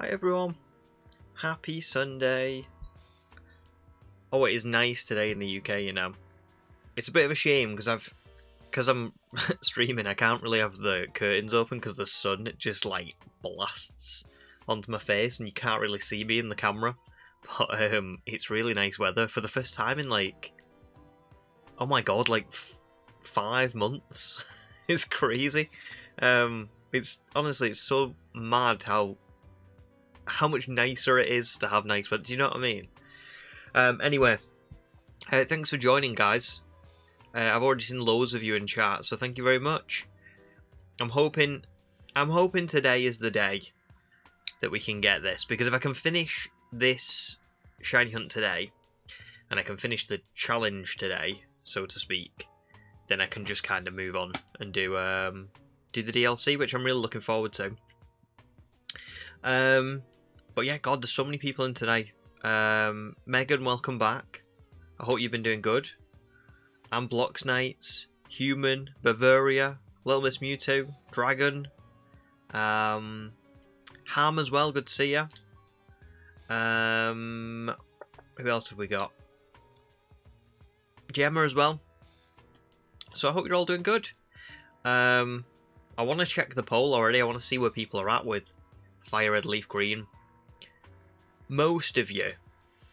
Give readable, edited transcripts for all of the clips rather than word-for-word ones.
Hi everyone, happy Sunday. Oh, it is nice today in the UK, you know. It's a bit of a shame because I'm streaming, I can't really have the curtains open because the sun just like blasts onto my face and you can't really see me in the camera. But it's really nice weather for the first time in like, oh my god, like 5 months. It's crazy. It's honestly, it's so mad how much nicer it is to have nice weather. Do you know what I mean? Anyway, thanks for joining, guys. I've already seen loads of you in chat, so thank you very much. I'm hoping today is the day that we can get this, because if I can finish this shiny hunt today, and I can finish the challenge today, so to speak, then I can just kind of move on and do the DLC, which I'm really looking forward to. But yeah, God, there's so many people in today. Megan, welcome back. I hope you've been doing good. And Blocks Knights, Human, Bavaria, Little Miss Mewtwo, Dragon, Ham as well, good to see ya. Who else have we got? Gemma as well. So I hope you're all doing good. I want to check the poll already. I want to see where people are at with Fire Red Leaf Green. Most of you.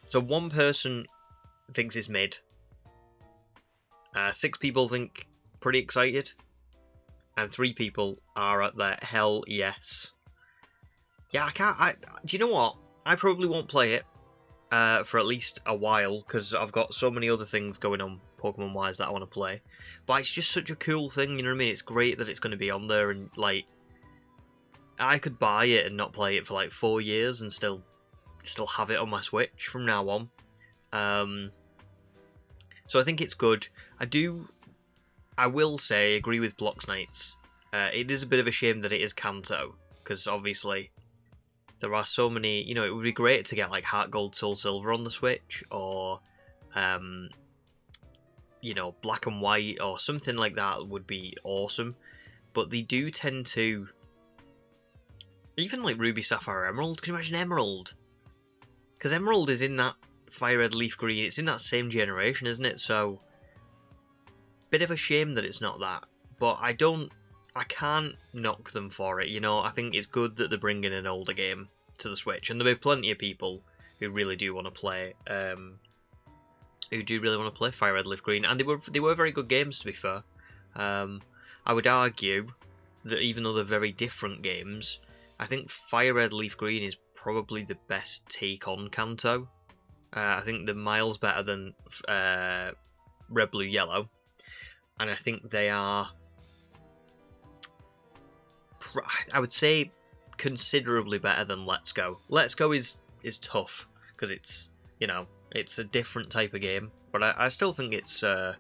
So one person thinks it's mid. 6 people think pretty excited. And 3 people are at the hell yes. Yeah, do you know what? I probably won't play it for at least a while, because I've got so many other things going on Pokemon-wise that I want to play. But it's just such a cool thing, you know what I mean? It's great that it's going to be on there, and like, I could buy it and not play it for like 4 years and still have it on my Switch from now on. So I think it's good. I will say, agree with Blocks Knights. It is a bit of a shame that it is Kanto, because obviously there are so many, you know, it would be great to get like Heart Gold, Soul Silver on the Switch, or you know, Black and White or something like that would be awesome. But they do tend to, even like Ruby, Sapphire, Emerald. Can you imagine Emerald? Because Emerald is in that Fire Red Leaf Green. It's in that same generation, isn't it? So, bit of a shame that it's not that. But I can't knock them for it, you know. I think it's good that they're bringing an older game to the Switch. And there'll be plenty of people who really do want to play, Fire Red Leaf Green. And they were very good games, to be fair. I would argue that even though they're very different games, I think Fire Red Leaf Green is probably the best take on Kanto. I think they're miles better than Red, Blue, Yellow. And I think they are, I would say, considerably better than Let's Go. Let's Go is tough, because it's, you know, it's a different type of game. But I still think it's, I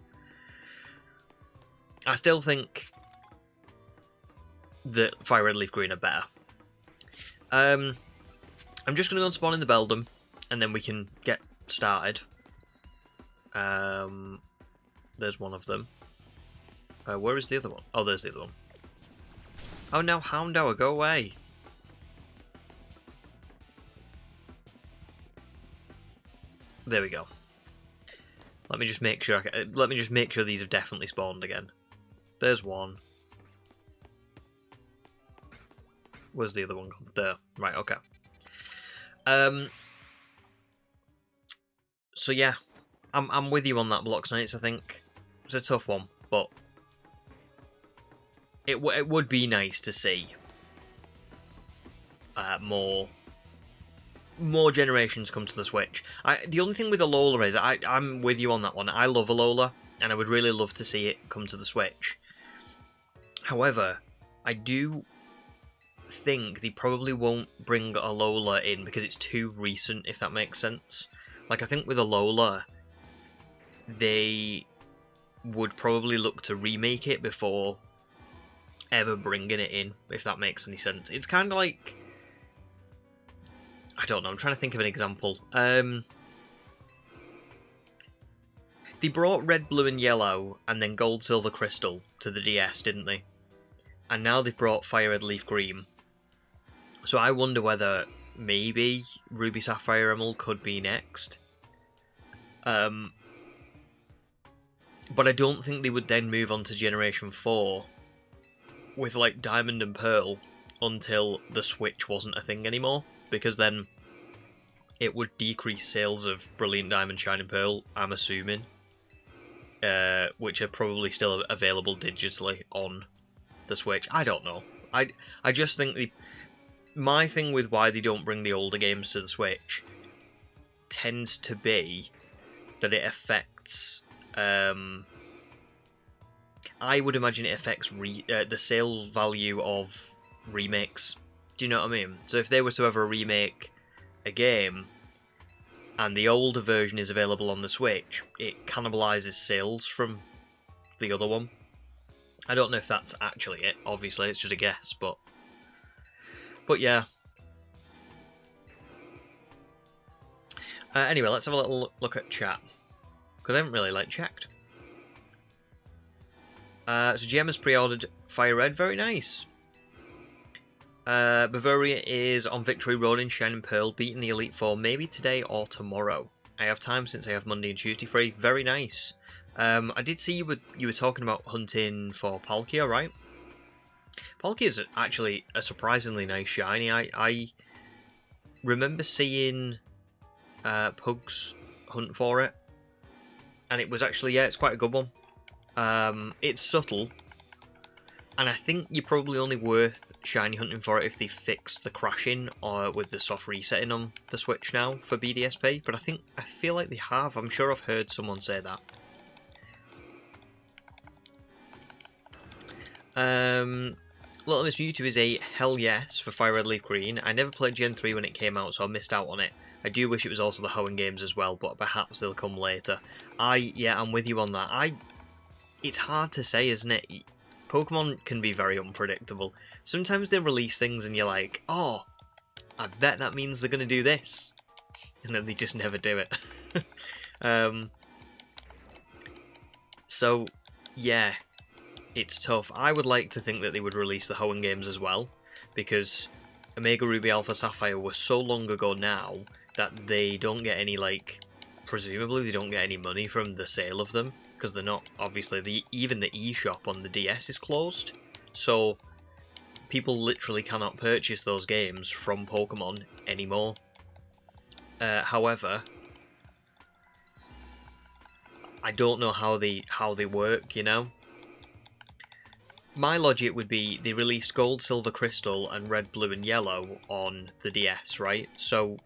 still think that Fire Red Leaf Green are better. I'm just going to go and spawn in the Beldum, and then we can get started. There's one of them. Where is the other one? Oh, there's the other one. Oh no, Houndour, go away! There we go. Let me just make sure. Let me just make sure these have definitely spawned again. There's one. Where's the other one gone? There. Right. Okay. So yeah, I'm with you on that, Blocks Knights. I think it's a tough one, but it would be nice to see more generations come to the Switch. The only thing with Alola is I'm with you on that one. I love Alola, and I would really love to see it come to the Switch. However, I do think they probably won't bring Alola in because it's too recent, if that makes sense. Like, I think with Alola, they would probably look to remake it before ever bringing it in, if that makes any sense. It's kind of like, I don't know, I'm trying to think of an example. They brought Red, Blue and Yellow and then Gold, Silver, Crystal to the DS, didn't they? And now they've brought Fire Red Leaf Green. So I wonder whether maybe Ruby Sapphire Emerald could be next. But I don't think they would then move on to Generation 4 with like Diamond and Pearl until the Switch wasn't a thing anymore, because then it would decrease sales of Brilliant Diamond, Shining Pearl, I'm assuming, which are probably still available digitally on the Switch. I don't know. I just think my thing with why they don't bring the older games to the Switch tends to be that it affects. I would imagine it affects the sale value of remakes. Do you know what I mean? So if they were to ever remake a game and the older version is available on the Switch, it cannibalizes sales from the other one. I don't know if that's actually it. Obviously, it's just a guess, but yeah. Anyway, let's have a little look at chat, because I haven't really checked. So GM has pre-ordered Fire Red, very nice. Bavaria is on Victory Road in Shining Pearl, beating the Elite Four maybe today or tomorrow. I have time since I have Monday and Tuesday free. Very nice. I did see you were talking about hunting for Palkia, right? Palkia is actually a surprisingly nice shiny. I remember seeing Pugs hunt for it, and it was actually, yeah, it's quite a good one. It's subtle, and I think you're probably only worth shiny hunting for it if they fix the crashing or with the soft resetting on the Switch now for BDSP, but I feel like they have. I'm sure I've heard someone say that. Little Miss YouTube is a hell yes for Fire Red Leaf Green. I never played Gen 3 when it came out, so I missed out on it. I do wish it was also the Hoenn games as well, but perhaps they'll come later. I'm with you on that. It's hard to say, isn't it? Pokemon can be very unpredictable. Sometimes they release things and you're like, oh, I bet that means they're going to do this. And then they just never do it. So, yeah, it's tough. I would like to think that they would release the Hoenn games as well, because Omega Ruby Alpha Sapphire was so long ago now that they don't get any, presumably they don't get any money from the sale of them, because they're not, obviously, even the eShop on the DS is closed, so people literally cannot purchase those games from Pokemon anymore. However, I don't know how they work, you know? My logic would be they released Gold, Silver, Crystal, and Red, Blue, and Yellow on the DS, right? So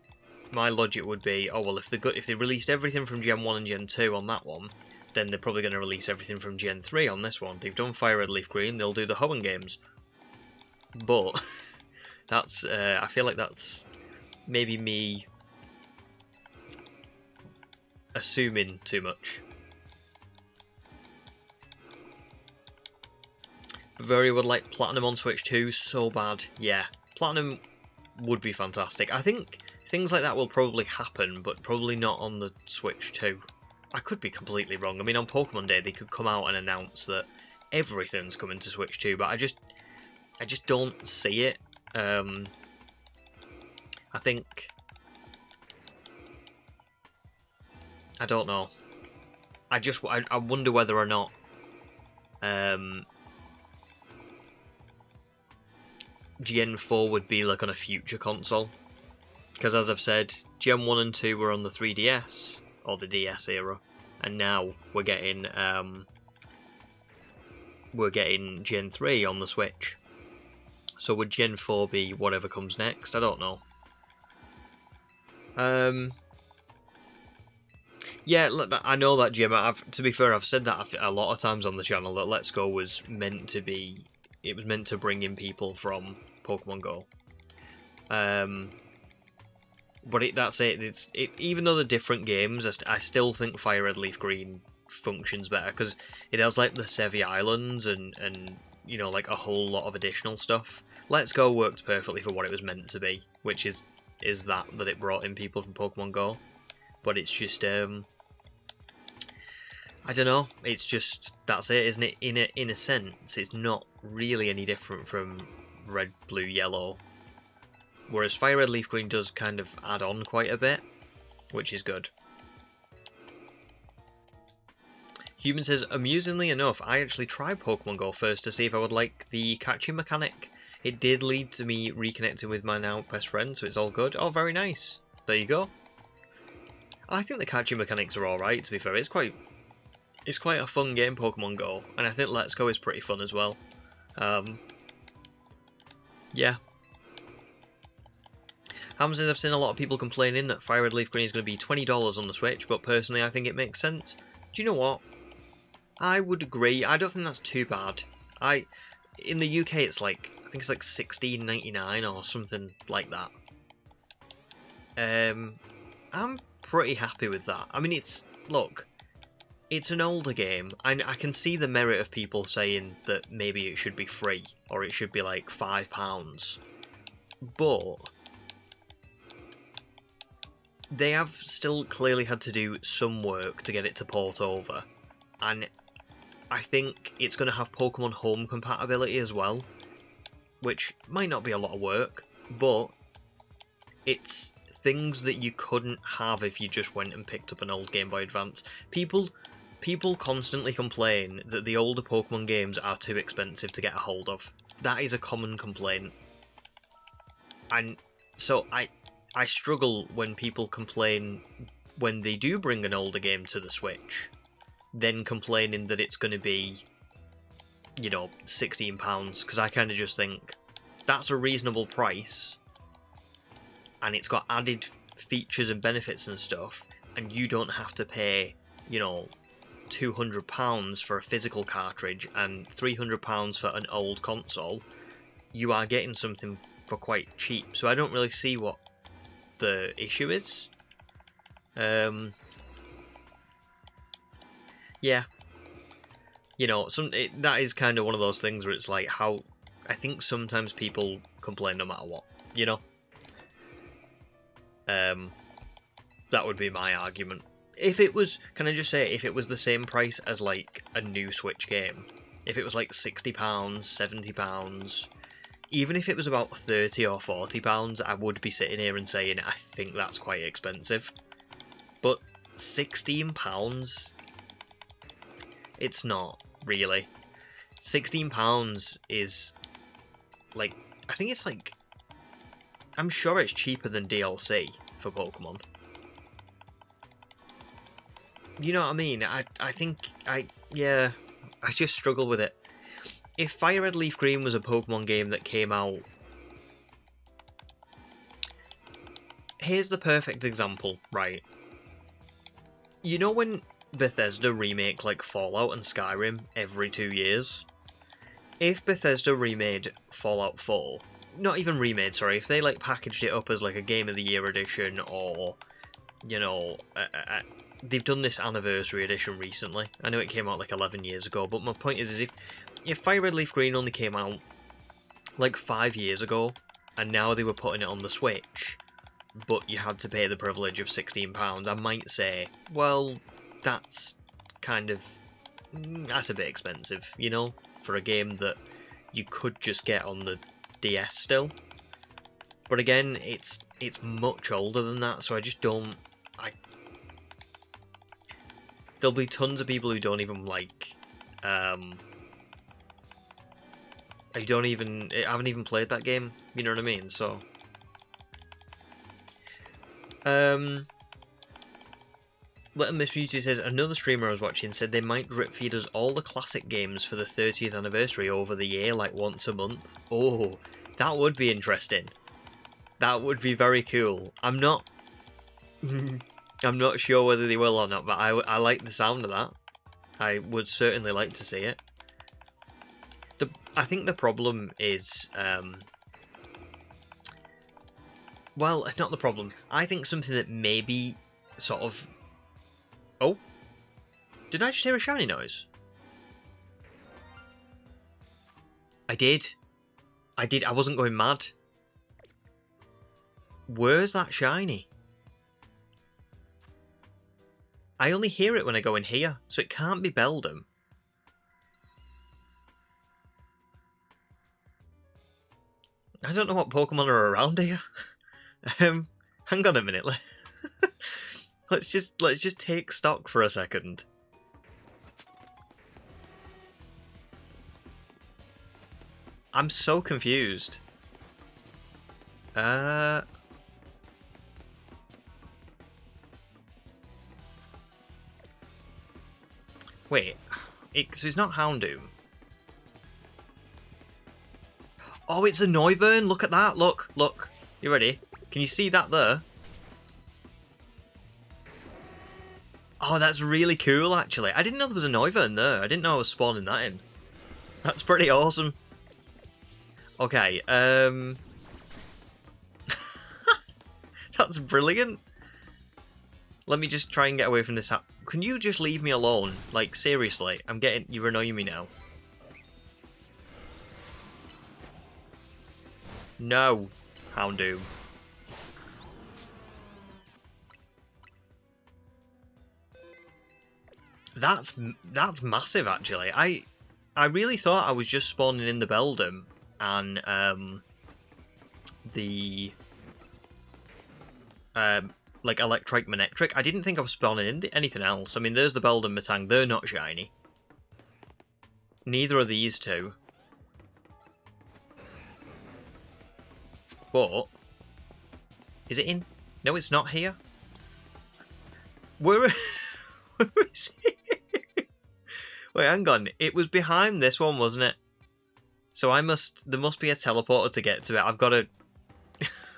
my logic would be, oh well, if they released everything from Gen 1 and Gen 2 on that one, then they're probably going to release everything from Gen 3 on this one. They've done Fire Red Leaf Green, they'll do the Hoenn games. But that's I feel like that's maybe me assuming too much. Bavaria would like Platinum on Switch 2 so bad. Yeah, Platinum would be fantastic. I think things like that will probably happen, but probably not on the Switch 2. I could be completely wrong. I mean, on Pokemon Day, they could come out and announce that everything's coming to Switch 2, but I just don't see it. I think... I don't know. I wonder whether or not... Gen 4 would be on a future console. Because as I've said, Gen 1 and 2 were on the 3DS, or the DS era, and now we're getting Gen 3 on the Switch. So would Gen 4 be whatever comes next? I don't know. Yeah, look, I know that, Jim. To be fair, I've said that a lot of times on the channel, that Let's Go was meant to be... It was meant to bring in people from Pokemon Go. But that's it. Even though they're different games, I still think Fire Red Leaf Green functions better, because it has the Sevi Islands and a whole lot of additional stuff. Let's Go worked perfectly for what it was meant to be, which is that it brought in people from Pokemon Go. But it's just I don't know. It's just, that's it, isn't it? In a sense, it's not really any different from Red, Blue, Yellow. Whereas Fire Red Leaf Green does kind of add on quite a bit, which is good. Human says, amusingly enough, I actually tried Pokemon Go first to see if I would like the catching mechanic. It did lead to me reconnecting with my now best friend, so it's all good. Oh, very nice. There you go. I think the catching mechanics are alright, to be fair. It's quite a fun game, Pokemon Go, and I think Let's Go is pretty fun as well. Yeah. Ham says, I've seen a lot of people complaining that Fire Red Leaf Green is going to be $20 on the Switch, but personally I think it makes sense. Do you know what? I would agree. I don't think that's too bad. In the UK it's like, I think it's like $16.99 or something like that. I'm pretty happy with that. I mean, look, it's an older game. I can see the merit of people saying that maybe it should be free, or it should be like £5. But they have still clearly had to do some work to get it to port over. And I think it's going to have Pokemon Home compatibility as well, which might not be a lot of work, but it's things that you couldn't have if you just went and picked up an old Game Boy Advance. People constantly complain that the older Pokemon games are too expensive to get a hold of. That is a common complaint. And so I struggle when people complain when they do bring an older game to the Switch, then complaining that it's going to be, you know, £16, because I kind of just think that's a reasonable price, and it's got added features and benefits and stuff, and you don't have to pay, you know, £200 for a physical cartridge and £300 for an old console. You are getting something for quite cheap, so I don't really see what the issue is. Yeah, you know, that is kind of one of those things where it's like how I think sometimes people complain no matter what, you know. That would be my argument. If it was, can I just say, if it was the same price as like a new Switch game, if it was like £60, £70, even if it was about £30 or £40, I would be sitting here and saying I think that's quite expensive. But £16, it's not really. £16 is like, I think it's like, I'm sure it's cheaper than DLC for Pokemon. You know what I mean? I think, yeah, I just struggle with it. If Fire Red Leaf Green was a Pokemon game that came out... Here's the perfect example, right? You know when Bethesda remake like Fallout and Skyrim every 2 years? If Bethesda remade Fallout 4, not even remade, sorry, if they like packaged it up as like a Game of the Year edition, or, you know, they've done this anniversary edition recently. I know it came out like 11 years ago, but my point is if Fire Red Leaf Green only came out like 5 years ago, and now they were putting it on the Switch, but you had to pay the privilege of £16, I might say, well, that's kind of, that's a bit expensive, you know, for a game that you could just get on the DS still. But again, it's much older than that, so I just don't... There'll be tons of people who don't even like... I haven't even played that game, you know what I mean, so... Little Miss Beauty says, another streamer I was watching said they might drip feed us all the classic games for the 30th anniversary over the year, like once a month. Oh, that would be interesting. That would be very cool. I'm not sure whether they will or not, but I like the sound of that. I would certainly like to see it. I think the problem is, well, not the problem. I think something that maybe sort of... Oh? Did I just hear a shiny noise? I did. I wasn't going mad. Where's that shiny? I only hear it when I go in here, so it can't be Beldum. I don't know what Pokemon are around here. Hang on a minute. Let's just take stock for a second. I'm so confused. Wait. So it's not Houndoom. Oh, it's a Noivern. Look at that. Look. You ready? Can you see that there? Oh, that's really cool, actually. I didn't know there was a Noivern there. I didn't know I was spawning that in. That's pretty awesome. Okay, that's brilliant. Let me just try and get away from this. Can you just leave me alone? Like, seriously, you're annoying me now. No, Houndoom. That's massive, actually. I really thought I was just spawning in the Beldum and the like Electric Manectric. I didn't think I was spawning in anything else. I mean, there's the Beldum Matang. They're not shiny. Neither are these two. But is it in? No, it's not here. Where is it? Wait, hang on. It was behind this one, wasn't it? So there must be a teleporter to get to it. I've got to...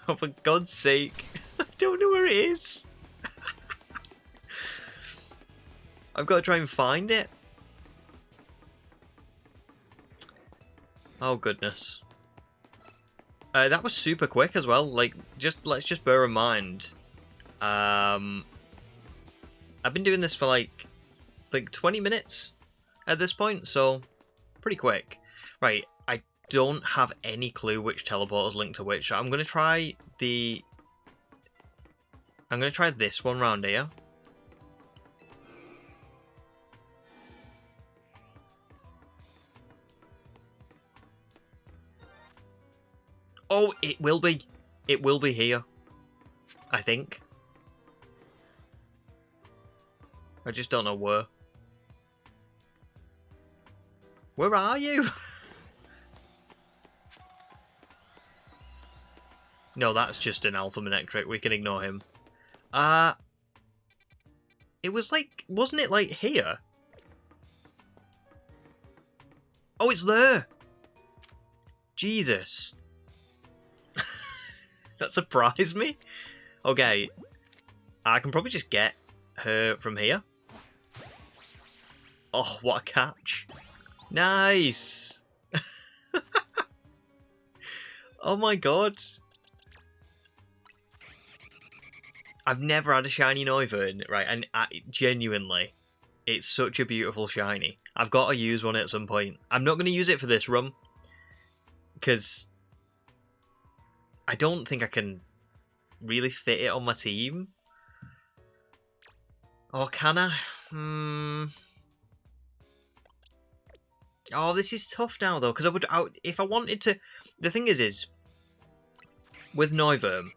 Oh, for God's sake. I don't know where it is. I've got to try and find it. Oh, goodness. That was super quick as well. Like, let's just bear in mind. I've been doing this for like 20 minutes at this point, so pretty quick. Right, I don't have any clue which teleporter's linked to which. So I'm gonna try this one round here. Oh, it will be. It will be here. I think. I just don't know where. Where are you? No, that's just an Alpha Manectric. We can ignore him. It was like... Wasn't it like here? Oh, it's there! Jesus. That surprised me. Okay. I can probably just get her from here. Oh, what a catch. Nice! Oh my god. I've never had a shiny Noivern, right? And genuinely, it's such a beautiful shiny. I've got to use one at some point. I'm not going to use it for this run, because I don't think I can really fit it on my team. Or can I? Oh, this is tough now, though, because if I wanted to... The thing is, with Noivern,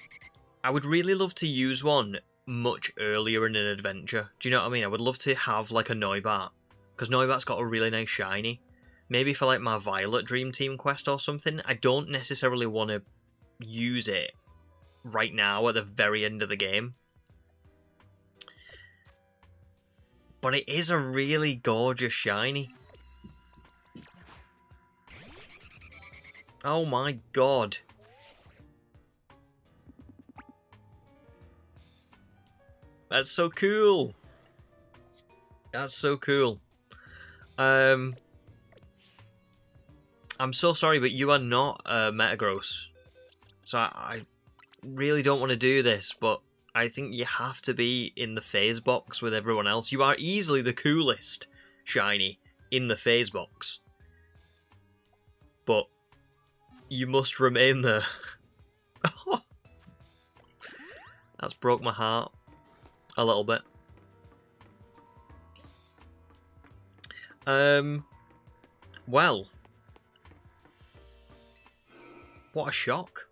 I would really love to use one much earlier in an adventure. Do you know what I mean? I would love to have, like, a Noibat, because Noibat's got a really nice shiny. Maybe for, like, my Violet Dream Team quest or something. I don't necessarily want to use it right now at the very end of the game. But it is a really gorgeous shiny. Oh my god. That's so cool. That's so cool. I'm so sorry, but you are not Metagross. So I really don't want to do this, but I think you have to be in the phase box with everyone else. You are easily the coolest shiny in the phase box. But you must remain there. That's broke my heart a little bit. Well, What a shock.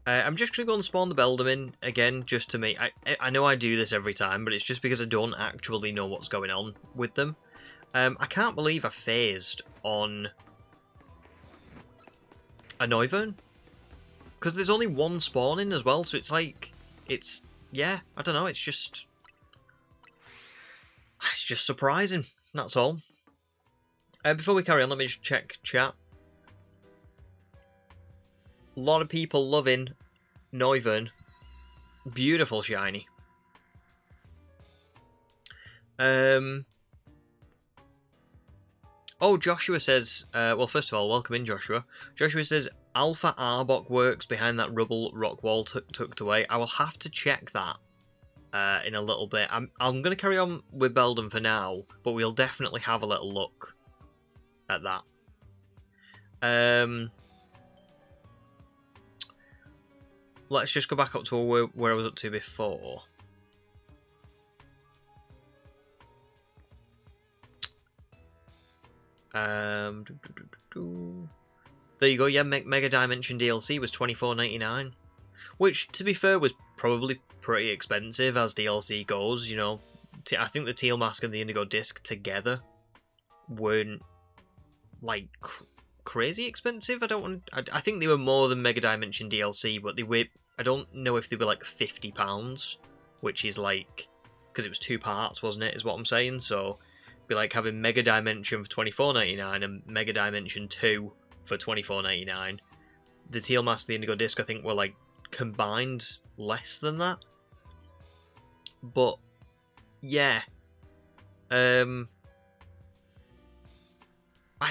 I'm just going to go and spawn the Beldum in again, just to make... I know I do this every time, but it's just because I don't actually know what's going on with them. I can't believe I phased on a Noivern. Because there's only one spawning as well, so it's like... It's... Yeah, I don't know, it's just... It's just surprising, that's all. Before we carry on, let me just check chat. A lot of people loving Noivern. Beautiful shiny. Oh, Joshua says... well, first of all, welcome in, Joshua. Joshua says, Alpha Arbok works behind that rubble rock wall tucked away. I will have to check that in a little bit. I'm going to carry on with Beldum for now, but we'll definitely have a little look at that. Let's just go back up to where I was up to before. There you go. Yeah, Mega Dimension DLC was $24.99, which, to be fair, was probably pretty expensive as DLC goes. You know, I think the Teal Mask and the Indigo Disc together weren't like crazy expensive. I think they were more than Mega Dimension DLC, but they were. I don't know if they were like £50, which is like, because it was 2 parts, wasn't it? Is what I'm saying. So it'd be like having Mega Dimension for $24.99 and Mega Dimension 2 for $24.99. The Teal Mask, the Indigo Disc, I think were like combined less than that. But yeah, I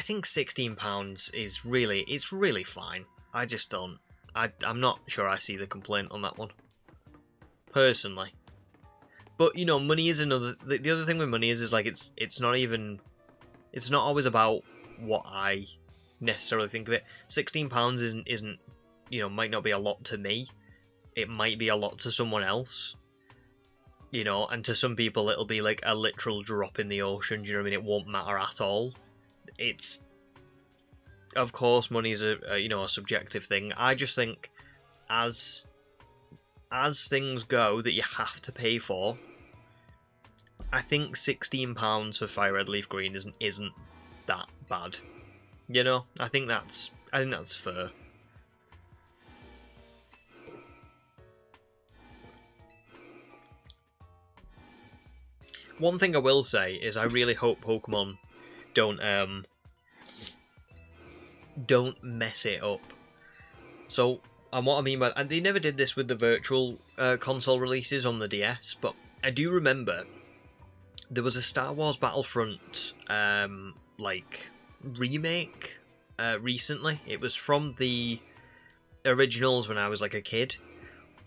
think £16 is really fine. I just don't. I'm not sure I see the complaint on that one, personally. But you know, money is another. The other thing with money is like it's not always about what I necessarily think of it. £16 isn't you know, might not be a lot to me. It might be a lot to someone else. You know, and to some people it'll be like a literal drop in the ocean. Do you know what I mean? It won't matter at all. It's, of course, money is a you know, a subjective thing. I just think as things go that you have to pay for, I think £16 for Fire Red Leaf Green isn't that bad. You know, I think that's fair. One thing I will say is I really hope Pokemon don't mess it up. So, and what I mean by, and they never did this with the virtual console releases on the DS, but I do remember there was a Star Wars Battlefront like remake recently. It was from the originals when I was like a kid,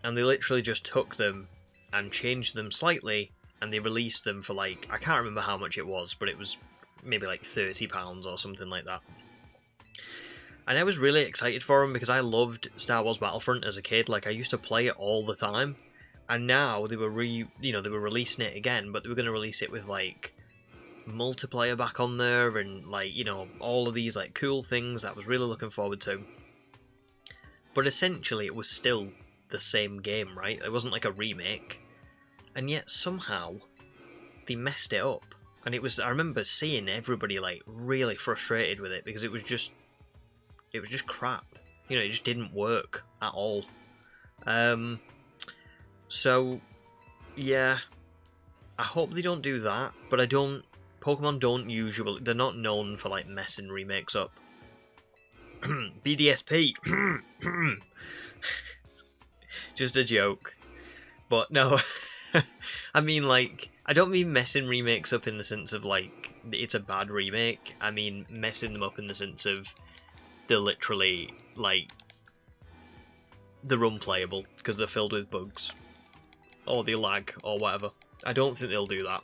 and they literally just took them and changed them slightly, and they released them for like, I can't remember how much it was, but it was maybe like £30 or something like that. And I was really excited for them because I loved Star Wars Battlefront as a kid. Like, I used to play it all the time. And now they were releasing it again, but they were going to release it with like multiplayer back on there and like, you know, all of these like cool things that I was really looking forward to. But essentially it was still the same game, right? It wasn't like a remake. And yet somehow they messed it up. And it was, I remember seeing everybody like really frustrated with it because it was just crap. You know, it just didn't work at all. So yeah, I hope they don't do that, but Pokemon don't usually, they're not known for like messing remakes up. BDSP. Just a joke. But no, I mean, like, I don't mean messing remakes up in the sense of like it's a bad remake. I mean messing them up in the sense of they're literally like they're unplayable because they're filled with bugs or they lag or whatever. I don't think they'll do that.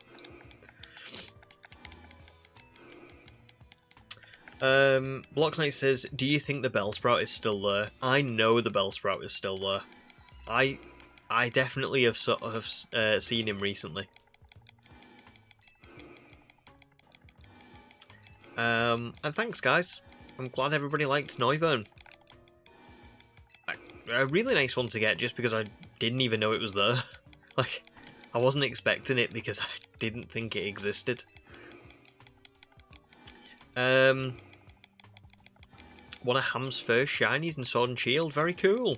Blocks Knight says, do you think the Bellsprout is still there? I know the Bellsprout is still there. I definitely have seen him recently. And thanks, guys. I'm glad everybody liked Noivern. A really nice one to get just because I didn't even know it was there. Like, I wasn't expecting it because I didn't think it existed. One of Ham's first shinies in Sword and Shield. Very cool.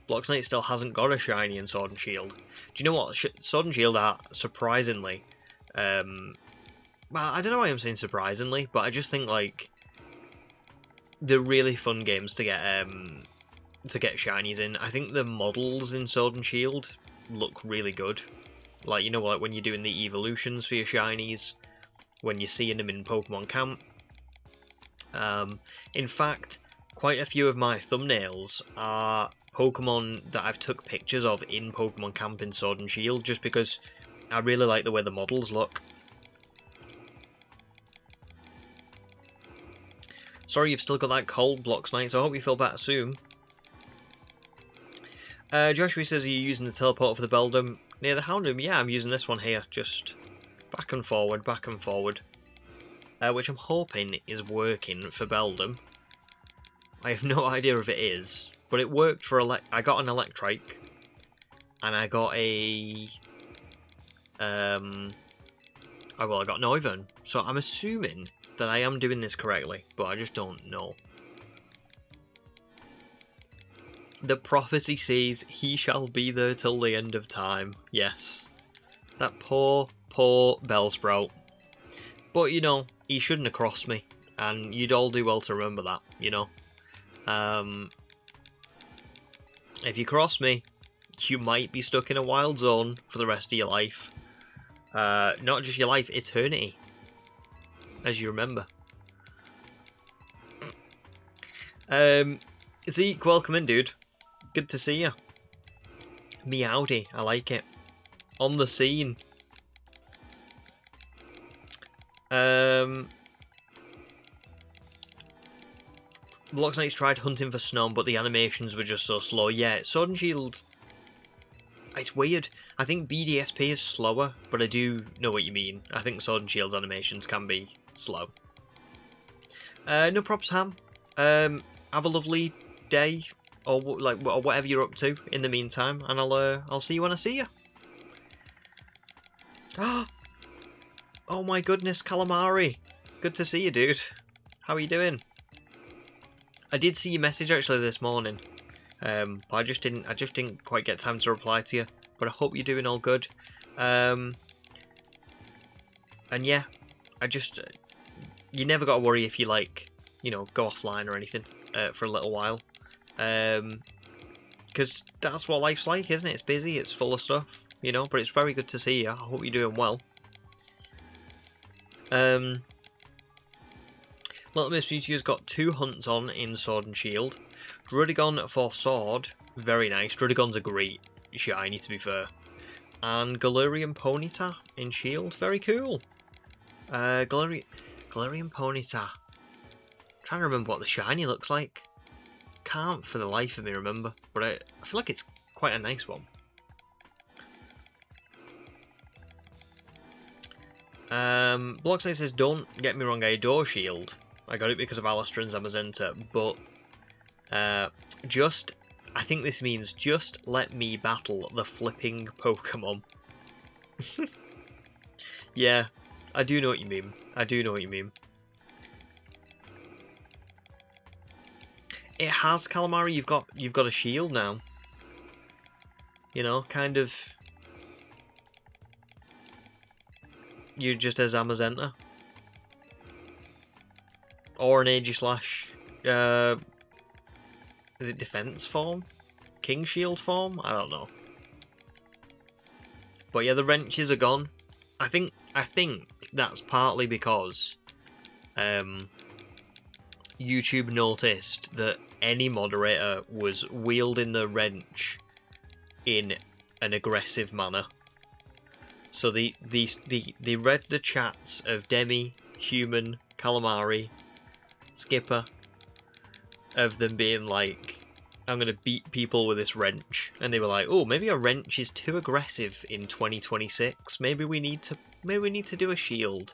Blox Knight still hasn't got a shiny in Sword and Shield. Do you know what? Sword and Shield are surprisingly... well, I don't know why I'm saying surprisingly, but I just think, like, they're really fun games to get shinies in. I think the models in Sword and Shield look really good. Like, you know, like when you're doing the evolutions for your shinies, when you're seeing them in Pokemon Camp. In fact, quite a few of my thumbnails are Pokemon that I've took pictures of in Pokemon Camp in Sword and Shield, just because I really like the way the models look. Sorry you've still got that cold, Blox Knight, so I hope you feel better soon. Joshua says, are you using the teleporter for the Beldum near the Houndoom? Yeah, I'm using this one here, just back and forward, which I'm hoping is working for Beldum. I have no idea if it is, but it worked for I got an Electrike, and I got a I got Noivern, so I'm assuming that I am doing this correctly, but I just don't know. The prophecy says he shall be there till the end of time. Yes. That poor Bellsprout. But, you know, he shouldn't have crossed me, and you'd all do well to remember that, you know. If you cross me, you might be stuck in a wild zone for the rest of your life. Not just your life, eternity. As you remember. Zeke, welcome in, dude. Good to see you. Meowdy, I like it. On the scene. Blox Knight's tried hunting for Snom, but the animations were just so slow. Yeah, Sword and Shield... It's weird. I think BDSP is slower, but I do know what you mean. I think Sword and Shield's animations can be slow. No props, Ham. Have a lovely day, or whatever you're up to in the meantime, and I'll see you when I see you. Oh my goodness, Calamari. Good to see you, dude. How are you doing? I did see your message actually this morning, but I just didn't quite get time to reply to you. But I hope you're doing all good. And yeah, you never got to worry if you go offline or anything for a little while, because that's what life's like, isn't it? It's busy, it's full of stuff, But it's very good to see you. I hope you're doing well. Little Miss Future's got 2 hunts on in Sword and Shield. Drudigon for Sword, very nice. Drudigon's a great shiny, to be fair. And Galarian Ponyta in Shield, very cool. Galarian Ponyta. Trying to remember what the shiny looks like. Can't for the life of me remember, but I feel like it's quite a nice one. Blox Knight says, don't get me wrong, I adore Shield. I got it because of Alistair and Zamazenta, but I think this means just let me battle the flipping Pokemon. Yeah, I do know what you mean. It has, Calamari, you've got a shield now. Kind of. You're just a Zamazenta. Or an Aegislash. Is it defense form? King Shield form? I don't know. But yeah, the wrenches are gone. I think that's partly because YouTube noticed that any moderator was wielding the wrench in an aggressive manner. So they read the chats of Demi, Human, Calamari, Skipper, of them being like, I'm going to beat people with this wrench. And they were like, oh, maybe a wrench is too aggressive in 2026. Maybe we need to do a shield.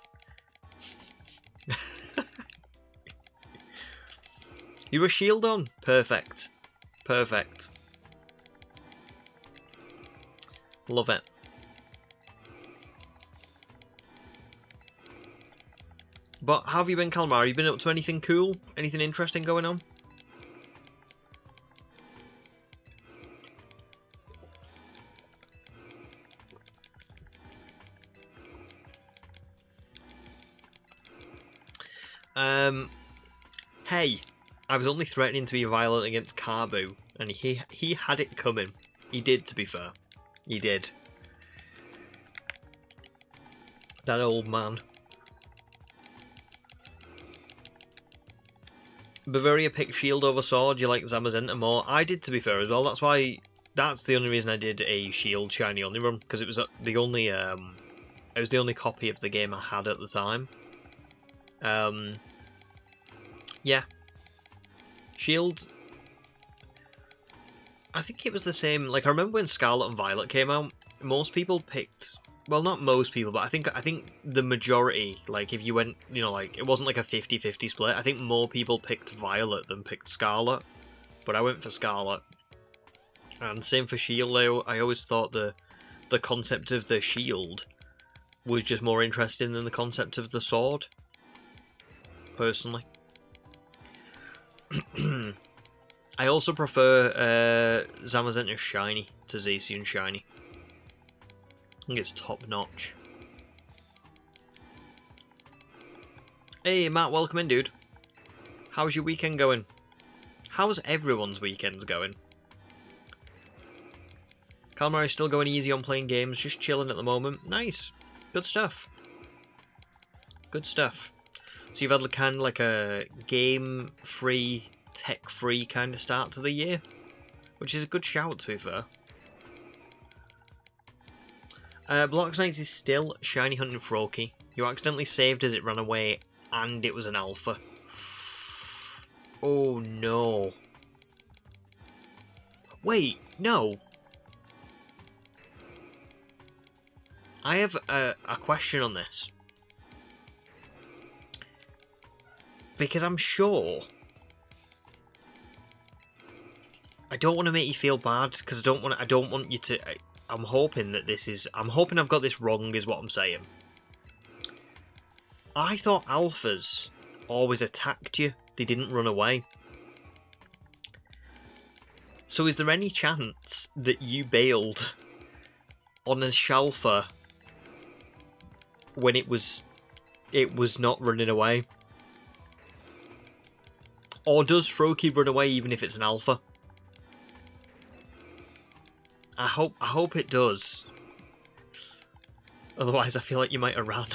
You're a shield on. Perfect. Perfect. Love it. But how have you been, Kalmar? Have you been up to anything cool? Anything interesting going on? Hey, I was only threatening to be violent against Carbu, and he had it coming. He did, to be fair. He did. That old man. Bavaria picked shield over sword. You like Zamazenta more? I did, to be fair, as well. That's the only reason I did a shield shiny only run, because it was the only copy of the game I had at the time. Yeah. Shield. I think it was the same. Like, I remember when Scarlet and Violet came out, most people picked. Well, not most people, but I think the majority, like, if you went, you know, like, it wasn't like a 50-50 split. I think more people picked Violet than picked Scarlet, but I went for Scarlet. And same for Shield. I always thought the concept of the shield was just more interesting than the concept of the sword, personally. I also prefer Zamazenta Shiny to Zacian Shiny. I think it's top notch. Hey Matt, welcome in, dude. How's your weekend going? How's everyone's weekends going? Calamari is still going easy on playing games, just chilling at the moment. Nice. Good stuff. Good stuff. So you've had kind of like a game-free, tech-free kind of start to the year, which is a good shout, to be fair. Blocks Knights is still shiny hunting Froakie. You accidentally saved as it ran away, and it was an alpha. Oh no. Wait, no. I have a question on this. Because I'm sure... I don't want to make you feel bad, because I don't want you to... I'm hoping that this is... I'm hoping I've got this wrong, is what I'm saying. I thought alphas always attacked you. They didn't run away. So is there any chance that you bailed on a Shalfa when it was not running away? Or does Froakie run away even if it's an alpha? I hope it does. Otherwise, I feel like you might have ran.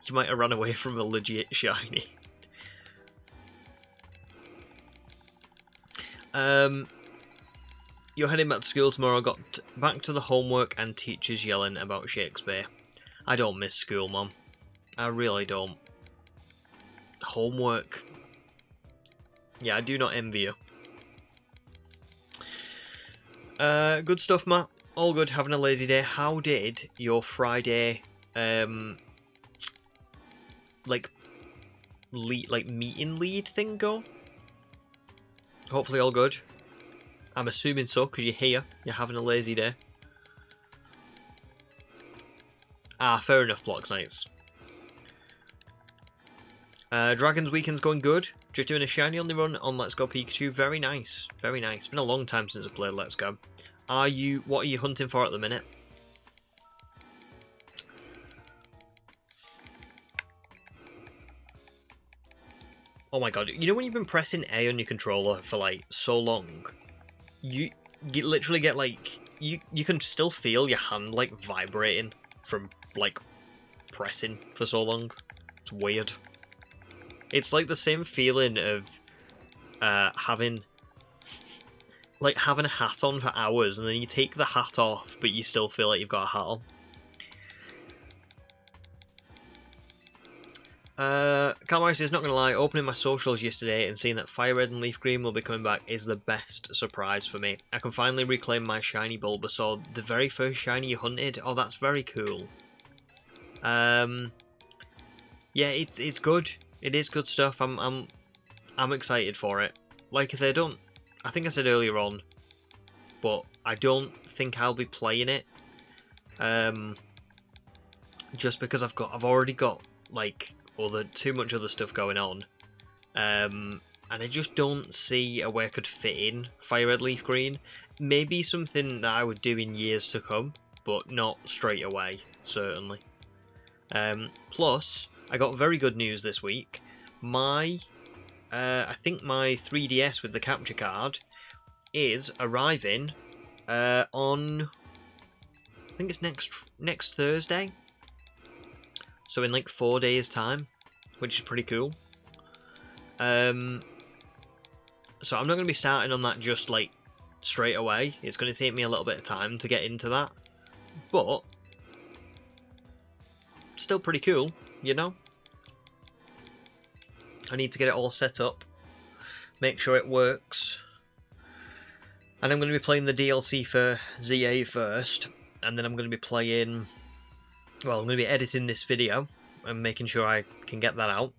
You might have run away from a legit shiny. You're heading back to school tomorrow. Got back to the homework and teachers yelling about Shakespeare. I don't miss school, Mum. I really don't. Homework. Yeah, I do not envy you. Good stuff, Matt. All good, having a lazy day. How did your Friday, meeting lead thing go? Hopefully all good. I'm assuming so, because you're here. You're having a lazy day. Ah, fair enough, Blocks Knights. Dragon's weekend's going good. Just doing a shiny on the run on Let's Go Pikachu. Very nice. Very nice. It's been a long time since I played Let's Go. What are you hunting for at the minute? Oh my god. You know when you've been pressing A on your controller for like so long? You literally get like... You can still feel your hand like vibrating from like pressing for so long. It's weird. It's like the same feeling of having a hat on for hours and then you take the hat off but you still feel like you've got a hat on. Calmaris is not going to lie, opening my socials yesterday and seeing that Fire Red and Leaf Green will be coming back is the best surprise for me. I can finally reclaim my shiny Bulbasaur, the very first shiny you hunted. Oh, that's very cool. Yeah, it's good. It is good stuff. I'm excited for it. like I said, I think I said earlier on, but I don't think I'll be playing it. Just because I've already got like too much other stuff going on. And I just don't see a way I could fit in Fire Red Leaf Green. Maybe something that I would do in years to come, but not straight away, certainly. Plus, I got very good news this week. I think my 3DS with the capture card is arriving on, I think it's next Thursday. So in like 4 days' time, which is pretty cool. So I'm not going to be starting on that just like straight away. It's going to take me a little bit of time to get into that, but still pretty cool, you know? I need to get it all set up, make sure it works, and I'm going to be playing the DLC for ZA first, and then I'm going to be playing, well, I'm going to be editing this video and making sure I can get that out.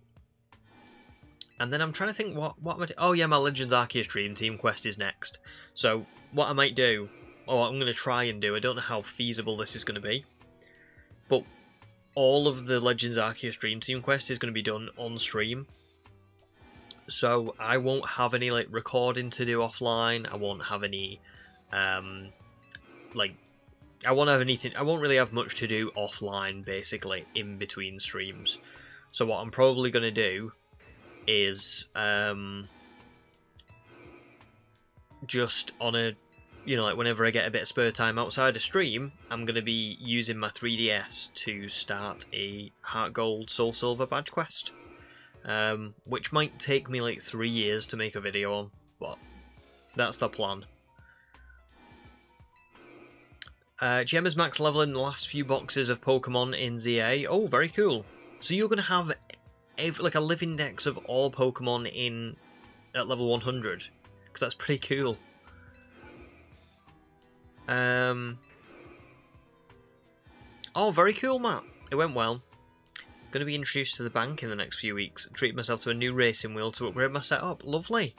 And then I'm trying to think what am I doing? Oh yeah, my Legends Arceus Dream Team quest is next. So what I might do, or what I'm going to try and do, I don't know how feasible this is going to be, but all of the Legends Arceus Dream Team quest is going to be done on stream. So I won't have any like recording to do offline. I won't have any like I won't have anything. I won't really have much to do offline, basically, in between streams. So what I'm probably going to do is just on a, you know, like whenever I get a bit of spare time outside of stream, I'm going to be using my 3DS to start a Heart Gold Soul Silver badge quest, which might take me like 3 years to make a video on, but that's the plan. Gemma's max level in the last few boxes of Pokemon in ZA. Oh, very cool. So you're going to have like a live index of all Pokemon at level 100, because that's pretty cool. Oh, very cool, Matt. It went well. Going to be introduced to the bank in the next few weeks. Treat myself to a new racing wheel to upgrade my setup. Lovely.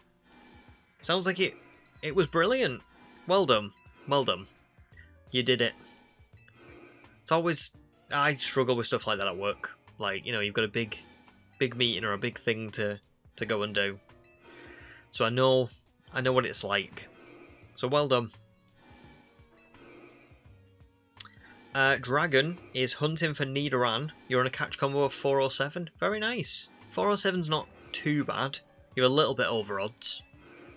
Sounds like it was brilliant. Well done. Well done. You did it. It's always, I struggle with stuff like that at work. Like, you know, you've got a big meeting or a big thing to go and do. So I know what it's like. So well done. Dragon is hunting for Nidoran. You're on a catch combo of 407. Very nice. 407's not too bad. You're a little bit over odds.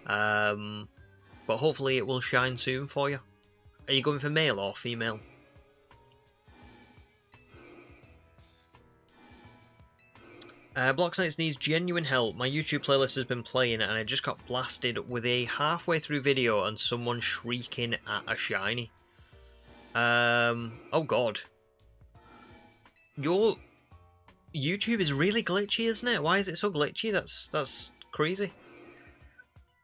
But hopefully it will shine soon for you. Are you going for male or female? Block Knights needs genuine help. My YouTube playlist has been playing and I just got blasted with a halfway through video and someone shrieking at a shiny. Oh god. Your YouTube is really glitchy, isn't it? Why is it so glitchy? That's crazy.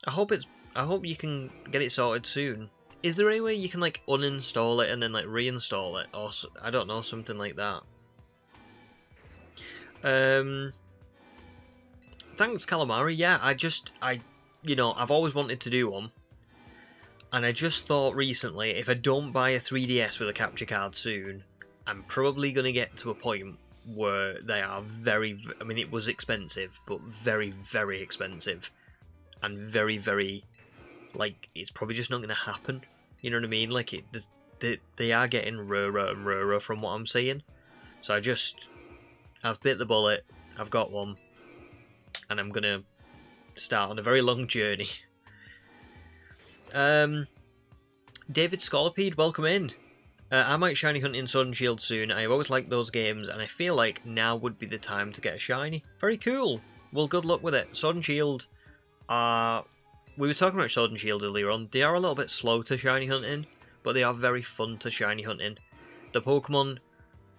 I hope you can get it sorted soon. Is there any way you can like uninstall it and then like reinstall it, or I don't know, something like that? Thanks, Calamari. Yeah, I've always wanted to do one, and I just thought recently, if I don't buy a 3DS with a capture card soon, I'm probably gonna get to a point where they are very. I mean, it was expensive, but very, very expensive, and very, very. Like, it's probably just not going to happen. You know what I mean? Like, they are getting rarer and rarer from what I'm seeing. So I've bit the bullet, I've got one, and I'm going to start on a very long journey. David Scorpede, welcome in. I might shiny hunt in Sword and Shield soon. I always like those games, and I feel like now would be the time to get a shiny. Very cool. Well, good luck with it. Sword and Shield are... We were talking about Sword and Shield earlier on. They are a little bit slow to shiny hunting, but they are very fun to shiny hunting. The Pokemon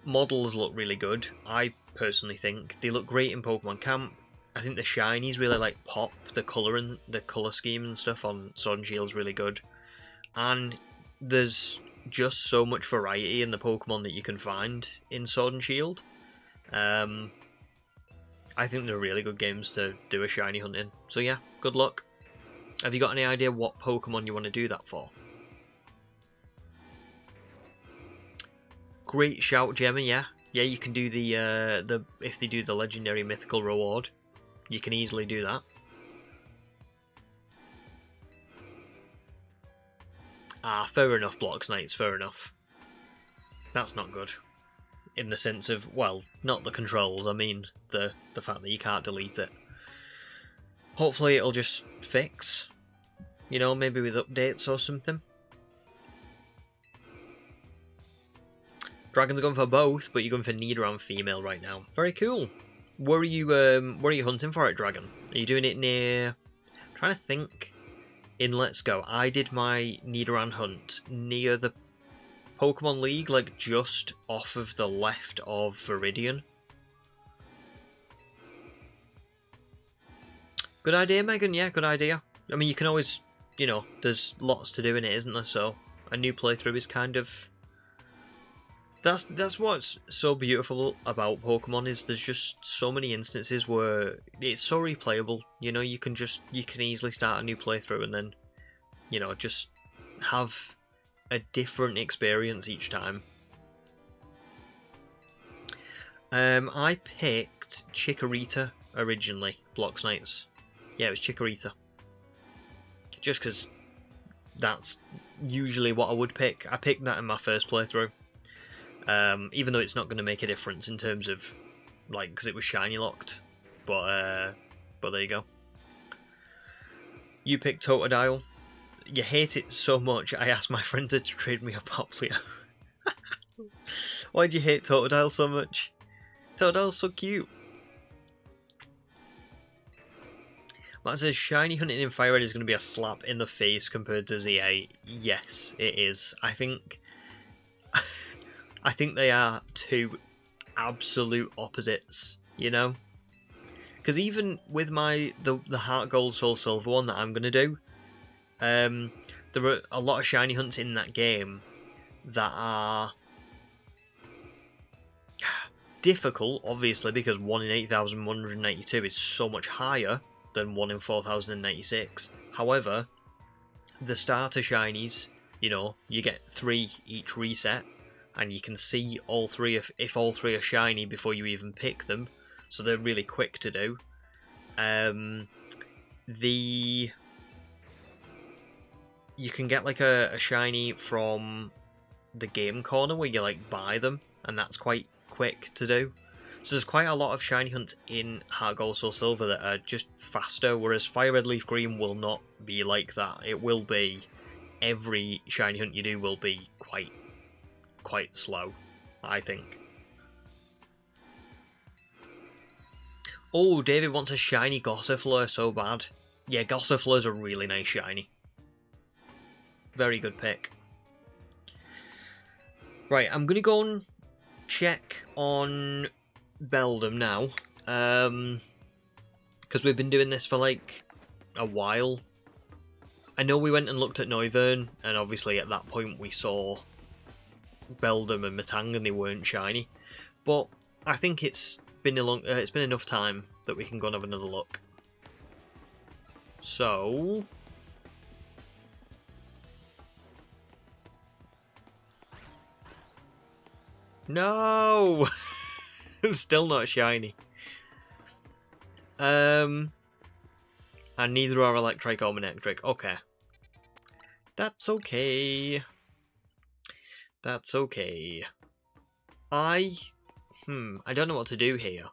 models look really good, I personally think. They look great in Pokemon Camp. I think the shinies really like pop. The colour scheme and stuff on Sword and Shield is really good. And there's just so much variety in the Pokemon that you can find in Sword and Shield. I think they're really good games to do a shiny hunting. So yeah, good luck. Have you got any idea what Pokemon you want to do that for? Great shout, Gemma. Yeah, you can do the if they do the legendary mythical reward, you can easily do that. Ah, fair enough, Blocks Knights. Fair enough. That's not good. In the sense of, well, not the controls. I mean the fact that you can't delete it. Hopefully, it'll just fix. You know, maybe with updates or something. Dragon's going for both, but you're going for Nidoran female right now. Very cool. Where are you hunting for it, Dragon? Are you doing it near... I'm trying to think. In Let's Go, I did my Nidoran hunt near the Pokemon League, like just off of the left of Viridian. Good idea, Megan. Yeah, good idea. I mean, you can always, you know, there's lots to do in it, isn't there? So a new playthrough is kind of... That's what's so beautiful about Pokemon, is there's just so many instances where it's so replayable. You know, you can easily start a new playthrough and then, you know, just have a different experience each time. I picked Chikorita originally, Blocks Knights. Yeah, it was Chikorita. Just because that's usually what I would pick. I picked that in my first playthrough. Even though it's not going to make a difference in terms of, like, because it was shiny locked. But there you go. You picked Totodile. You hate it so much, I asked my friend to trade me a Popplio. Why do you hate Totodile so much? Totodile's so cute. Matt says, shiny hunting in Fire Red is going to be a slap in the face compared to ZA. Yes, it is. I think they are two absolute opposites, you know? Because even with the Heart Gold Soul Silver one that I'm going to do, there are a lot of shiny hunts in that game that are difficult, obviously, because 1 in 8,192 is so much higher than 1 in 4,096. However, the starter shinies, you know, you get 3 each reset, and you can see all 3 if all 3 are shiny before you even pick them, so they're really quick to do. You can get like a shiny from the game corner where you like buy them, and that's quite quick to do. So there's quite a lot of shiny hunts in Heart Gold Soul Silver that are just faster, whereas Fire Red Leaf Green will not be like that. It will be, every shiny hunt you do will be quite slow, I think. Oh, David wants a shiny Gossifleur so bad. Yeah, Gossifleur's a really nice shiny. Very good pick. Right, I'm going to go and check on Beldum now. Because we've been doing this for like a while. I know we went and looked at Noivern, and obviously at that point we saw Beldum and Matang and they weren't shiny. But I think it's been enough time that we can go and have another look. So... No! Still not shiny. And neither are Electric or Manectric. Okay. That's okay. That's okay. I don't know what to do here.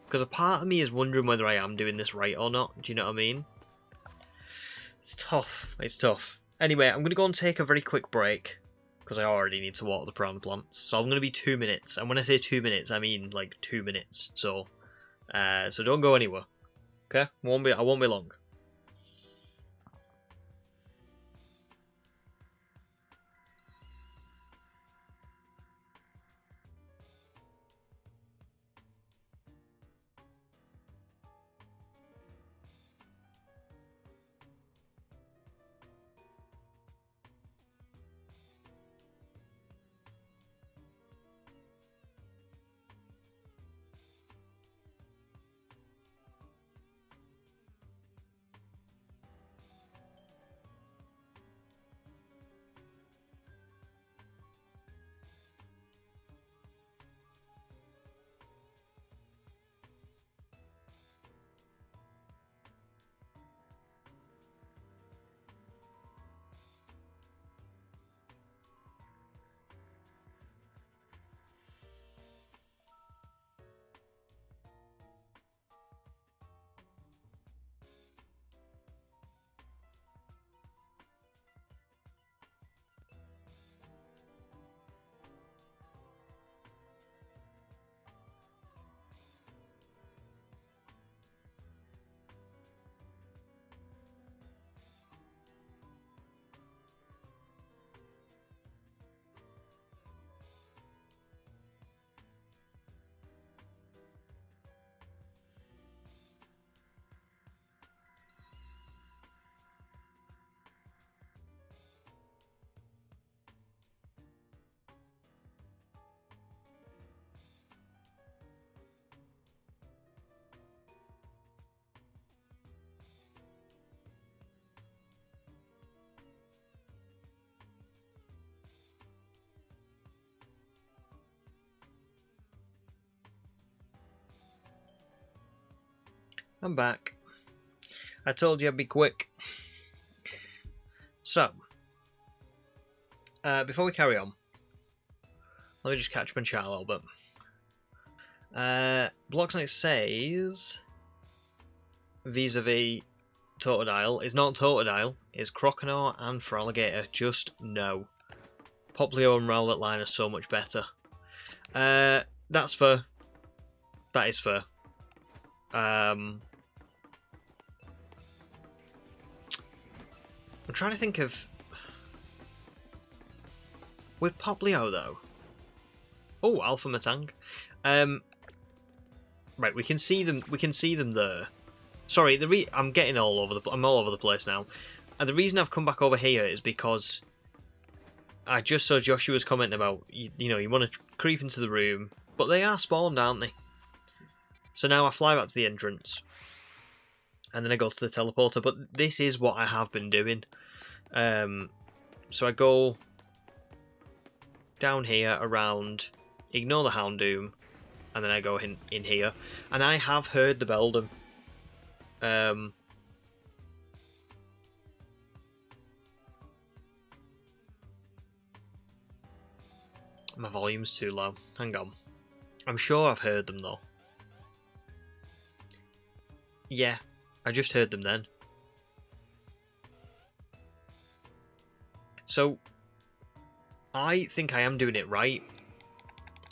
Because a part of me is wondering whether I am doing this right or not. Do you know what I mean? It's tough. It's tough. Anyway, I'm going to go and take a very quick break. Because I already need to water the prawn plants. So I'm going to be 2 minutes. And when I say 2 minutes, I mean like 2 minutes. So don't go anywhere. Okay? I won't be long. I'm back. I told you I'd be quick. So, before we carry on, let me just catch my chat a little bit. Blocksnight says vis-a-vis Totodile. It's not Totodile, it's Croconaw and Feraligatr. Just no. Poplio and Rowlet line are so much better. That's fair. That is fair. I'm trying to think of with Poplio though. Oh, Alpha Matang. Right, we can see them. We can see them there. Sorry, I'm getting all over I'm all over the place now. And the reason I've come back over here is because I just saw Joshua's commenting about you know you want to creep into the room, but they are spawned, aren't they? So now I fly back to the entrance, and then I go to the teleporter. But this is what I have been doing. So I go down here around, ignore the Houndoom, and then I go in here, and I have heard the Beldum. My volume's too low. Hang on. I'm sure I've heard them though. Yeah, I just heard them then. So I think I am doing it right.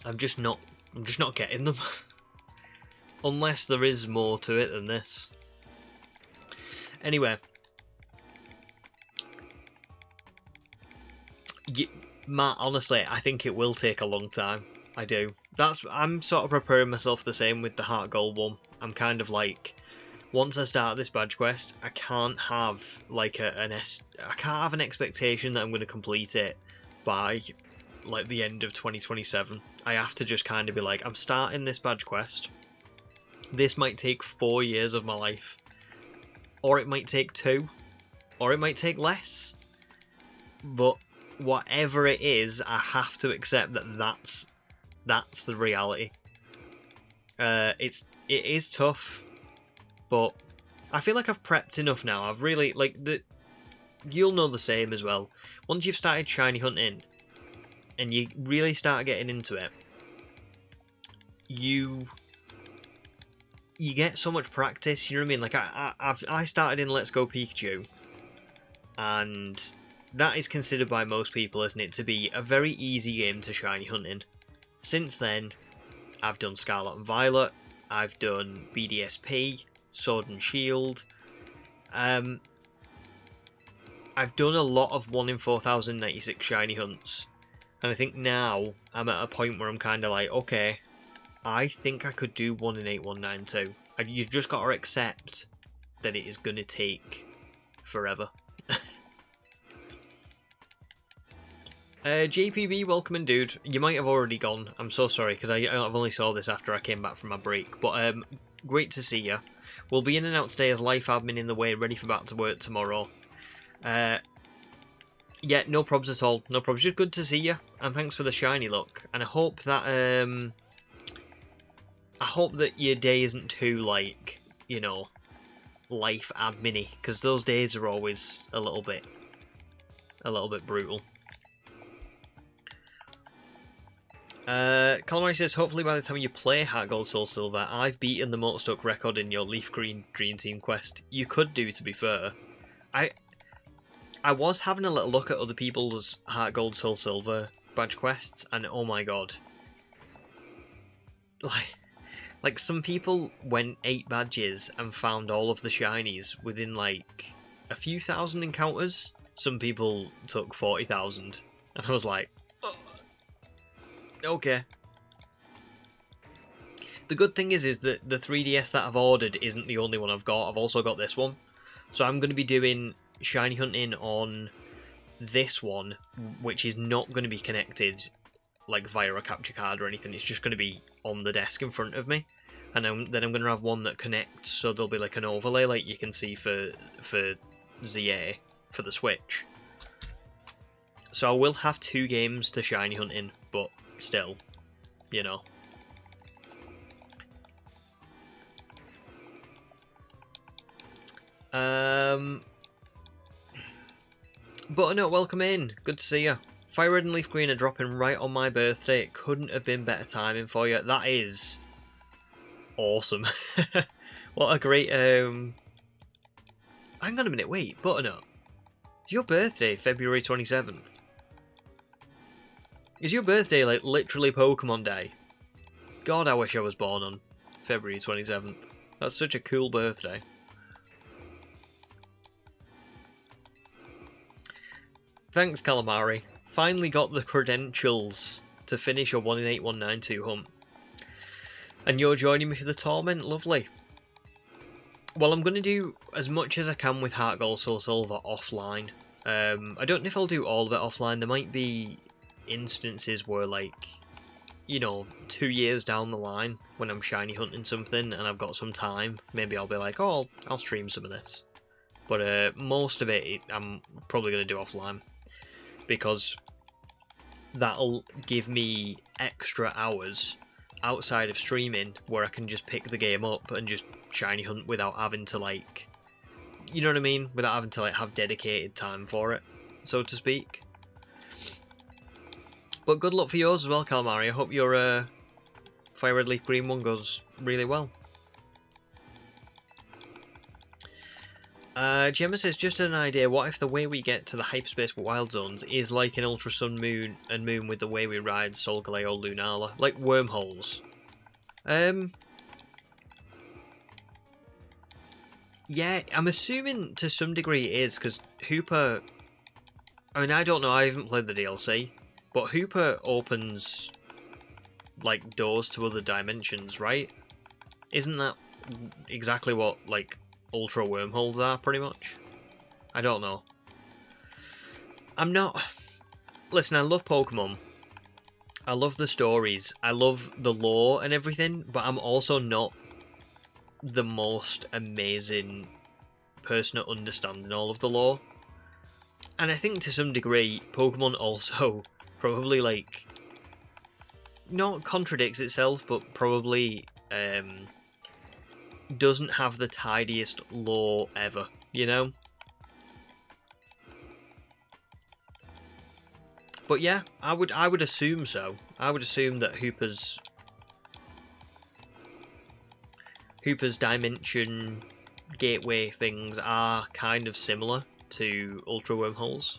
I'm just not getting them. Unless there is more to it than this. Anyway, Matt, honestly, I think it will take a long time. I do. I'm sort of preparing myself the same with the Heart Gold one. I'm kind of like, once I start this badge quest, I can't have like I can't have an expectation that I'm going to complete it by like the end of 2027. I have to just kind of be like, I'm starting this badge quest. This might take 4 years of my life. Or it might take 2. Or it might take less. But whatever it is, I have to accept that that's the reality. It is tough, but I feel like I've prepped enough now. I've really you'll know the same as well. Once you've started shiny hunting and you really start getting into it, you get so much practice. You know what I mean? Like I started in Let's Go Pikachu, and that is considered by most people, isn't it, to be a very easy game to shiny hunting. Since then, I've done Scarlet and Violet, I've done BDSP, Sword and Shield. I've done a lot of 1 in 4096 shiny hunts, and I think now I'm at a point where I'm kind of like, okay, I think I could do 1 in 8192. You've just got to accept that it is going to take forever. JPB, welcome in, dude. You might have already gone. I'm so sorry, because I've only saw this after I came back from my break. But great to see you. We'll be in and out today as life admin in the way, ready for back to work tomorrow. Yeah, no probs at all. No probs. Just good to see you, and thanks for the shiny look. And I hope that your day isn't too, like, you know, life admin-y, because those days are always a little bit brutal. Calamari says, hopefully by the time you play Heart Gold Soul Silver, I've beaten the Motorstock record in your Leaf Green Dream Team quest. You could do, to be fair. I was having a little look at other people's Heart Gold Soul Silver badge quests, and oh my god. Like some people went 8 badges and found all of the shinies within like a few thousand encounters. Some people took 40,000, and I was like, oh. Okay. The good thing is that the 3DS that I've ordered isn't the only one I've got. I've also got this one. So I'm going to be doing shiny hunting on this one, which is not going to be connected like via a capture card or anything. It's just going to be on the desk in front of me. And then I'm going to have one that connects, so there'll be like an overlay like you can see for ZA for the Switch. So I will have 2 games to shiny hunt in, but still, you know. Butternut, welcome in. Good to see you. Fire Red and Leaf Green are dropping right on my birthday. It couldn't have been better timing for you. That is awesome. What a great... Hang on a minute, wait. Butternut. Is your birthday February 27th? Is your birthday like literally Pokemon Day? God, I wish I was born on February 27th. That's such a cool birthday. Thanks, Calamari. Finally got the credentials to finish a 1 in 8 192 hunt. And you're joining me for the Torment? Lovely. Well, I'm going to do as much as I can with Heart Gold Soul Silver offline. I don't know if I'll do all of it offline. There might be instances where, like, you know, 2 years down the line when I'm shiny hunting something and I've got some time, maybe I'll be like, oh, I'll stream some of this. But most of it I'm probably going to do offline, because that'll give me extra hours outside of streaming where I can just pick the game up and just shiny hunt without having to, like, you know what I mean? Without having to, like, have dedicated time for it, so to speak. But good luck for yours as well, Calamari. I hope your Fire Red Leaf Green one goes really well. Gemma says, just an idea, what if the way we get to the Hyperspace Wild Zones is like an Ultra Sun Moon and Moon with the way we ride Solgaleo or Lunala? Like wormholes? Yeah, I'm assuming to some degree it is, because Hooper... I mean, I don't know, I haven't played the DLC, but Hooper opens, like, doors to other dimensions, right? Isn't that exactly what, like, Ultra Wormholes are, pretty much? I don't know. I'm not... Listen, I love Pokemon. I love the stories. I love the lore and everything, but I'm also not the most amazing person at understanding all of the lore. And I think to some degree, Pokemon also probably, like, not contradicts itself, but probably doesn't have the tidiest lore ever, you know? But yeah, I would assume so. I would assume that Hooper's dimension gateway things are kind of similar to Ultra Wormholes.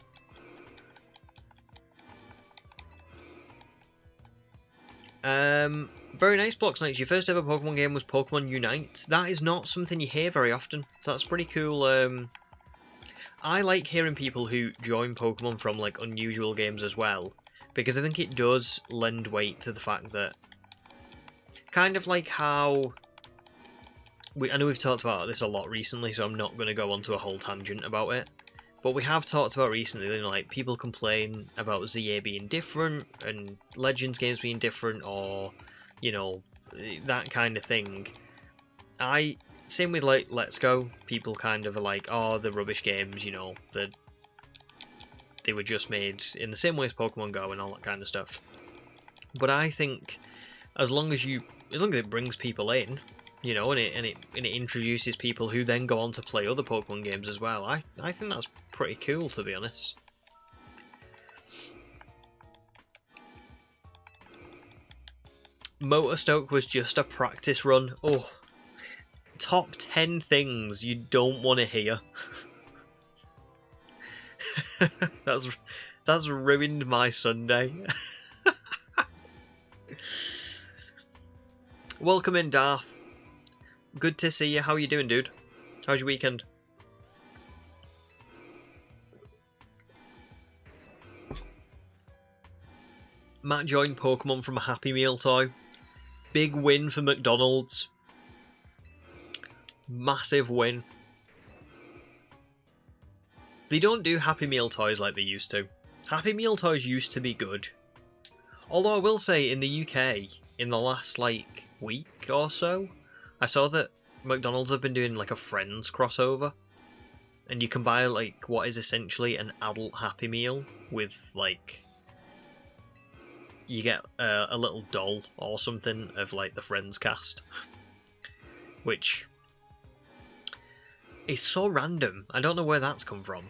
Very nice, Blocks Knights. Your first ever Pokemon game was Pokemon Unite. That is not something you hear very often, so that's pretty cool. I like hearing people who join Pokemon from, like, unusual games as well, because I think it does lend weight to the fact that, kind of like how... I know we've talked about this a lot recently, so I'm not going to go on to a whole tangent about it. But we have talked about recently, you know, like, people complain about ZA being different, and Legends games being different, or, you know, that kind of thing. Same with, like, Let's Go. People kind of are like, oh, the rubbish games, you know, they were just made in the same way as Pokemon Go and all that kind of stuff. But I think as long as it brings people in, you know, and it introduces people who then go on to play other Pokemon games as well, I think that's pretty cool, to be honest. Motorstoke was just a practice run. Oh, top 10 things you don't want to hear. That's ruined my Sunday. Welcome in, Darth. Good to see you. How you doing, dude? How's your weekend? Matt joined Pokemon from a Happy Meal toy. Big win for McDonald's. Massive win. They don't do Happy Meal toys like they used to. Happy Meal toys used to be good. Although I will say, in the UK, in the last, like, week or so, I saw that McDonald's have been doing, like, a Friends crossover. And you can buy, like, what is essentially an adult Happy Meal with, like... You get a little doll or something of, like, the Friends cast. Which... It's so random. I don't know where that's come from.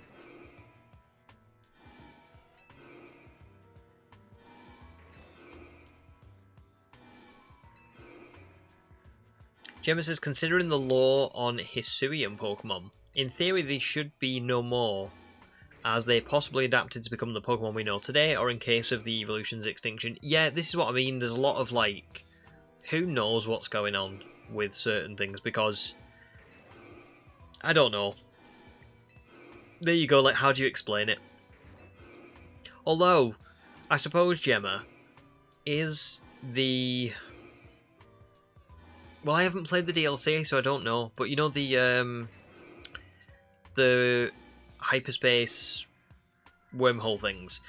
Gemma says, considering the lore on Hisuian Pokemon, in theory they should be no more, as they possibly adapted to become the Pokemon we know today, or in case of the evolution's extinction. Yeah, this is what I mean. There's a lot of, like, who knows what's going on with certain things, because I don't know. There you go, like, how do you explain it? Although, I suppose, Gemma, is the... Well, I haven't played the DLC, so I don't know. But you know the hyperspace wormhole things,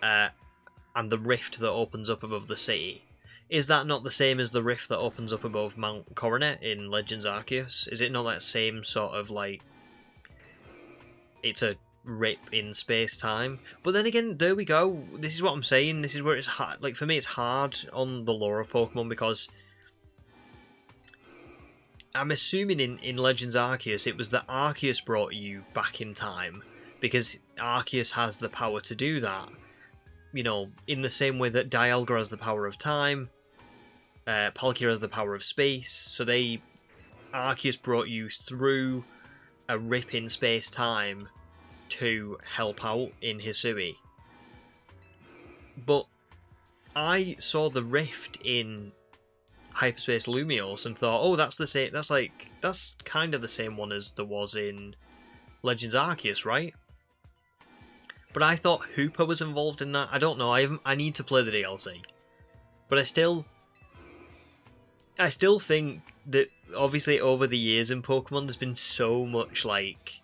and the rift that opens up above the city. Is that not the same as the rift that opens up above Mount Coronet in Legends Arceus? Is it not that same sort of, like, it's a rip in space-time? But then again, there we go. This is what I'm saying. This is where it's hard. Like, for me, it's hard on the lore of Pokemon, because I'm assuming in Legends Arceus, it was that Arceus brought you back in time, because Arceus has the power to do that. You know, in the same way that Dialga has the power of time, Palkia has the power of space, so Arceus brought you through a rip in space-time to help out in Hisui. But I saw the rift in Hyperspace Lumiose and thought, oh, that's the same. That's kind of the same one as there was in Legends Arceus, right? But I thought Hooper was involved in that. I don't know. I need to play the DLC, but I still think that obviously over the years in Pokemon, there's been so much like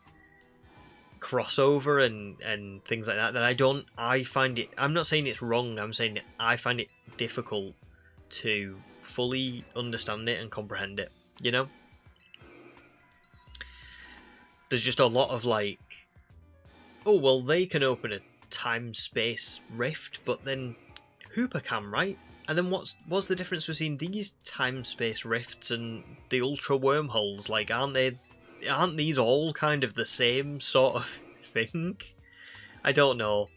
crossover and things like that I find it. I'm not saying it's wrong. I'm saying I find it difficult to fully understand it and comprehend it, you know? There's just a lot of like, oh, well, they can open a time-space rift, but then Hooper can, right? And then what's the difference between these time-space rifts and the Ultra Wormholes? Like, aren't these all kind of the same sort of thing? I don't know.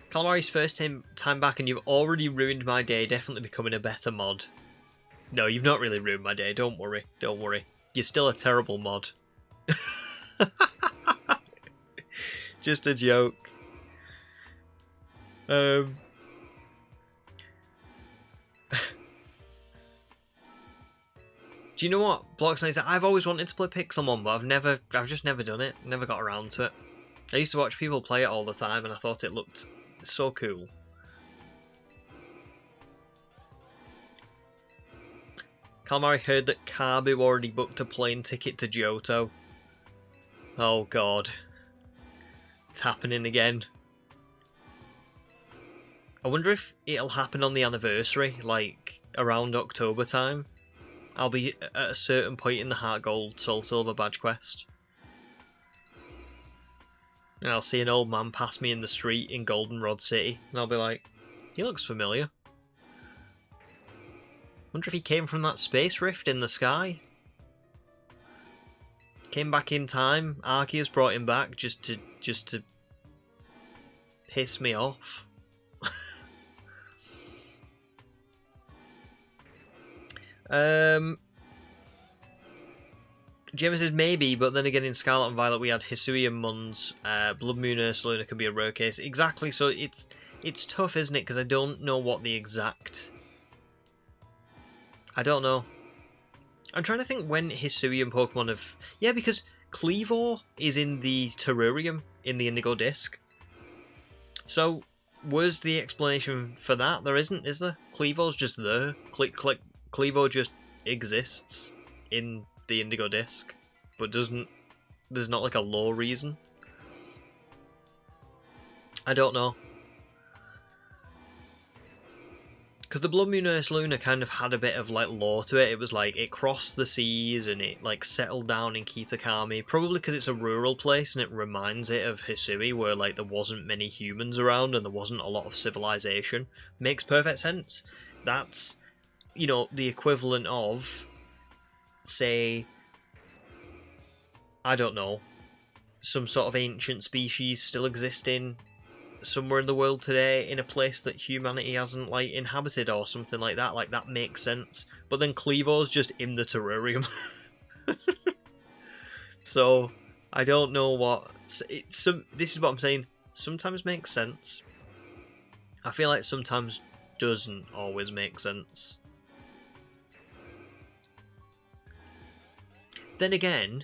Calamari's first time back, and you've already ruined my day, definitely becoming a better mod. No, you've not really ruined my day, don't worry. You're still a terrible mod. Just a joke. Do you know what? Blocksnake, I've always wanted to play Pixelmon, but I've just never done it. Never got around to it. I used to watch people play it all the time, and I thought it looked so cool. Calamari heard that Kabu already booked a plane ticket to Johto. Oh god. It's happening again. I wonder if it'll happen on the anniversary, like around October time. I'll be at a certain point in the Heart Gold Soul Silver badge quest. And I'll see an old man pass me in the street in Goldenrod City, and I'll be like, he looks familiar. Wonder if he came from that space rift in the sky. Came back in time. Arceus brought him back just to piss me off. James says maybe, but then again in Scarlet and Violet we had Hisuian Mons, Blood Moon Ursaluna can be a rare case. Exactly, so it's tough, isn't it? Because I don't know what the exact... I don't know. I'm trying to think when Hisuian Pokemon have... Yeah, because Cleavor is in the Terrarium in the Indigo Disc. So, where's the explanation for that? There isn't, is there? Cleavor's just there. Cleavor just exists in the Indigo Disc, but there's not like a lore reason. I don't know. Because the Blood Moon Ursaluna kind of had a bit of like lore to it. It was like it crossed the seas and it like settled down in Kitakami. Probably because it's a rural place and it reminds it of Hisui, where like there wasn't many humans around and there wasn't a lot of civilization. Makes perfect sense. That's, you know, the equivalent of, say, I don't know, some sort of ancient species still existing somewhere in the world today in a place that humanity hasn't like inhabited or something like that. Like, that makes sense. But then Cleavo's just in the terrarium. So I don't know what this is what I'm saying. Sometimes makes sense. I feel like sometimes doesn't always make sense. Then again,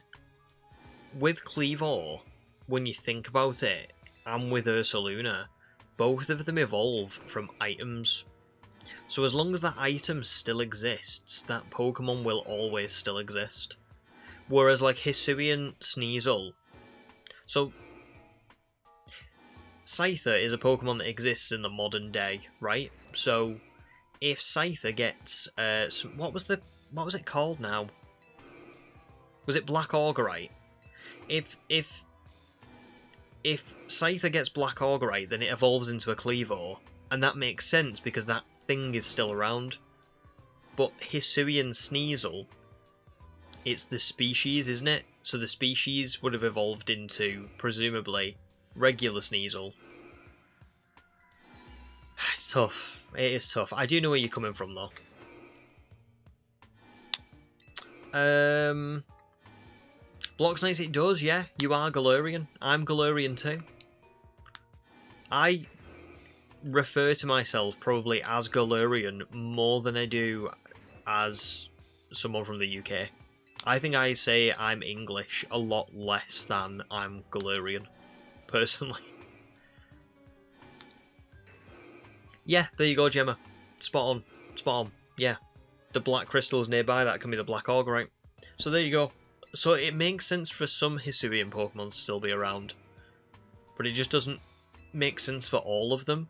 with Cleavo, when you think about it, and with Ursaluna, both of them evolve from items. So as long as that item still exists, that Pokemon will always still exist. Whereas like Hisuian Sneasel, so Scyther is a Pokemon that exists in the modern day, right? So if Scyther gets what was it called now? Was it Black Augurite? If Scyther gets Black Augurite, then it evolves into a Cleavo, and that makes sense because that thing is still around. But Hisuian Sneasel, it's the species, isn't it? So the species would have evolved into, presumably, regular Sneasel. It's tough. It is tough. I do know where you're coming from, though. Blox Knights, it does, yeah. You are Galarian. I'm Galarian too. I refer to myself probably as Galarian more than I do as someone from the UK. I think I say I'm English a lot less than I'm Galarian, personally. Yeah, there you go, Gemma. Spot on. Spot on. Yeah. The black crystals nearby, that can be the Black Augurite. So there you go. So it makes sense for some Hisuian Pokemon to still be around, but it just doesn't make sense for all of them.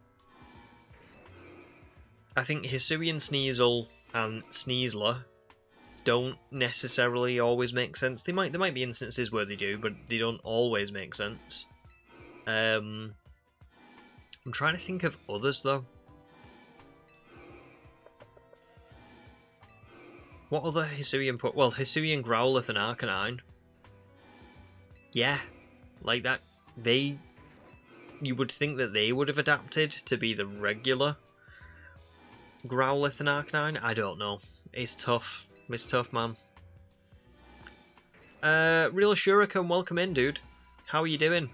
I think Hisuian Sneasel and Sneasler don't necessarily always make sense. There might be instances where they do, but they don't always make sense. I'm trying to think of others though. What other Hisuian well, Hisuian Growlithe and Arcanine. Yeah, like that. You would think that they would have adapted to be the regular Growlithe and Arcanine. I don't know. It's tough. It's tough, man. Real Shuriken, welcome in, dude. How are you doing?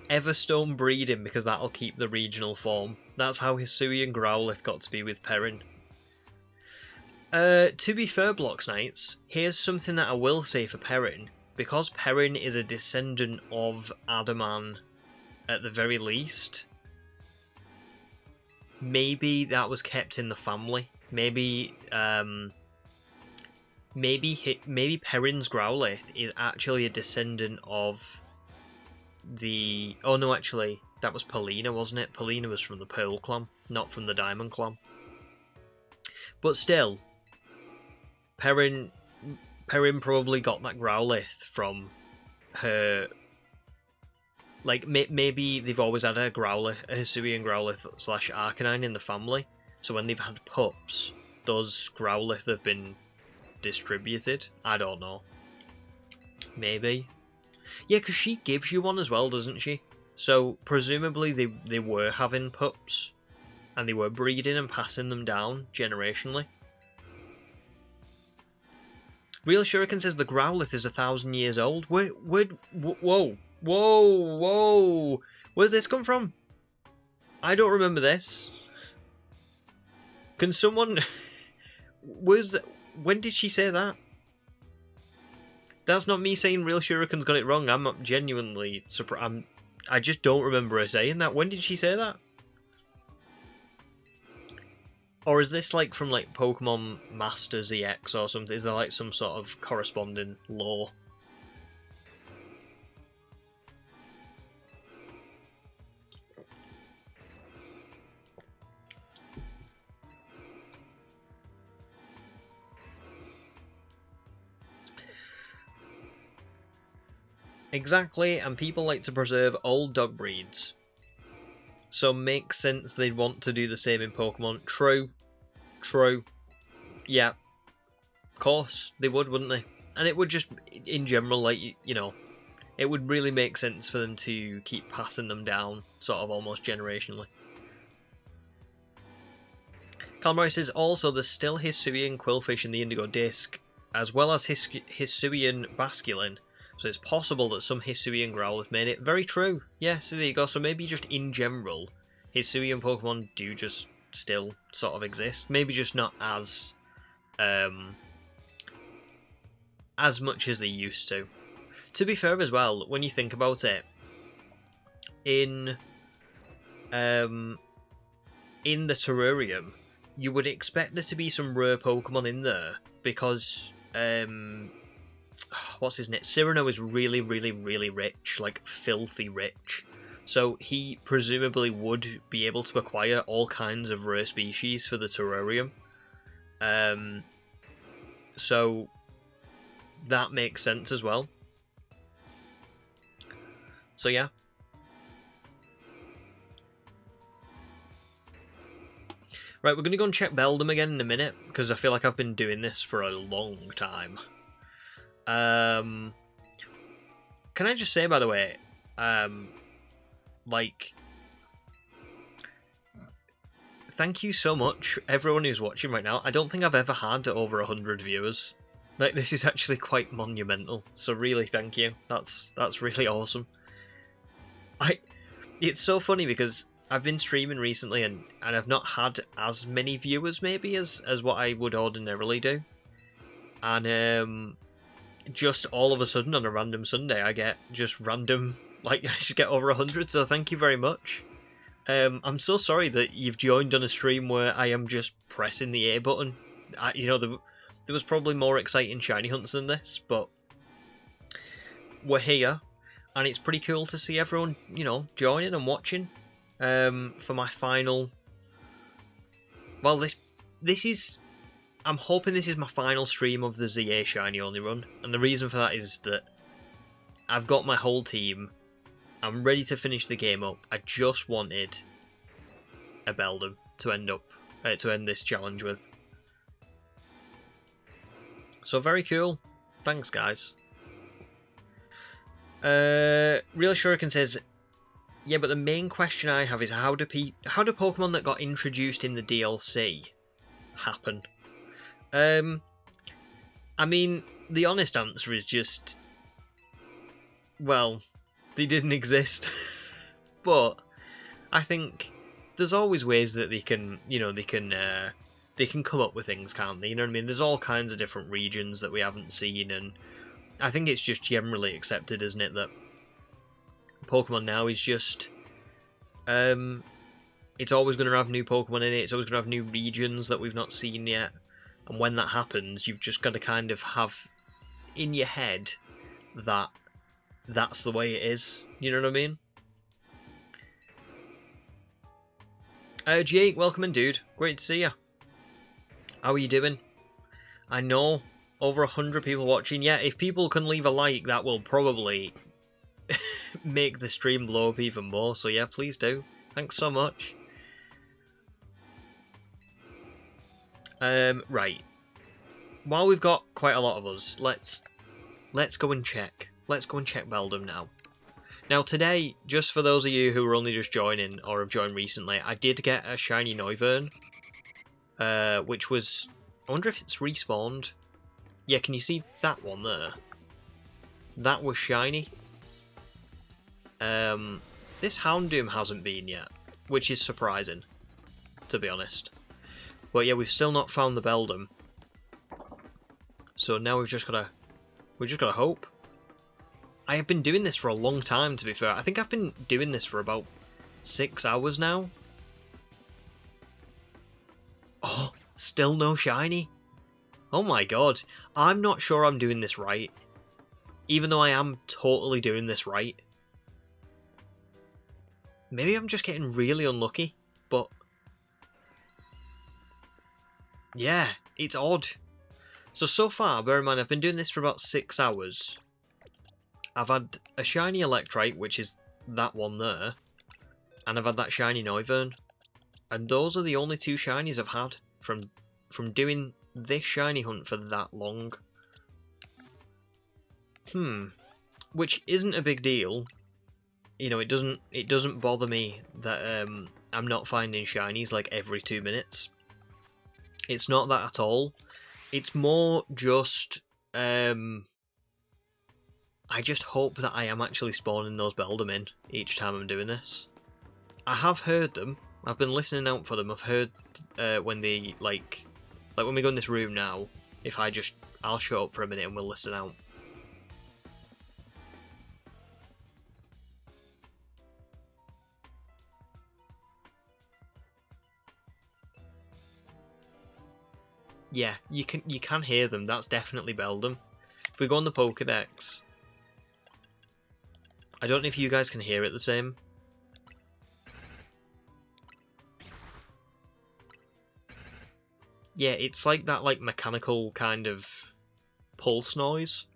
Everstone breeding, because that'll keep the regional form. That's how Hisuian Growlithe got to be with Perrin. To be fair, Blox Knights, here's something that I will say for Perrin. Because Perrin is a descendant of Adaman, at the very least, maybe that was kept in the family. Maybe Perrin's Growlithe is actually a descendant of the... Oh no, actually, that was Polina, wasn't it? Polina was from the Pearl Clan, not from the Diamond Clan. But still, Perrin probably got that Growlithe from her... Like, maybe they've always had a Growlithe, a Hisuian Growlithe / Arcanine in the family, so when they've had pups, those Growlithe have been distributed. I don't know. Maybe. Yeah, because she gives you one as well, doesn't she? So, presumably they were having pups, and they were breeding and passing them down generationally. Real Shuriken says the Growlithe is 1,000 years old. Whoa. Where's this come from? I don't remember this. Can someone... When did she say that? That's not me saying Real Shuriken's got it wrong. I'm not genuinely surprised. I just don't remember her saying that. When did she say that? Or is this like from like Pokemon Masters EX or something? Is there like some sort of corresponding lore? Exactly, and people like to preserve old dog breeds. So makes sense they'd want to do the same in Pokemon. True. True. Yeah. Of course, they would, wouldn't they? And it would just, in general, like, you know, it would really make sense for them to keep passing them down, sort of almost generationally. Calamari says, also, there's still Hisuian Quillfish in the Indigo Disc, as well as Hisuian Basculin. So it's possible that some Hisuian Growlithe made it. Very true. Yeah, so there you go. So maybe just in general, Hisuian Pokemon do just still sort of exist. Maybe just not as much as they used to. To be fair as well, when you think about it, in the terrarium, you would expect there to be some rare Pokemon in there because what's his name? Cyrano is really, really, really rich, like filthy rich. So he presumably would be able to acquire all kinds of rare species for the terrarium. So that makes sense as well. So yeah. Right, we're going to go and check Beldum again in a minute, because I feel like I've been doing this for a long time. Can I just say, by the way, like, thank you so much, everyone who's watching right now. I don't think I've ever had over 100 viewers. Like, this is actually quite monumental, so really thank you. That's really awesome. It's so funny because I've been streaming recently and I've not had as many viewers maybe as what I would ordinarily do. And just all of a sudden on a random Sunday I get just random, like, I should get over 100, so thank you very much. I'm so sorry that you've joined on a stream where I am just pressing the A button. You know, there was probably more exciting shiny hunts than this, but we're here. And it's pretty cool to see everyone, you know, joining and watching for my final... Well, this is... I'm hoping this is my final stream of the ZA Shiny Only run. And the reason for that is that I've got my whole team. I'm ready to finish the game up. I just wanted a Beldum to end this challenge with. So very cool. Thanks, guys. Real Shuriken says, yeah, but the main question I have is how do Pokemon that got introduced in the DLC happen? I mean, the honest answer is just, well, they didn't exist. But I think there's always ways that they can, you know, they can come up with things, can't they? You know what I mean? There's all kinds of different regions that we haven't seen, and I think it's just generally accepted, isn't it, that Pokemon now is just... it's always going to have new Pokemon in it, it's always going to have new regions that we've not seen yet, and when that happens, you've just got to kind of have in your head that that's the way it is, you know what I mean? Jake, welcome in, dude. Great to see you. How are you doing? I know, over 100 people watching. Yeah, if people can leave a like, that will probably make the stream blow up even more. So yeah, please do. Thanks so much. Right. While we've got quite a lot of us, let's go and check. Let's go and check Beldum now. Now today, just for those of you who are only just joining or have joined recently, I did get a shiny Noivern, which was... I wonder if it's respawned. Yeah, can you see that one there? That was shiny. This Houndoom hasn't been yet, which is surprising, to be honest. But yeah, we've still not found the Beldum. So now we've just gotta hope. I have been doing this for a long time, to be fair. I think I've been doing this for about 6 hours now. Oh, still no shiny. Oh my god. I'm not sure I'm doing this right. Even though I am totally doing this right. Maybe I'm just getting really unlucky, but... yeah, it's odd. So far, bear in mind, I've been doing this for about 6 hours. I've had a shiny Electrite, which is that one there, and I've had that shiny Noivern. And those are the only 2 shinies I've had from doing this shiny hunt for that long. Which isn't a big deal. You know, it doesn't bother me that I'm not finding shinies like every 2 minutes. It's not that at all. It's more just I just hope that I am actually spawning those Beldum in each time I'm doing this. I have heard them. I've been listening out for them. I've heard when they like when we go in this room now. If I'll shut up for a minute and we'll listen out. Yeah, you can hear them. That's definitely Beldum. If we go on the Pokédex, I don't know if you guys can hear it the same. Yeah, it's like that mechanical kind of pulse noise.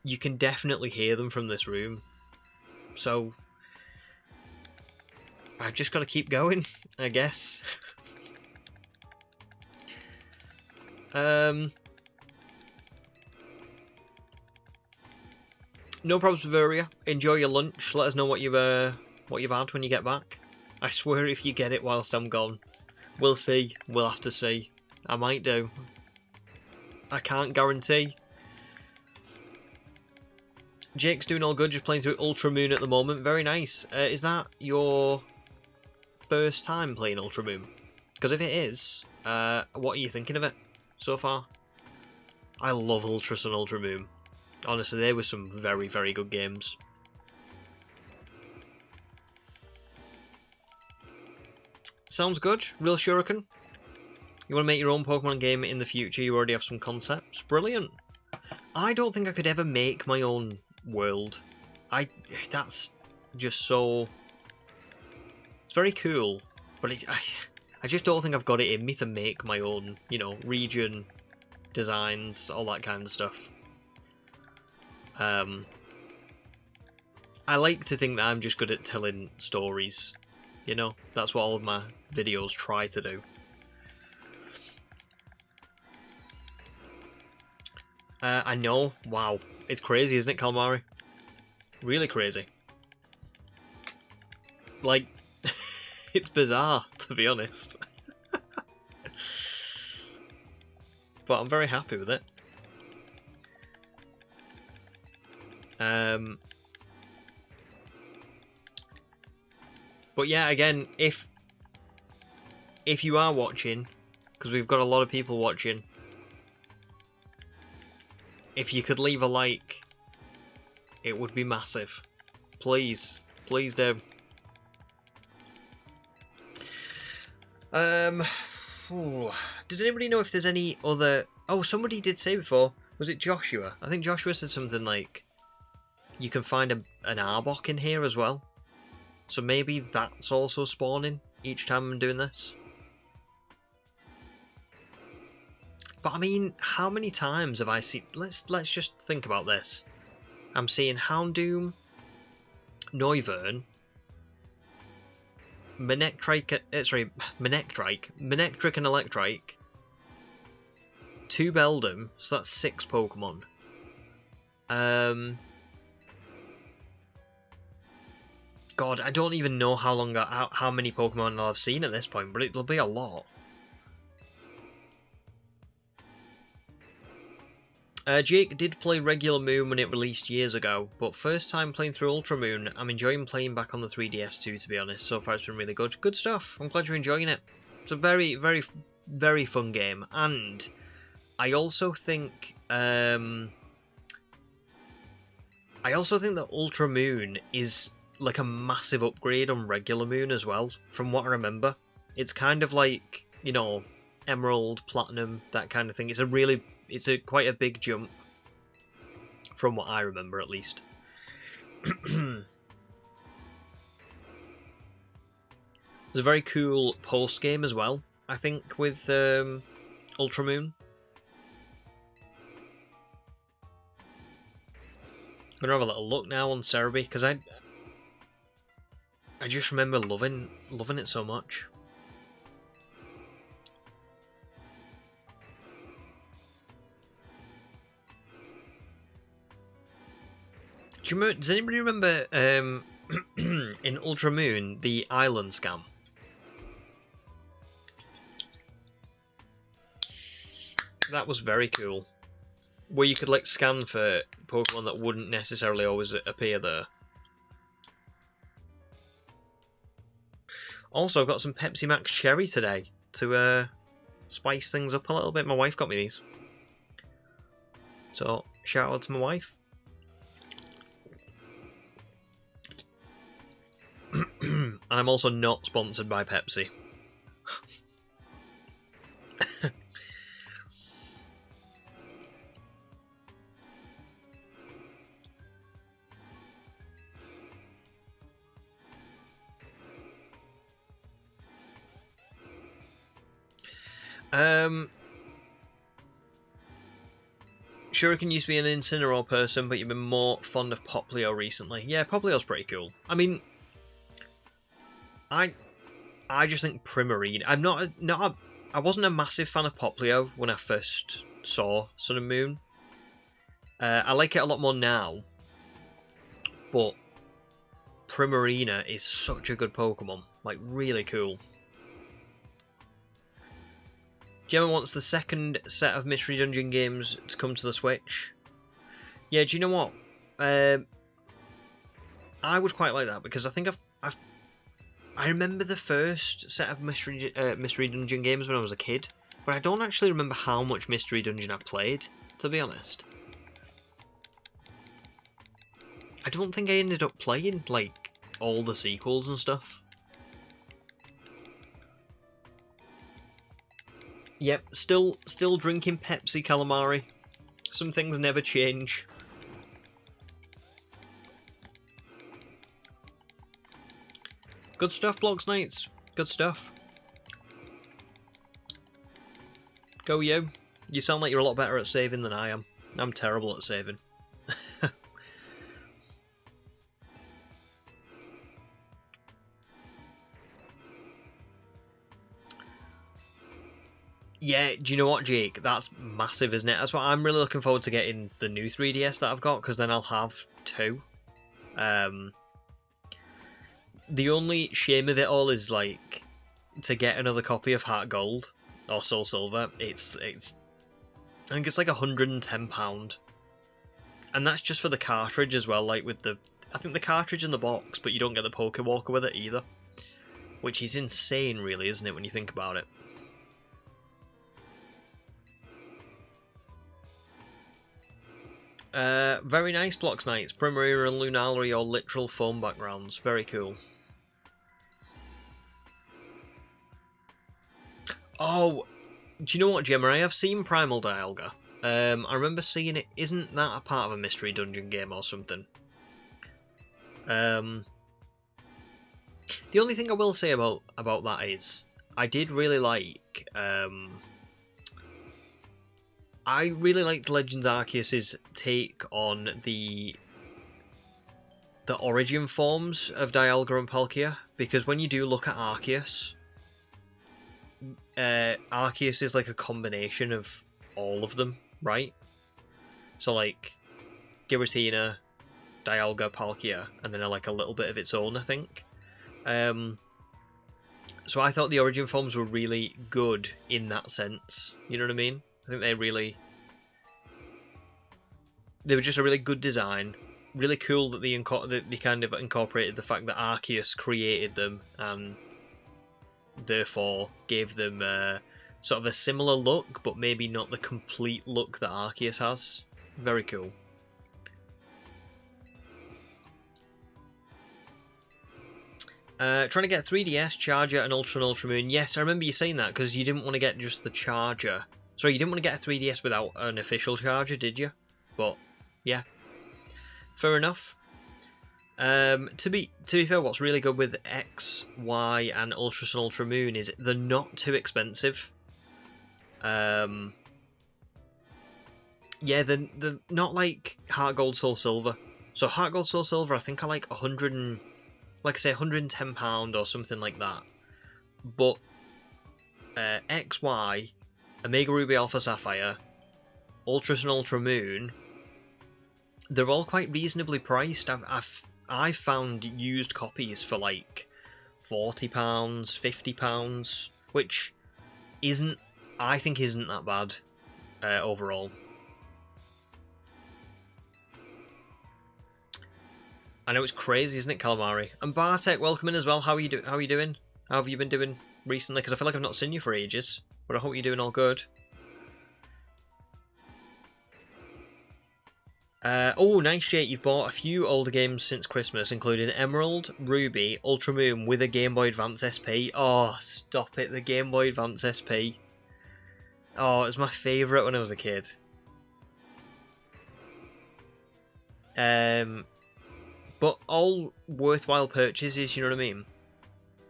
You can definitely hear them from this room. So I've just got to keep going, I guess. No problems, Bavaria. Enjoy your lunch. Let us know what you've had when you get back. I swear if you get it whilst I'm gone. We'll see. We'll have to see. I might do. I can't guarantee. Jake's doing all good, just playing through Ultra Moon at the moment. Very nice. Is that your first time playing Ultra Moon? Because if it is, what are you thinking of it so far? I love Ultra Sun, Ultra Moon. Honestly, they were some very, very good games. Sounds good. Real Shuriken. You want to make your own Pokemon game in the future? You already have some concepts. Brilliant. I don't think I could ever make my own world. That's just so... it's very cool, but I just don't think I've got it in me to make my own, you know, region, designs, all that kind of stuff. I like to think that I'm just good at telling stories, you know? That's what all of my videos try to do. I know, wow. It's crazy, isn't it, Calamari? Really crazy. Like, it's bizarre, to be honest. But I'm very happy with it. But yeah, again, if you are watching, because we've got a lot of people watching, if you could leave a like, it would be massive. Please, please do. Does anybody know if there's any other... oh, somebody did say before, was it Joshua? I think Joshua said something like, you can find an Arbok in here as well. So maybe that's also spawning each time I'm doing this. But I mean, how many times have I seen... let's just think about this. I'm seeing Houndoom, Noivern, Manectric and Electrike, 2 Beldum, so that's 6 Pokemon. God, I don't even know how many Pokemon I'll have seen at this point, but it'll be a lot. Jake did play Regular Moon when it released years ago, but first time playing through Ultra Moon, I'm enjoying playing back on the 3DS too, to be honest. So far it's been really good. Good stuff. I'm glad you're enjoying it. It's a very, very, very fun game. And I also think that Ultra Moon is like a massive upgrade on Regular Moon as well, from what I remember. It's kind of like, you know, Emerald, Platinum, that kind of thing. It's quite a big jump from what I remember, at least. There's a very cool post game as well, I think, with Ultramoon. I'm gonna have a little look now on Cerebi because I just remember loving it so much. Does anybody remember in Ultramoon the island scam? That was very cool. Where you could like scan for Pokemon that wouldn't necessarily always appear there. Also, I've got some Pepsi Max Cherry today to spice things up a little bit. My wife got me these. So, shout out to my wife. And I'm also not sponsored by Pepsi. Shuriken used to be an Incineroar person, but you've been more fond of Popplio recently. Yeah, Popplio's pretty cool. I mean, I just think Primarine. I wasn't a massive fan of Popplio when I first saw Sun and Moon. I like it a lot more now, but Primarina is such a good Pokemon. Like, really cool. Gemma wants the second set of Mystery Dungeon games to come to the Switch. Yeah, do you know what? I would quite like that because I think I remember the first set of Mystery Dungeon games when I was a kid, but I don't actually remember how much Mystery Dungeon I played, to be honest. I don't think I ended up playing, like, all the sequels and stuff. Yep, still drinking Pepsi Calamari. Some things never change. Good stuff, Blocks Knights. Good stuff. Go you. You sound like you're a lot better at saving than I am. I'm terrible at saving. Yeah, do you know what, Jake? That's massive, isn't it? That's why I'm really looking forward to getting the new 3DS that I've got, because then I'll have two. The only shame of it all is, like, to get another copy of Heart Gold or Soul Silver. It's I think it's like £110, and that's just for the cartridge as well. Like with I think the cartridge in the box, but you don't get the Pokewalker with it either, which is insane, really, isn't it? When you think about it. Very nice, Blocks Knights. Primarina and Lunala are your literal foam backgrounds. Very cool. Oh, do you know what, Gemma? I have seen Primal Dialga. I remember seeing it. Isn't that a part of a Mystery Dungeon game or something? The only thing I will say about that is I did really like. I really liked Legends Arceus' take on the origin forms of Dialga and Palkia, because when you do look at Arceus, Arceus is like a combination of all of them, right? So like Giratina, Dialga, Palkia, and then like a little bit of its own, I think. So I thought the origin forms were really good in that sense. You know what I mean? I think they were just a really good design. Really cool that they kind of incorporated the fact that Arceus created them and therefore gave them sort of a similar look, but maybe not the complete look that Arceus has. Very cool. Trying to get 3DS, charger, and Ultra and Ultra Moon. Yes, I remember you saying that, because you didn't want to get just the charger. Sorry, you didn't want to get a 3DS without an official charger, did you? But, yeah. Fair enough. To be fair, what's really good with X, Y, and Ultra and Ultra Moon is they're not too expensive. Yeah, they're not like Heart Gold, Soul Silver. So Heart Gold, Soul Silver, I think are like £110 or something like that. But X, Y, Omega Ruby, Alpha Sapphire, Ultra and Ultra Moon, they're all quite reasonably priced. I've found used copies for like £40, £50, which I think isn't that bad overall. I know it's crazy, isn't it, Calamari? And Bartek, welcome in as well. How are you doing? How have you been doing recently? Because I feel like I've not seen you for ages, but I hope you're doing all good. Oh, nice, Jake. You've bought a few older games since Christmas, including Emerald, Ruby, Ultra Moon with a Game Boy Advance SP. Oh, stop it. The Game Boy Advance SP. Oh, it was my favourite when I was a kid. But all worthwhile purchases, you know what I mean?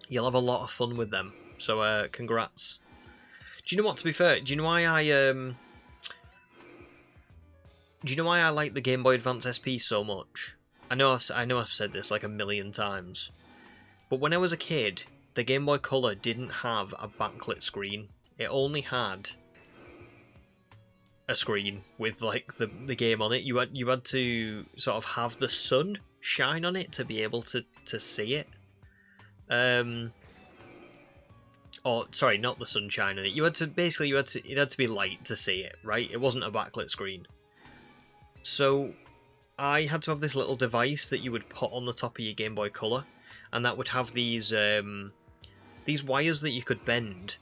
You'll have a lot of fun with them. So, congrats. Do you know what, to be fair, do you know why I like the Game Boy Advance SP so much? I know I've said this like a million times. But when I was a kid, the Game Boy Color didn't have a backlit screen. It only had a screen with like the game on it. You had to sort of have the sun shine on it to be able to see it. Or sorry, not the sunshine on it. It had to be light to see it, right? It wasn't a backlit screen. So I had to have this little device that you would put on the top of your Game Boy Color, and that would have these wires that you could bend,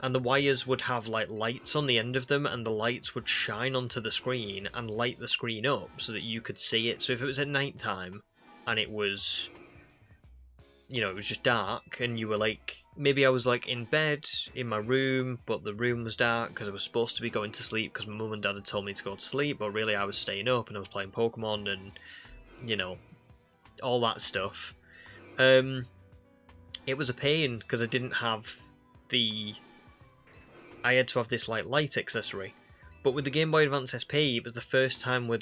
and the wires would have like lights on the end of them, and the lights would shine onto the screen and light the screen up so that you could see it. So if it was at night time and it was, it was just dark, and you were like, maybe I was like in bed in my room, but the room was dark because I was supposed to be going to sleep because my mum and dad had told me to go to sleep, but really I was staying up and I was playing Pokemon and all that stuff. It was a pain because I didn't have I had to have this like light accessory. But with the Game Boy Advance SP, it was the first time where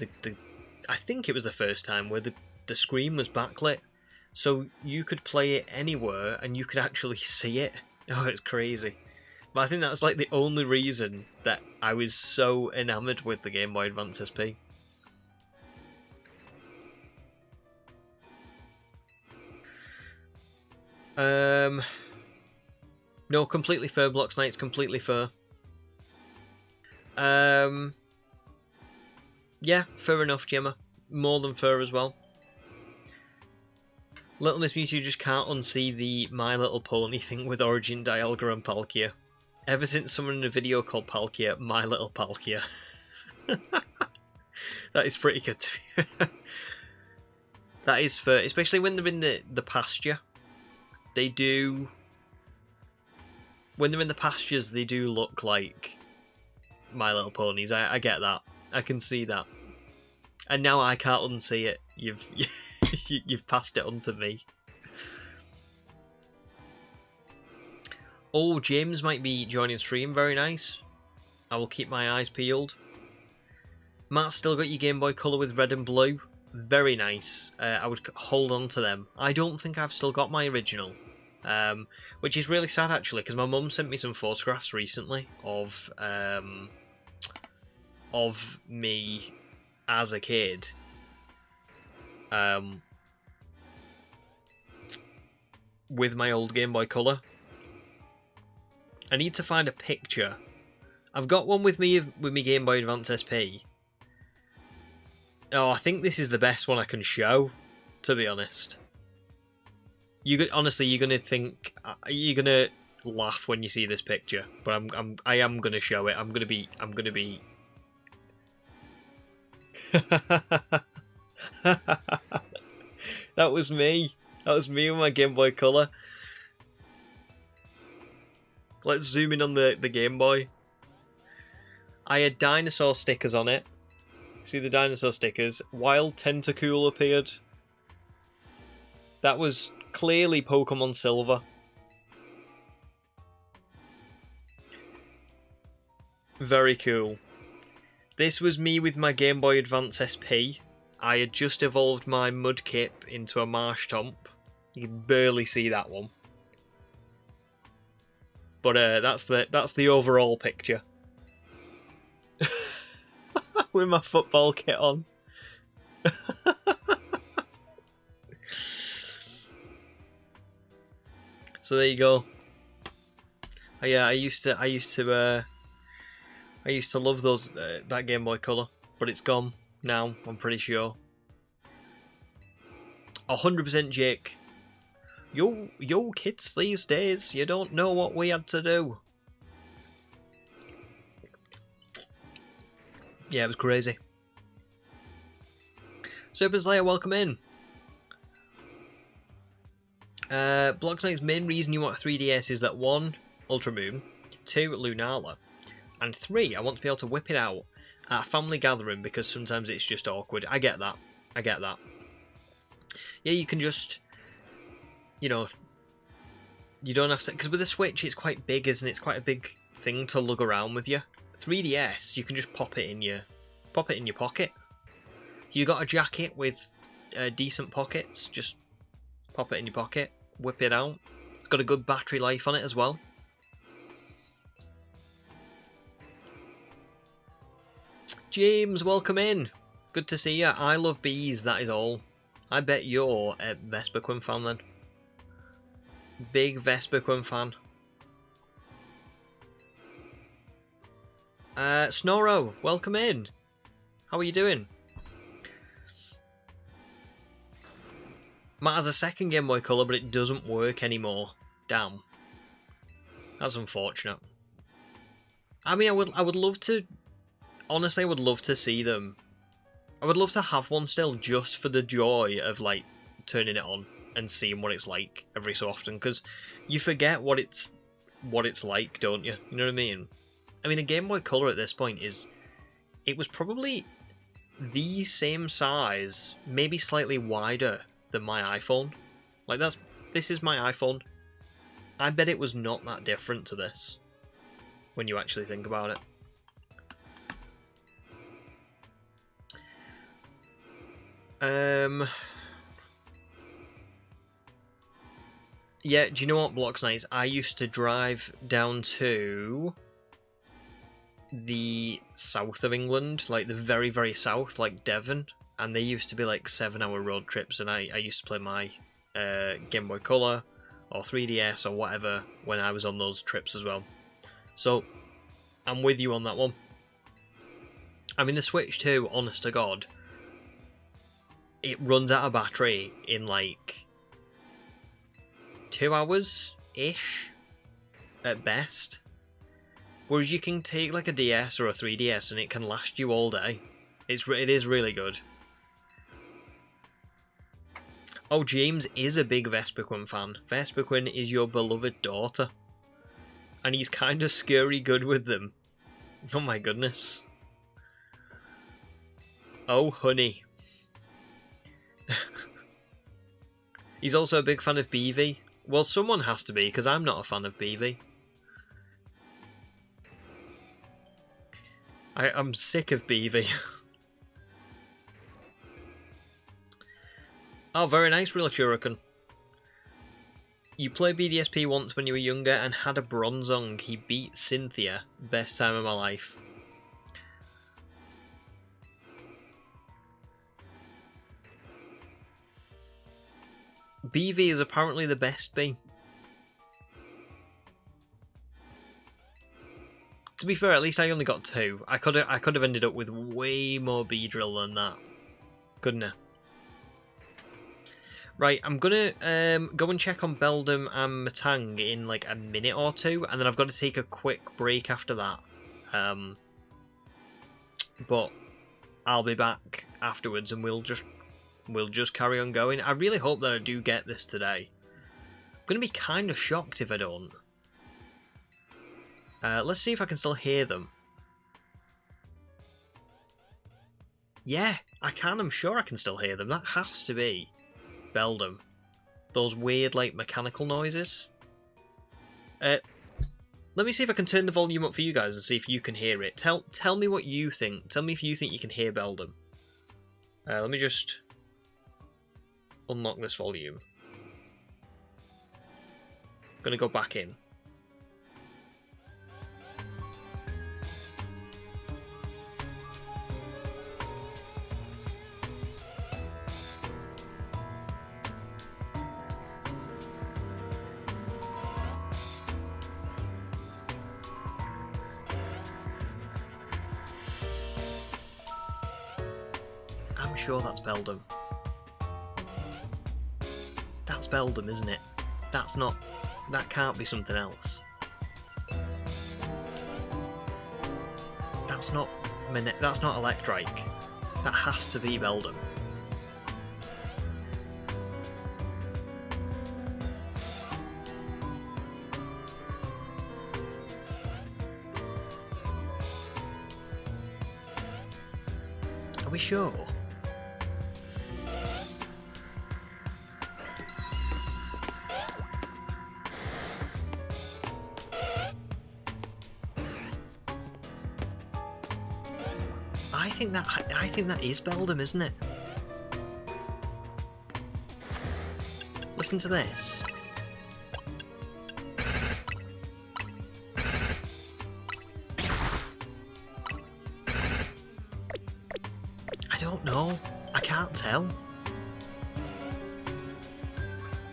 I think it was the first time where the screen was backlit. So you could play it anywhere and you could actually see it. Oh, it's crazy. But I think that's like the only reason that I was so enamoured with the Game Boy Advance SP. No, completely fair, Blocks Knight's completely fair. Yeah, fair enough, Gemma. More than fair as well. Little Miss Mewtwo just can't unsee the My Little Pony thing with Origin, Dialga and Palkia. Ever since someone in a video called Palkia, My Little Palkia. That is pretty good to be That is fair, especially when they're in the pasture. They do... When they're in the pastures, they do look like My Little Ponies. I get that. I can see that. And now I can't unsee it. You've passed it on to me. Oh, James might be joining stream. Very nice. I will keep my eyes peeled. Matt's still got your Game Boy Color with red and blue. Very nice. I would hold on to them. I don't think I've still got my original. Which is really sad actually, because my mum sent me some photographs recently of me as a kid. With my old Game Boy Color. I need to find a picture. I've got one with me Game Boy Advance SP. Oh, I think this is the best one I can show, to be honest. Honestly, you're gonna laugh when you see this picture, but I am gonna show it. I'm gonna be. That was me. That was me with my Game Boy Color. Let's zoom in on the Game Boy. I had dinosaur stickers on it. See the dinosaur stickers? Wild Tentacool appeared. That was clearly Pokemon Silver. Very cool. This was me with my Game Boy Advance SP. I had just evolved my Mudkip into a Marshtomp. You can barely see that one. But that's the overall picture. With my football kit on. So there you go. Yeah, I used to love those that Game Boy Color, but it's gone now. I'm pretty sure. 100% Jake. Yo kids these days, you don't know what we had to do. Yeah, it was crazy. Serpent Slayer, welcome in. Block Knight's main reason you want a 3DS is that 1, Ultra Moon, 2, Lunala, and 3, I want to be able to whip it out at a family gathering because sometimes it's just awkward. I get that. Yeah, you can just, you know, you don't have to, because with the Switch it's quite big, isn't it? It's quite a big thing to lug around with you. 3DS, you can just pop it in your pocket. You got a jacket with decent pockets, just pop it in your pocket, whip it out. It's got a good battery life on it as well. James, welcome in. Good to see you. I love bees, that is all. I bet you're a Vespiquen fan then. Big Vespiquen fan. Snoro, welcome in. How are you doing? Matt has a second Game Boy Color, but it doesn't work anymore. Damn. That's unfortunate. I mean, I would love to... Honestly, I would love to see them. I would love to have one still, just for the joy of, like, turning it on and seeing what it's like every so often, because you forget what it's like, don't you? You know what I mean? I mean, a Game Boy Color at this point it was probably the same size, maybe slightly wider than my iPhone. Like, this is my iPhone. I bet it was not that different to this, when you actually think about it. Yeah, do you know what, Blocks Nights? I used to drive down to the south of England, like the very, very south, like Devon, and they used to be like 7-hour road trips, and I used to play my Game Boy Color or 3DS or whatever when I was on those trips as well. So, I'm with you on that one. I mean, the Switch 2, honest to God, it runs out of battery in like 2 hours-ish at best. Whereas you can take like a DS or a 3DS and it can last you all day. It is really good. Oh, James is a big Vespiquen fan. Vespiquen is your beloved daughter. And he's kind of scary good with them. Oh my goodness. Oh, honey. He's also a big fan of BV. Well, someone has to be, because I'm not a fan of BV. I'm sick of BV. Oh, very nice, Real Churican. You played BDSP once when you were younger and had a Bronzong. He beat Cynthia. Best time of my life. BV is apparently the best bee. To be fair, at least I only got 2. I could have ended up with way more Beedrill than that, couldn't I? Right, I'm gonna go and check on Beldum and Matang in like a minute or two, and then I've got to take a quick break after that. But I'll be back afterwards, and we'll we'll just carry on going. I really hope that I do get this today. I'm going to be kind of shocked if I don't. Let's see if I can still hear them. Yeah, I can. I'm sure I can still hear them. That has to be Beldum. Those weird, like, mechanical noises. Let me see if I can turn the volume up for you guys and see if you can hear it. Tell me what you think. Tell me if you think you can hear Beldum. Let me just unlock this volume. Gonna go back in. I'm sure that's Beldum. That's Beldum, isn't it? That's not... That can't be something else. That's not... That's not Electrike. That has to be Beldum. Are we sure? I think that is Beldum, isn't it? Listen to this. I don't know. I can't tell.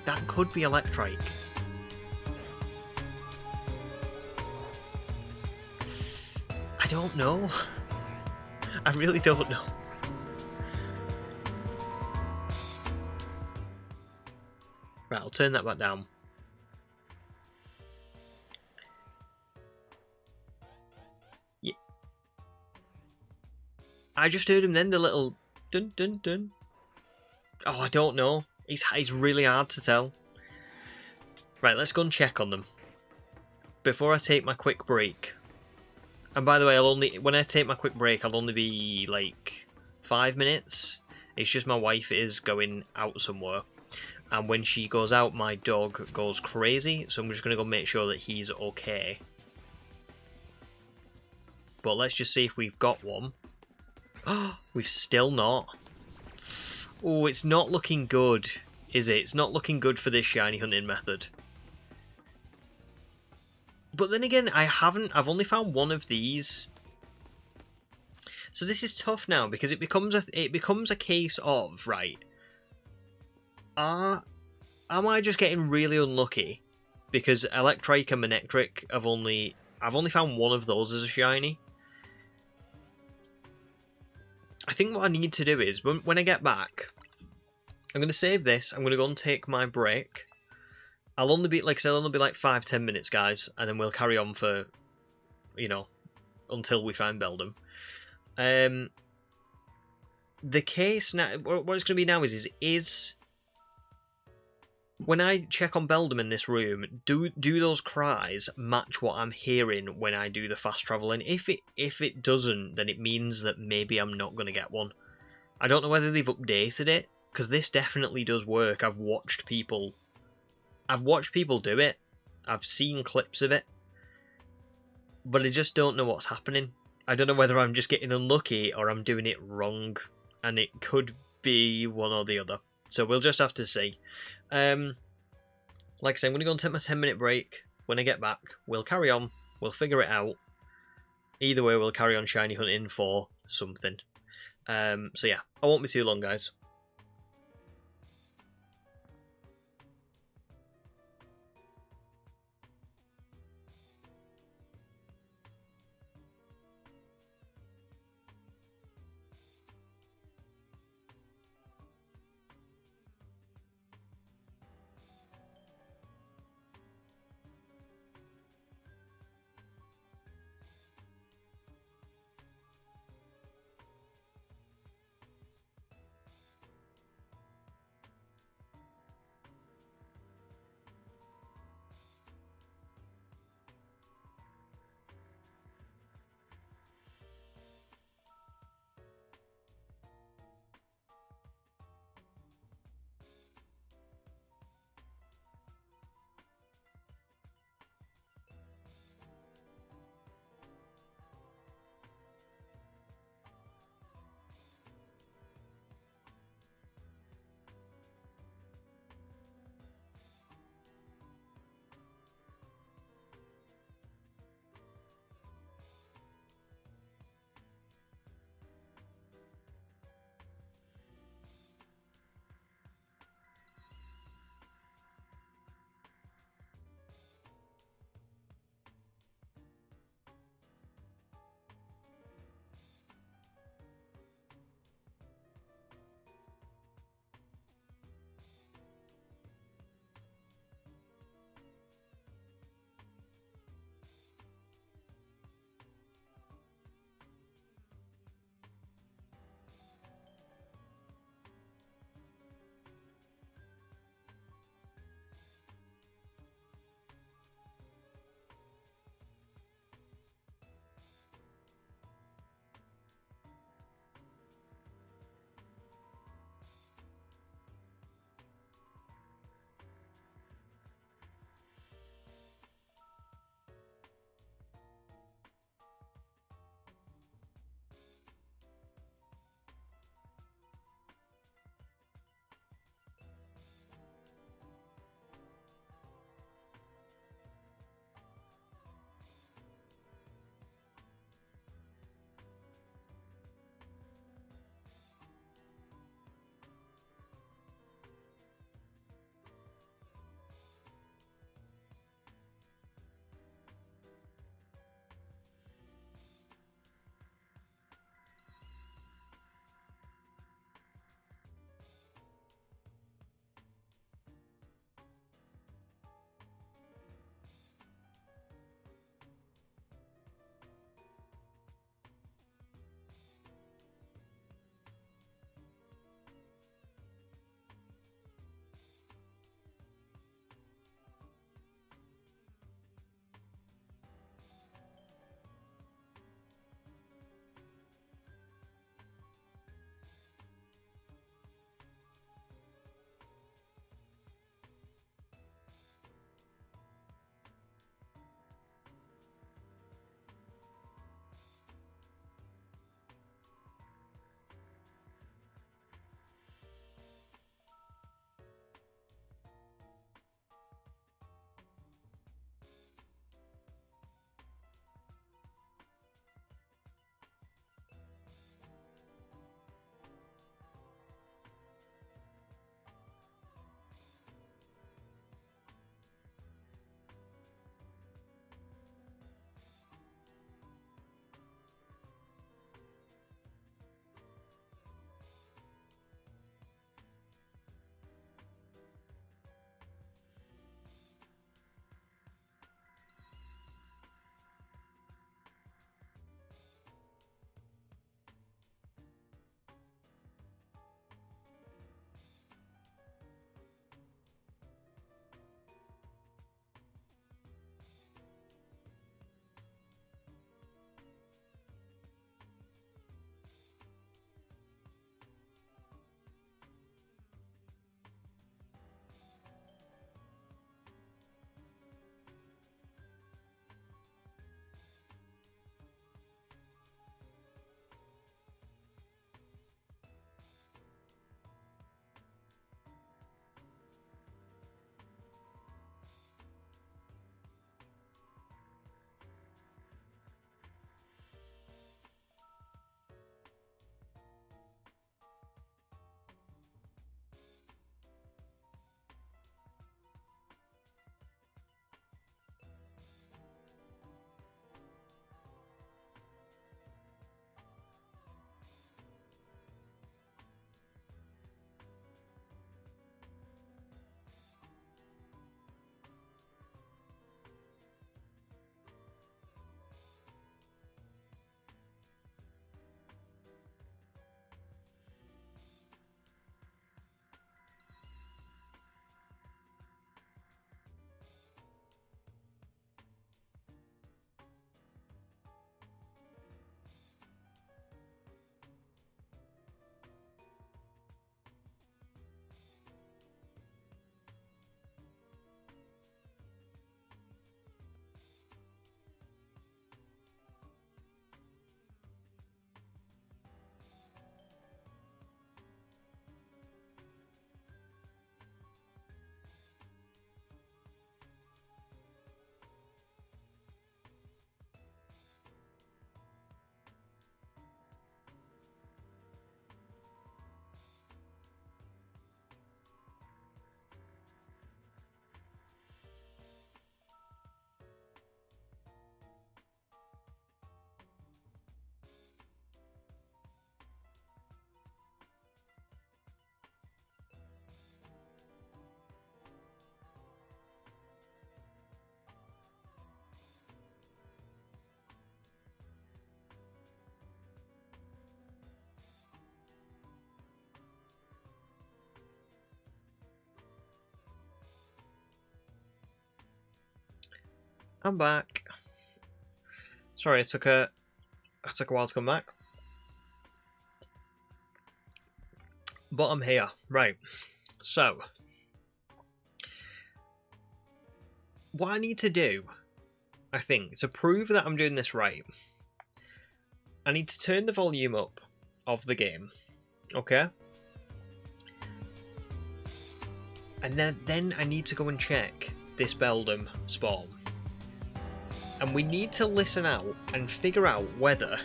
That could be Electrike. I don't know. I really don't know. Right, I'll turn that back down. Yeah. I just heard him then, the little dun dun dun. Oh, I don't know. It's really hard to tell. Right, let's go and check on them. Before I take my quick break. And by the way, when I take my quick break, I'll only be like 5 minutes. It's just my wife is going out somewhere. And when she goes out, my dog goes crazy. So I'm just going to go make sure that he's okay. But let's just see if we've got one. Oh, we've still not. Oh, it's not looking good, is it? It's not looking good for this shiny hunting method. But then again, I've only found one of these. So this is tough now because it becomes a case of, right, am I just getting really unlucky because Electrike and Manectric I've only found one of those as a shiny. I think what I need to do is when I get back, I'm going to save this, I'm going to go and take my break. I'll only be, like I said, I'll only be like 5-10 minutes, guys, and then we'll carry on for, you know, until we find Beldum. The case now, what it's going to be now is when I check on Beldum in this room, do those cries match what I'm hearing when I do the fast traveling? If it doesn't, then it means that maybe I'm not going to get one. I don't know whether they've updated it, because this definitely does work. I've watched people do it. I've seen clips of it. But I just don't know what's happening. I don't know whether I'm just getting unlucky or I'm doing it wrong. And it could be one or the other. So we'll just have to see. Like I said, I'm going to go and take my 10-minute break. When I get back, we'll carry on. We'll figure it out. Either way, we'll carry on shiny hunting for something. So yeah, I won't be too long, guys. I'm back. Sorry, it took a while to come back. But I'm here. Right. So, what I need to do, I think, to prove that I'm doing this right, I need to turn the volume up of the game. Okay? And then I need to go and check this Beldum spawn. And we need to listen out and figure out whether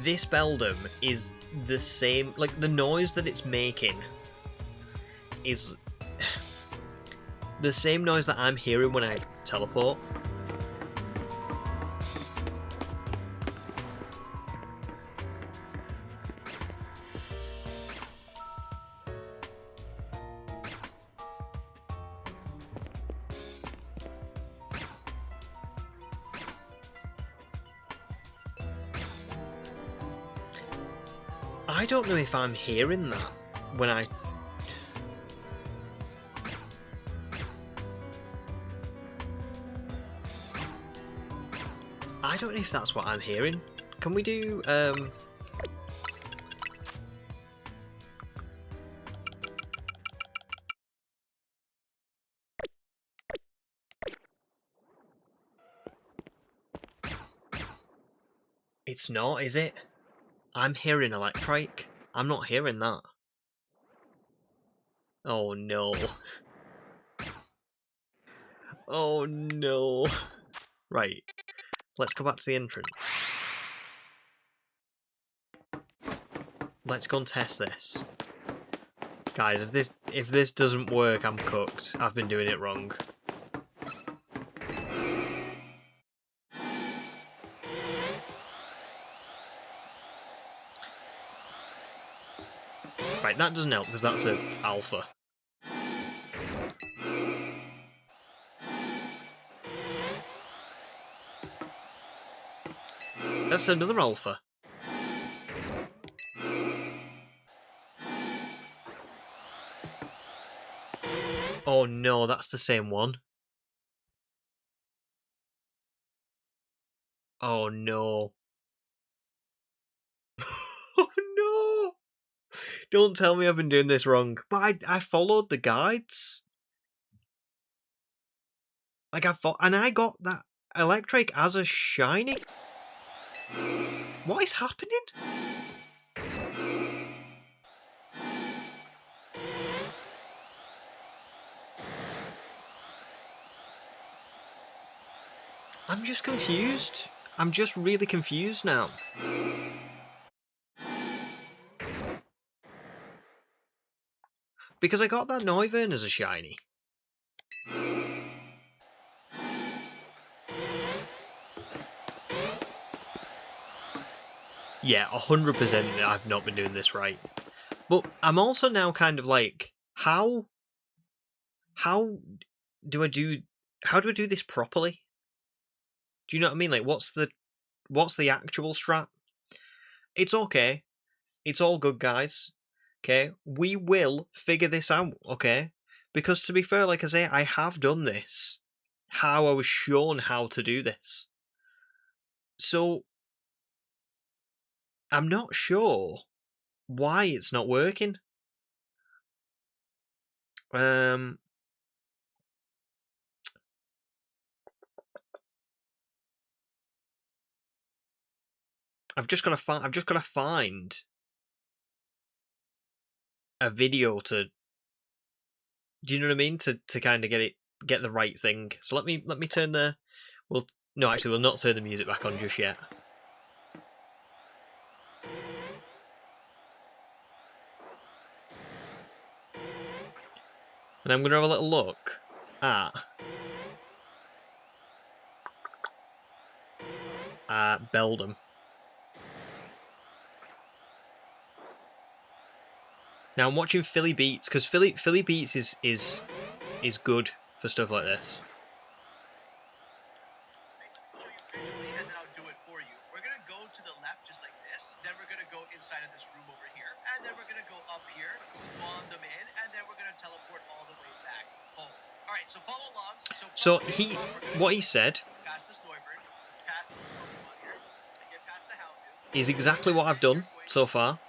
this Beldum is the same, like the noise that it's making is the same noise that I'm hearing when I teleport. I don't know if I'm hearing that when I... I don't know if that's what I'm hearing. Can we do, It's not, is it? I'm hearing electric. I'm not hearing that. Oh no. Oh no. Right. Let's go back to the entrance. Let's go and test this. Guys, if this doesn't work, I'm cooked. I've been doing it wrong. Right, that doesn't help because that's an alpha. That's another alpha. Oh no, that's the same one. Oh no. Oh no! Don't tell me I've been doing this wrong. But I followed the guides. Like and I got that electric as a shiny. What is happening? I'm just confused. I'm just really confused now. Because I got that Noivern as a shiny. Yeah, 100% I've not been doing this right. But I'm also now kind of like, how do I do this properly? Do you know what I mean? Like, what's the actual strat? It's okay. It's all good, guys. Okay? We will figure this out, okay? Because to be fair, like I say, I have done this. How I was shown how to do this. So, I'm not sure why it's not working. I've just got to find a video to, do you know what I mean? To kind of get the right thing. So let me turn the, no, actually we'll not turn the music back on just yet. And I'm going to have a little look at Beldum. Now I'm watching Philly Beats because Philly Beats is good for stuff like this. And then I'll do it for you. We're gonna go to the left just like this. Then we're gonna go inside of this room over here, and then we're gonna go up here, spawn them in, and then we're gonna teleport all the way back home. All right. Alright, so follow along. So follow he, along, we're gonna what go he said past this Noivern, past this Pokemon here, and get past the Houndoom. is exactly what I've done so far.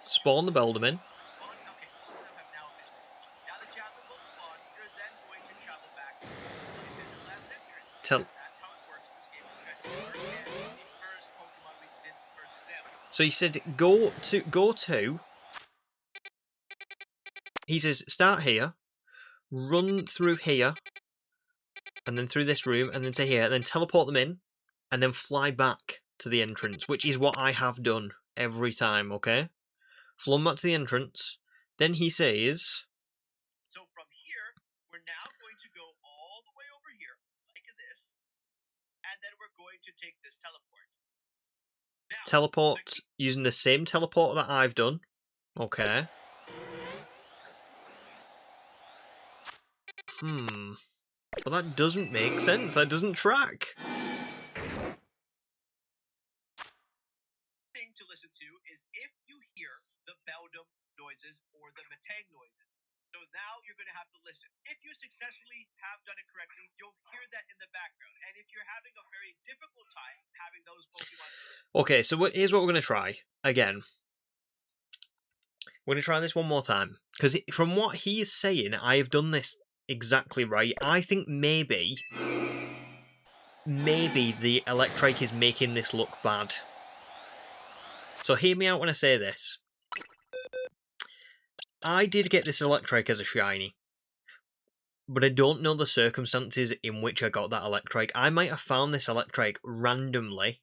Spawn the Beldum in. Spawn, okay, all of them have now officially spawned. Now that you have them both spawned, you're then going to travel back to the last entrance. That's how it works in this game. You guys did first game, the first Pokemon we did the first example. So he said go to. He says start here, run through here, and then through this room, and then to here, and then teleport them in, and then fly back to the entrance, which is what I have done every time, okay? Flown back to the entrance. Then he says... So from here, we're now going to go all the way over here, like this, and then we're going to take this teleport. Now, teleport using the same teleport that I've done. Okay. But that doesn't make sense. That doesn't track. Thing to listen to is if you hear the Beldum noises or the Matang noises. So now you're going to have to listen. If you successfully have done it correctly, you'll hear that in the background. And if you're having a very difficult time having those Pokemon... Okay, so here's what we're going to try. Again. We're going to try this one more time. Because from what he's saying, I have done this exactly right. I think maybe the Electrike is making this look bad. So hear me out when I say this. I did get this Electrike as a shiny. But I don't know the circumstances in which I got that Electrike. I might have found this Electrike randomly.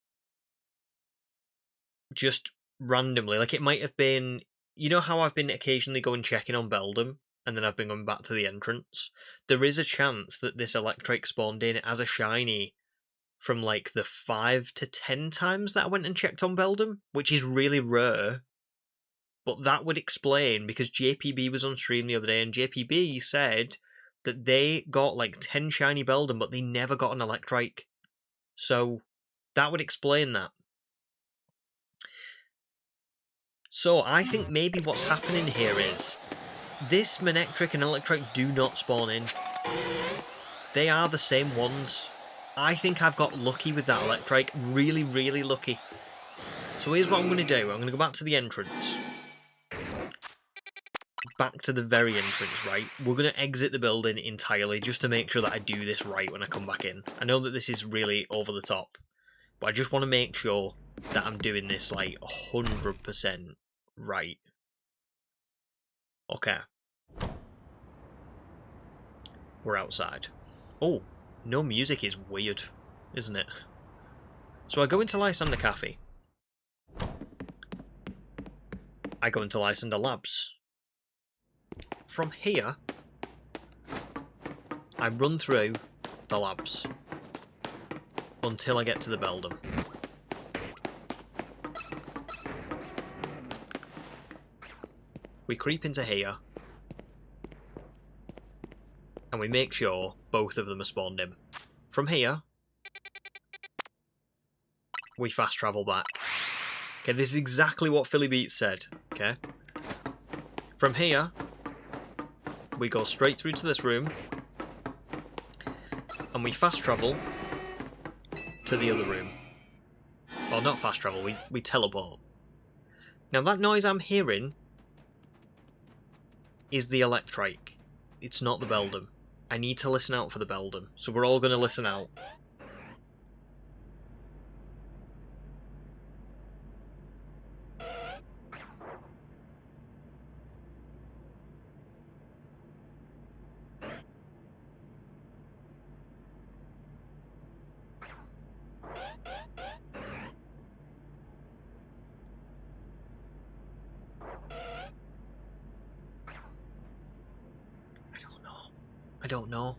Just randomly. Like, it might have been... You know how I've been occasionally going checking on Beldum, and then I've been going back to the entrance? There is a chance that this Electrike spawned in as a shiny from, like, the 5 to 10 times that I went and checked on Beldum, which is really rare. But that would explain, because JPB was on stream the other day, and JPB said that they got like 10 shiny Beldum, but they never got an Electrike. So that would explain that. So I think maybe what's happening here is this Manectric and Electrike do not spawn in. They are the same ones. I think I've got lucky with that Electrike. Really, really lucky. So here's what I'm going to do. I'm going to go back to the entrance. Back to the very entrance, right? We're going to exit the building entirely just to make sure that I do this right when I come back in. I know that this is really over the top, but I just want to make sure that I'm doing this like 100% right. Okay. We're outside. Oh, no music is weird, isn't it? So I go into Lysander Cafe. I go into Lysander Labs. From here, I run through the labs until I get to the Beldum. We creep into here, and we make sure both of them are spawned in. From here, we fast travel back. Okay, this is exactly what Philly Beats said, okay? From here, we go straight through to this room, and we fast travel to the other room. Well, not fast travel, we teleport. Now that noise I'm hearing is the Electrike. It's not the Beldum. I need to listen out for the Beldum, so we're all going to listen out. I don't know.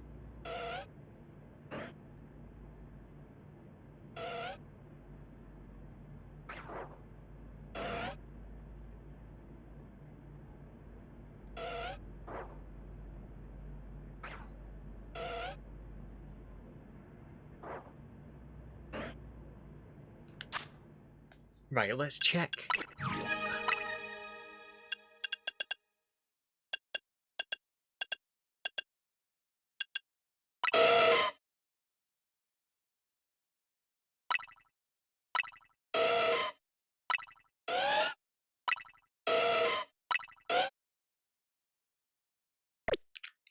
Right, let's check.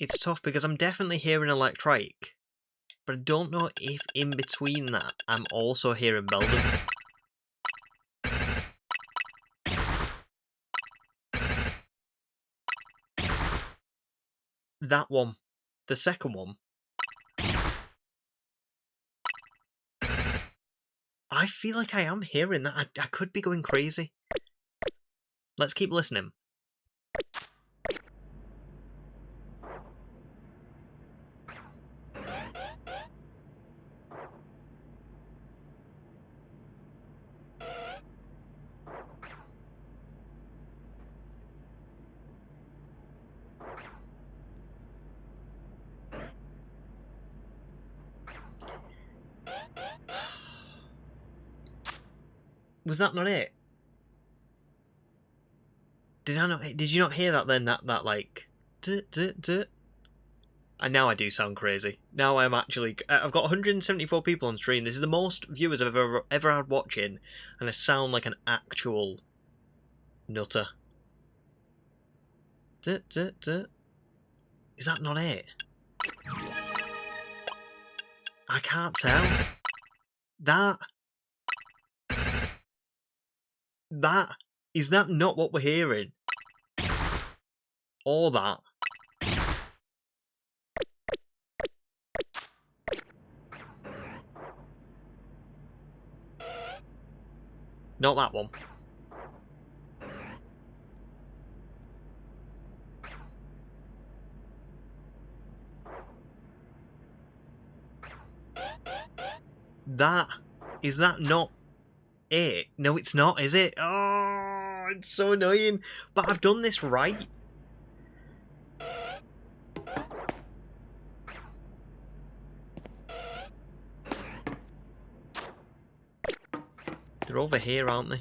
It's tough because I'm definitely hearing electric, but I don't know if in between that I'm also hearing Beldum. That one. The second one. I feel like I am hearing that. I could be going crazy. Let's keep listening. Was that not it? Did you not hear that then? That like... And now I do sound crazy. Now I'm actually... I've got 174 people on stream. This is the most viewers I've ever had watching. And I sound like an actual nutter. Is that not it? I can't tell. That... Is that not what we're hearing? Or that? Not that one. That... Is that not it? No, it's not, is it? Oh, it's so annoying. But I've done this right. They're over here, aren't they?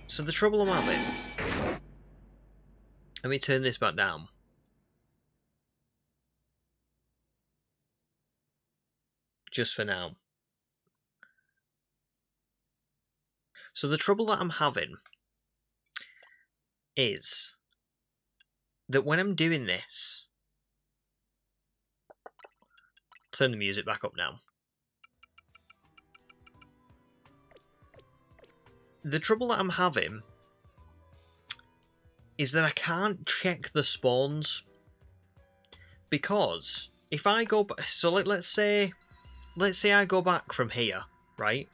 So the trouble I'm having... Let me turn this back down. Just for now. So the trouble that I'm having is that when I'm doing this... Turn the music back up now. The trouble that I'm having is that I can't check the spawns. Because if I go back... So let's say I go back from here, right?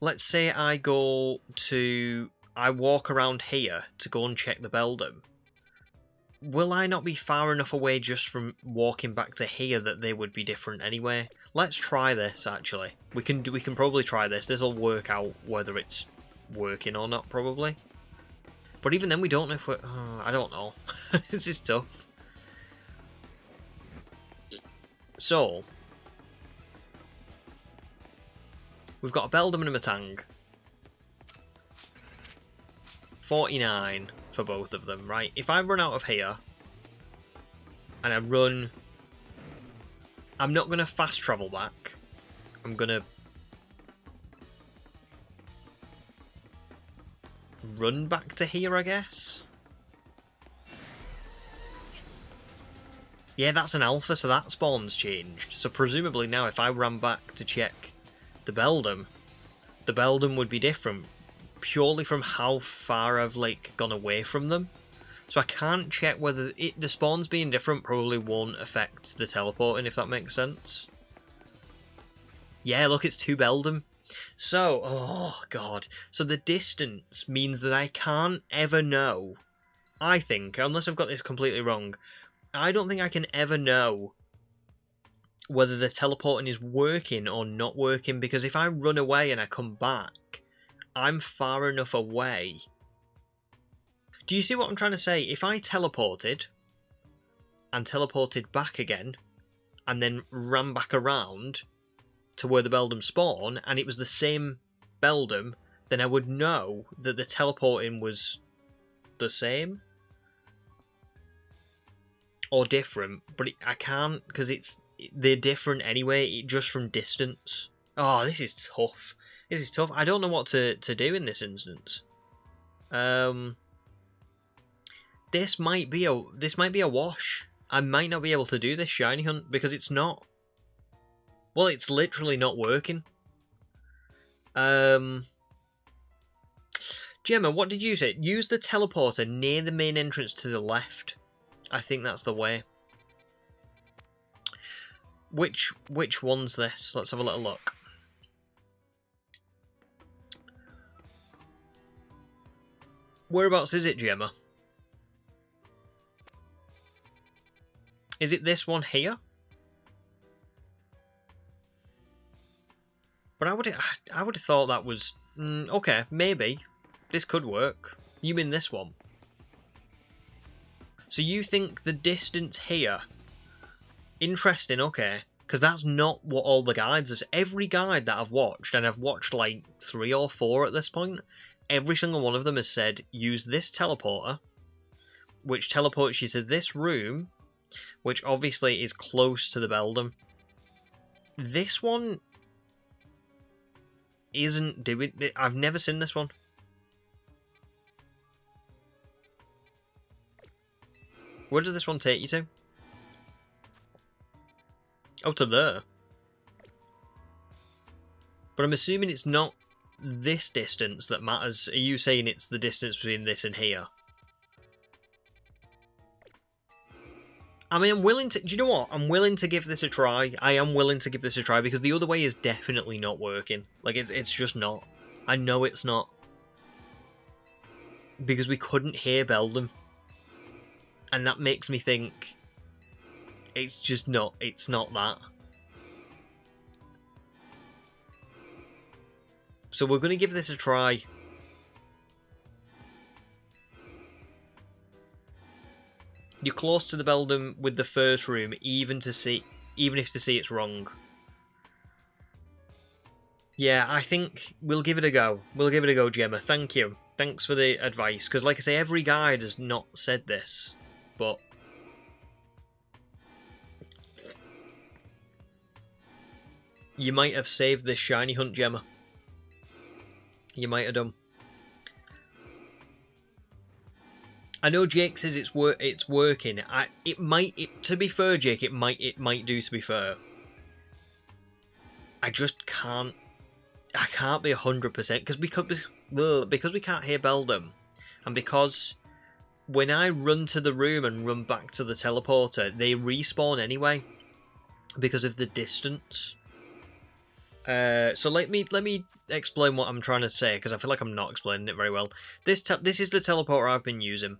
Let's say I go to... I walk around here to go and check the Beldum. Will I not be far enough away just from walking back to here that they would be different anyway? Let's try this, actually. We can probably try this. This will work out whether it's working or not, probably. But even then, we don't know if we're... I don't know. This is tough. So... We've got a Beldum and a Matang. 49 for both of them, right? If I run out of here, and I run... I'm not going to fast travel back. I'm going to... run back to here, I guess? Yeah, that's an alpha, so that spawn's changed. So presumably now, if I ran back to check the Beldum would be different. Purely from how far I've, like, gone away from them. So I can't check whether... the spawns being different probably won't affect the teleporting, if that makes sense. Yeah, look, it's 2 Beldum. So, oh, God. So the distance means that I can't ever know, I think, unless I've got this completely wrong, I don't think I can ever know whether the teleporting is working or not working, because if I run away and I come back, I'm far enough away. Do you see what I'm trying to say? If I teleported, and teleported back again, and then ran back around to where the Beldum spawn, and it was the same Beldum, then I would know that the teleporting was the same. Or different, but I can't, because it's they're different anyway, just from distance. Oh, this is tough. This is tough. I don't know what to do in this instance. This might be a wash. I might not be able to do this shiny hunt because it's not. Well, it's literally not working. Gemma, what did you say? Use the teleporter near the main entrance to the left. I think that's the way. Which one's this? Let's have a little look. Whereabouts is it, Gemma? Is it this one here? But I would have thought that was okay. Maybe this could work. You mean this one? So you think the distance here? Interesting. Okay, because that's not what all the guides have. Every guide that I've watched, and I've watched like 3 or 4 at this point, every single one of them has said use this teleporter, which teleports you to this room, which obviously is close to the Beldum. This one isn't doing. I've never seen this one. Where does this one take you to? Oh, to there. But I'm assuming it's not this distance that matters. Are you saying it's the distance between this and here? I mean, I'm willing to... Do you know what? I'm willing to give this a try. I am willing to give this a try because the other way is definitely not working. Like, it's just not. I know it's not. Because we couldn't hear Beldum. And that makes me think... It's just not... It's not that. So we're going to give this a try. You're close to the Beldum with the first room, even if to see it's wrong. Yeah, I think we'll give it a go. We'll give it a go, Gemma. Thank you. Thanks for the advice. Because, like I say, every guide has not said this. But... you might have saved this shiny hunt, Gemma. You might have done. I know Jake says it's working. To be fair, Jake, it might do. To be fair, I just can't. I can't be 100% because we can't hear Beldum, and because when I run to the room and run back to the teleporter, they respawn anyway because of the distance. So let me explain what I'm trying to say because I feel like I'm not explaining it very well. This is the teleporter I've been using.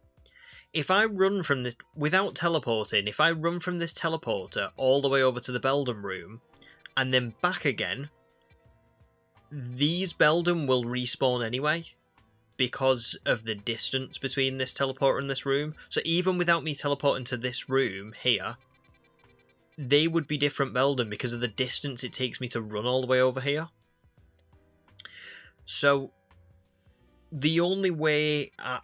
If I run from this without teleporting, if I run from this teleporter all the way over to the Beldum room and then back again, these Beldum will respawn anyway because of the distance between this teleporter and this room. So even without me teleporting to this room here, they would be different Beldum because of the distance it takes me to run all the way over here. So the only way... I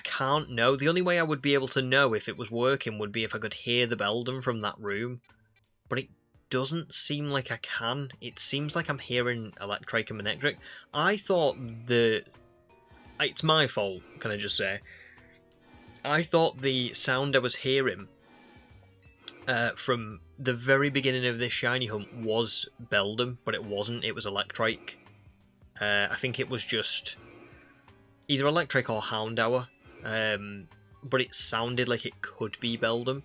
can't know. The only way I would be able to know if it was working would be if I could hear the Beldum from that room. But it doesn't seem like I can. It seems like I'm hearing Electric and Manectric. I thought the... It's my fault, can I just say. I thought the sound I was hearing from the very beginning of this shiny hunt was Beldum, but it wasn't. It was Electric. I think it was just either Electric or Houndour, but it sounded like it could be Beldum,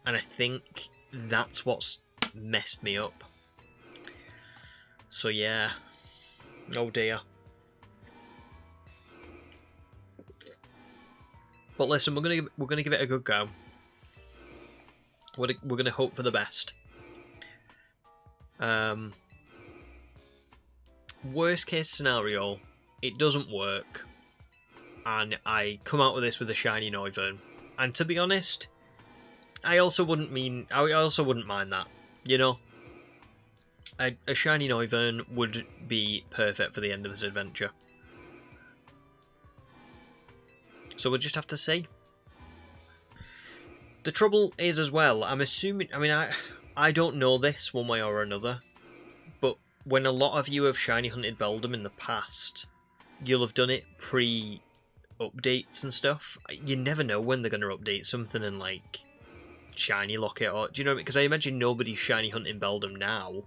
and I think that's what's messed me up. So yeah, oh dear. But listen, we're gonna give it a good go. We're gonna hope for the best. Worst case scenario, it doesn't work, and I come out with this with a shiny Noivern. And to be honest, I also wouldn't mind that. You know, a shiny Noivern would be perfect for the end of this adventure. So we'll just have to see. The trouble is as well, I'm assuming... I mean, I don't know this one way or another, but when a lot of you have shiny hunted Beldum in the past, you'll have done it pre-updates and stuff. You never know when they're going to update something and like shiny lock it, or do you know? Because I imagine nobody's shiny hunting Beldum now,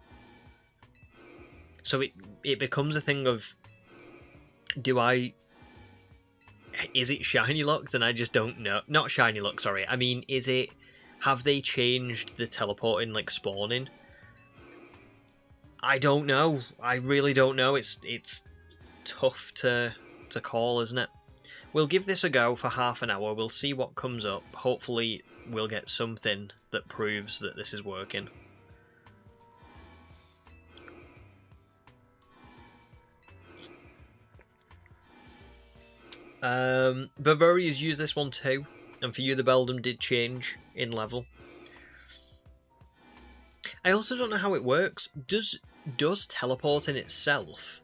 so it becomes a thing of, is it shiny locked and I just don't know? Not shiny locked, sorry. I mean, have they changed the teleporting, like, spawning? I don't know. I really don't know. It's tough to call, isn't it? We'll give this a go for half an hour. We'll see what comes up. Hopefully we'll get something that proves that this is working. Bavaria's used this one too, and for you the Beldum did change in level. I also don't know how it works. Does teleporting itself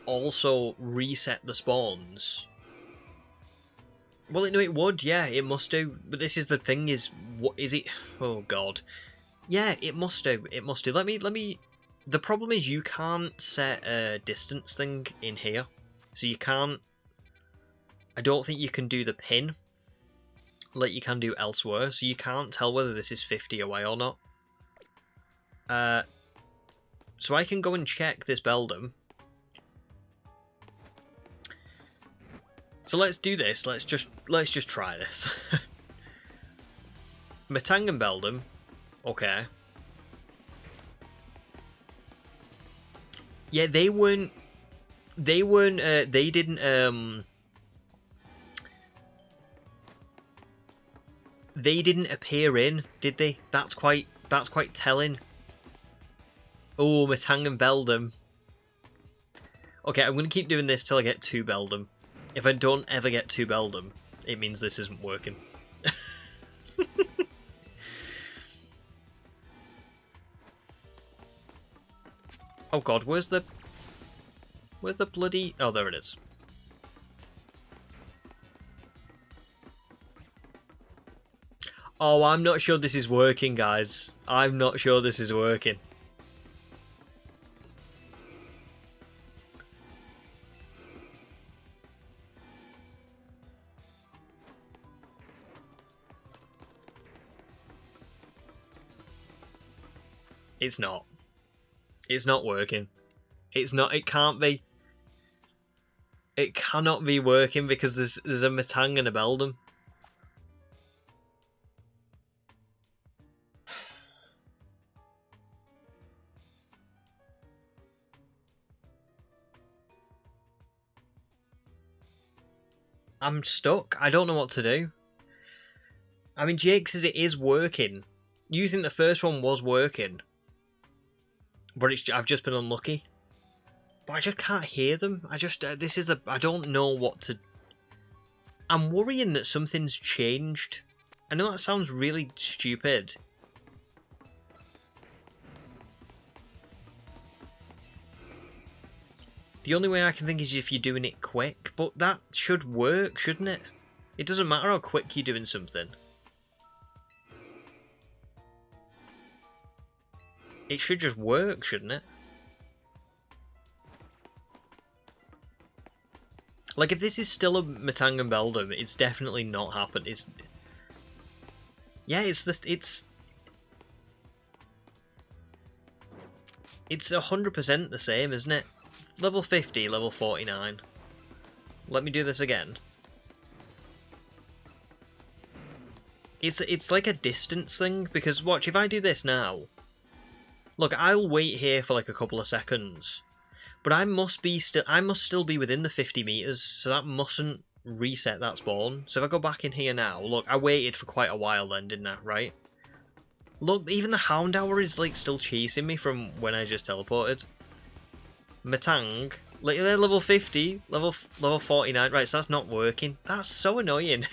also reset the spawns? Well, no, it would, yeah, it must do. But this is the thing: is what is it? Oh God, yeah, it must do. It must do. Let me. The problem is you can't set a distance thing in here, so you can't. I don't think you can do the pin like you can do elsewhere, so you can't tell whether this is 50 away or not. So I can go and check this Beldum. So let's do this. Let's just try this. Metang and Beldum. Okay. Yeah, they didn't appear in, did they? That's quite telling. Oh, Metang and Beldum. Okay, I'm gonna keep doing this till I get 2 Beldum. If I don't ever get 2 Beldum, it means this isn't working. Oh God, where's the bloody? Oh, there it is. Oh, I'm not sure this is working, guys. I'm not sure this is working. It's not. It's not working. It's not. It can't be. It cannot be working because there's a Metang and a Beldum. I'm stuck. I don't know what to do. I mean, Jake says it is working. You think the first one was working, but I've just been unlucky. But I just can't hear them. I don't know what to. I'm worrying that something's changed. I know that sounds really stupid. The only way I can think is if you're doing it quick, but that should work, shouldn't it? It doesn't matter how quick you're doing something. It should just work, shouldn't it? Like, if this is still a Metang and Beldum, it's definitely not happened. Yeah, it's 100% the same, isn't it? Level 50, level 49. Let me do this again. It's like a distance thing, because watch, if I do this now, look, I'll wait here for like a couple of seconds, but I must still be within the 50 meters, so that mustn't reset that spawn. So if I go back in here now, look, I waited for quite a while then, didn't I? Right? Look, even the Houndour is like still chasing me from when I just teleported. Metang, like they're level 50, level 49. Right, so that's not working. That's so annoying.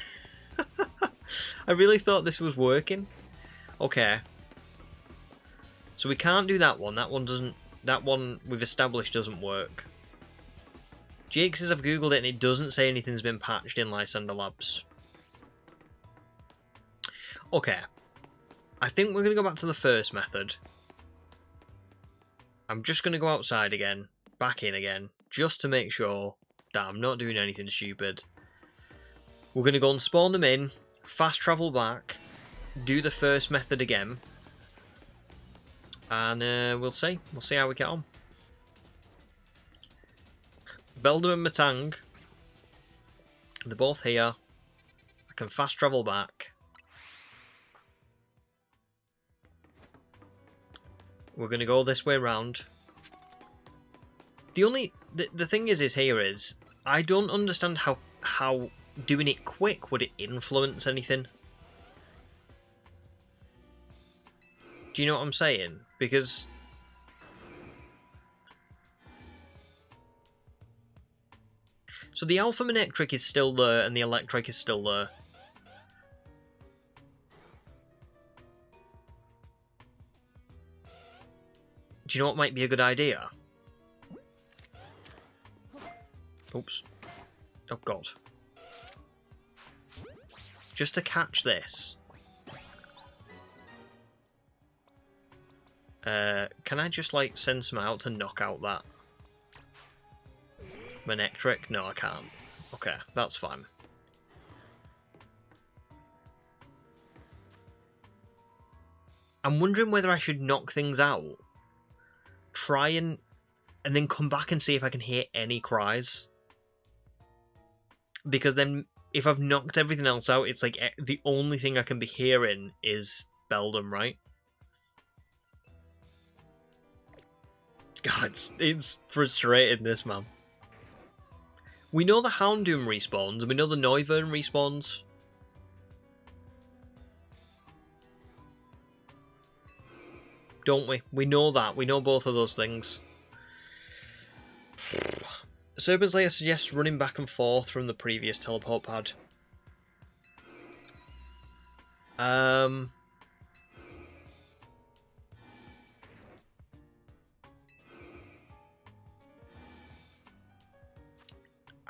I really thought this was working. Okay. So we can't do that one. That one we've established doesn't work. Jake says I've googled it and it doesn't say anything's been patched in Lysander Labs. Okay. I think we're going to go back to the first method. I'm just going to go outside again, back in again, just to make sure that I'm not doing anything stupid. We're going to go and spawn them in, fast travel back, do the first method again, and we'll see. We'll see how we get on. Beldum and Matang, they're both here. I can fast travel back. We're going to go this way round. The thing is here is, I don't understand how doing it quick would it influence anything. Do you know what I'm saying? Because so the alpha-manectric is still there and the electric is still there. Do you know what might be a good idea? Oops. Oh god. Just to catch this. Can I just like send some out to knock out that manectric? No, I can't. Okay, that's fine. I'm wondering whether I should knock things out. Try and then come back and see if I can hear any cries. Because then, if I've knocked everything else out, it's like the only thing I can be hearing is Beldum, right? God, it's frustrating, this, man. We know the Houndoom respawns, and we know the Noivern respawns. Don't we? We know that. We know both of those things. Serpent Slayer suggests running back and forth from the previous teleport pad. I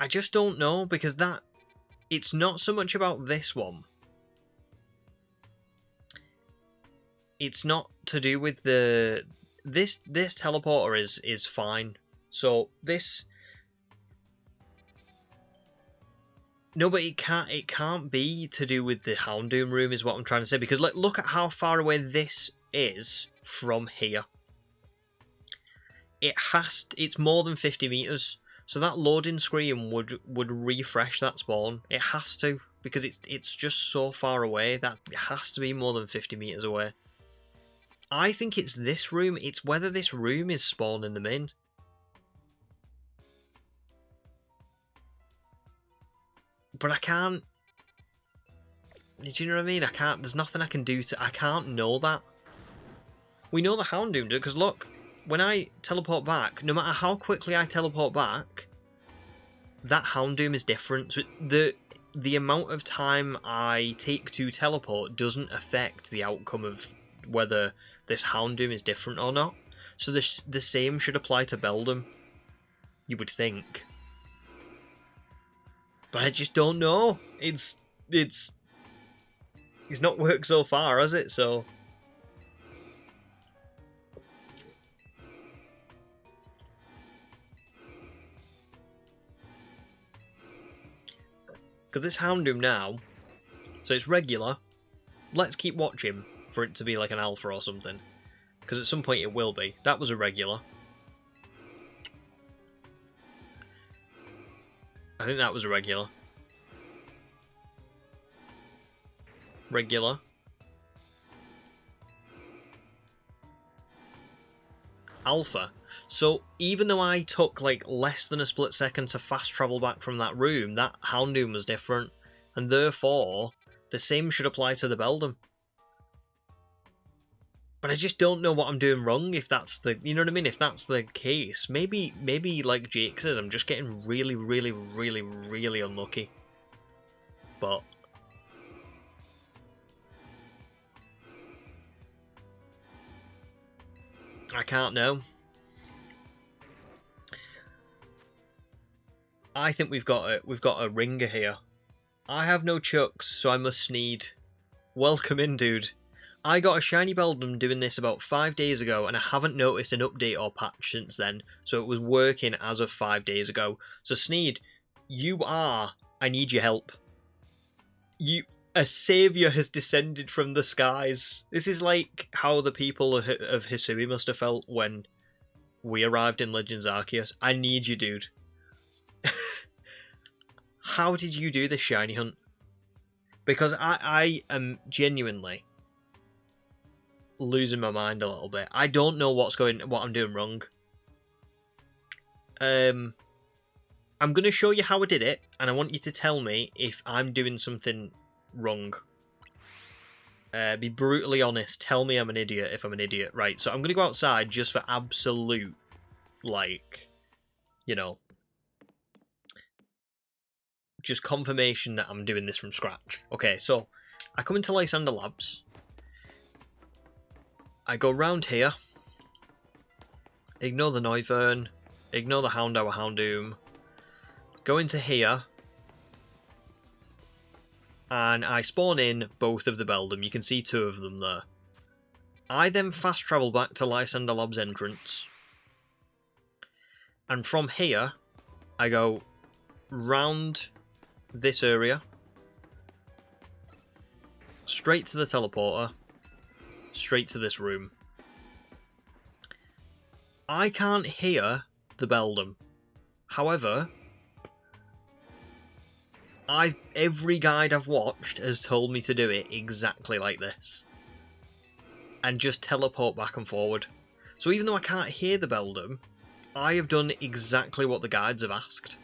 just don't know, because it's not so much about this one. It's not to do with this teleporter is fine. So this, no, but it can't be to do with the Houndoom room, is what I'm trying to say, because look at how far away this is from here. It's more than 50 meters. So that loading screen would refresh that spawn. It has to, because it's just so far away that it has to be more than 50 meters away. I think it's this room. It's whether this room is spawning them in. But I can't. Do you know what I mean? I can't. There's nothing I can do to. I can't know that. We know the Houndoom do, because look, when I teleport back, no matter how quickly I teleport back, that Houndoom is different. So the amount of time I take to teleport doesn't affect the outcome of whether this Houndoom is different or not. So the same should apply to Beldum, you would think. But I just don't know. It's not worked so far, has it? So because this Houndoom now, so it's regular. Let's keep watching for it to be like an alpha or something, because at some point it will be. That was a regular. I think that was a regular. Regular. Alpha. So even though I took like less than a split second to fast travel back from that room, that Houndoom was different, and therefore the same should apply to the Beldum. But I just don't know what I'm doing wrong, if that's the, you know what I mean, if that's the case. Maybe like Jake says, I'm just getting really, really, really, really unlucky. But I can't know. I think we've got a ringer here. I have no chucks, so I must sneed. Welcome in, dude. I got a shiny Beldum doing this about 5 days ago, and I haven't noticed an update or patch since then, so it was working as of 5 days ago. So Sneed, I need your help. A saviour has descended from the skies. This is like how the people of Hisui must have felt when we arrived in Legends Arceus. I need you, dude. How did you do this shiny hunt? Because I am genuinely losing my mind a little bit. I don't know what I'm doing wrong. I'm going to show you how I did it, and I want you to tell me if I'm doing something wrong. Be brutally honest. Tell me I'm an idiot if I'm an idiot. Right, so I'm going to go outside just for absolute, like, you know, just confirmation that I'm doing this from scratch. Okay, so I come into Lysander Labs. I go round here. Ignore the Noivern. Ignore the Houndour Houndoom. Go into here. And I spawn in both of the Beldum. You can see 2 of them there. I then fast travel back to Lysander Labs entrance. And from here, I go round this area. Straight to the teleporter. Straight to this room. I can't hear the Beldum. However, every guide I've watched has told me to do it exactly like this. And just teleport back and forward. So even though I can't hear the Beldum, I have done exactly what the guides have asked.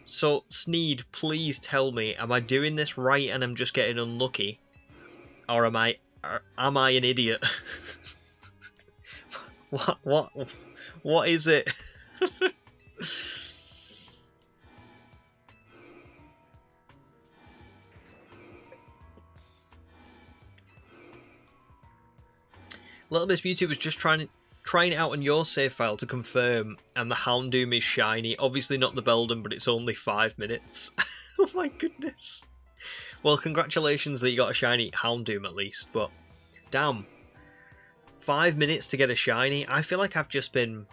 So, Sneed, please tell me, am I doing this right and I'm just getting unlucky? Or am I an idiot? What is it? Little Miss Beauty was just trying it out on your save file to confirm, and the Houndoom is shiny. Obviously not the Beldum, but it's only 5 minutes. Oh my goodness. Well, congratulations that you got a shiny Houndoom at least, but damn. 5 minutes to get a shiny. I feel like I've been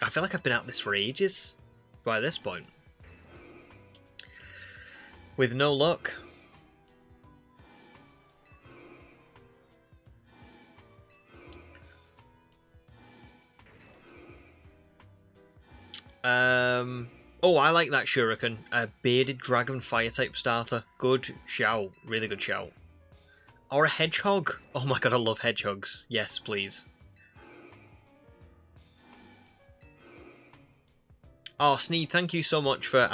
at this for ages by this point. With no luck. Oh, I like that Shuriken. A bearded dragon fire type starter. Good shout. Really good shout. Or a hedgehog. Oh my god, I love hedgehogs. Yes, please. Oh, Sneed, thank you so much for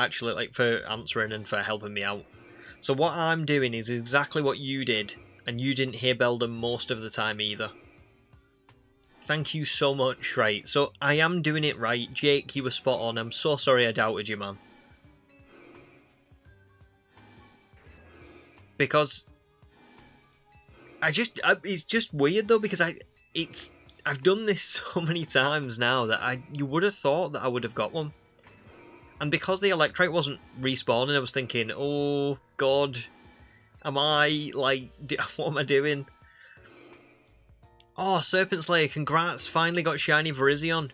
for answering and for helping me out. So what I'm doing is exactly what you did, and you didn't hear Beldum most of the time either. Thank you so much. Right, so I am doing it right. Jake, you were spot on. I'm so sorry I doubted you, man. Because it's just weird though, because I've done this so many times now that you would have thought that I would have got one. And because the Electrite wasn't respawning, I was thinking, oh god, am I, like, what am I doing? Oh, Serpent Slayer, congrats, finally got shiny Virizion.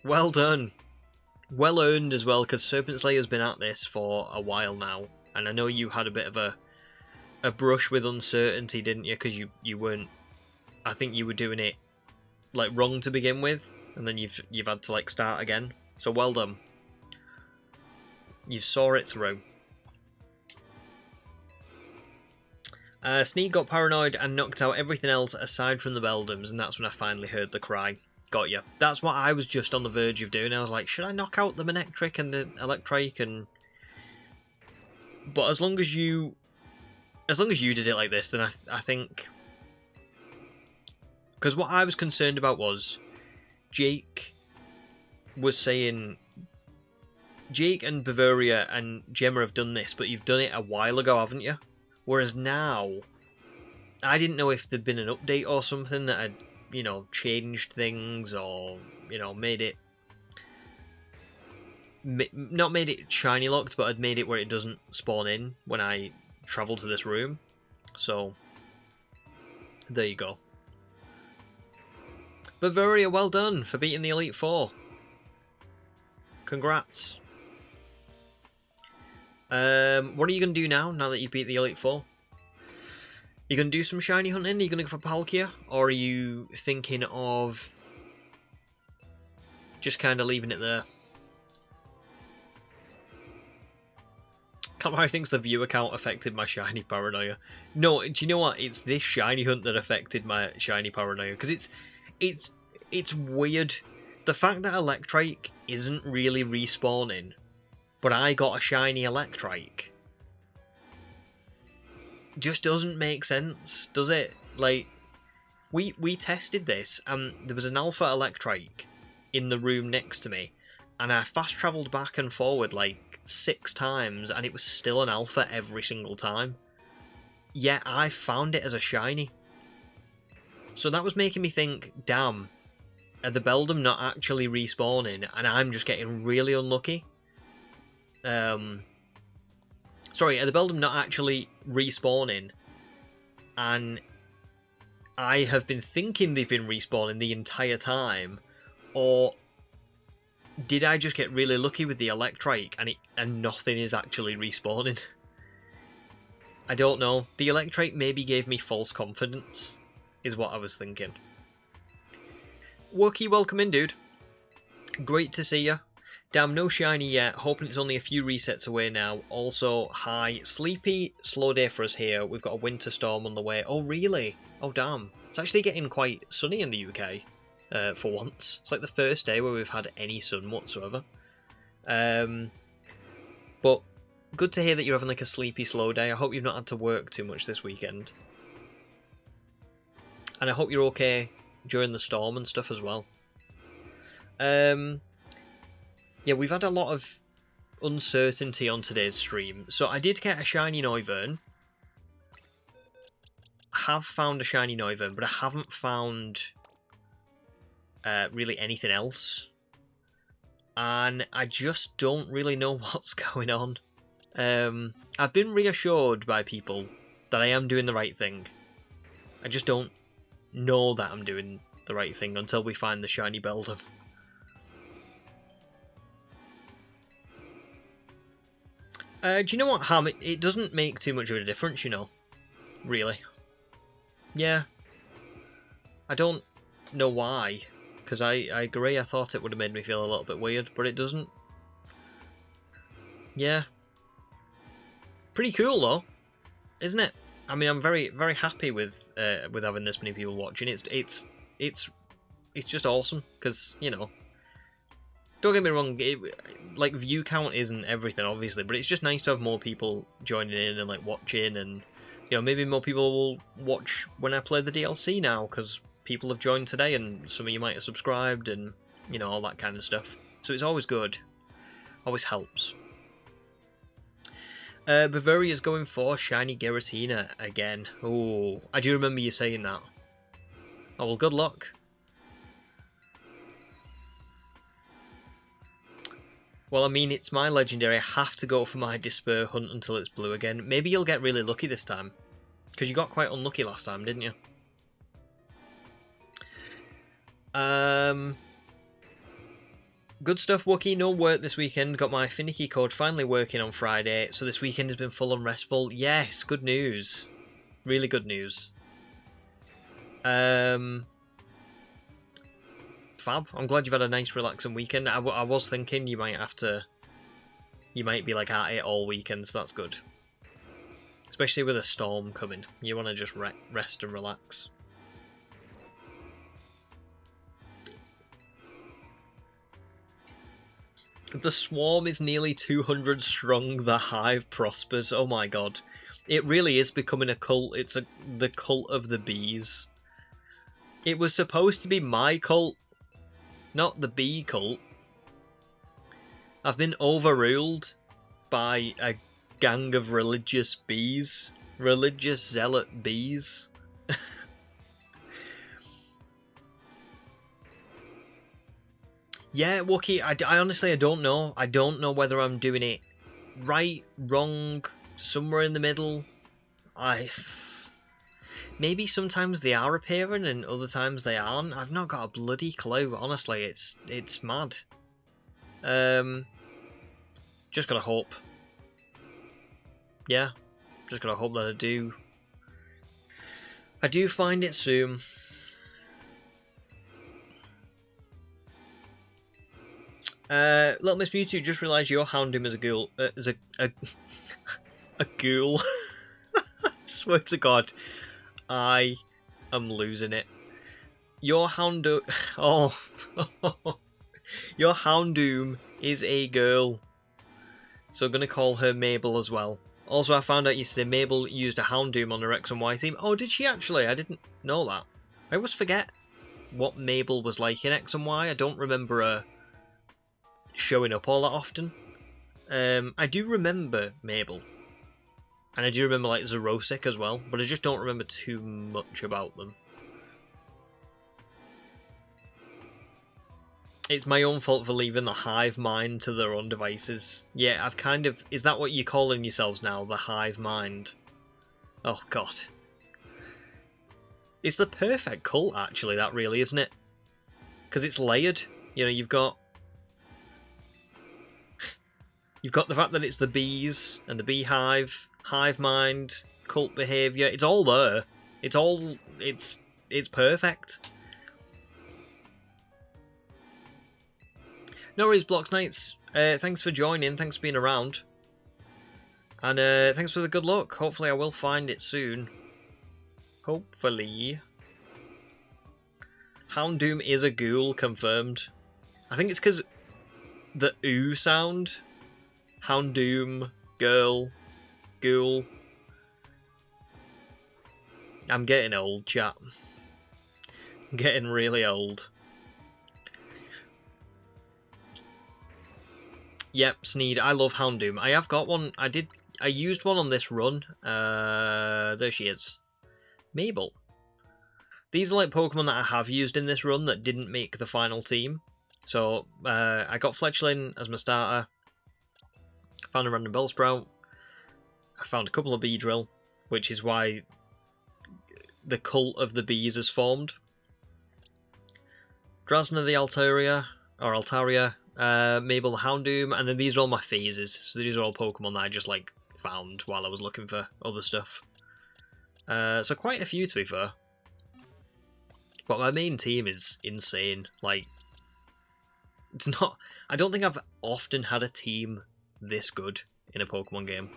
Well done. Well earned as well, because Serpent Slayer's been at this for a while now. And I know you had a bit of a brush with uncertainty, didn't you? Because you weren't, I think you were doing it, like, wrong to begin with. And then you've had to, like, start again. So well done. You saw it through. Sneak got paranoid and knocked out everything else aside from the Beldums, and that's when I finally heard the cry. Got you. That's what I was just on the verge of doing. I was like, should I knock out the Manectric and the Electrike? But as long as you did it like this, then I think... Because what I was concerned about was Jake was saying... Jake and Bavaria and Gemma have done this, but you've done it a while ago, haven't you? Whereas now, I didn't know if there'd been an update or something that had, you know, changed things or, you know, made it... Not made it shiny locked, but had made it where it doesn't spawn in when I travel to this room. So, There you go. Bavaria, well done for beating the Elite Four. Congrats. What are you going to do now that you beat the Elite Four? You going to do some shiny hunting? Are you going to go for Palkia? Or are you thinking of just kind of leaving it there? Camaro thinks the viewer count affected my shiny paranoia. No, do you know what? It's this shiny hunt that affected my shiny paranoia. Because it's weird. The fact that Electrike isn't really respawning, but I got a shiny Electrike, just doesn't make sense, does it? Like, we tested this, and there was an alpha Electrike in the room next to me, and I fast travelled back and forward like 6 times, and it was still an alpha every single time. Yet I found it as a shiny. So that was making me think, damn, are the Beldum not actually respawning, and I'm just getting really unlucky? Sorry, are the Beldum not actually respawning, and I have been thinking they've been respawning the entire time, or did I just get really lucky with the Electrike and nothing is actually respawning? I don't know. The Electrike maybe gave me false confidence, is what I was thinking. Wookie, welcome in, dude. Great to see you. Damn, no shiny yet. Hoping it's only a few resets away now. Also, hi. Sleepy, slow day for us here. We've got a winter storm on the way. Oh, really? Oh, damn. It's actually getting quite sunny in the UK, for once. It's like the first day where we've had any sun whatsoever. But good to hear that you're having like a sleepy, slow day. I hope you've not had to work too much this weekend. And I hope you're okay during the storm and stuff as well. Yeah, we've had a lot of uncertainty on today's stream. So I did get a shiny Noivern. I have found a shiny Noivern, but I haven't found really anything else. And I just don't really know what's going on. I've been reassured by people that I am doing the right thing. I just don't know that I'm doing the right thing until we find the shiny Beldum. Do you know what, Ham? It doesn't make too much of a difference, you know. Really. Yeah. I don't know why. Because I agree, I thought it would have made me feel a little bit weird, but it doesn't. Yeah. Pretty cool, though. Isn't it? I mean, I'm very, very happy with having this many people watching. It's just awesome, because, you know, don't get me wrong, like, view count isn't everything, obviously, but it's just nice to have more people joining in and, like, watching, and, you know, maybe more people will watch when I play the DLC now, because people have joined today, and some of you might have subscribed, and, you know, all that kind of stuff. So it's always good. Always helps. Bavaria's going for shiny Giratina again. Oh, I do remember you saying that. Oh, well, good luck. Well, I mean, it's my legendary. I have to go for my Despair hunt until it's blue again. Maybe you'll get really lucky this time. Because you got quite unlucky last time, didn't you? Good stuff, Wookie. No work this weekend. Got my finicky code finally working on Friday. So this weekend has been full and restful. Yes, good news. Really good news. Fab. I'm glad you've had a nice relaxing weekend. I was thinking you might be like at it all weekend, so that's good. Especially with a storm coming. You want to just rest and relax. The swarm is nearly 200 strong. The hive prospers. Oh my god. It really is becoming a cult. It's the cult of the bees. It was supposed to be my cult, not the bee cult. I've been overruled by a gang of religious bees. Religious zealot bees. Yeah, Wookie, I honestly, I don't know. I don't know whether I'm doing it right, wrong, somewhere in the middle. Maybe sometimes they are appearing and other times they aren't. I've not got a bloody clue. Honestly, it's mad. Just gotta hope. Yeah, just gotta hope that I do find it soon. Little Miss Mewtwo, just realised your Houndoom is a ghoul. Is a ghoul. I swear to God, I am losing it. Your Houndoom. Oh, your Houndoom is a girl. So I'm gonna call her Mabel as well. Also, I found out yesterday Mabel used a Houndoom on her X and Y theme. Oh, did she actually? I didn't know that. I always forget what Mabel was like in X and Y. I don't remember her showing up all that often. I do remember Mabel. And I do remember like Zerosic as well, but I just don't remember too much about them. It's my own fault for leaving the hive mind to their own devices. Yeah, I've kind of... Is that what you're calling yourselves now? The hive mind? Oh, God. It's the perfect cult, actually, that really, isn't it? Because it's layered. You know, you've got... You've got the fact that it's the bees and the beehive, hive mind, cult behaviour. It's all there. It's all... It's perfect. No worries, Blocks Knights. Thanks for joining. Thanks for being around. And thanks for the good luck. Hopefully I will find it soon. Hopefully. Houndoom is a ghoul, confirmed. I think it's because the ooh sound. Houndoom, girl, ghoul. I'm getting old, chat. I'm getting really old. Yep, Sneed. I love Houndoom. I have got one. I used one on this run. There she is. Mabel. These are like Pokemon that I have used in this run that didn't make the final team. So, I got Fletchling as my starter. Found a random Bellsprout. I found a couple of Beedrill, which is why the cult of the bees has formed. Drasna the Altaria, Mabel the Houndoom, and then these are all my phases. So these are all Pokemon that I just like found while I was looking for other stuff. So quite a few, to be fair. But my main team is insane. Like, it's not... I don't think I've often had a team this good in a Pokemon game.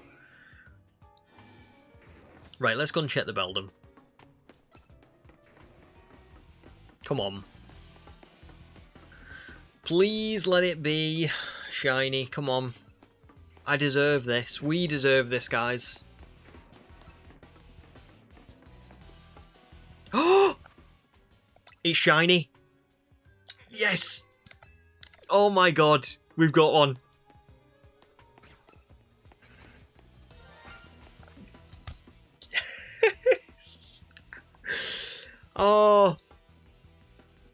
Right, let's go and check the Beldum. Come on. Please let it be shiny. Come on. I deserve this. We deserve this, guys. Oh! It's shiny. Yes! Oh my God. We've got one. Yes! Oh.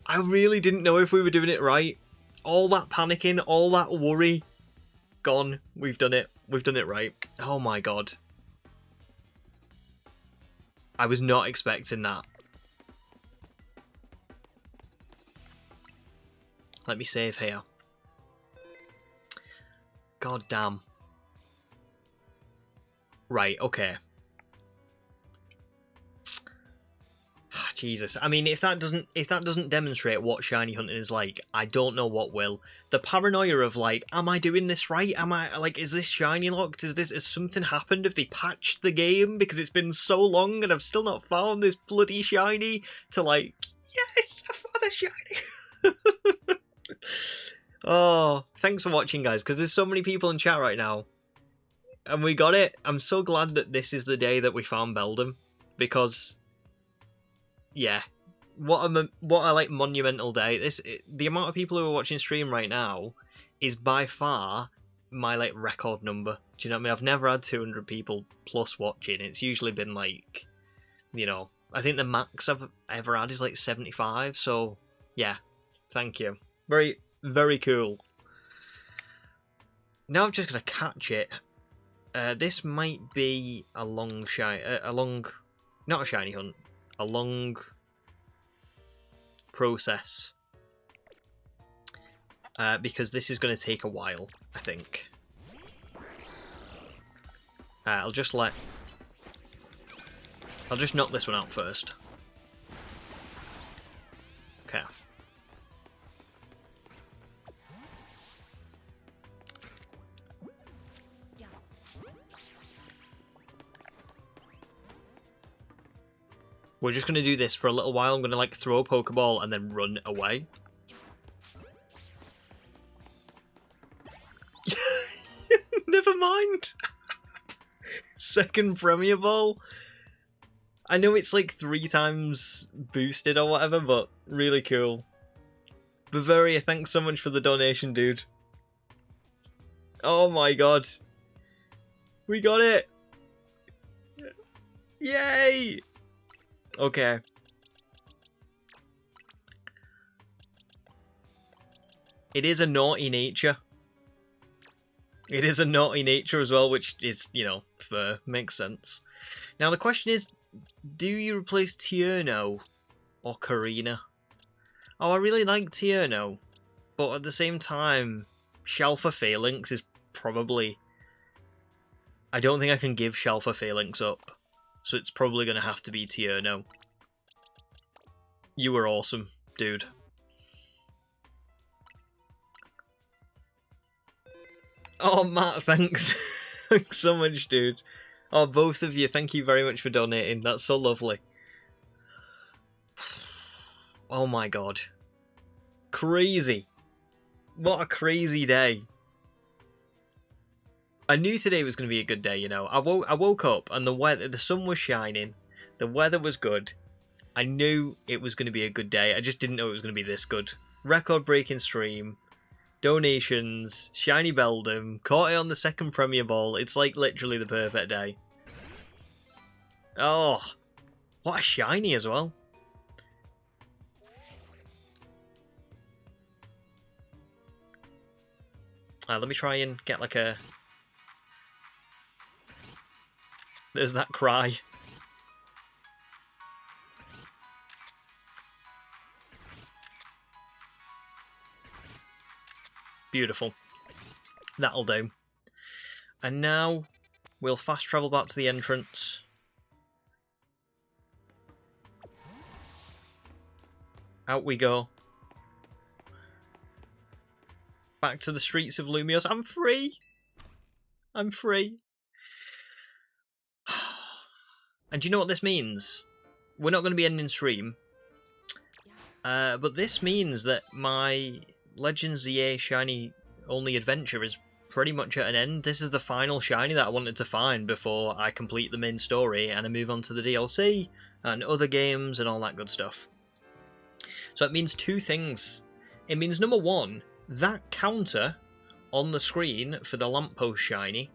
I really didn't know if we were doing it right. All that panicking, all that worry, gone. We've done it. We've done it right. Oh my God. I was not expecting that. Let me save here. God damn. Right, okay. Jesus. I mean, if that doesn't demonstrate what shiny hunting is like, I don't know what will. The paranoia of like, am I doing this right? Am I like, is this shiny locked? Has something happened? Have they patched the game because it's been so long and I've still not found this bloody shiny to like, yes, I found a shiny. Oh, thanks for watching, guys, because there's so many people in chat right now. And we got it. I'm so glad that this is the day that we found Beldum, because yeah, what a like monumental day. The amount of people who are watching stream right now is by far my like record number. Do you know what I mean? I've never had 200 people plus watching. It's usually been like, you know, I think the max I've ever had is like 75. So yeah, thank you. Very, very cool. Now I'm just gonna catch it. This might be a long shot. not a shiny hunt, a long process. Because this is going to take a while, I think. I'll just knock this one out first. Okay. We're just going to do this for a little while. I'm going to like throw a Pokeball and then run away. Never mind. Second Premier Ball. I know it's like 3 times boosted or whatever, but really cool. Bavaria, thanks so much for the donation, dude. Oh my god. We got it. Yay. Okay. It is a naughty nature. It is a naughty nature as well, which is, you know, makes sense. Now the question is, do you replace Tierno or Karina? Oh, I really like Tierno, but at the same time, Shalfa Phalanx is probably... I don't think I can give Shalfa Phalanx up, so it's probably going to have to be Tierno. You were awesome, dude. Oh, Matt, thanks. Thanks so much, dude. Oh, both of you, thank you very much for donating. That's so lovely. Oh my god. Crazy. What a crazy day. I knew today was going to be a good day, you know. I woke up and the sun was shining. The weather was good. I knew it was going to be a good day. I just didn't know it was going to be this good. Record-breaking stream. Donations, shiny Beldum, caught it on the second Premier Ball. It's like literally the perfect day. Oh, what a shiny as well. Let me try and get like a... There's that cry. Beautiful. That'll do. And now we'll fast travel back to the entrance. Out we go. Back to the streets of Lumios. I'm free! I'm free. And do you know what this means? We're not going to be ending stream. But this means that my Legends ZA Shiny Only Adventure is pretty much at an end. This is the final shiny that I wanted to find before I complete the main story and I move on to the DLC and other games and all that good stuff. So it means 2 things. It means, number 1, that counter on the screen for the lamppost shiny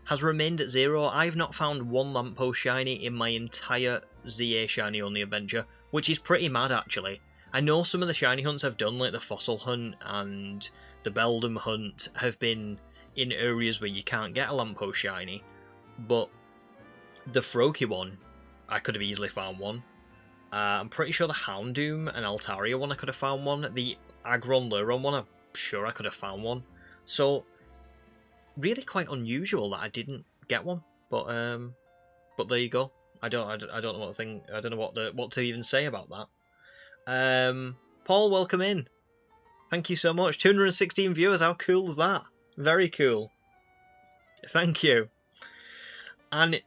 has remained at 0. I've not found 1 lamppost shiny in my entire ZA Shiny Only Adventure, which is pretty mad actually. I know some of the shiny hunts I've done, like the fossil hunt and the Beldum hunt, have been in areas where you can't get a lamppost shiny, but the Froakie one, I could have easily found one. I'm pretty sure the Houndoom and Altaria one I could have found one. The Aggron Luron one, I'm sure I could have found one. So really quite unusual that I didn't get one, but there you go. I don't know what to think. I don't know what to even say about that. Paul, welcome in. Thank you so much. 216 viewers. How cool is that? Very cool. Thank you. And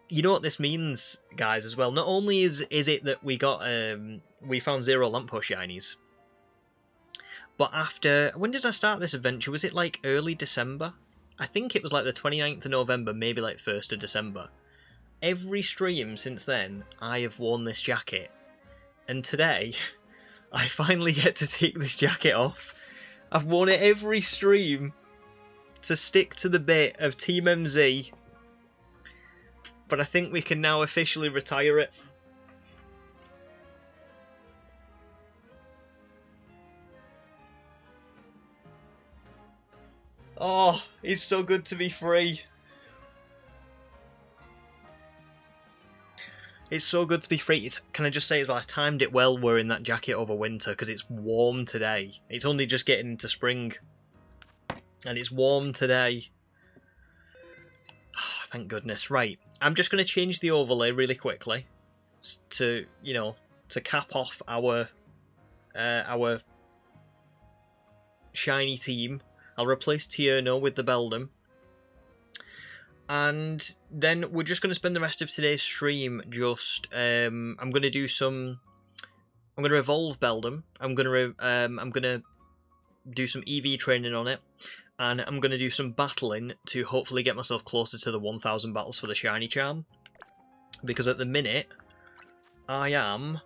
you know what this means, guys, as well. Not only is it that we got we found 0 lamppost shinies, but after, when did I start this adventure? Was it like early December? I think it was like the 29th of November, maybe like 1st of December. Every stream since then, I have worn this jacket. And today, I finally get to take this jacket off. I've worn it every stream to stick to the bit of Team MZ. But I think we can now officially retire it. Oh, it's so good to be free. It's so good to be free. Can I just say as well, I timed it well wearing that jacket over winter because it's warm today. It's only just getting into spring. And it's warm today. Oh, thank goodness. Right, I'm just going to change the overlay really quickly to, you know, to cap off our shiny team. I'll replace Tierno with the Beldum. And then we're just going to spend the rest of today's stream just... I'm going to evolve Beldum. I'm going to do some EV training on it. And I'm going to do some battling to hopefully get myself closer to the 1000 battles for the shiny charm. Because at the minute, I am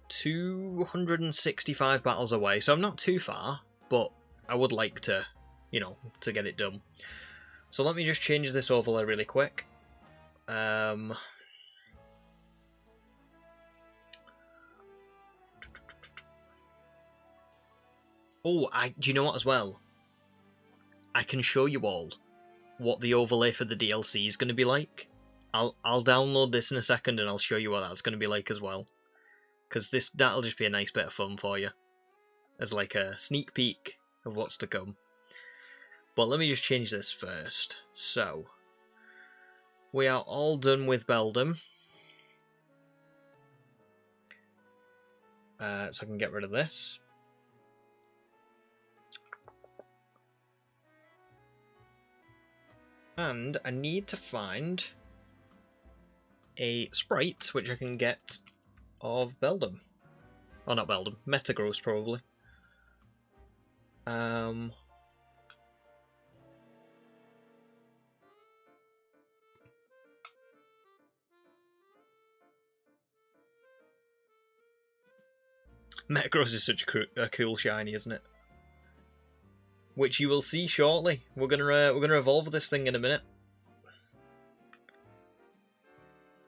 265 battles away. So I'm not too far, but I would like to, you know, to get it done. So let me just change this overlay really quick. Oh, do you know what as well? I can show you all what the overlay for the DLC is going to be like. I'll download this in a second and I'll show you what that's going to be like as well. Because that'll just be a nice bit of fun for you. As like a sneak peek of what's to come. But let me just change this first. So, we are all done with Beldum. So I can get rid of this. And I need to find a sprite which I can get of Beldum. Oh, not Beldum, Metagross probably. Metagross is such a cool shiny, isn't it? Which you will see shortly. We're gonna evolve this thing in a minute.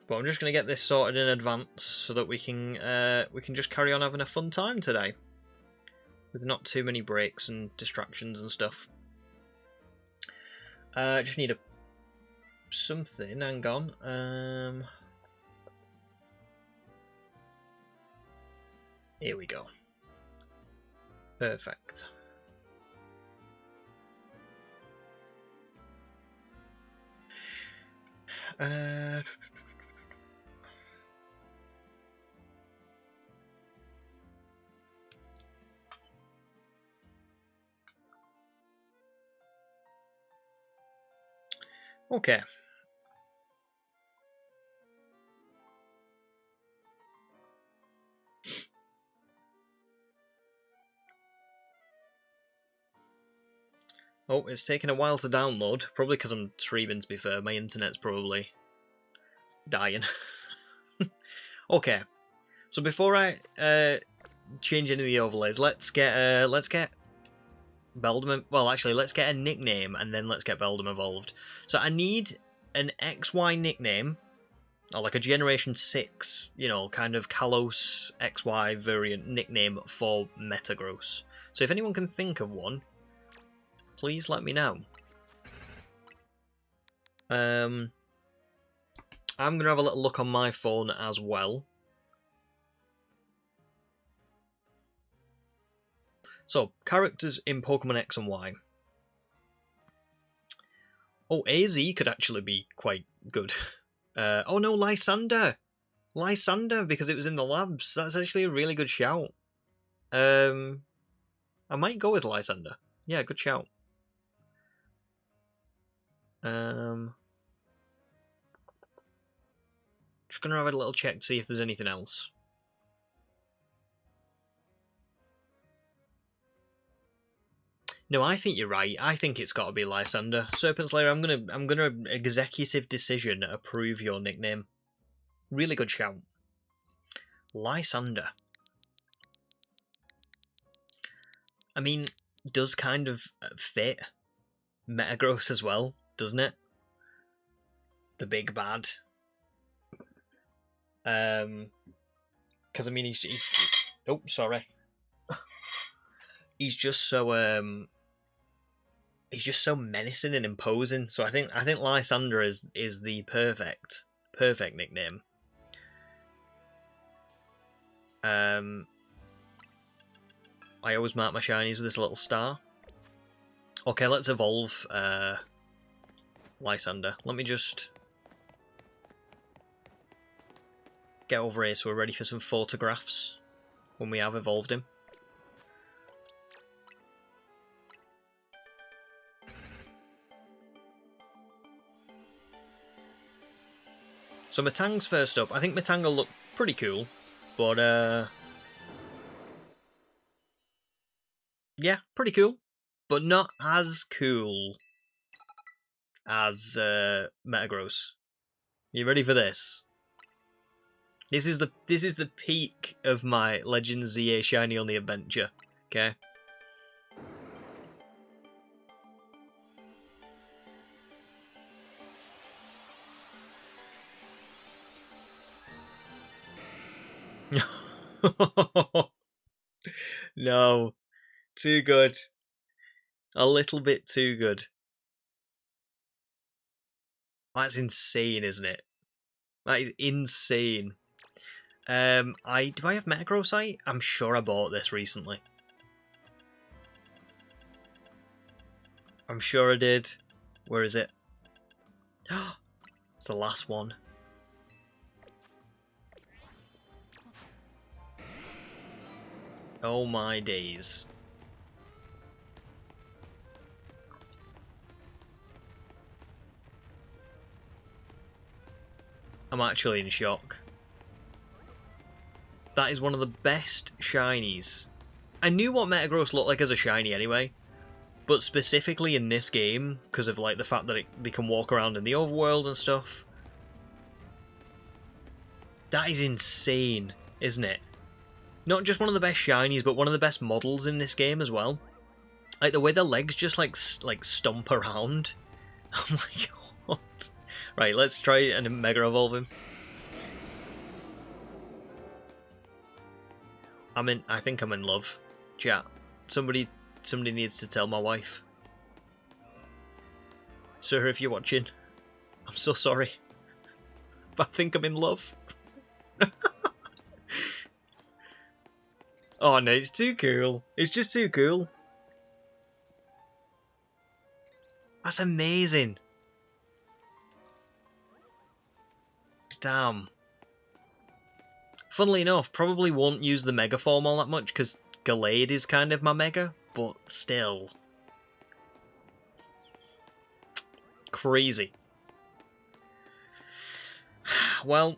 But I'm just gonna get this sorted in advance so that we can just carry on having a fun time today, with not too many breaks and distractions and stuff. Just need something. Hang on. Here we go. Perfect. Okay. Oh, it's taking a while to download. Probably because I'm streaming, to be fair. My internet's probably dying. Okay. So before I change any of the overlays, let's get Beldum. Well, actually, let's get a nickname and then let's get Beldum evolved. So I need an XY nickname, or like a Generation 6, you know, kind of Kalos XY variant nickname for Metagross. So if anyone can think of one, please let me know. I'm going to have a little look on my phone as well. So, characters in Pokemon X and Y. Oh, AZ could actually be quite good. Oh no, Lysander! Lysander, because it was in the labs. That's actually a really good shout. I might go with Lysander. Yeah, good shout. Just gonna have a little check to see if there's anything else. No, I think you're right. I think it's got to be Lysander. Serpent Slayer, I'm gonna executive decision approve your nickname. Really good shout. Lysander. I mean, does kind of fit Metagross as well, doesn't it? The big bad. Because I mean, oh, sorry. He's just so he's just so menacing and imposing. So I think Lysander is the perfect nickname. I always mark my shinies with this little star. Okay, let's evolve Lysander. Let me just get over here so we're ready for some photographs when we have evolved him. So Matang's first up. I think Matang will look pretty cool, but yeah, pretty cool, but not as cool as Metagross. You ready for this? This is the peak of my Legends ZA Shiny on the adventure. Okay. No, too good. A little bit too good. That's insane, isn't it? That is insane. Do I have Metagross? I'm sure I bought this recently. I'm sure I did. Where is it? It's the last one. Oh my days. I'm actually in shock. That is one of the best shinies. I knew what Metagross looked like as a shiny anyway, but specifically in this game, because of like the fact that they can walk around in the overworld and stuff. That is insane, isn't it? Not just one of the best shinies, but one of the best models in this game as well. Like the way the legs just like stomp around. I'm like, what? Right, let's try and Mega Evolve him. I think I'm in love. Chat. Somebody needs to tell my wife. Sir, if you're watching, I'm so sorry. But I think I'm in love. Oh no, it's too cool. It's just too cool. That's amazing. Damn. Funnily enough, probably won't use the Mega form all that much because Gallade is kind of my Mega, but still. Crazy. Well,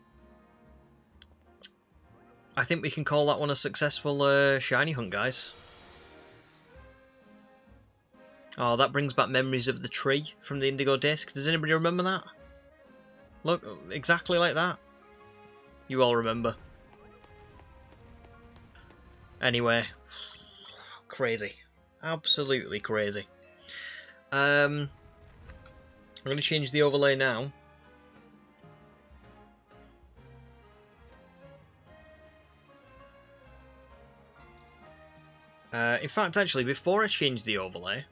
I think we can call that one a successful shiny hunt, guys. Oh, that brings back memories of the tree from the Indigo Disc. Does anybody remember that? Look, exactly like that. You all remember. Anyway, crazy. Absolutely crazy. I'm going to change the overlay now. In fact, actually, before I change the overlay,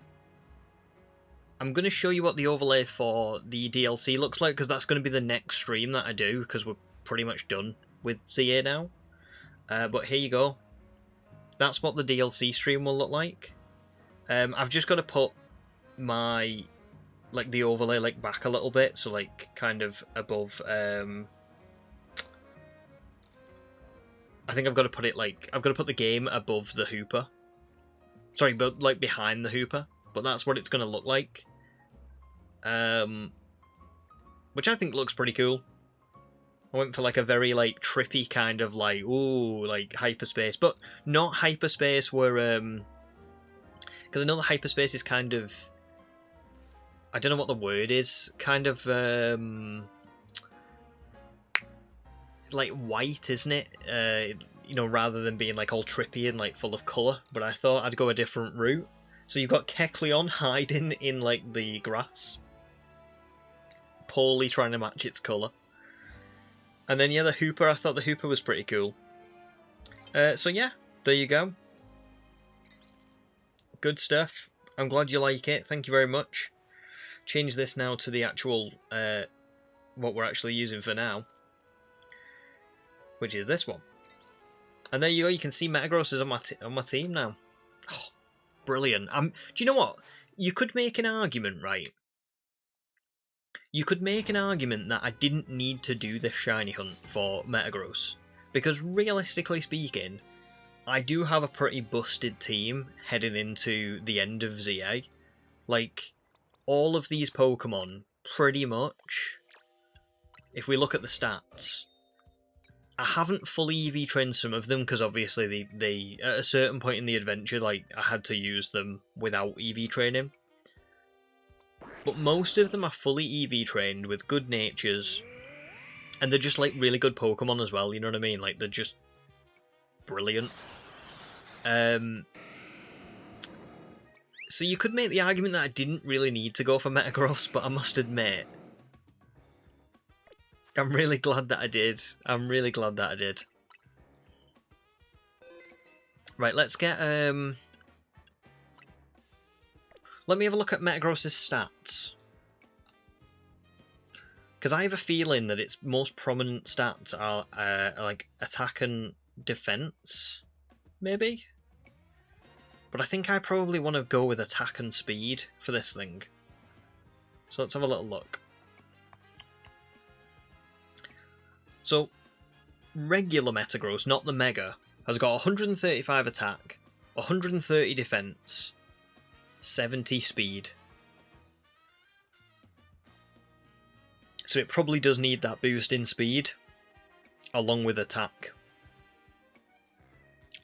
I'm going to show you what the overlay for the DLC looks like, because that's going to be the next stream that I do, because we're pretty much done with CA now. But here you go. That's what the DLC stream will look like. I've just got to put my the overlay back a little bit, so kind of above. I think I've got to put it I've got to put the game above the Hooper. Sorry, but behind the Hooper. But that's what it's going to look like. Which I think looks pretty cool. I went for a very trippy kind of ooh, hyperspace, but not hyperspace where because I know the hyperspace is kind of, I don't know what the word is, kind of white, isn't it? You know, rather than being all trippy and full of colour. But I thought I'd go a different route. So you've got Kecleon hiding in the grass, poorly trying to match its colour. And then yeah, the Hooper, I thought the Hooper was pretty cool. So yeah, there you go. Good stuff. I'm glad you like it. Thank you very much. Change this now to the actual, what we're actually using for now, which is this one. And there you go. You can see Metagross is on my team now. Oh, brilliant. Do you know what? You could make an argument, right? You could make an argument that I didn't need to do this shiny hunt for Metagross. Because realistically speaking, I do have a pretty busted team heading into the end of ZA. Like, all of these Pokemon, pretty much, if we look at the stats, I haven't fully EV trained some of them because obviously they at a certain point in the adventure, like, I had to use them without EV training. But most of them are fully EV trained with good natures, and they're just like really good Pokemon as well. You know what I mean? Like, they're just brilliant. So you could make the argument that I didn't really need to go for Metagross, but I must admit, I'm really glad that I did. I'm really glad that I did. Right, let's get let me have a look at Metagross's stats. Because I have a feeling that its most prominent stats are like attack and defense, maybe? But I think I probably want to go with attack and speed for this thing. So let's have a little look. So, regular Metagross, not the Mega, has got 135 attack, 130 defense, 70 speed. So it probably does need that boost in speed, along with attack.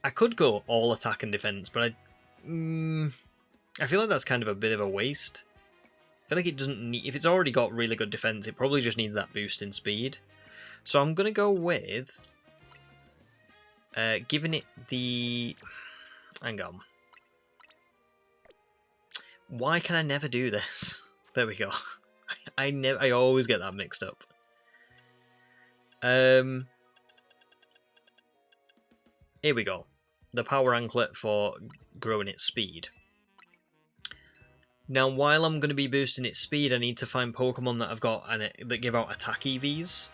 I could go all attack and defense, but I feel like that's kind of a bit of a waste. I feel like it doesn't need... If it's already got really good defense, it probably just needs that boost in speed. So I'm going to go with... giving it the... Hang on. Why can I never do this? There we go. I always get that mixed up. Here we go. The power anklet for growing its speed. Now, while I'm going to be boosting its speed, I need to find Pokemon that I've got that give out attack EVs.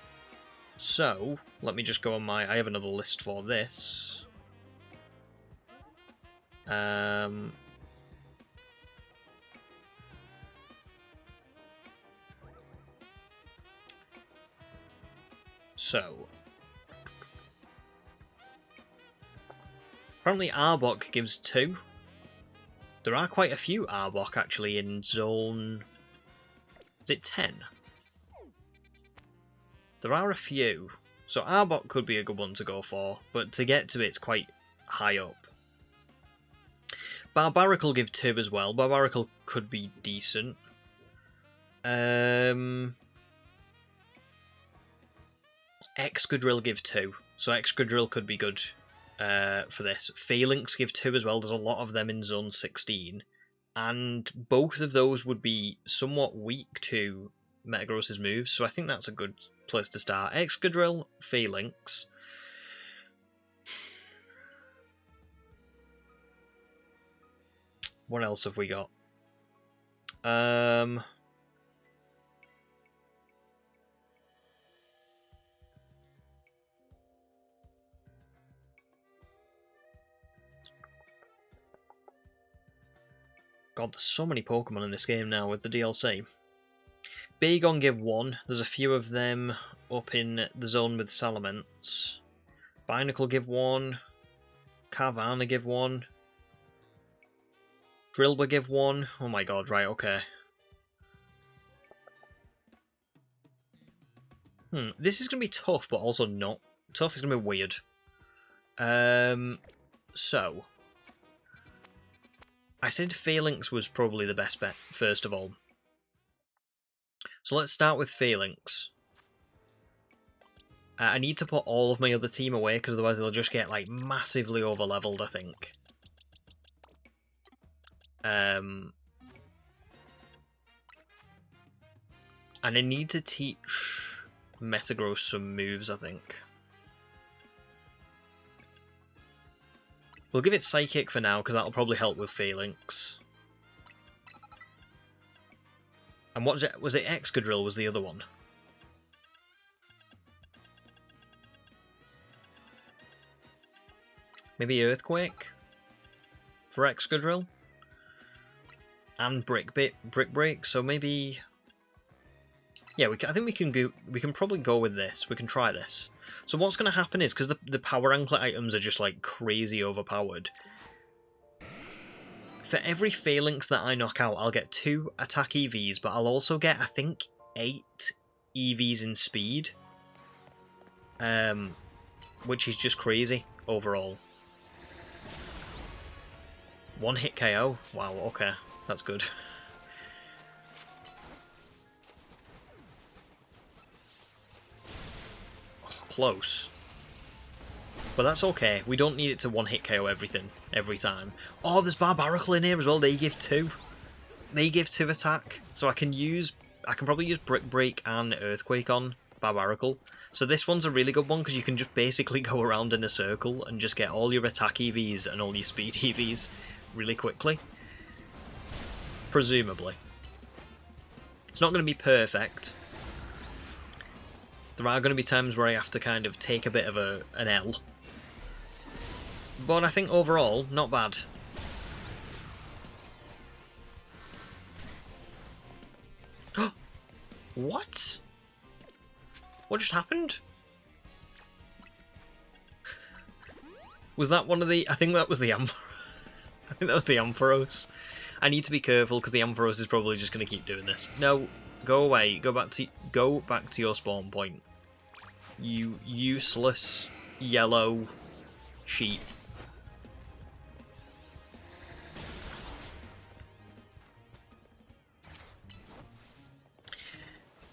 So, let me just go on my... I have another list for this. So, apparently Arbok gives 2. There are quite a few Arbok actually in zone... Is it 10? There are a few. So Arbok could be a good one to go for, but to get to it's quite high up. Barbaric will give 2 as well. Barbaric could be decent. Excadrill give 2. So Excadrill could be good for this. Phalanx give 2 as well. There's a lot of them in Zone 16. And both of those would be somewhat weak to Metagross's moves, so I think that's a good place to start. Excadrill, Phalanx. What else have we got? God, there's so many Pokemon in this game now with the DLC. Bagon give 1. There's a few of them up in the zone with Salamence. Binacle give 1. Carvana give 1. Drillbur give 1. Oh my god, right, okay. This is going to be tough, but also not tough. It's going to be weird. So... I said Phalanx was probably the best bet, first of all. So let's start with Phalanx. I need to put all of my other team away, because otherwise they'll just get, like, massively over-leveled, I think. And I need to teach Metagross some moves, I think. We'll give it Psychic for now, because that'll probably help with Phalanx. And what was it? Excadrill was the other one. Maybe Earthquake for Excadrill. And Brick Break, so maybe... Yeah, I think we can probably go with this. We can try this. So what's going to happen is, because the power anklet items are just like crazy overpowered, for every Phalanx that I knock out, I'll get 2 attack EVs, but I'll also get, I think, 8 EVs in speed. Which is just crazy overall. 1 hit KO. Wow, okay. That's good. Oh, close. But that's okay. We don't need it to 1-hit KO everything, every time. Oh, there's Barbaracle in here as well. They give 2. They give 2 attack. So I can probably use Brick Break and Earthquake on Barbaracle. So this one's a really good one because you can just basically go around in a circle and just get all your attack EVs and all your speed EVs really quickly. Presumably. It's not going to be perfect. There are going to be times where I have to kind of take a bit of an L. But I think overall, not bad. What? What just happened? Was that one of the... I think that was the I think that was the Ampharos. I need to be careful because the Ampharos is probably just going to keep doing this. No, go away. Go back to your spawn point. You useless yellow sheep.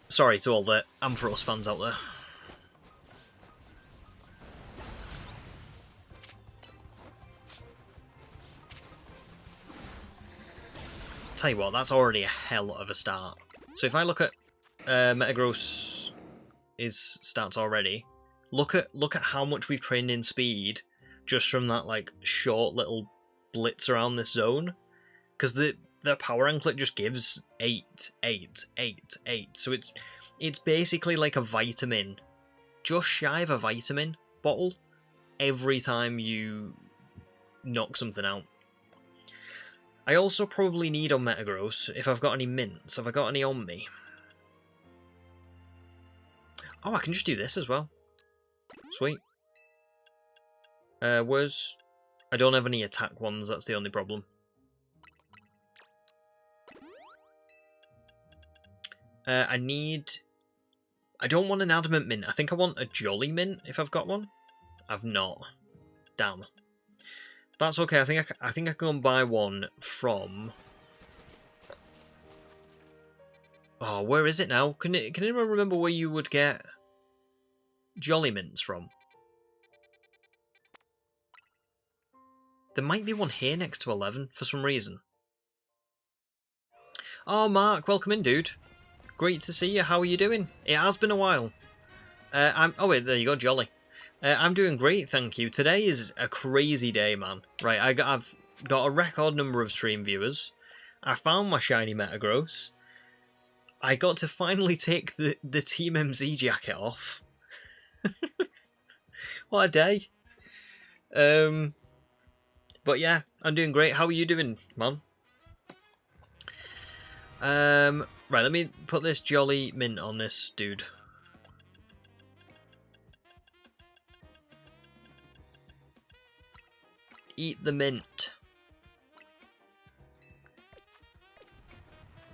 Sorry to all the Ampharos fans out there. Tell you what, that's already a hell of a start. So if I look at Metagross stats already, look at how much we've trained in speed just from that like short little blitz around this zone. Because the power anklet just gives 8, 8, 8, 8. So it's basically like a vitamin, just shy of a vitamin bottle every time you knock something out. I also probably need on Metagross, if I've got any mints. Have I got any on me? Oh, I can just do this as well. Sweet. I don't have any attack ones, that's the only problem. I don't want an adamant mint. I think I want a jolly mint if I've got one. I've not. Damn. That's okay. I think I can go and buy one from... Oh, where is it now? Can anyone remember where you would get jolly mints from? There might be one here next to 11 for some reason. Oh, Mark, welcome in, dude. Great to see you. How are you doing? It has been a while. Oh wait, there you go, jolly. I'm doing great, thank you. Today is a crazy day, man. Right, I've got a record number of stream viewers. I found my shiny Metagross. I got to finally take the Team MZ jacket off. What a day. But yeah, I'm doing great. How are you doing, man? Right, let me put this jolly mint on this dude. Eat the mint.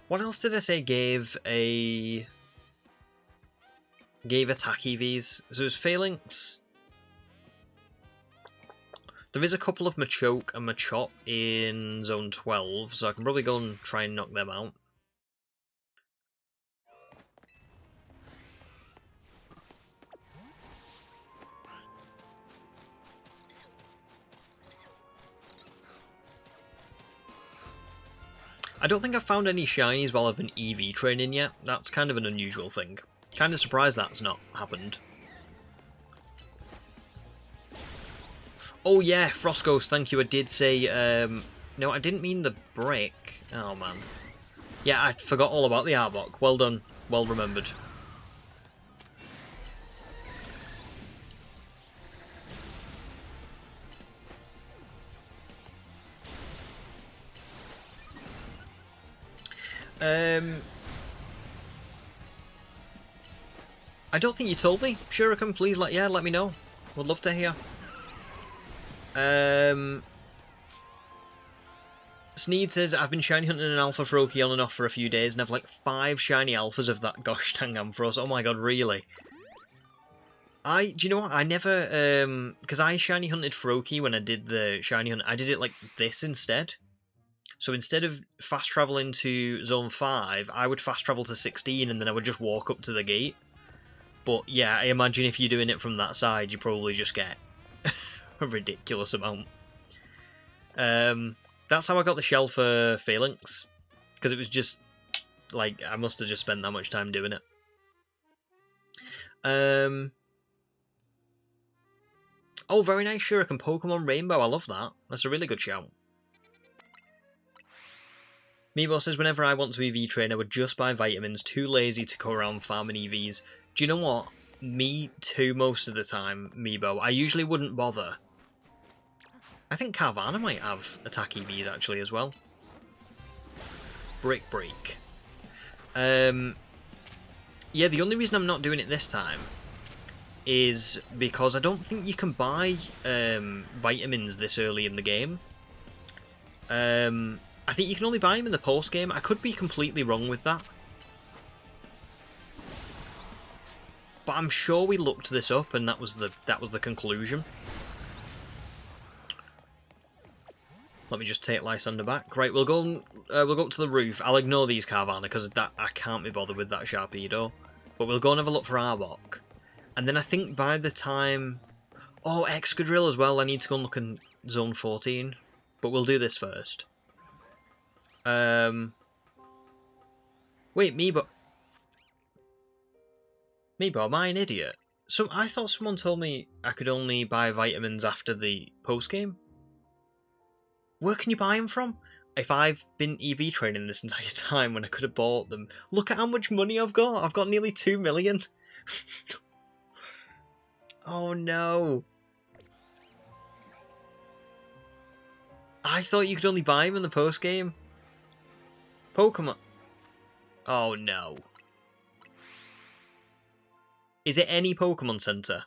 What else did I say gave attack EVs? So it was Phalanx. There is a couple of Machoke and Machop in Zone 12, so I can probably go and try and knock them out. I don't think I've found any shinies while I've been EV training yet. That's kind of an unusual thing. Kind of surprised that's not happened. Oh yeah, Frostghost, thank you. I did say, no, I didn't mean the brick. Oh man. Yeah, I forgot all about the Arbok. Well done. Well remembered. I don't think you told me. Shuriken, please let me know. Would love to hear. Sneed says, I've been shiny hunting an alpha Froakie on and off for a few days and have like 5 shiny alphas of that gosh dang Ampharos. Oh my god, really? Do you know what? I never, because I shiny hunted Froakie when I did the shiny hunt. I did it like this instead. So instead of fast traveling to zone 5, I would fast travel to 16 and then I would just walk up to the gate. But yeah, I imagine if you're doing it from that side, you probably just get a ridiculous amount. That's how I got the shell for Phalanx. Because it was just, like, I must have just spent that much time doing it. Oh, very nice Shuriken. Pokemon Rainbow. I love that. That's a really good shout. Meebo says, whenever I want to EV train, I would just buy vitamins. Too lazy to go around farming EVs. Do you know what? Me too most of the time, Meebo. I usually wouldn't bother. I think Carvana might have attack EVs actually as well. Brick Break. Yeah, the only reason I'm not doing it this time is because I don't think you can buy vitamins this early in the game. I think you can only buy them in the post game. I could be completely wrong with that. But I'm sure we looked this up and that was the conclusion. Let me just take Lysander back. Right, we'll go up to the roof. I'll ignore these Carvana because I can't be bothered with that Sharpedo. But we'll go and have a look for Arbok. And then I think by the time... Oh, Excadrill as well. I need to go and look in Zone 14. But we'll do this first. Wait, Meebo, am I an idiot? I thought someone told me I could only buy vitamins after the post-game. Where can you buy them from? If I've been EV training this entire time when I could have bought them. Look at how much money I've got. I've got nearly 2 million. Oh no. I thought you could only buy them in the post-game. Pokemon. Oh no. Is it any Pokemon Center?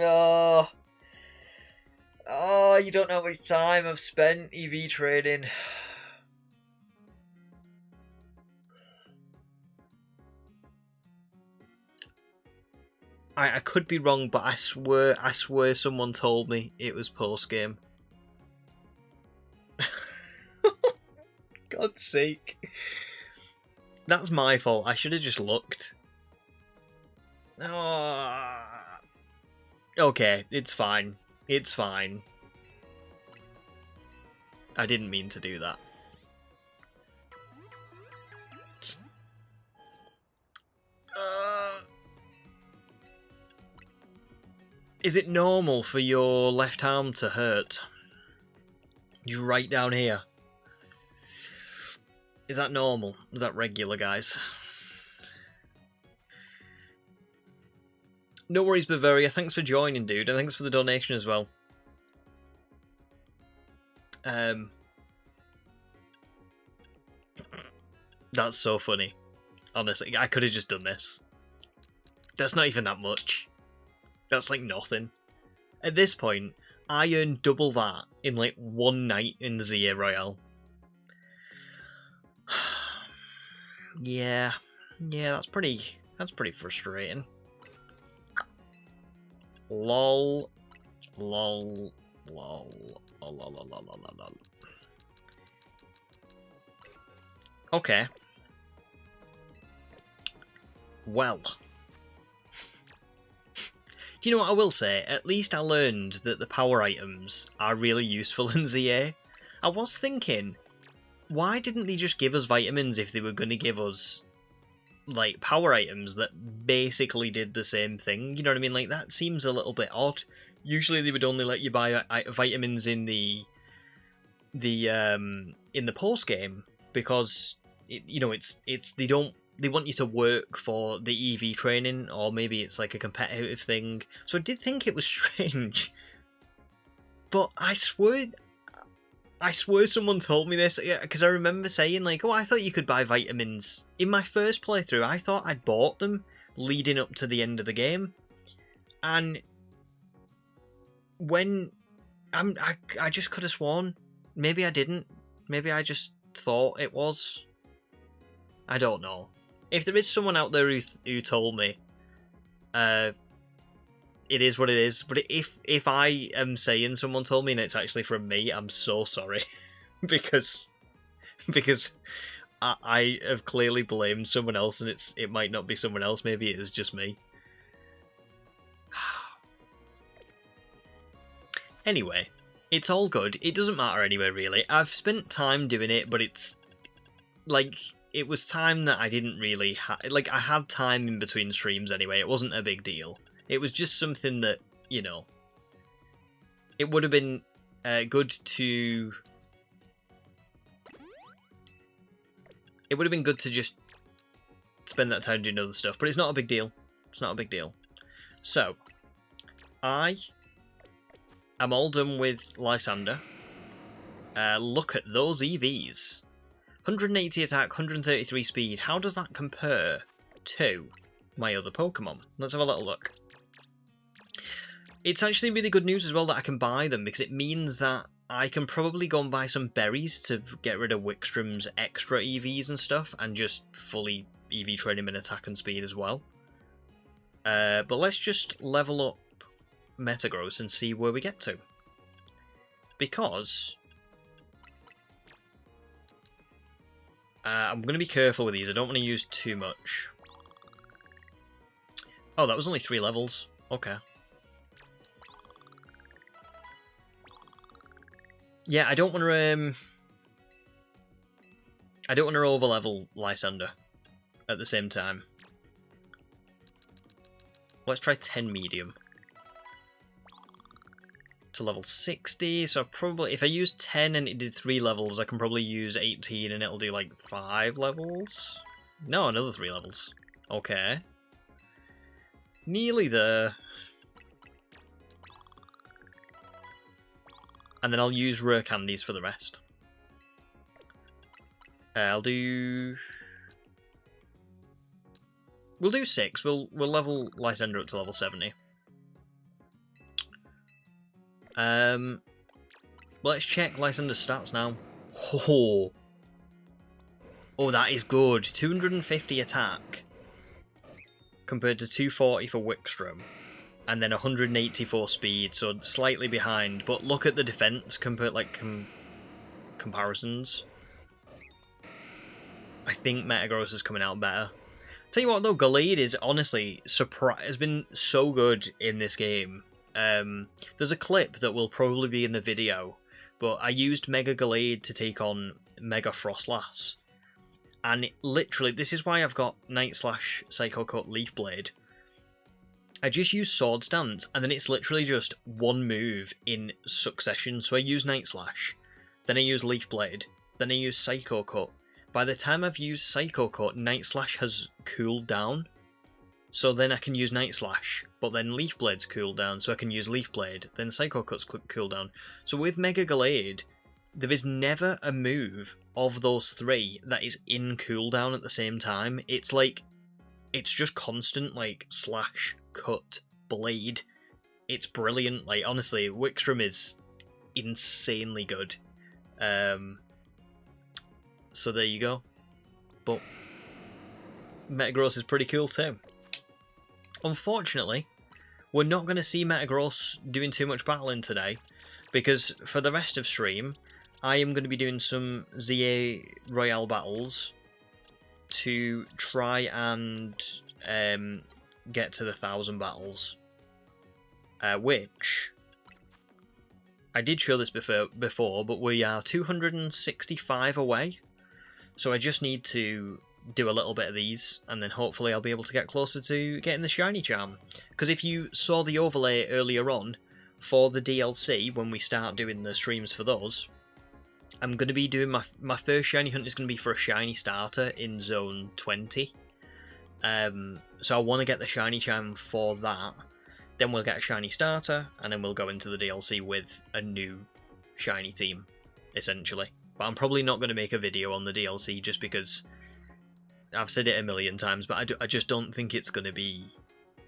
Oh. Oh, you don't know how much time I've spent EV trading. I could be wrong, but I swear someone told me it was post-game. God's sake. That's my fault. I should have just looked. Oh. Okay, it's fine. It's fine. I didn't mean to do that. Is it normal for your left arm to hurt? You're right down here. Is that normal? Is that regular, guys? No worries, Bavaria. Thanks for joining, dude, and thanks for the donation as well. That's so funny. Honestly, I could have just done this. That's not even that much. That's like nothing. At this point, I earned double that in like one night in the ZA Royale. Yeah, that's pretty frustrating. Lol. Okay. Well. Do you know what I will say? At least I learned that the power items are really useful in ZA. I was thinking, why didn't they just give us vitamins if they were going to give us, like, power items that basically did the same thing? You know what I mean? Like, that seems a little bit odd. Usually they would only let you buy vitamins in the post game, because they want you to work for the EV training, or maybe it's like a competitive thing. So I did think it was strange, but I swear someone told me this, because I remember saying like, oh, I thought you could buy vitamins. In my first playthrough, I thought I'd bought them leading up to the end of the game, and when I just could have sworn, maybe I didn't, maybe I just thought it was. I don't know. If there is someone out there who told me, it is what it is. But if I am saying someone told me and it's actually from me, I'm so sorry, because I have clearly blamed someone else, and it might not be someone else. Maybe it is just me. Anyway, it's all good. It doesn't matter anyway, really. I've spent time doing it, but it's like, it was time that I didn't really I had time in between streams anyway. It wasn't a big deal. It was just something that, you know, it would have been good to... It would have been good to just spend that time doing other stuff, but it's not a big deal. It's not a big deal. So, I am all done with Lysander. Look at those EVs. 180 attack, 133 speed. How does that compare to my other Pokemon? Let's have a little look. It's actually really good news as well that I can buy them, because it means that I can probably go and buy some berries to get rid of Wickstrom's extra EVs and stuff, and just fully EV train him in attack and speed as well. But let's just level up Metagross and see where we get to. Because I'm going to be careful with these. I don't want to use too much. Oh, that was only 3 levels. Okay. Yeah, I don't want to overlevel Lysander at the same time. Let's try 10 medium to level 60. So probably if I use 10 and it did 3 levels, I can probably use 18 and it'll do like 5 levels. No, another 3 levels. Okay. Nearly there. And then I'll use rare candies for the rest. We'll do 6. We'll level Lysander up to level 70. Let's check Lysander's stats now. Oh, that is good. 250 attack compared to 240 for Wickstrom. And then 184 speed, so slightly behind. But look at the defense compared, like, comparisons. I think Metagross is coming out better. Tell you what though, Gallade is honestly has been so good in this game. There's a clip that will probably be in the video, but I used Mega Gallade to take on Mega Frostlass. And literally, this is why I've got Night Slash, Psycho Cut, Leaf Blade. I just use Sword Stance, and then it's literally just one move in succession. So I use Night Slash, then I use Leaf Blade, then I use Psycho Cut. By the time I've used Psycho Cut, Night Slash has cooled down. So then I can use Night Slash, but then Leaf Blade's cooled down, so I can use Leaf Blade, then Psycho Cut's cooled down. So with Mega Gallade, there is never a move of those 3 that is in cooldown at the same time. It's like, it's just constant, like, slash, cut, blade. It's brilliant. Like, honestly, Wickstrom is insanely good. So there you go. But Metagross is pretty cool too. Unfortunately, we're not going to see Metagross doing too much battling today, because for the rest of stream, I am going to be doing some ZA Royale battles to try and get to the 1,000 battles. Which, I did show this before, but we are 265 away. So I just need to do a little bit of these, and then hopefully I'll be able to get closer to getting the shiny charm. Because if you saw the overlay earlier on for the DLC, when we start doing the streams for those, I'm going to be doing my first shiny hunt is going to be for a shiny starter in Zone 20. So I want to get the shiny charm for that. Then we'll get a shiny starter, and then we'll go into the DLC with a new shiny team, essentially. But I'm probably not going to make a video on the DLC just because I've said it a million times, but I just don't think it's going to be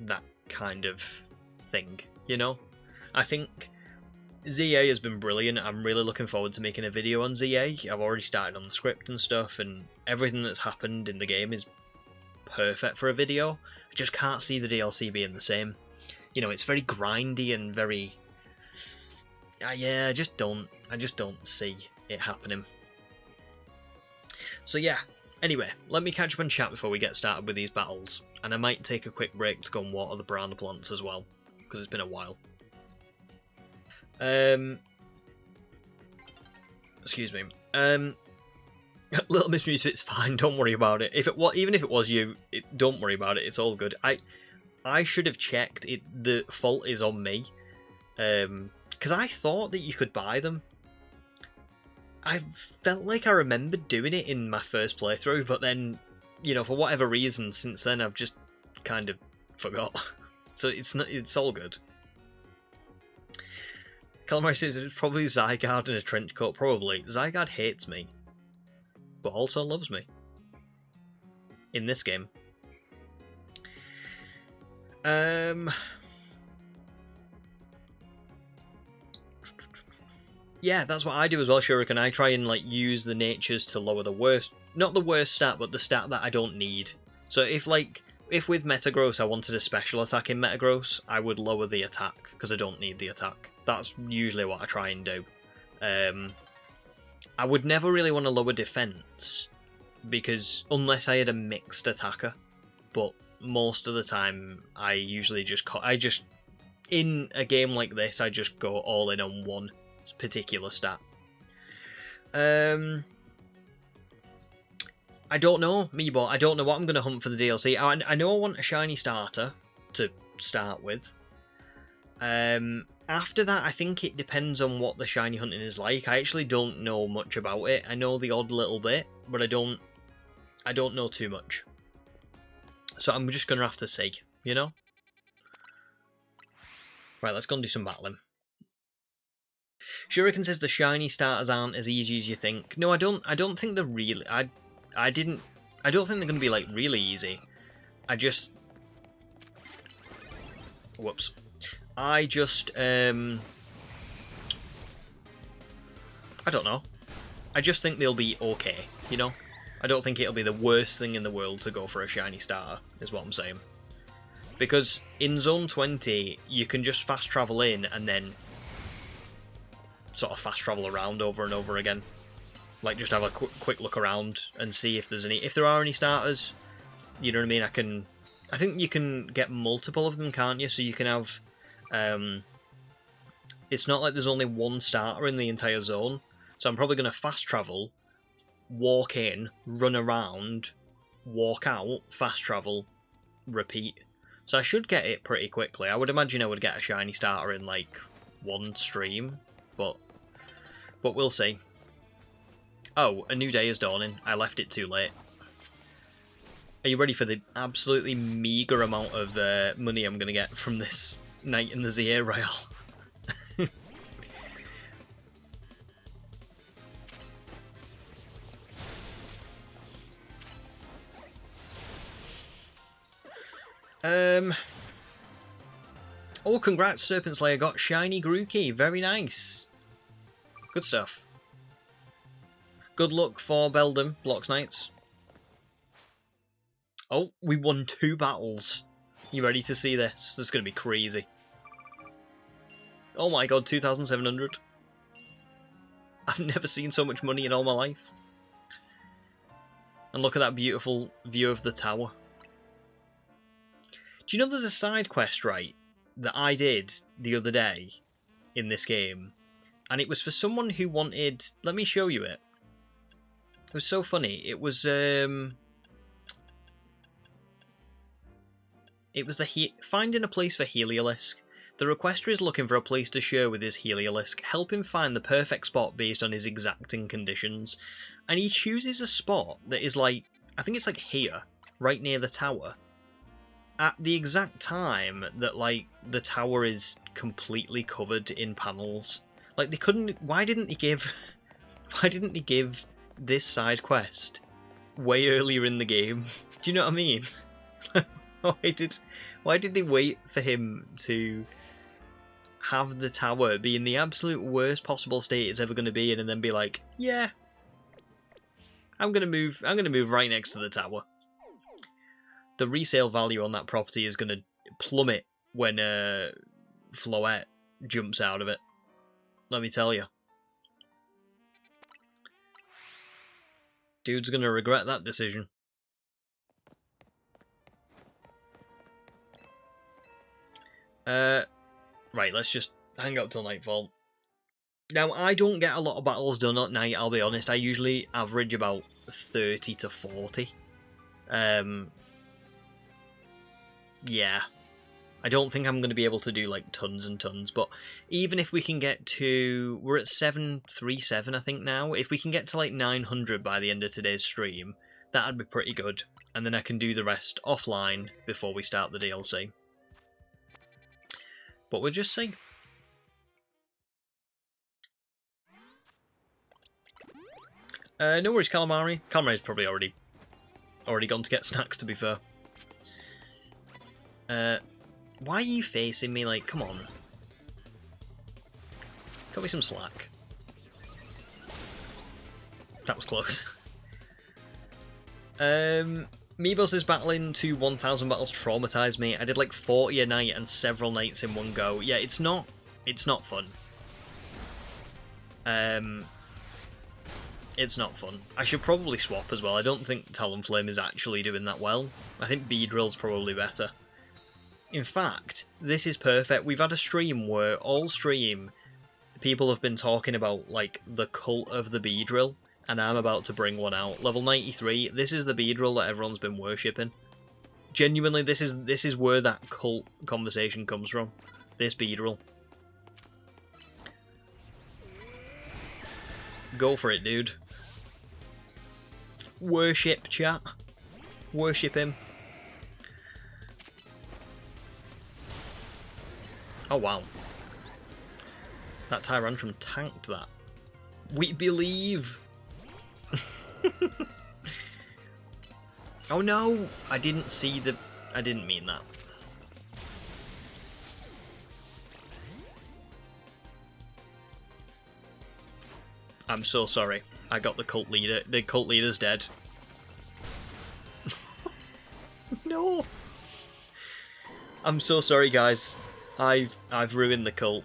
that kind of thing, you know? I think ZA has been brilliant. I'm really looking forward to making a video on ZA. I've already started on the script and stuff, and everything that's happened in the game is perfect for a video. I just can't see the DLC being the same. You know, it's very grindy and very... yeah, I just don't see it happening. So yeah, anyway, let me catch up and chat before we get started with these battles, and I might take a quick break to go and water the banana plants as well, because it's been a while. Excuse me. Little Miss Music, it's fine. Don't worry about it. Even if it was you, don't worry about it. It's all good. I should have checked. The fault is on me. Because I thought that you could buy them. I felt like I remembered doing it in my first playthrough, but then, you know, for whatever reason, since then I've just kind of forgot. So it's all good. Calamari says it's probably Zygarde in a trench coat. Probably. Zygarde hates me, but also loves me. In this game. Yeah, that's what I do as well, Shuriken. I try and like use the natures to lower the worst, not the worst stat, but the stat that I don't need. So if with Metagross I wanted a special attack in Metagross, I would lower the attack because I don't need the attack. That's usually what I try and do. I would never really want to lower defense because unless I had a mixed attacker, but most of the time I usually just in a game like this I just go all in on one particular stat. I don't know, Meebo. I don't know what I'm going to hunt for the DLC. I know I want a shiny starter to start with. After that, I think it depends on what the shiny hunting is like. I actually don't know much about it. I know the odd little bit, but I don't know too much. So I'm just going to have to see, you know? Right, let's go and do some battling. Shuriken says the shiny starters aren't as easy as you think. No, I don't think they're really... I don't think they're going to be, like, really easy. Whoops. I don't know. I just think they'll be okay, you know? I don't think it'll be the worst thing in the world to go for a shiny starter, is what I'm saying. Because in Zone 20, you can just fast travel in and then sort of fast travel around over and over again. Like, just have a quick look around and see if there are any starters. You know what I mean? I think you can get multiple of them, can't you? So you can have... it's not like there's only one starter in the entire zone. So I'm probably going to fast travel, walk in, run around, walk out, fast travel, repeat. So I should get it pretty quickly. I would imagine I would get a shiny starter in like one stream, but we'll see. Oh, a new day is dawning. I left it too late. Are you ready for the absolutely meager amount of money I'm going to get from this night in the ZA Royale? Oh, congrats, Serpent Slayer got shiny Grookey. Very nice. Good stuff. Good luck for Beldum, Blocks Knights. Oh, we won 2 battles. You ready to see this? This is going to be crazy. Oh my god, 2,700. I've never seen so much money in all my life. And look at that beautiful view of the tower. Do you know there's a side quest, right, that I did the other day in this game? And it was for someone who wanted... Let me show you it. It was so funny. It was finding a place for Heliolisk. The requester is looking for a place to share with his Heliolisk. Help him find the perfect spot based on his exacting conditions. And he chooses a spot that is like, I think it's like here, right near the tower. At the exact time that like the tower is completely covered in panels. Like they couldn't, why didn't they give this side quest way earlier in the game? Do you know what I mean? Why did they wait for him to have the tower be in the absolute worst possible state it's ever going to be in, and then be like, yeah, I'm gonna move right next to the tower. The resale value on that property is gonna plummet when Floette jumps out of it. Let me tell you. Dude's gonna regret that decision. Right, let's just hang out till nightfall. Now, I don't get a lot of battles done at night, I'll be honest. I usually average about 30 to 40. Yeah. I don't think I'm going to be able to do, like, tons and tons, but even if we can get to... We're at 737, I think, now. If we can get to, like, 900 by the end of today's stream, that'd be pretty good. And then I can do the rest offline before we start the DLC. But we'll just see. No worries, Calamari. Calamari's probably already gone to get snacks, to be fair. Why are you facing me? Like, come on. Cut me some slack. That was close. Meebos is battling to 1,000 battles traumatized me. I did like 40 a night and several nights in one go. Yeah, it's not fun. It's not fun. I should probably swap as well. I don't think Talonflame is actually doing that well. I think Beedrill's probably better. In fact, this is perfect. We've had a stream where all stream people have been talking about like the cult of the Beedrill, and I'm about to bring one out. Level 93, this is the Beedrill that everyone's been worshipping. Genuinely, this is where that cult conversation comes from. This Beedrill. Go for it, dude. Worship, chat. Worship him. Oh, wow. That Tyrantrum tanked that. We believe! Oh no! I didn't see the... I didn't mean that. I'm so sorry. I got the cult leader. The cult leader's dead. No! I'm so sorry, guys. I've ruined the cult.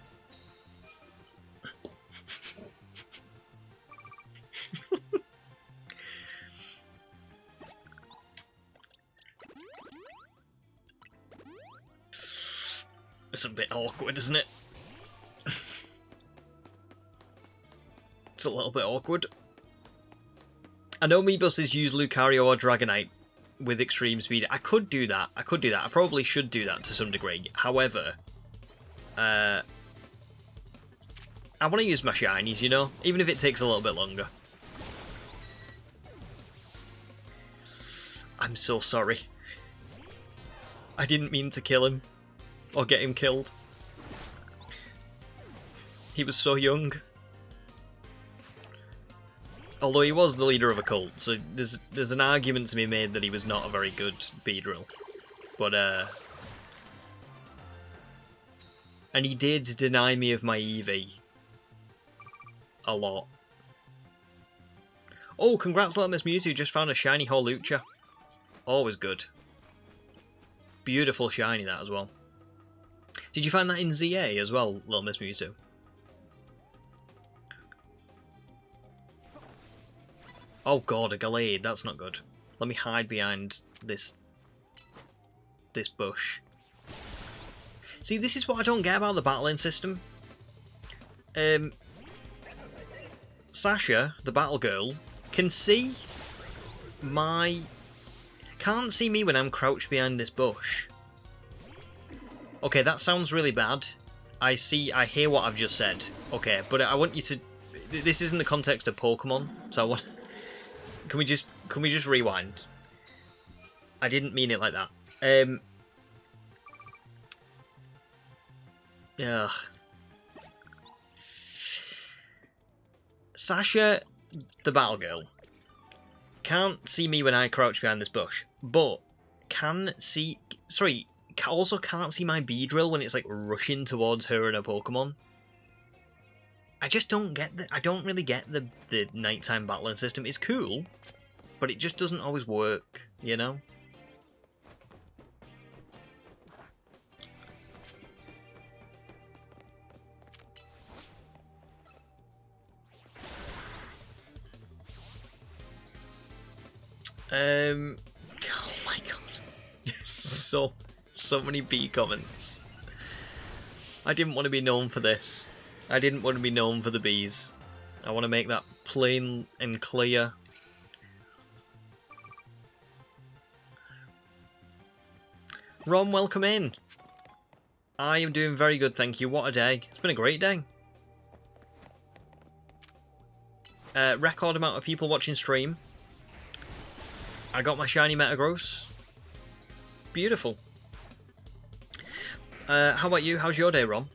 It's a bit awkward, isn't it? It's a little bit awkward. I know Meebuses use Lucario or Dragonite with extreme speed. I could do that. I probably should do that to some degree. However, I want to use my shinies, you know? Even if it takes a little bit longer. I'm so sorry. I didn't mean to kill him. Or get him killed. He was so young. Although he was the leader of a cult, so there's an argument to be made that he was not a very good Beedrill. But, and he did deny me of my Eevee. A lot. Oh, congrats, Little Miss Mewtwo just found a shiny Hawlucha. Always good. Beautiful shiny, that as well. Did you find that in ZA as well, Little Miss Mewtwo? Oh god, a Gallade, that's not good. Let me hide behind this bush. See, this is what I don't get about the battling system. Sasha, the battle girl, can see my... can't see me when I'm crouched behind this bush. Okay, that sounds really bad, I hear what I've just said. Okay, but I want you to. This is in the context of Pokemon, so I want. Can we just rewind? I didn't mean it like that. Ugh. Sasha, the battle girl, can't see me when I crouch behind this bush, but can see. Sorry, also can't see my Beedrill when it's like rushing towards her and her Pokemon. I just don't get I don't really get the nighttime battling system. It's cool, but it just doesn't always work, you know? Oh my god. so many B comments. I didn't want to be known for this. I didn't want to be known for the bees. I want to make that plain and clear. Ron, welcome in. I am doing very good, thank you. What a day. It's been a great day. Record amount of people watching stream. I got my shiny Metagross. Beautiful. How about you? How's your day, Ron?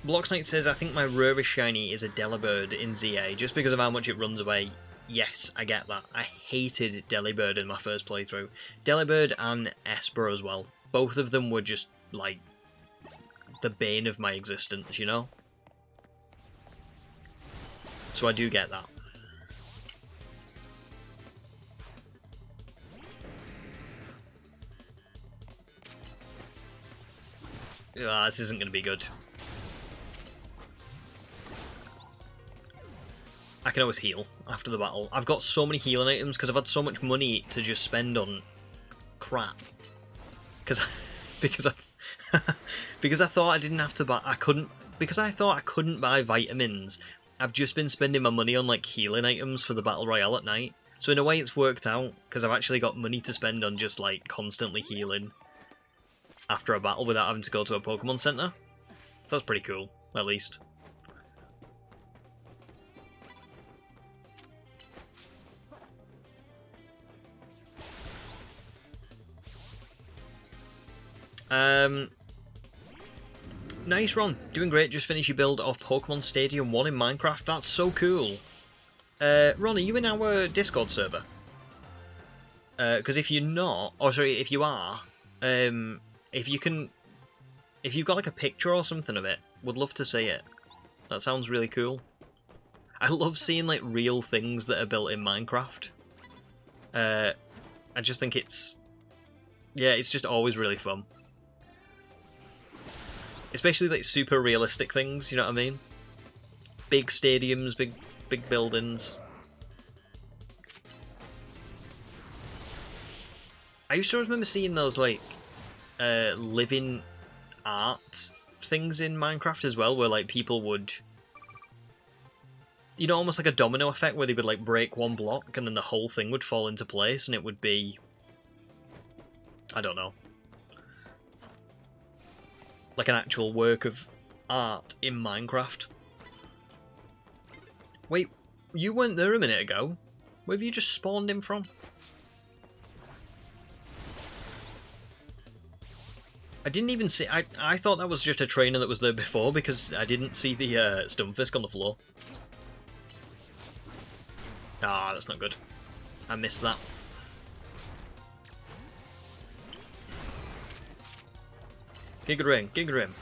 Blocksnight says, I think my rarest shiny is a Delibird in ZA, just because of how much it runs away. Yes, I get that. I hated Delibird in my first playthrough. Delibird and Esper as well. Both of them were just, like, the bane of my existence, you know? So I do get that. This isn't going to be good. I can always heal after the battle. I've got so many healing items because I've had so much money to just spend on crap. Because I thought I didn't have to buy. Because I thought I couldn't buy vitamins. I've just been spending my money on like healing items for the battle royale at night. So in a way, it's worked out because I've actually got money to spend on just like constantly healing after a battle without having to go to a Pokemon Center. That's pretty cool, at least. Nice, Ron. Doing great. Just finished your build of Pokemon Stadium 1 in Minecraft. That's so cool. Ron, are you in our Discord server? Because if you're not, or sorry, if you are, if you've got like a picture or something of it, would love to see it. That sounds really cool. I love seeing like real things that are built in Minecraft. I just think it's just always really fun. Especially like super realistic things, you know what I mean? Big stadiums, big buildings. I used to remember seeing those like living art things in Minecraft as well, where like people would, you know, almost like a domino effect where they would like break one block and then the whole thing would fall into place and it would be, I don't know, like an actual work of art in Minecraft. Wait, you weren't there a minute ago? Where have you just spawned him from? I didn't even see... I thought that was just a trainer that was there before because I didn't see the Stunfisk on the floor. Ah, that's not good. I missed that. Giga Rim.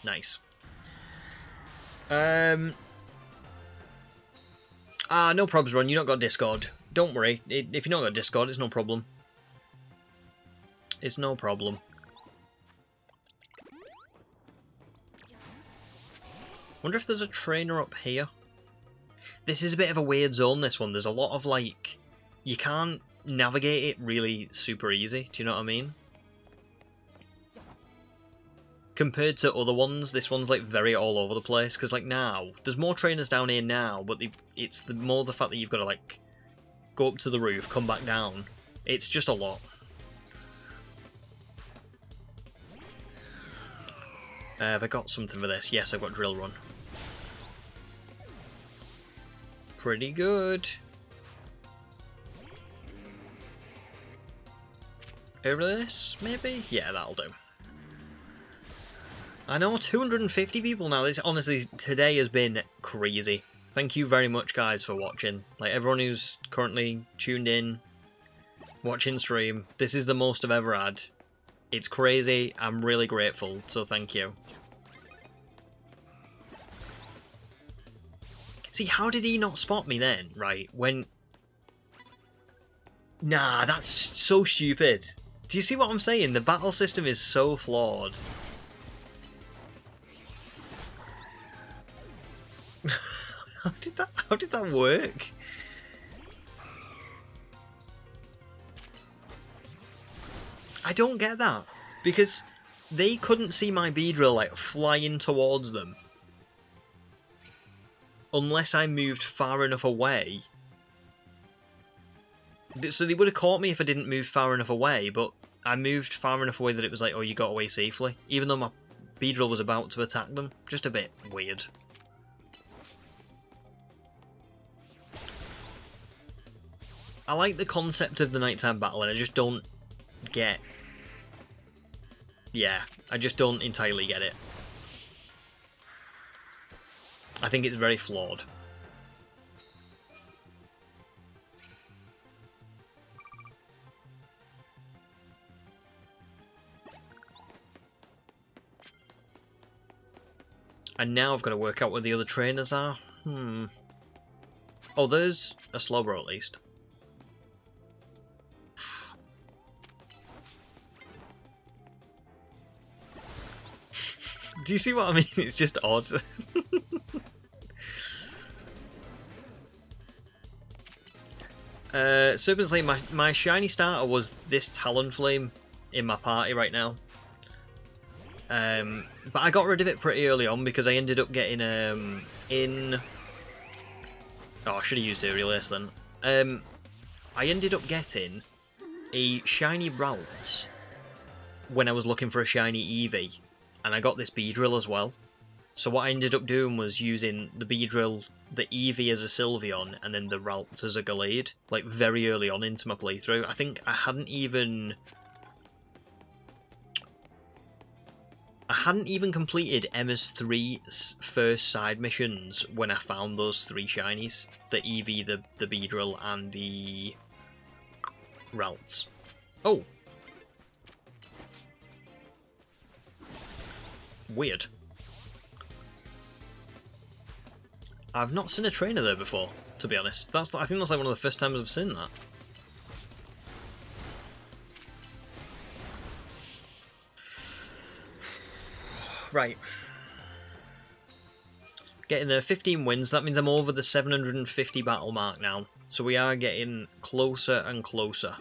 Nice. No problems, Ron. You not got Discord. Don't worry. If you not got Discord, it's no problem. It's no problem. Wonder if there's a trainer up here. This is a bit of a weird zone, this one. There's a lot of, like... You can't navigate it really super easy. Do you know what I mean? Compared to other ones, this one's like very all over the place. Because like now, there's more trainers down here now, but it's more the fact that you've got to like go up to the roof, come back down. It's just a lot. Have I got something for this? Yes, I've got Drill Run. Pretty good. Over this, maybe? Yeah, that'll do. I know, 250 people now. This, honestly, today has been crazy. Thank you very much, guys, for watching. Like, everyone who's currently tuned in, watching stream, this is the most I've ever had. It's crazy. I'm really grateful, so thank you. See, how did he not spot me then, right? When... Nah, that's so stupid. Do you see what I'm saying? The battle system is so flawed. How did that work? I don't get that. Because they couldn't see my Beedrill like flying towards them. Unless I moved far enough away. So they would have caught me if I didn't move far enough away, but I moved far enough away that it was like, oh, you got away safely. Even though my Beedrill was about to attack them. Just a bit weird. I like the concept of the nighttime battle, and I just don't get... Yeah, I just don't entirely get it. I think it's very flawed. And now I've got to work out where the other trainers are. Oh, there's a Slobber at least. Do you see what I mean? It's just odd. Serpent's Lane, my shiny starter was this Talonflame in my party right now. But I got rid of it pretty early on because I ended up getting in... Oh, I should have used Aerial Ace then. I ended up getting a shiny Ralts when I was looking for a shiny Eevee, and I got this Beedrill as well. So what I ended up doing was using the Beedrill, the Eevee as a Sylveon, and then the Ralts as a Gallade, like very early on into my playthrough. I think I hadn't even completed Emma's 3 first side missions when I found those 3 shinies. The Eevee, the Beedrill, and the Ralts. Oh! Weird. I've not seen a trainer there before, to be honest. I think that's like one of the first times I've seen that. Right. Getting there, 15 wins. That means I'm over the 750 battle mark now. So we are getting closer and closer.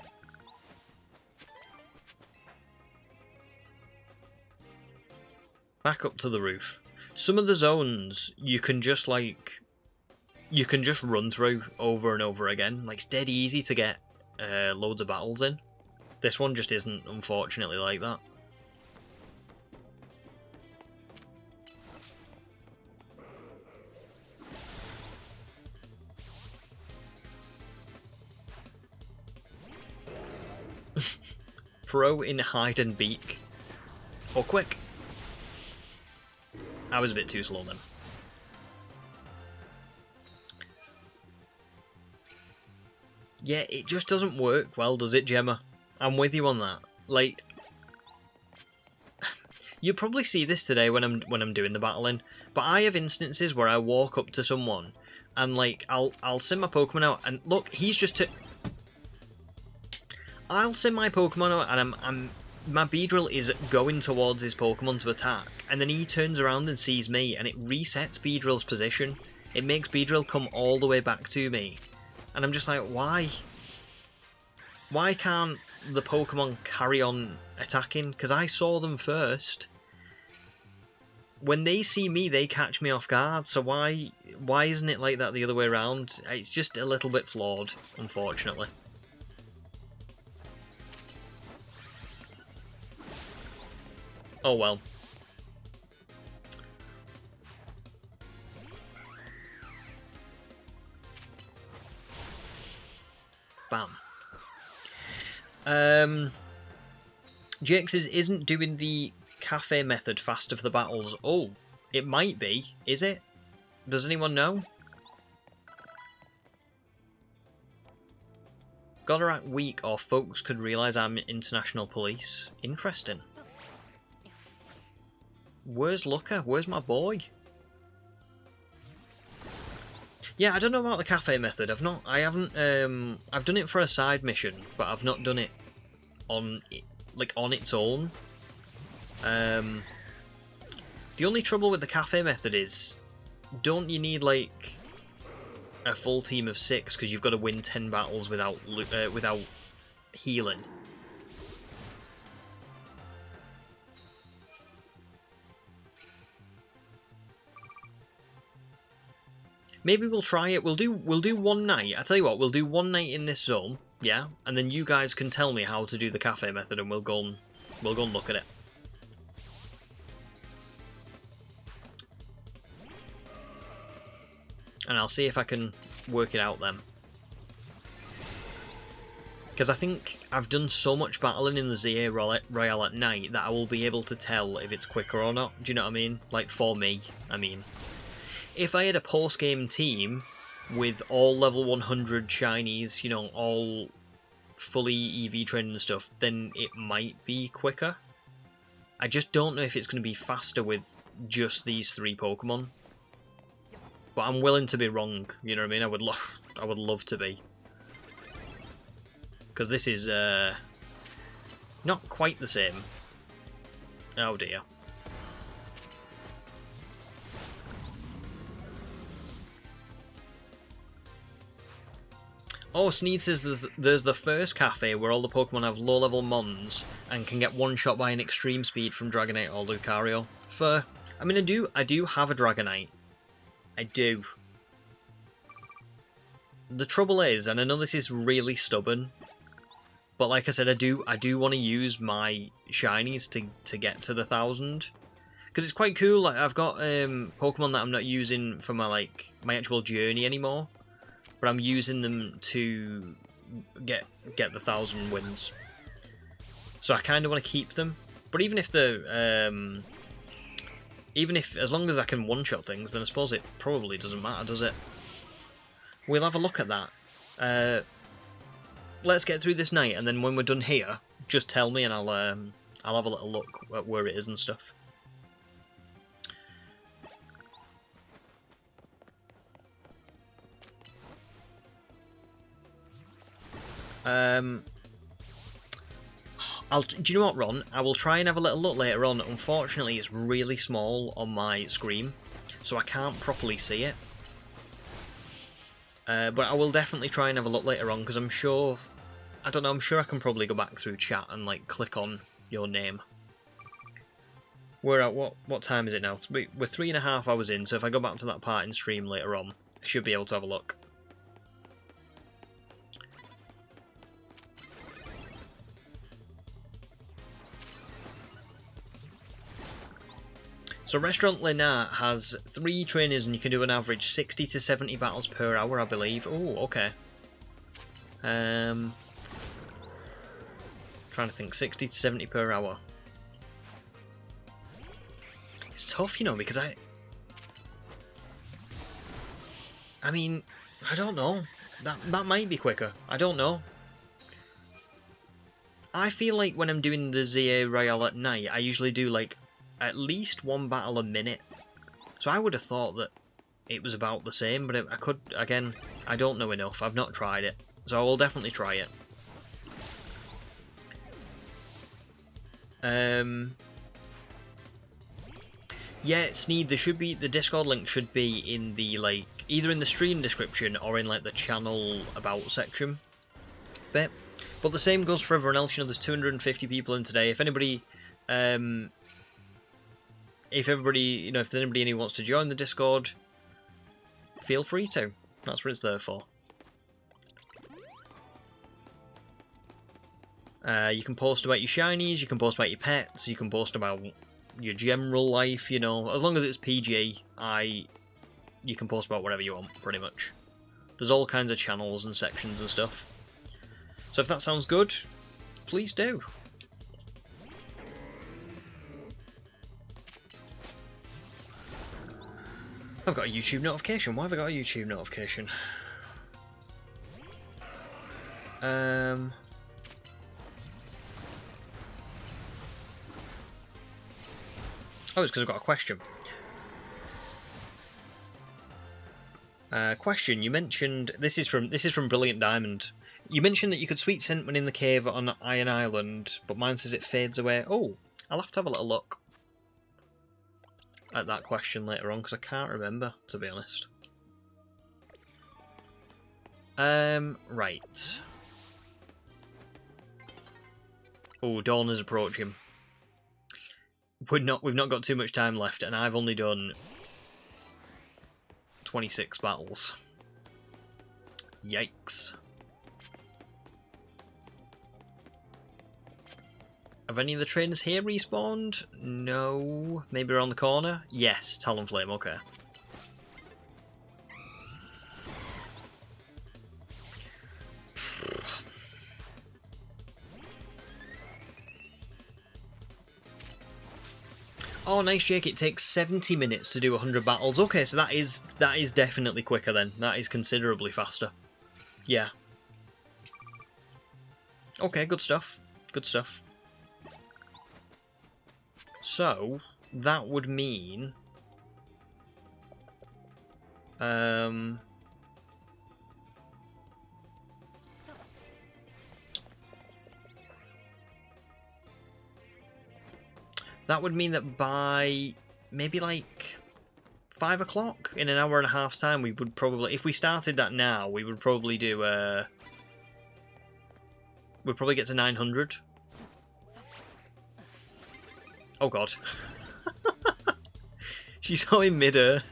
Back up to the roof. Some of the zones you can just run through over and over again. Like, it's dead easy to get loads of battles in. This one just isn't, unfortunately, like that. Pro in hide and beak. Or quick. I was a bit too slow then. Yeah, it just doesn't work well, does it, Gemma? I'm with you on that. Like, you probably see this today when I'm doing the battling, but I have instances where I walk up to someone and like I'll send my Pokemon out and look, he's just I'll send my Pokemon out and my Beedrill is going towards his Pokemon to attack, and then he turns around and sees me, and it resets Beedrill's position. It makes Beedrill come all the way back to me. And I'm just like, why? Why can't the Pokemon carry on attacking? Because I saw them first. When they see me, they catch me off guard, so why isn't it like that the other way around? It's just a little bit flawed, unfortunately. Oh well. Bam. GX isn't doing the cafe method faster for the battles. Oh, it might be. Is it? Does anyone know? Gotta act weak or folks could realise I'm international police. Interesting. Where's Looker? Where's my boy? Yeah, I don't know about the cafe method. I've done it for a side mission, but I've not done it on its own. The only trouble with the cafe method is, don't you need like a full team of 6 because you've got to win 10 battles without healing? Maybe we'll try it. We'll do one night. I tell you what, we'll do one night in this zone, yeah, and then you guys can tell me how to do the cafe method, and we'll go and look at it. And I'll see if I can work it out then. Because I think I've done so much battling in the ZA Royale at night that I will be able to tell if it's quicker or not. Do you know what I mean? Like, for me, I mean. If I had a post-game team with all level 100 shinies, you know, all fully EV trained and stuff, then it might be quicker. I just don't know if it's going to be faster with just these 3 Pokemon. But I'm willing to be wrong, you know what I mean? I would love to be. Because this is not quite the same. Oh dear. Oh, Sneed says there's the first cafe where all the Pokemon have low-level Mons and can get one-shot by an extreme speed from Dragonite or Lucario. I mean, I do have a Dragonite. I do. The trouble is, and I know this is really stubborn, but like I said, I do want to use my shinies to get to the 1,000. Because it's quite cool. Like, I've got Pokemon that I'm not using for my actual journey anymore, but I'm using them to get the 1,000 wins. So I kind of want to keep them. But even if as long as I can one-shot things, then I suppose it probably doesn't matter, does it? We'll have a look at that. Let's get through this night, and then when we're done here, just tell me, and I'll have a little look at where it is and stuff. Do you know what, Ron? I will try and have a little look later on. Unfortunately, it's really small on my screen, so I can't properly see it. But I will definitely try and have a look later on, because I'm sure... I don't know, I'm sure I can probably go back through chat and, click on your name. We're at... What time is it now? We're 3.5 hours in, so if I go back to that part in stream later on, I should be able to have a look. So Restaurant Lenat has 3 trainers and you can do an average 60 to 70 battles per hour, I believe. Oh, okay. Trying to think, 60 to 70 per hour. It's tough, you know, because I mean, I don't know. That might be quicker. I don't know. I feel like when I'm doing the ZA Royale at night, I usually do at least 1 battle a minute. So I would have thought that it was about the same, but I could, again, I don't know enough. I've not tried it. So I will definitely try it. Yeah, Sneed, the Discord link should be in the, either in the stream description or in, the channel about section bit. But the same goes for everyone else. You know, there's 250 people in today. If anybody, if there's anybody who wants to join the Discord, feel free to. That's what it's there for. You can post about your shinies, you can post about your pets, you can post about your general life, you know. As long as it's PG, you can post about whatever you want, pretty much. There's all kinds of channels and sections and stuff. So if that sounds good, please do. I've got a YouTube notification. Why have I got a YouTube notification? Oh, it's because I've got a question. Question: you mentioned this is from Brilliant Diamond. You mentioned that you could sweet scent when in the cave on Iron Island, but mine says it fades away. Oh, I'll have to have a little look at that question later on because I can't remember, to be honest. Right. Oh, dawn is approaching. We've not got too much time left, and I've only done 26 battles. Yikes. Have any of the trainers here respawned? No. Maybe around the corner? Yes, Talonflame, okay. Oh, nice, Jake. It takes 70 minutes to do 100 battles. Okay, so that is definitely quicker then. That is considerably faster. Yeah. Okay, good stuff. Good stuff. So, that would mean... that would mean that by maybe like 5 o'clock, in an hour and a half's time, we would probably... If we started that now, we would probably do... we'd probably get to 900. Oh god. She's so in mid-air.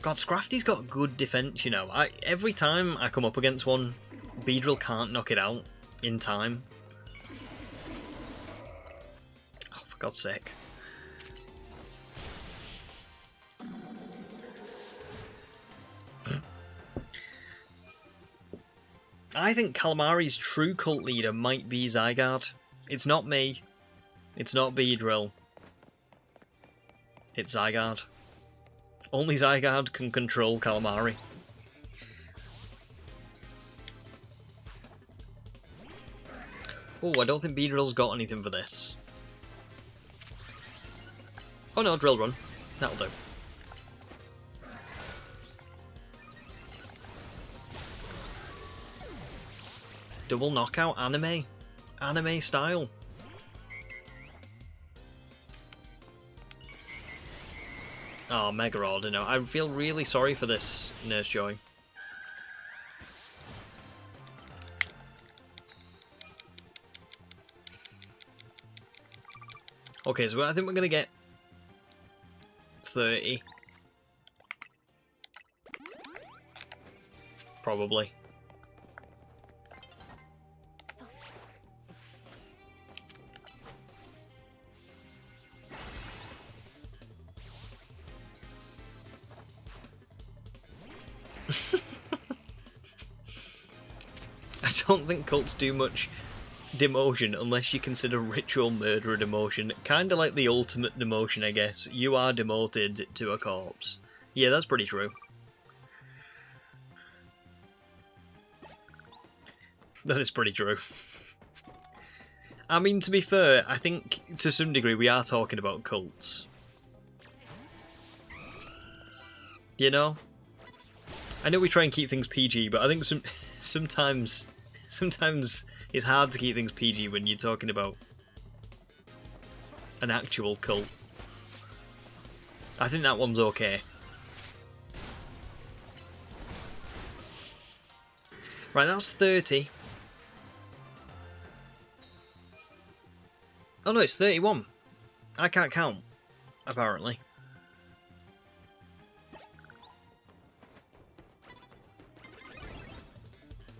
God, Scrafty's got good defense, you know. Every time I come up against one, Beedrill can't knock it out in time. Oh, for God's sake. I think Calamari's true cult leader might be Zygarde. It's not me. It's not Beedrill. It's Zygarde. Only Zygarde can control Calamari. Oh, I don't think Beedrill's got anything for this. Oh no, Drill Run. That'll do. Double knockout anime. Anime style. Oh, Mega Order, no. I feel really sorry for this, Nurse Joy. Okay, so I think we're going to get 30. Probably. I don't think cults do much demotion unless you consider ritual murder a demotion. Kinda like the ultimate demotion, I guess. You are demoted to a corpse. Yeah, that's pretty true. That is pretty true. I mean, to be fair, I think to some degree we are talking about cults. You know? I know we try and keep things PG, but I think sometimes it's hard to keep things PG when you're talking about an actual cult. I think that one's okay. Right, that's 30. Oh no, it's 31. I can't count, apparently.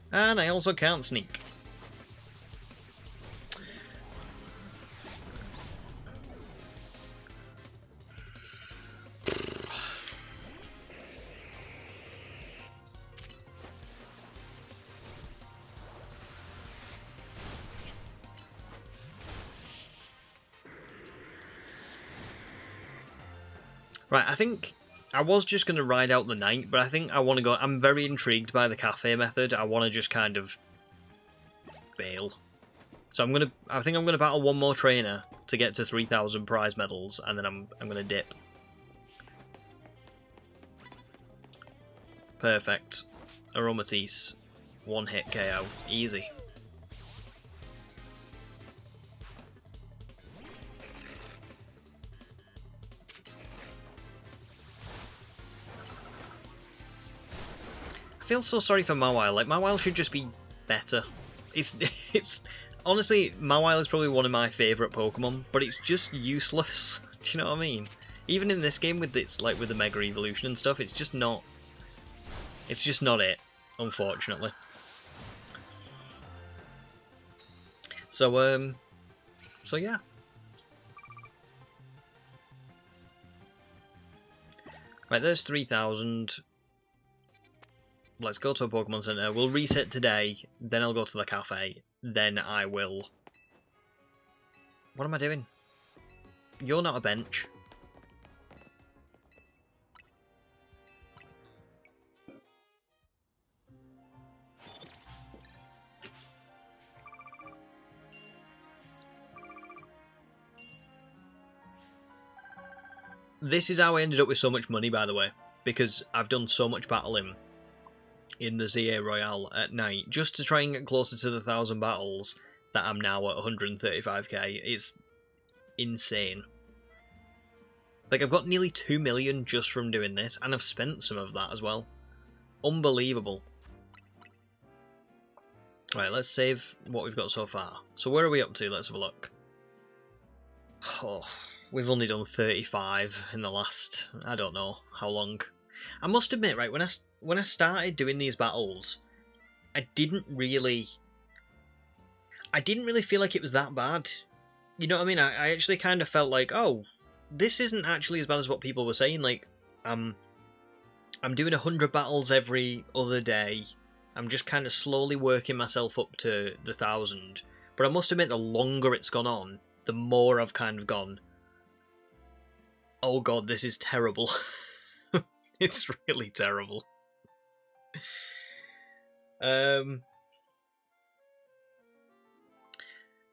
And I also can't sneak. Right, I think I was just going to ride out the night, but I think I want to go... I'm very intrigued by the cafe method. I want to just kind of bail. So I think I'm going to battle one more trainer to get to 3,000 prize medals, and then I'm going to dip. Perfect. Aromatisse. One hit KO. Easy. I feel so sorry for Mawile. Like, Mawile should just be better. It's honestly, Mawile is probably one of my favourite Pokemon, but it's just useless. Do you know what I mean? Even in this game with with the Mega Evolution and stuff, it's just not it, unfortunately. So yeah. Right, there's 3,000. Let's go to a Pokemon Center. We'll reset today, then I'll go to the cafe, then I will... What am I doing? You're not a bench. This is how I ended up with so much money, by the way, because I've done so much battling in the ZA Royale at night, just to try and get closer to the 1,000 battles that I'm now at 135k. It's insane. Like, I've got nearly 2 million just from doing this, and I've spent some of that as well. Unbelievable. Right, let's save what we've got so far. So where are we up to? Let's have a look. Oh, we've only done 35 in the last, I don't know how long. I must admit, right, when I started doing these battles, I didn't really feel like it was that bad. You know what I mean? I actually kind of felt like, oh, this isn't actually as bad as what people were saying. Like, I'm doing 100 battles every other day. I'm just kind of slowly working myself up to the 1,000. But I must admit, the longer it's gone on, the more I've kind of gone, oh god, this is terrible. It's really terrible.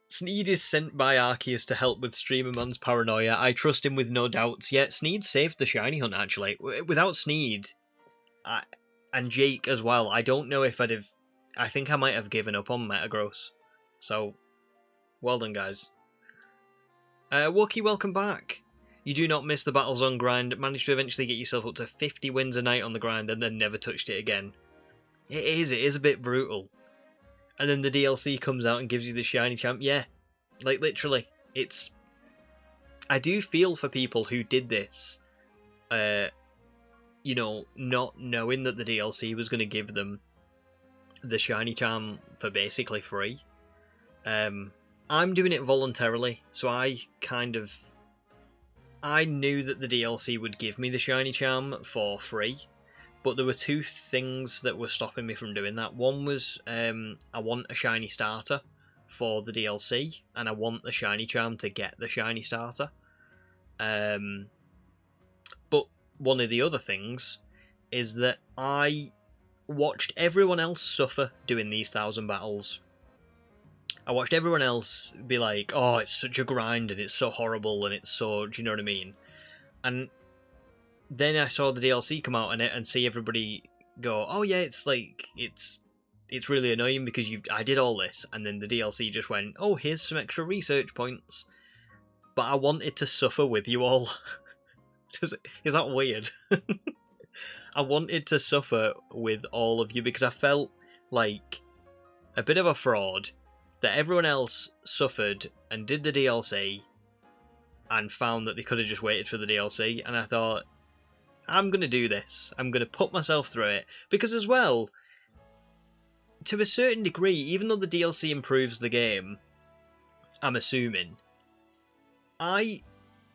Sneed is sent by Arceus to help with Streamerman's paranoia. I trust him with no doubts. Yet Sneed saved the shiny hunt, actually. Without Sneed, and Jake as well, I don't know if I'd have... I think I might have given up on Metagross. So, well done, guys. Wookie, welcome back. You do not miss the Battle Zone grind. Managed to eventually get yourself up to 50 wins a night on the grind and then never touched it again. It is a bit brutal. And then the DLC comes out and gives you the shiny champ. Yeah, like literally, it's... I do feel for people who did this, you know, not knowing that the DLC was going to give them the shiny charm for basically free. I'm doing it voluntarily, so I knew that the DLC would give me the shiny charm for free, but there were two things that were stopping me from doing that. One was I want a shiny starter for the DLC, and I want the shiny charm to get the shiny starter. But one of the other things is that I watched everyone else suffer doing these 1,000 battles. I watched everyone else be like, oh, it's such a grind and it's so horrible and it's so, do you know what I mean? And then I saw the DLC come out and see everybody go, oh yeah, it's like, it's really annoying because I did all this, and then the DLC just went, oh, here's some extra research points. But I wanted to suffer with you all. Is that weird? I wanted to suffer with all of you because I felt like a bit of a fraud that everyone else suffered and did the DLC and found that they could have just waited for the DLC, and I thought, I'm going to do this. I'm going to put myself through it. Because as well, to a certain degree, even though the DLC improves the game, I'm assuming, I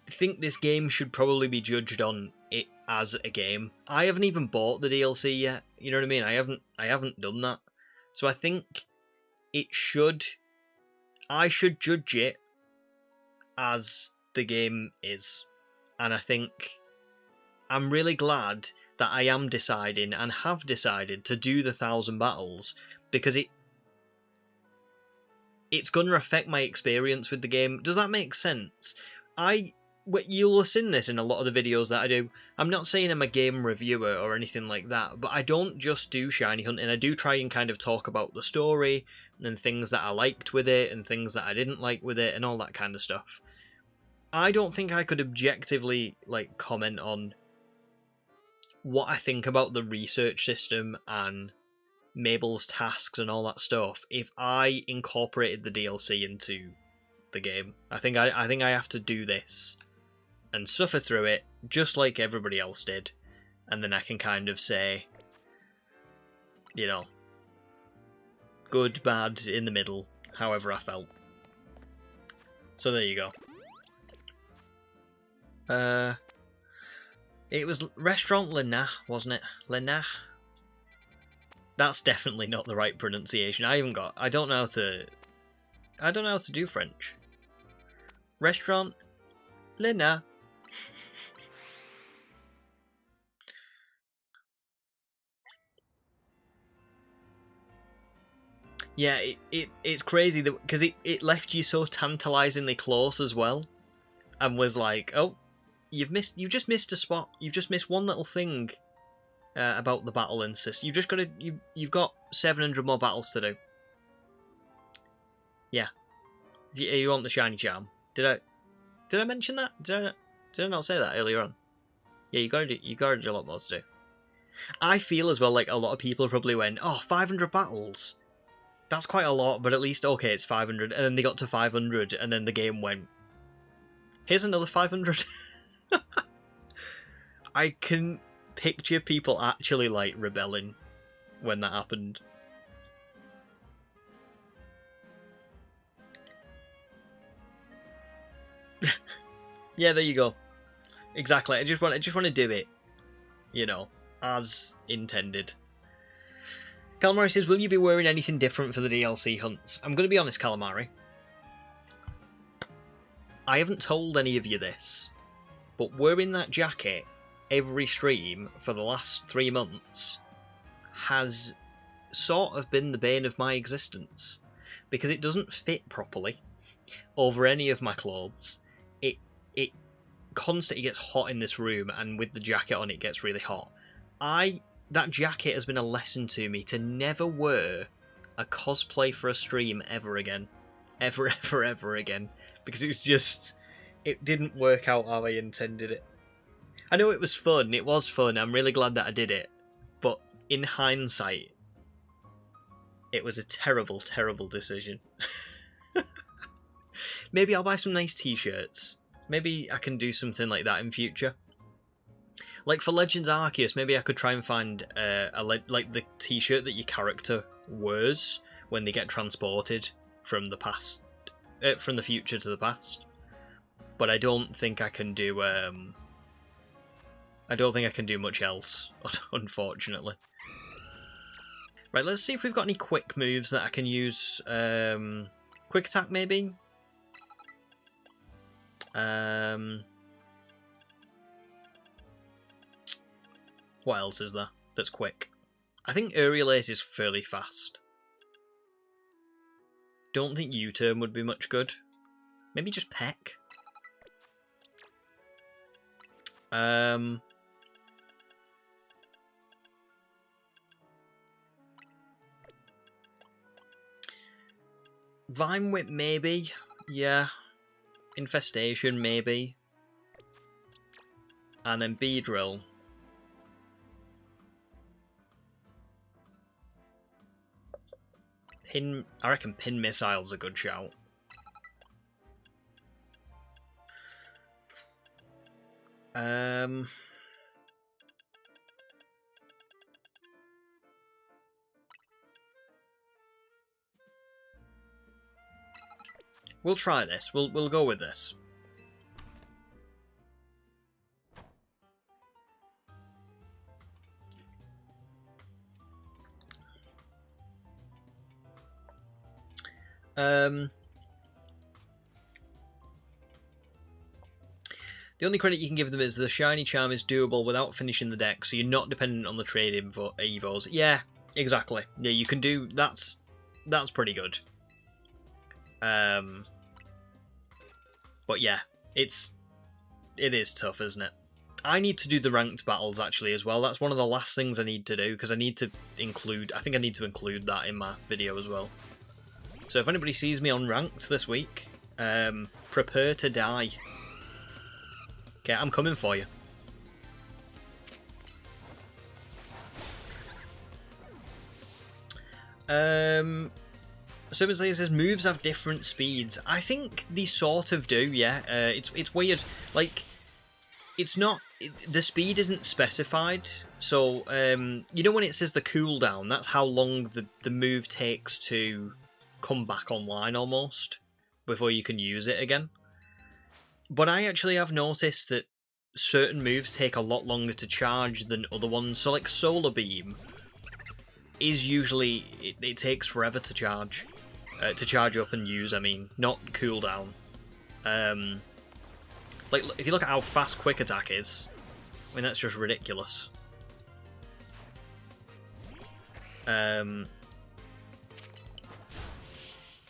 think this game should probably be judged on it as a game. I haven't even bought the DLC yet. You know what I mean? I haven't done that. So I think I should judge it as the game is. And I think I'm really glad that I am deciding and have decided to do the 1,000 battles, because it's going to affect my experience with the game. Does that make sense? You'll have seen this in a lot of the videos that I do. I'm not saying I'm a game reviewer or anything like that, but I don't just do shiny hunting. I do try and kind of talk about the story and things that I liked with it and things that I didn't like with it and all that kind of stuff. I don't think I could objectively comment on what I think about the research system and Mabel's tasks and all that stuff if I incorporated the DLC into the game. I think I have to do this and suffer through it just like everybody else did, and then I can kind of say, good, bad, in the middle, however I felt. So there you go. It was Restaurant Lena, wasn't it? Lena? That's definitely not the right pronunciation. I don't know how to do French. Restaurant Lena. Yeah, it's crazy because it left you so tantalizingly close as well, and was like, oh, you've just missed a spot. You've just missed one little thing about the battle insist. You've got 700 more battles to do. Yeah, you want the shiny charm? Did I mention that? Did I not say that earlier on? Yeah, you gotta do a lot more to do. I feel as well like a lot of people probably went, oh, 500 battles. That's quite a lot, but at least, okay, it's 500. And then they got to 500, and then the game went, here's another 500. I can picture people actually, rebelling when that happened. Yeah, there you go. Exactly. I just want to do it, as intended. Calamari says, will you be wearing anything different for the DLC hunts? I'm going to be honest, Calamari. I haven't told any of you this, but wearing that jacket every stream for the last 3 months has sort of been the bane of my existence, because it doesn't fit properly over any of my clothes. It constantly gets hot in this room, and with the jacket on it gets really hot. That jacket has been a lesson to me to never wear a cosplay for a stream ever again. Ever, ever, ever again. Because it didn't work out how I intended it. I know it was fun, I'm really glad that I did it. But in hindsight, it was a terrible, terrible decision. Maybe I'll buy some nice t-shirts. Maybe I can do something like that in future. Like for Legends Arceus, maybe I could try and find the t-shirt that your character wears when they get transported from the past, from the future to the past. But I don't think I can do. I don't think I can do much else, unfortunately. Right, let's see if we've got any quick moves that I can use. Quick attack, maybe. What else is there that's quick? I think Aerial Ace is fairly fast. Don't think U-turn would be much good. Maybe just Peck. Vine Whip, maybe. Yeah. Infestation, maybe. And then Beedrill. I reckon Pin Missile's a good shout. We'll try this. We'll go with this. The only credit you can give them is the shiny charm is doable without finishing the deck, so you're not dependent on the trade evos. Yeah, exactly. Yeah, you can do that's pretty good. But yeah, it is tough, isn't it? I need to do the ranked battles actually as well. That's one of the last things I need to do because I need to include. I think I need to include that in my video as well. So if anybody sees me on ranked this week, prepare to die. Okay, I'm coming for you. Someone says moves have different speeds. I think they sort of do, yeah. It's weird. Like, it's not... the speed isn't specified. So, you know when it says the cooldown, that's how long the move takes to come back online, almost, before you can use it again. But I actually have noticed that certain moves take a lot longer to charge than other ones. So, like, Solar Beam is usually... it takes forever to charge. To charge up and use, I mean, not cooldown. Like, if you look at how fast Quick Attack is, I mean, that's just ridiculous.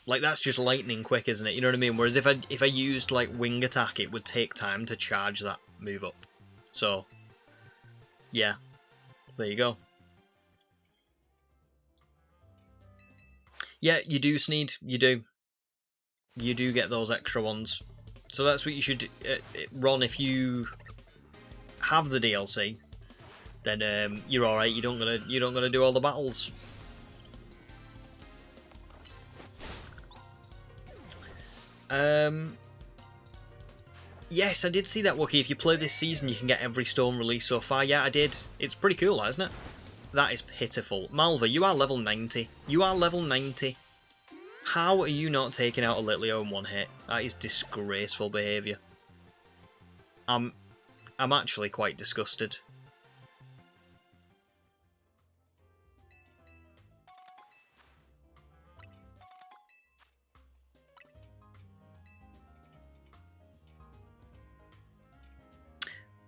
Like, that's just lightning quick, isn't it? You know what I mean? Whereas if I used, like, Wing Attack, it would take time to charge that move up. So, yeah. There you go. Yeah, you do, Sneed. You do. You do get those extra ones. So that's what you should Ron, if you have the DLC, then you're alright. You don't gotta do all the battles. Yes, I did see that, Wookie. If you play this season, you can get every stone released so far. Yeah, I did. It's pretty cool, isn't it? That is pitiful. Malva, you are level 90. You are level 90. How are you not taking out a Litleo in one hit? That is disgraceful behaviour. I'm actually quite disgusted.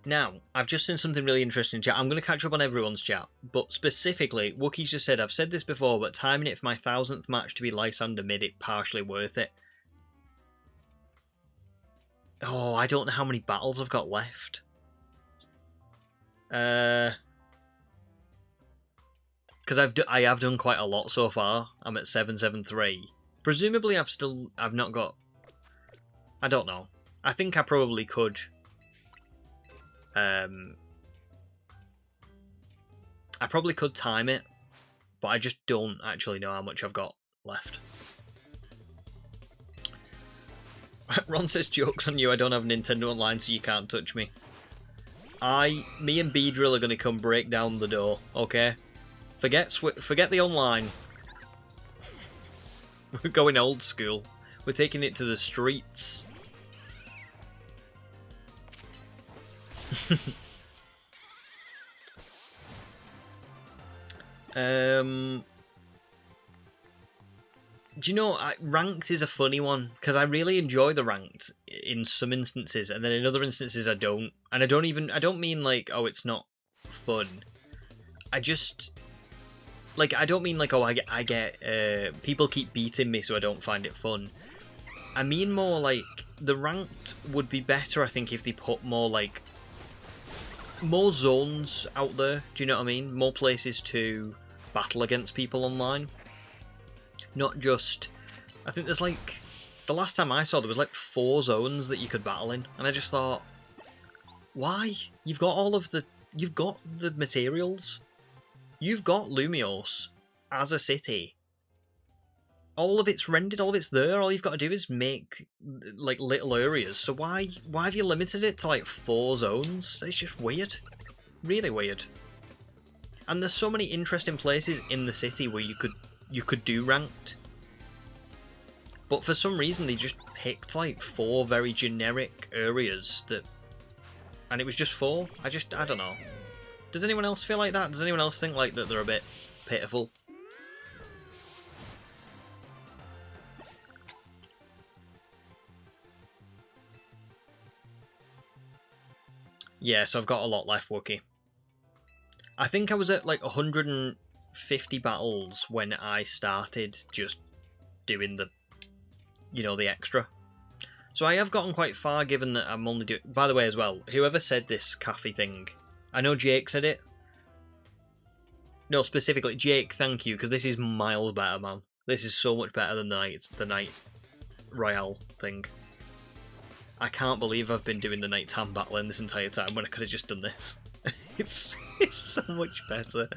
Now, I've just seen something really interesting in chat. I'm going to catch up on everyone's chat, but specifically, Wookie's just said, I've said this before, but timing it for my 1000th match to be Lysander mid it partially worth it. Oh, I don't know how many battles I've got left. Because I have done quite a lot so far. I'm at 773. Presumably I've not got... I don't know. I think I probably could... I probably could time it, but I just don't actually know how much I've got left. Ron says, joke's on you, I don't have Nintendo Online, so you can't touch me. Me and B-Drill are going to come break down the door, okay? Forget the online. We're going old school. We're taking it to the streets. Do you know, ranked is a funny one because I really enjoy the ranked in some instances, and then in other instances I don't. And I don't mean like, oh, it's not fun. I just like, I don't mean like, oh, I get people keep beating me so I don't find it fun. I mean more like the ranked would be better, I think, if they put more like more zones out there. Do you know what I mean? More places to battle against people online. Not just... I think there's like... The last time I saw there was like 4 zones that you could battle in. And I just thought... Why? You've got all of the... You've got the materials. You've got Lumios as a city. All of it's rendered, all of it's there. All you've got to do is make like little areas. So why have you limited it to like 4 zones? It's just weird. Really weird. And there's so many interesting places in the city where you could do ranked. But for some reason they just picked like 4 very generic areas that... And it was just 4. I don't know. Does anyone else feel like that? Does anyone else think like that they're a bit pitiful? Yeah, so I've got a lot left, Wookie. I think I was at like 150 battles when I started just doing the, the extra. So I have gotten quite far, given that I'm only doing... By the way, as well, whoever said this cafe thing, I know Jake said it. No, specifically, Jake, thank you, because this is miles better, man. This is so much better than the night Royale thing. I can't believe I've been doing the nighttime battling this entire time when I could have just done this. It's so much better.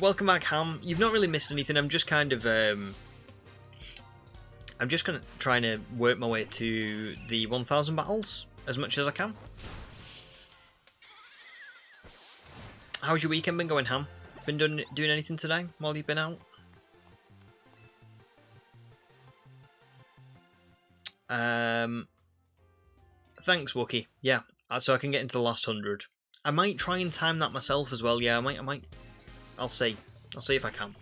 Welcome back, Ham. You've not really missed anything. I'm just kind of... I'm just trying to work my way to the 1,000 battles as much as I can. How's your weekend been going, Ham? Been doing anything today while you've been out? Thanks, Wookie. Yeah, so I can get into the last 100. I might try and time that myself as well. Yeah, I might. I'll see. I'll see if I can.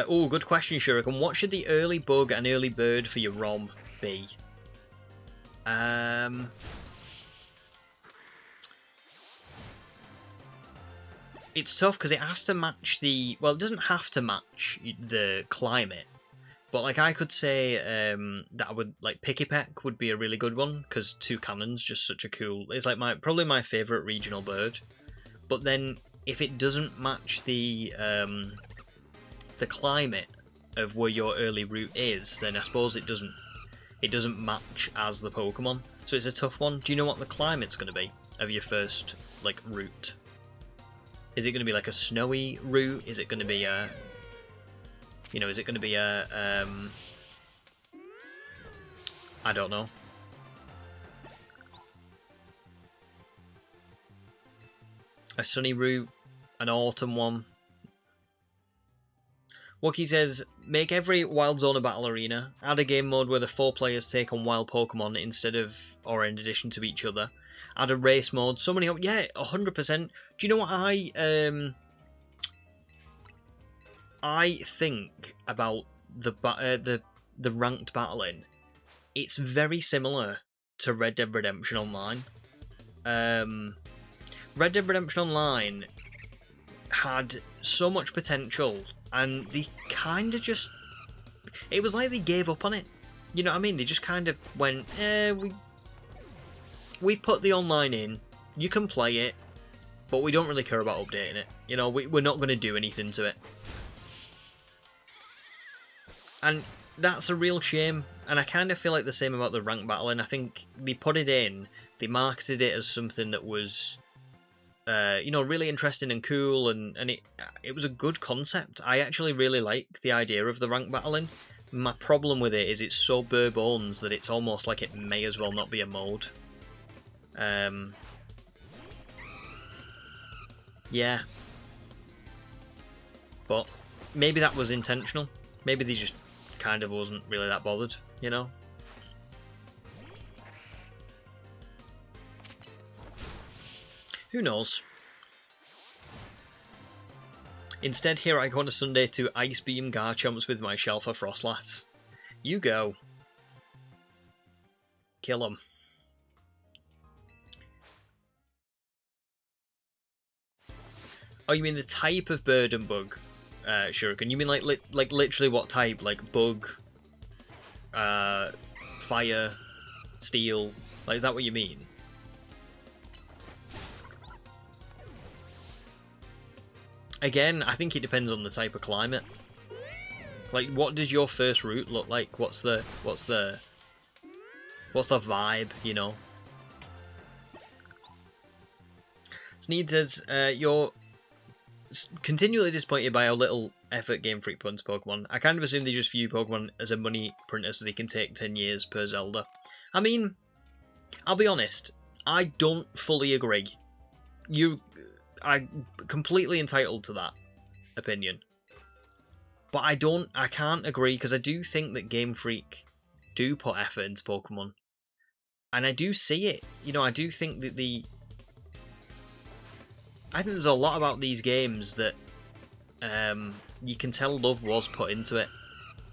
Oh, good question, Shuriken. What should the early bug and early bird for your ROM be? It's tough because it has to match the... Well, it doesn't have to match the climate. But, like, I could say that I would... Like, Picky Peck would be a really good one, because Two Cannons just such a cool... It's, like, probably my favourite regional bird. But then, if it doesn't match the climate of where your early route is, then I suppose it doesn't match as the Pokemon. So it's a tough one. Do you know what the climate's going to be of your first, like, route? Is it going to be like a snowy route? Is it going to be a... is it going to be a... I don't know. A sunny route? An autumn one? Wookie says, make every Wild Zone a battle arena. Add a game mode where the 4 players take on wild Pokemon instead of, or in addition to each other. Add a race mode. So many... Yeah, 100%. Do you know what I think about the ranked battling? It's very similar to Red Dead Redemption Online. Red Dead Redemption Online had so much potential, and they kind of just... It was like they gave up on it. You know what I mean? They just kind of went, we've put the online in, you can play it, but we don't really care about updating it. You know, we're not going to do anything to it. And that's a real shame, and I kind of feel like the same about the ranked battling. I think they put it in, they marketed it as something that was... really interesting and cool, and it was a good concept. I actually really like the idea of the rank battling. My problem with it is it's so bare bones that it's almost like it may as well not be a mode. Yeah. But maybe that was intentional. Maybe they just kind of wasn't really that bothered, you know? Who knows? Instead, here I go on a Sunday to Ice Beam Garchomps with my Shelfer Frostlat. You go. Kill him. Oh, you mean the type of bird and bug, Shuriken? You mean like literally what type? Like bug, fire, steel? Like, is that what you mean? Again, I think it depends on the type of climate. Like, what does your first route look like? What's the vibe, you know? Sneed says, you're continually disappointed by how little effort Game Freak put into Pokemon. I kind of assume they just view Pokemon as a money printer so they can take 10 years per Zelda. I mean, I'll be honest, I don't fully agree. I'm completely entitled to that opinion. But I can't agree, because I do think that Game Freak do put effort into Pokemon. And I do see it. You know, I do think that I think there's a lot about these games that you can tell love was put into it.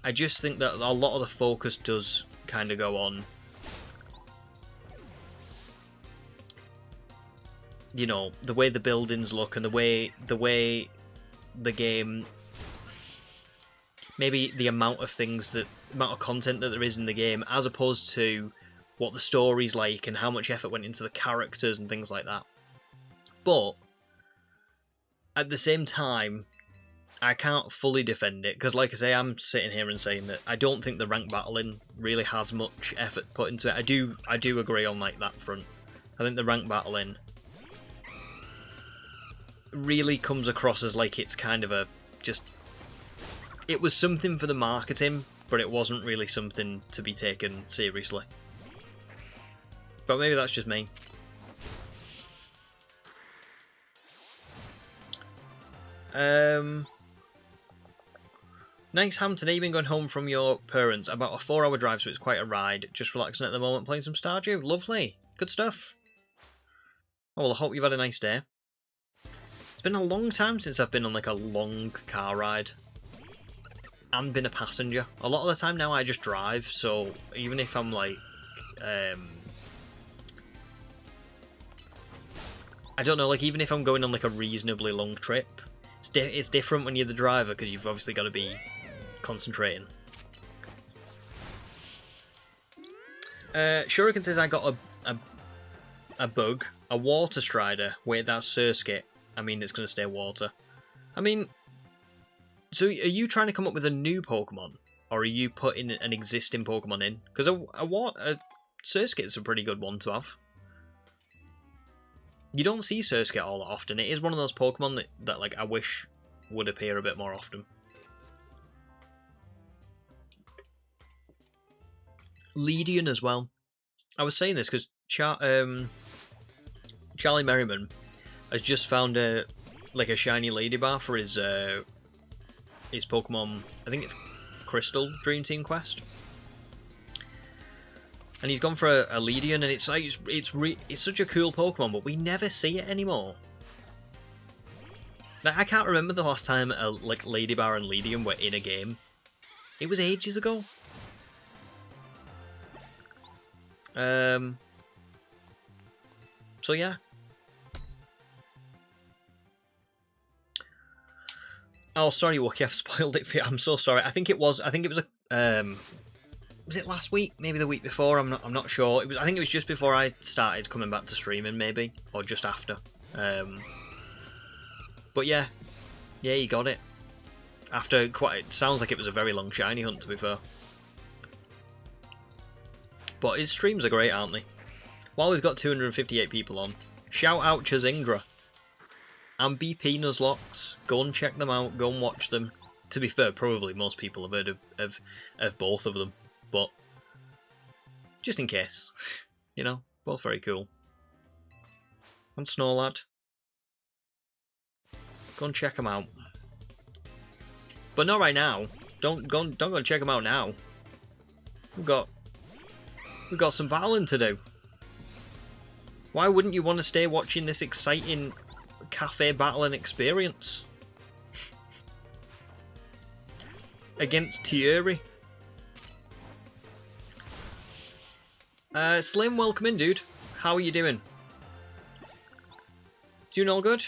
I just think that a lot of the focus does kind of go on, you know, the way the buildings look and the way the game, maybe the amount of content that there is in the game, as opposed to what the story's like and how much effort went into the characters and things like that. But at the same time, I can't fully defend it, because like I say, I'm sitting here and saying that I don't think the rank battling really has much effort put into it. I do agree on like that front. I think the rank battling really comes across as like it's kind of it was something for the marketing, but it wasn't really something to be taken seriously. But maybe that's just me. Nice, Ham. Today you've been going home from your parents. About a 4-hour drive, so it's quite a ride. Just relaxing at the moment, playing some Stardew. Lovely. Good stuff. Oh, well, I hope you've had a nice day. It's been a long time since I've been on like a long car ride and been a passenger. A lot of the time now I just drive, so even if I'm like... I don't know, like even if I'm going on like a reasonably long trip, it's different when you're the driver, because you've obviously got to be concentrating. Shuriken says I got a bug, a water strider. Wait, that's Surskit. I mean, it's going to stay water. I mean, so are you trying to come up with a new Pokemon, or are you putting an existing Pokemon in? Because a Surskit's a pretty good one to have. You don't see Surskit all that often. It is one of those Pokemon that like I wish would appear a bit more often. Leedian as well. I was saying this because Charlie Merriman has just found a shiny Ladybar for his Pokemon. I think it's Crystal Dream Team Quest. And he's gone for a Leedian, and it's like it's such a cool Pokemon, but we never see it anymore. Like, I can't remember the last time like Ladybar and Leedian were in a game. It was ages ago. So yeah. Oh, sorry, Wookie, I've spoiled it for you. I'm so sorry. I think it was it last week? Maybe the week before? I'm not sure. I think it was just before I started coming back to streaming, maybe, or just after. But yeah, you got it. After it sounds like it was a very long shiny hunt, to be fair. But his streams are great, aren't they? While we've got 258 people on, shout out Chazingra and BP Nuzlocke. Go and check them out. Go and watch them. To be fair, probably most people have heard of both of them, but just in case, you know, both very cool. And Snorlad, go and check them out. But not right now. Don't go and check them out now. We've got some battling to do. Why wouldn't you want to stay watching this exciting cafe battling experience against Tieri? Slim, welcome in, dude. How are you doing? Doing all good?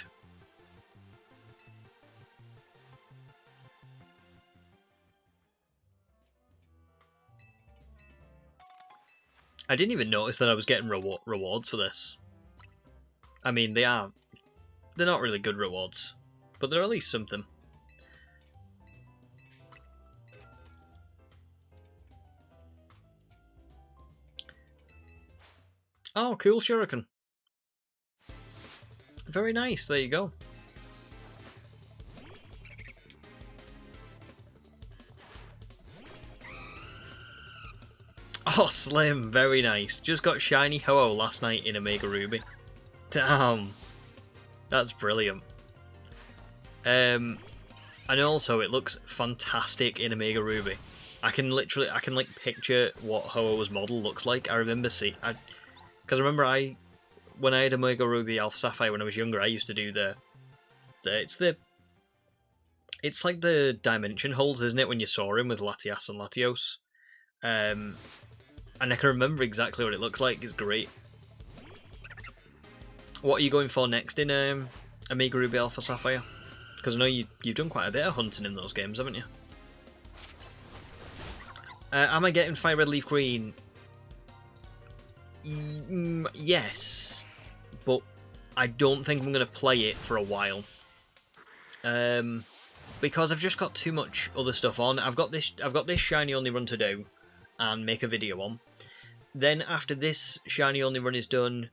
I didn't even notice that I was getting rewards for this. I mean, they're not really good rewards, but they're at least something. Oh, cool, Shuriken. Very nice, there you go. Oh, Slim, very nice. Just got shiny Ho-Oh last night in Omega Ruby. Damn. That's brilliant. And also it looks fantastic in Omega Ruby. I can like picture what Ho-Oh's model looks like. I remember because I remember I when I had Omega Ruby Alpha Sapphire when I was younger, I used to do it's like the dimension holds, isn't it, when you saw him with Latias and Latios? And I can remember exactly what it looks like. It's great. What are you going for next in Omega Ruby Alpha Sapphire? Because I know you've done quite a bit of hunting in those games, haven't you? Am I getting Fire Red Leaf Green? Yes, but I don't think I'm going to play it for a while. Because I've just got too much other stuff on. I've got this shiny only run to do and make a video on. Then after this shiny only run is done,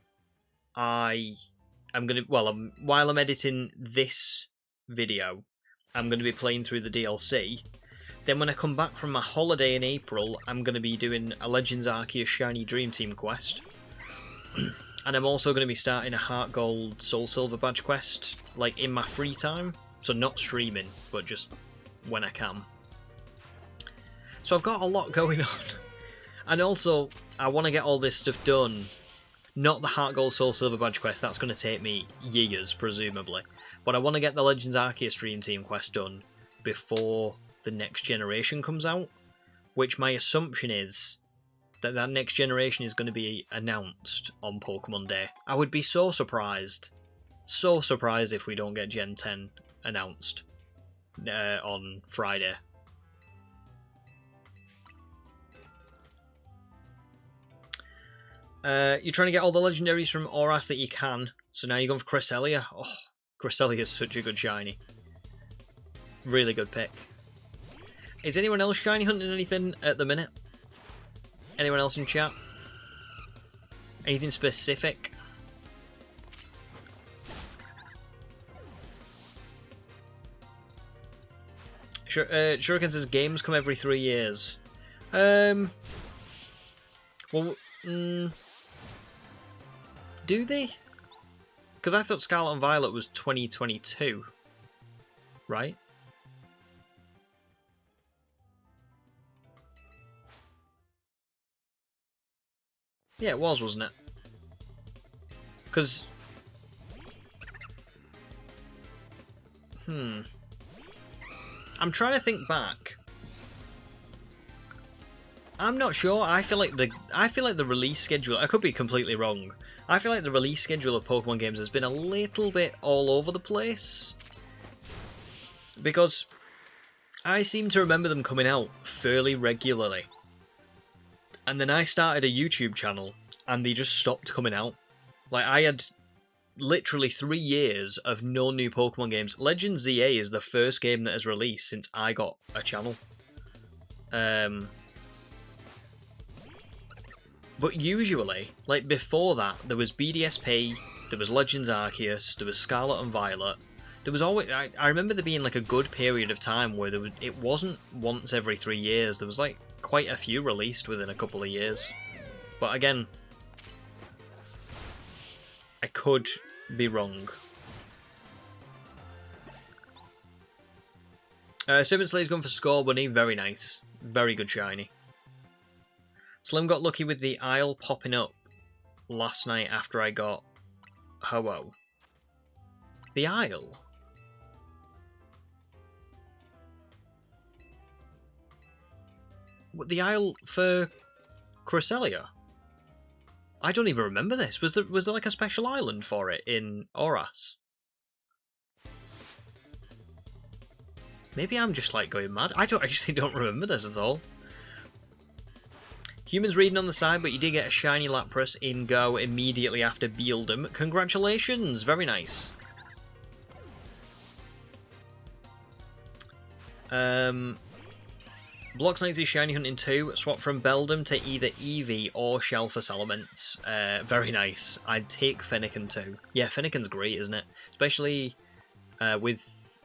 I'm gonna while I'm editing this video, I'm gonna be playing through the DLC. Then when I come back from my holiday in April, I'm gonna be doing a Legends Arceus Shiny Dream Team quest. And I'm also gonna be starting a Heart Gold Soul Silver badge quest, like in my free time. So not streaming, but just when I can. So I've got a lot going on. And also, I want to get all this stuff done. Not the Heart Gold Soul Silver badge quest, that's going to take me years, presumably. But I want to get the Legends Arceus Dream Team quest done before the next generation comes out. Which my assumption is that that next generation is going to be announced on Pokemon Day. I would be so surprised if we don't get Gen 10 announced on Friday. You're trying to get all the legendaries from Oras that you can, so now you're going for Cresselia. Oh, Cresselia is such a good shiny. Really good pick. Is anyone else shiny hunting anything at the minute? Anyone else in chat? Anything specific? Shuriken says games come every 3 years. Well, do they? Because I thought Scarlet and Violet was 2022, right? Yeah, it was, wasn't it? Because... I'm trying to think back. I'm not sure. I feel like the release schedule, I could be completely wrong. I feel like the release schedule of Pokemon games has been a little bit all over the place. Because I seem to remember them coming out fairly regularly. And then I started a YouTube channel and they just stopped coming out. Like, I had literally 3 years of no new Pokemon games. Legends ZA is the first game that has released since I got a channel. But usually, like before that, there was BDSP, there was Legends Arceus, there was Scarlet and Violet. There was always, I remember there being like a good period of time where it wasn't once every 3 years. There was like quite a few released within a couple of years. But again, I could be wrong. Serpent Slayer's going for Score Bunny, very nice. Very good shiny. Slim got lucky with the Isle popping up last night after I got Ho-Oh. The Isle? What, the Isle for Cresselia? I don't even remember this. Was there like a special island for it in Oras? Maybe I'm just like going mad. I actually don't remember this at all. Humans reading on the side, but you did get a shiny Lapras in Go immediately after Beldum. Congratulations! Very nice. Blocks 90 Shiny Hunting 2. Swap from Beldum to either Eevee or Shelfer Elements. Very nice. I'd take Fennekin too. Yeah, Fennekin's great, isn't it? Especially with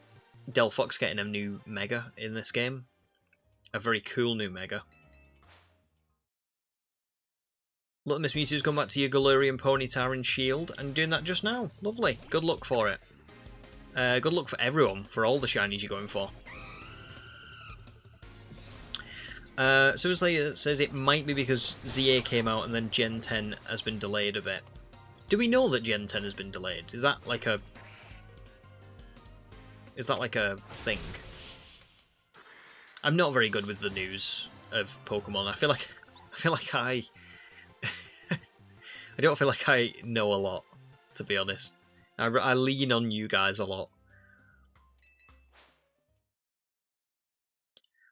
Delphox getting a new Mega in this game. A very cool new Mega. Little Miss Mewtwo's gone back to your Galarian Ponyta and Shield, and doing that just now. Lovely. Good luck for it. Good luck for everyone, for all the shinies you're going for. Seriously, it says it might be because ZA came out and then Gen 10 has been delayed a bit. Do we know that Gen 10 has been delayed? Is that like a thing? I'm not very good with the news of Pokemon. I feel like I don't feel like I know a lot, to be honest. I lean on you guys a lot.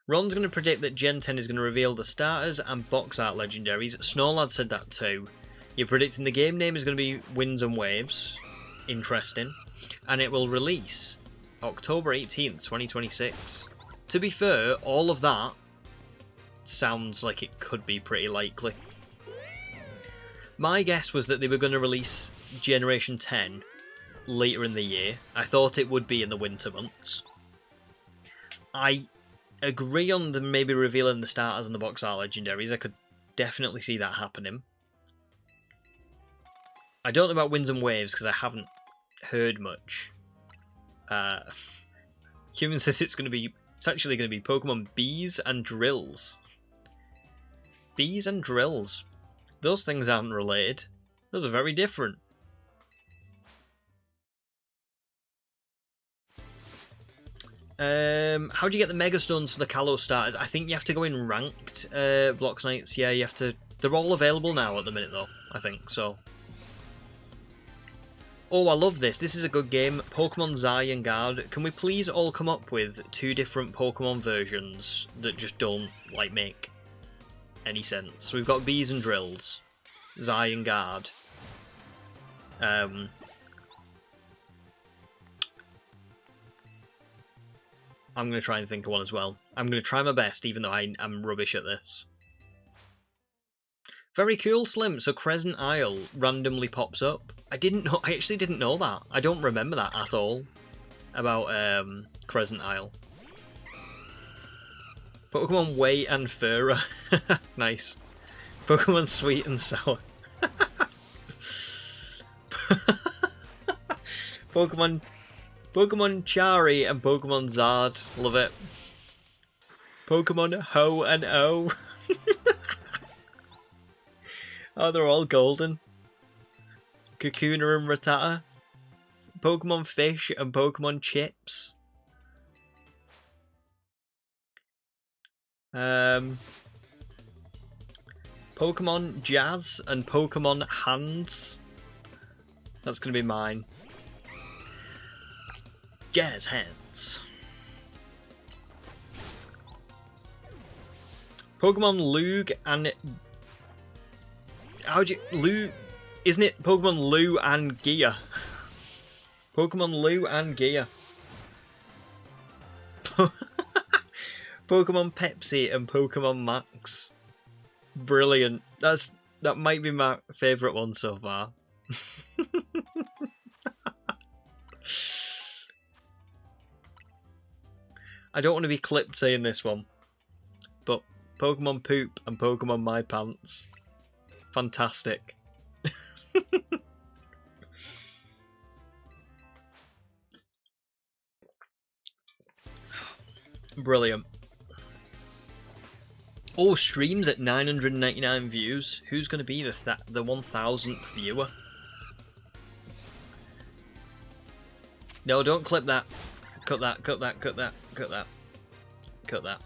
Ron's going to predict that Gen 10 is going to reveal the starters and box art legendaries. Snorlad said that too. You're predicting the game name is going to be Winds and Waves. Interesting. And it will release October 18th, 2026. To be fair, all of that sounds like it could be pretty likely. My guess was that they were going to release Generation 10 later in the year. I thought it would be in the winter months. I agree on them maybe revealing the starters and the box art legendaries. I could definitely see that happening. I don't know about Winds and Waves because I haven't heard much. Human says it's actually going to be Pokemon Bees and Drills. Bees and Drills. Those things aren't related. Those are very different. How do you get the Mega Stones for the Kalos starters? I think you have to go in ranked Blocks Nights. Yeah, you have to. They're all available now at the minute, though. I think so. Oh, I love this. This is a good game. Pokemon Zion Guard. Can we please all come up with 2 different Pokemon versions that just don't make any sense? So we've got Bees and Drills, Zion Guard. I'm going to try and think of one as well. I'm going to try my best, even though I'm rubbish at this. Very cool, Slim. So Crescent Isle randomly pops up. I actually didn't know that. I don't remember that at all. About Crescent Isle. Pokemon Way and Furra. Nice. Pokemon Sweet and Sour. Pokemon Chari and Pokemon Zard. Love it. Pokemon Ho and O. Oh, they're all golden. Kakuna and Rattata. Pokemon Fish and Pokemon Chips. Pokemon Jazz and Pokemon Hands. That's going to be mine. Jazz Hands. Pokemon Lug and... Isn't it Pokemon Lou and Gia? Pokemon Lou and Gia. Pokemon Pepsi and Pokemon Max. Brilliant. That might be my favourite one so far. I don't want to be clipped saying this one, but Pokemon Poop and Pokemon My Pants. Fantastic. Brilliant. Oh, streams at 999 views. Who's going to be the 1000th viewer? No, don't clip that. Cut that, cut that, cut that, cut that. Cut that.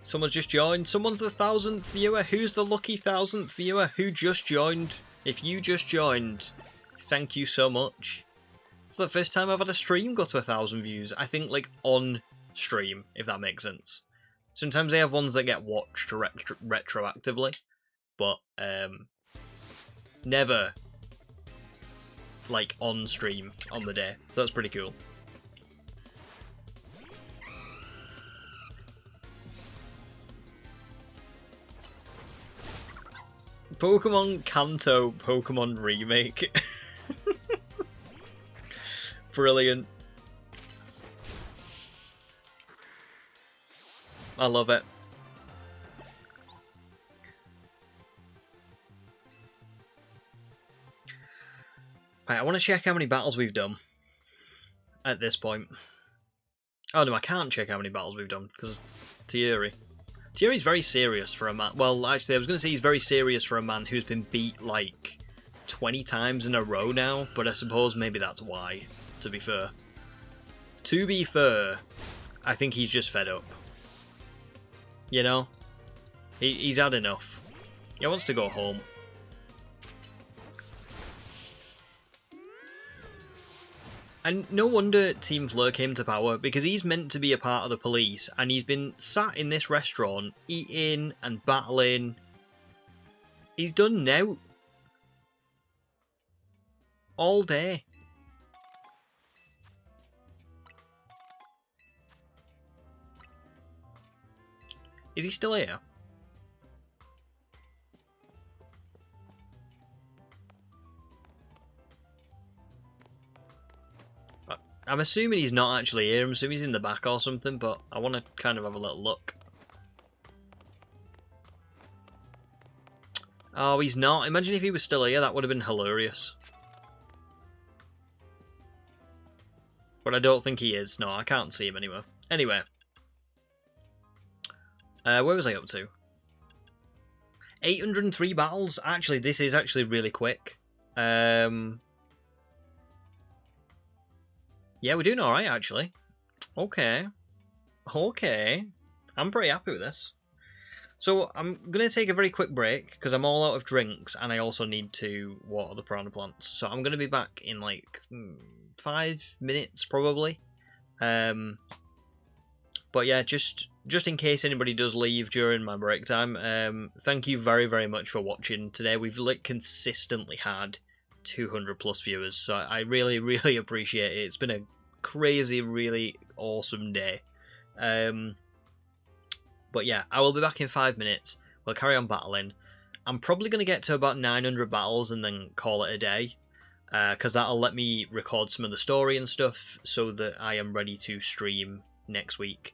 Someone's just joined. Someone's the 1000th viewer. Who's the lucky 1000th viewer? Who just joined? If you just joined, thank you so much. It's the first time I've had a stream go to 1000 views. I think on stream, if that makes sense. Sometimes they have ones that get watched retroactively, but never on stream on the day. So that's pretty cool. Pokemon Kanto Pokemon Remake. Brilliant. I love it. Right, I want to check how many battles we've done at this point. Oh no, I can't check how many battles we've done because Thierry. Thierry's very serious for a man. Well, actually, I was going to say he's very serious for a man who's been beat like 20 times in a row now, but I suppose maybe that's why, to be fair. To be fair, I think he's just fed up. You know? He's had enough. He wants to go home. And no wonder Team Fleur came to power, because he's meant to be a part of the police, and he's been sat in this restaurant, eating and battling. He's done now. All day. Is he still here? I'm assuming he's not actually here. I'm assuming he's in the back or something, but I want to kind of have a little look. Oh, he's not. Imagine if he was still here. That would have been hilarious. But I don't think he is. No, I can't see him anywhere. Anyway. Where was I up to? 803 battles. Actually, this is actually really quick. Yeah, we're doing alright, actually. Okay. Okay. I'm pretty happy with this. So, I'm going to take a very quick break, because I'm all out of drinks, and I also need to water the piranha plants. So, I'm going to be back in, like, 5 minutes, probably. But yeah, just in case anybody does leave during my break time, thank you very, very much for watching today. We've, like, consistently had 200 plus viewers, so I really, really appreciate it. It's been a crazy, really awesome day. But yeah, I will be back in 5 minutes. We'll carry on battling. I'm probably going to get to about 900 battles and then call it a day, because that'll let me record some of the story and stuff so that I am ready to stream next week.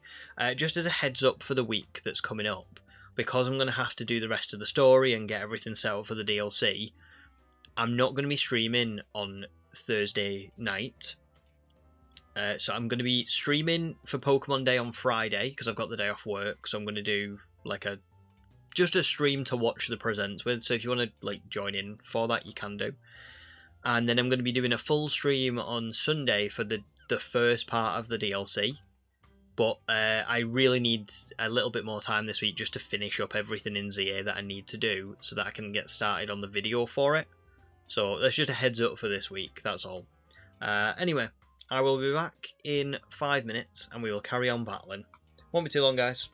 Just as a heads up for the week that's coming up, because I'm going to have to do the rest of the story and get everything set up for the DLC, I'm not going to be streaming on Thursday night. So I'm going to be streaming for Pokemon Day on Friday, because I've got the day off work, so I'm going to do like just a stream to watch the presents with, so if you want to like join in for that, you can do. And then I'm going to be doing a full stream on Sunday for the first part of the DLC. But I really need a little bit more time this week just to finish up everything in ZA that I need to do, so that I can get started on the video for it. So that's just a heads up for this week, that's all. Anyway, I will be back in 5 minutes and we will carry on battling. Won't be too long, guys.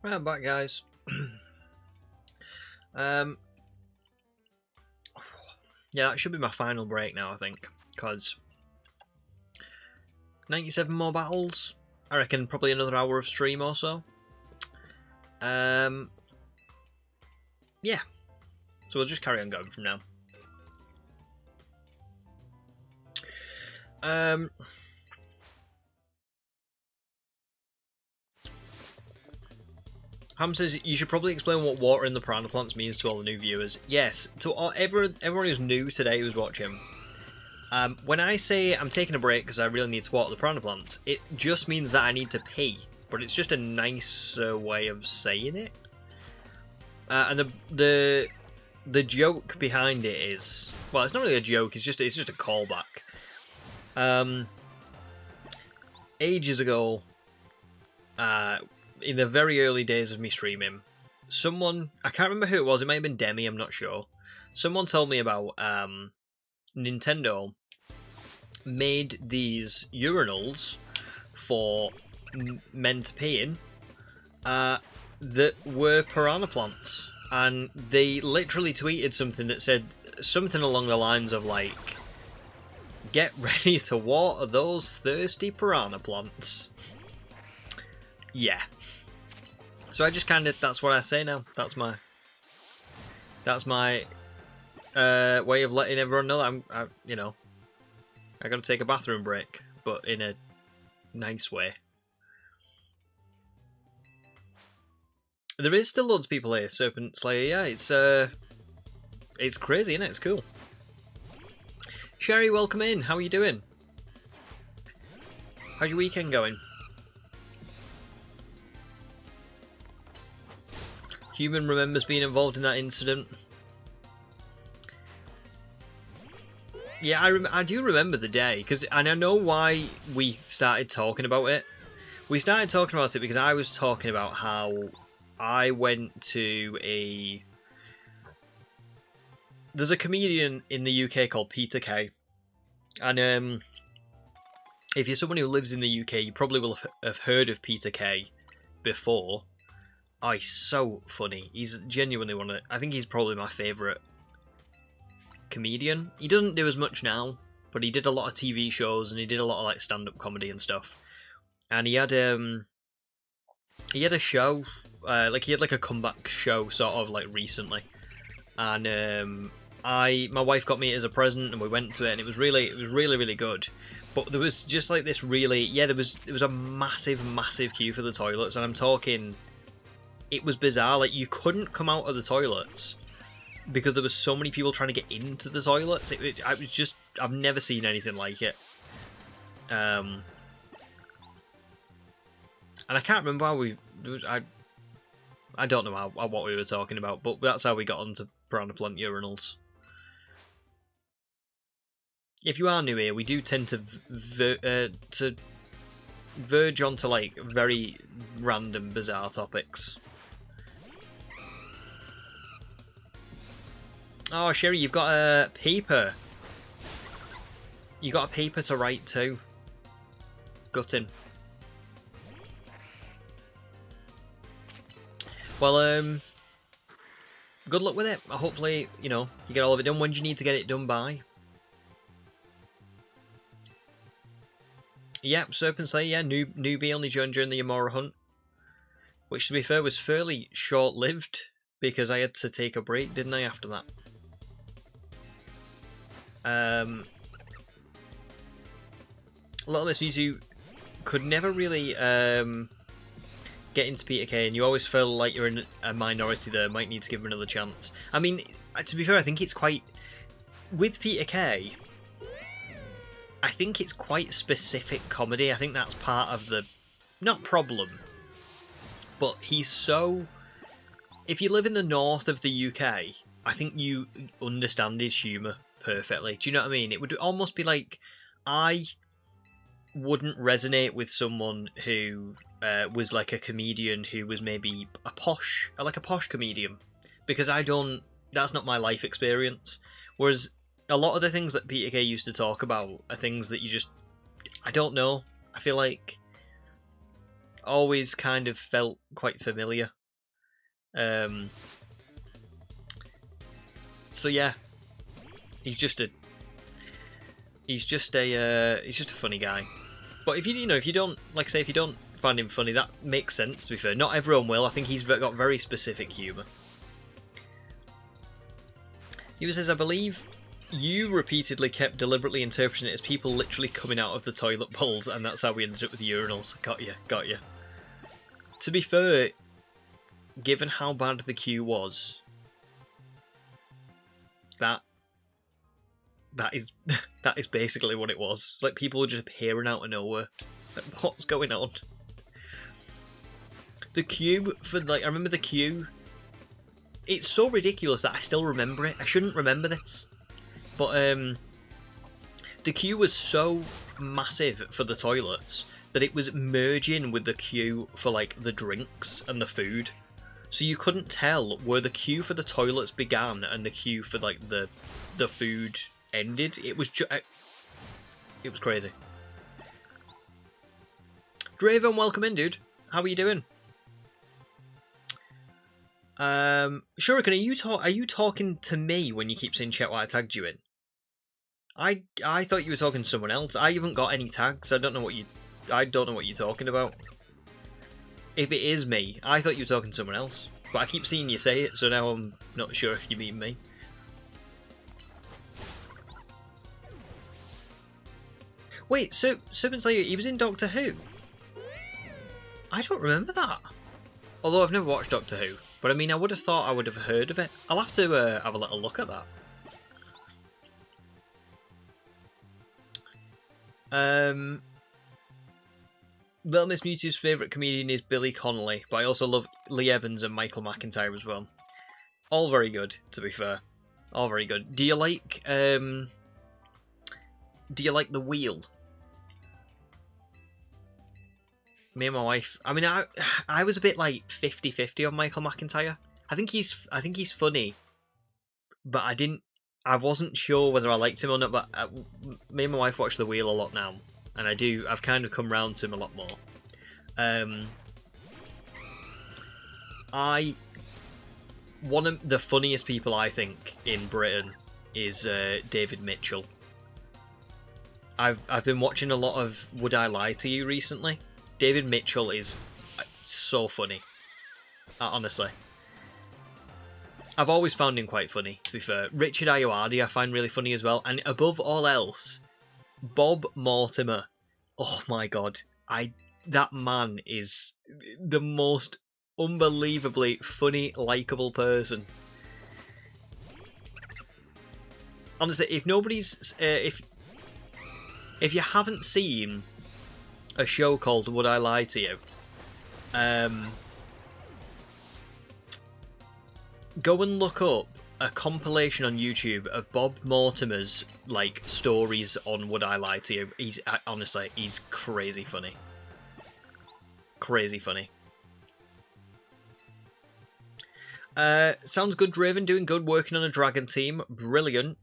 Right, I'm back, guys. Yeah, that should be my final break now, I think, because 97 more battles. I reckon probably another hour of stream or so. Yeah, so we'll just carry on going from now. Ham says you should probably explain what water in the piranha plants means to all the new viewers. Yes, to everyone who's new today who's watching. When I say I'm taking a break because I really need to water the piranha plants, it just means that I need to pee, but it's just a nicer way of saying it. And the joke behind it is, well, it's not really a joke. It's just a callback. Ages ago, in the very early days of me streaming, someone, I can't remember who it was, it might have been Demi, I'm not sure. Someone told me about Nintendo made these urinals for men to pee in that were piranha plants. And they literally tweeted something that said something along the lines of like, get ready to water those thirsty piranha plants. Yeah. So I just kind of, that's what I say now. That's my way of letting everyone know that I gotta take a bathroom break, but in a nice way. There is still loads of people here, Serpent Slayer. Yeah, it's crazy, isn't it? It's cool. Sherry, welcome in. How are you doing? How's your weekend going? Human remembers being involved in that incident. Yeah, I do remember the day, and I know why we started talking about it. We started talking about it because I was talking about how I went to there's a comedian in the UK called Peter Kay, and if you're someone who lives in the UK, you probably will have heard of Peter Kay before. Oh, he's so funny. He's genuinely I think he's probably my favourite comedian. He doesn't do as much now, but he did a lot of TV shows and he did a lot of like stand-up comedy and stuff. And he had a show, he had a comeback show sort of like recently. And my wife got me it as a present and we went to it and it was really good. But there was just like this there was a massive queue for the toilets, and I'm talking, it was bizarre. Like, you couldn't come out of the toilets because there was so many people trying to get into the toilets. I've never seen anything like it. And I can't remember how I don't know what we were talking about, but that's how we got onto piranha plant urinals. If you are new here, we do tend to verge onto like very random, bizarre topics. Oh, Sherry, you've got a paper. You got a paper to write too. Gutting. Well, good luck with it. Hopefully, you get all of it done. When do you need to get it done by? Yep, Serpent Slayer, yeah, newbie only joined during the Yamora hunt. Which, to be fair, was fairly short-lived, because I had to take a break, didn't I, after that? Little Miss Mizu could never really get into Peter Kay, and you always feel like you're in a minority there, might need to give him another chance. I mean, to be fair, I think it's quite... With Peter Kay, I think it's quite specific comedy. I think that's part of the... Not problem, but he's so... If you live in the north of the UK, I think you understand his humour perfectly. Do you know what I mean? It would almost be like... I wouldn't resonate with someone who was like a comedian who was maybe a posh comedian, because that's not my life experience. Whereas a lot of the things that Peter Kay used to talk about are things that I don't know. I feel like always kind of felt quite familiar. So yeah, he's just a funny guy. But if you don't if you don't find him funny, that makes sense. To be fair, not everyone will. I think he's got very specific humour. He says, I believe you repeatedly kept deliberately interpreting it as people literally coming out of the toilet bowls, and that's how we ended up with urinals. Got you. To be fair, given how bad the queue was, that is basically what it was. It's like people were just appearing out of nowhere. Like, what's going on? The queue for I remember the queue. It's so ridiculous that I still remember it. I shouldn't remember this, but the queue was so massive for the toilets that it was merging with the queue for the drinks and the food. So you couldn't tell where the queue for the toilets began and the queue for the food ended. It was it was crazy. Draven, welcome in, dude. How are you doing? Shuriken, are you talking to me when you keep saying chat while I tagged you in? I thought you were talking to someone else. I haven't got any tags. I don't know what you're talking about. If it is me, I thought you were talking to someone else. But I keep seeing you say it, so now I'm not sure if you mean me. Wait, so Serpent Slayer, he was in Doctor Who? I don't remember that. Although I've never watched Doctor Who. But I mean, I would have thought I would have heard of it. I'll have to have a little look at that. Little Miss Mewtwo's favourite comedian is Billy Connolly, but I also love Lee Evans and Michael McIntyre as well. All very good, to be fair. All very good. Do you like The Wheel? Me and my wife. I mean, I was a bit 50-50 on Michael McIntyre. I think he's funny, but I wasn't sure whether I liked him or not. But me and my wife watch The Wheel a lot now, and I've kind of come round to him a lot more. One of the funniest people I think in Britain is David Mitchell. I've been watching a lot of Would I Lie to You recently. David Mitchell is so funny. Honestly. I've always found him quite funny, to be fair. Richard Ayoade I find really funny as well. And above all else, Bob Mortimer. Oh my god. That man is the most unbelievably funny, likeable person. Honestly, if you haven't seen a show called Would I Lie to You, go and look up a compilation on YouTube of Bob Mortimer's stories on Would I Lie to You. He's crazy funny. Crazy funny. Sounds good, Draven. Doing good, working on a dragon team. Brilliant.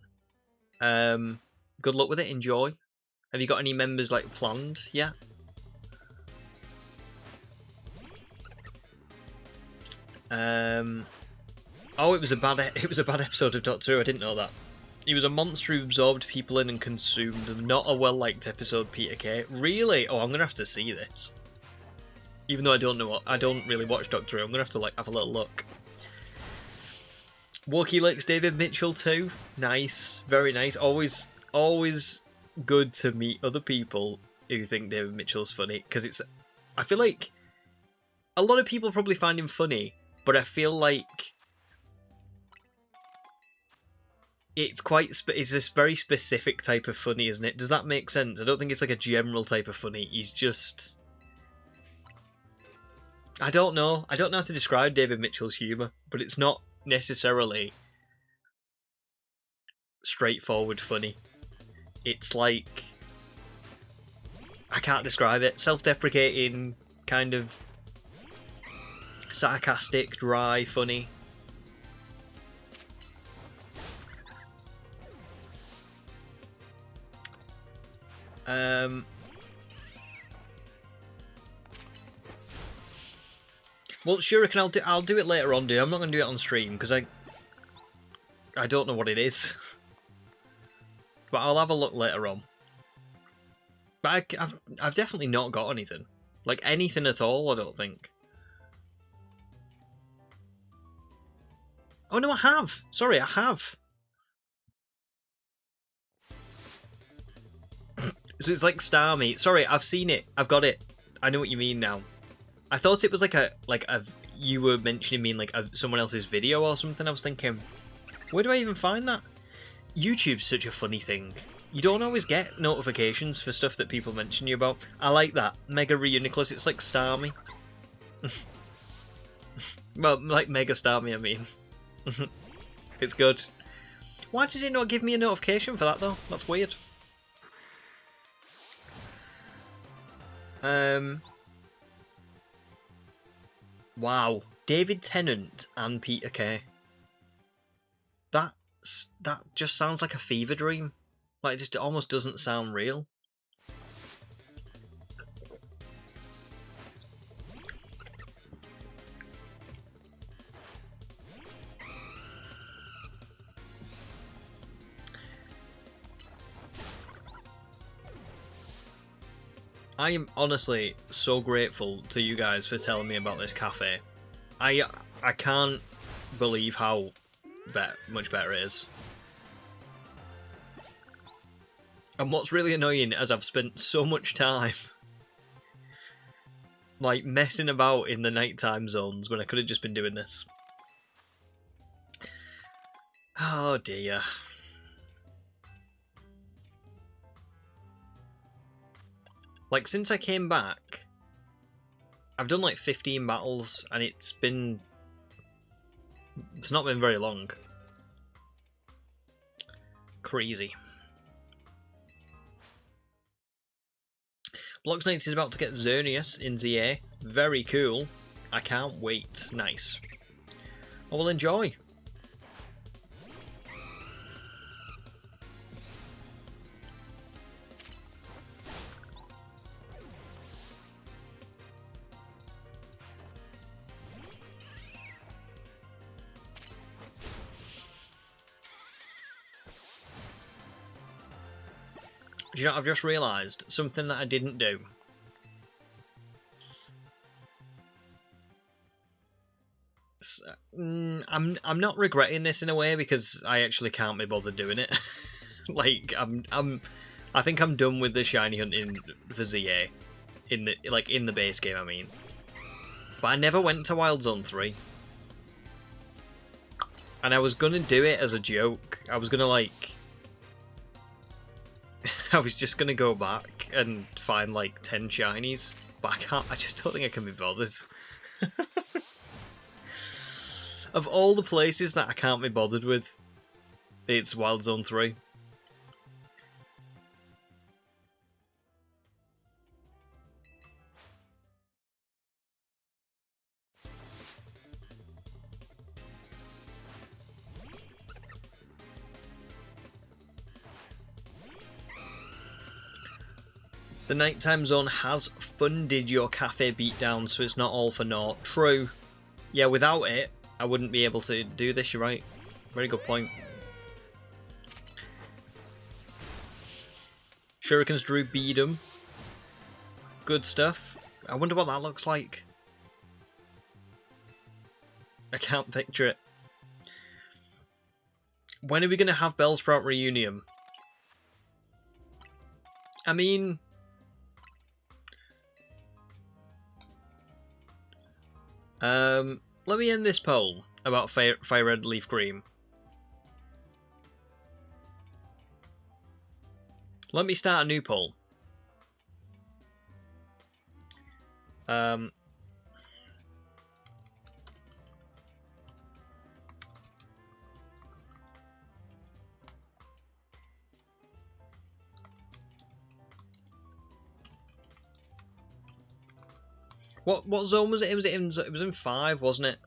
Good luck with it. Enjoy. Have you got any members planned yet? Oh, it was a bad episode of Doctor Who. I didn't know that. He was a monster who absorbed people in and consumed them. Not a well-liked episode, Peter Kay. Really? Oh, I'm gonna have to see this. Even though I don't really watch Doctor Who, I'm gonna have to have a little look. Wookie likes David Mitchell too. Nice, very nice. Always good to meet other people who think David Mitchell's funny, because I feel like a lot of people probably find him funny, but I feel like it's this very specific type of funny, isn't it? Does that make sense? I don't think it's a general type of funny. He's just, I don't know how to describe David Mitchell's humour, but it's not necessarily straightforward funny. It's I can't describe it. Self-deprecating, kind of sarcastic, dry, funny. Well, Shuriken, I'll do it later on, dude. I'm not gonna do it on stream because I don't know what it is. But I'll have a look later on. But I've definitely not got anything. Like, anything at all, I don't think. Oh, no, I have. Sorry, I have. So it's like Starmie. Sorry, I've seen it. I've got it. I know what you mean now. I thought it was like a you were mentioning me in like someone else's video or something. I was thinking, where do I even find that? YouTube's such a funny thing. You don't always get notifications for stuff that people mention you about. I like that. Mega Reuniclus, it's like Starmie. Well, like Mega Starmie, I mean. It's good. Why did it not give me a notification for that though? That's weird. Wow. David Tennant and Peter Kay. That just sounds like a fever dream. Like, it almost doesn't sound real. I am honestly so grateful to you guys for telling me about this cafe. I can't believe how much better it is. And what's really annoying is I've spent so much time like messing about in the nighttime zones when I could have just been doing this. Oh dear. Like, since I came back, I've done like 15 battles and it's not been very long. Crazy. Blox Knights is about to get Xerneas in ZA. Very cool. I can't wait. Nice. I will enjoy. Do you know, I've just realised something that I didn't do. I'm not regretting this in a way because I actually can't be bothered doing it. Like, I think I'm done with the shiny hunting for ZA in the base game, I mean. But I never went to Wild Zone 3. And I was gonna do it as a joke. I was gonna like I was just gonna go back and find like 10 shinies, but I just don't think I can be bothered. Of all the places that I can't be bothered with, it's Wild Zone 3. The nighttime zone has funded your cafe beatdown, so it's not all for naught. True. Yeah, without it, I wouldn't be able to do this, you're right. Very good point. Shurikens drew Beldum. Good stuff. I wonder what that looks like. I can't picture it. When are we going to have Bellsprout Reunion? I mean... let me end this poll about Fire Red Leaf Green. Let me start a new poll. What zone was it? It was in 5, wasn't it?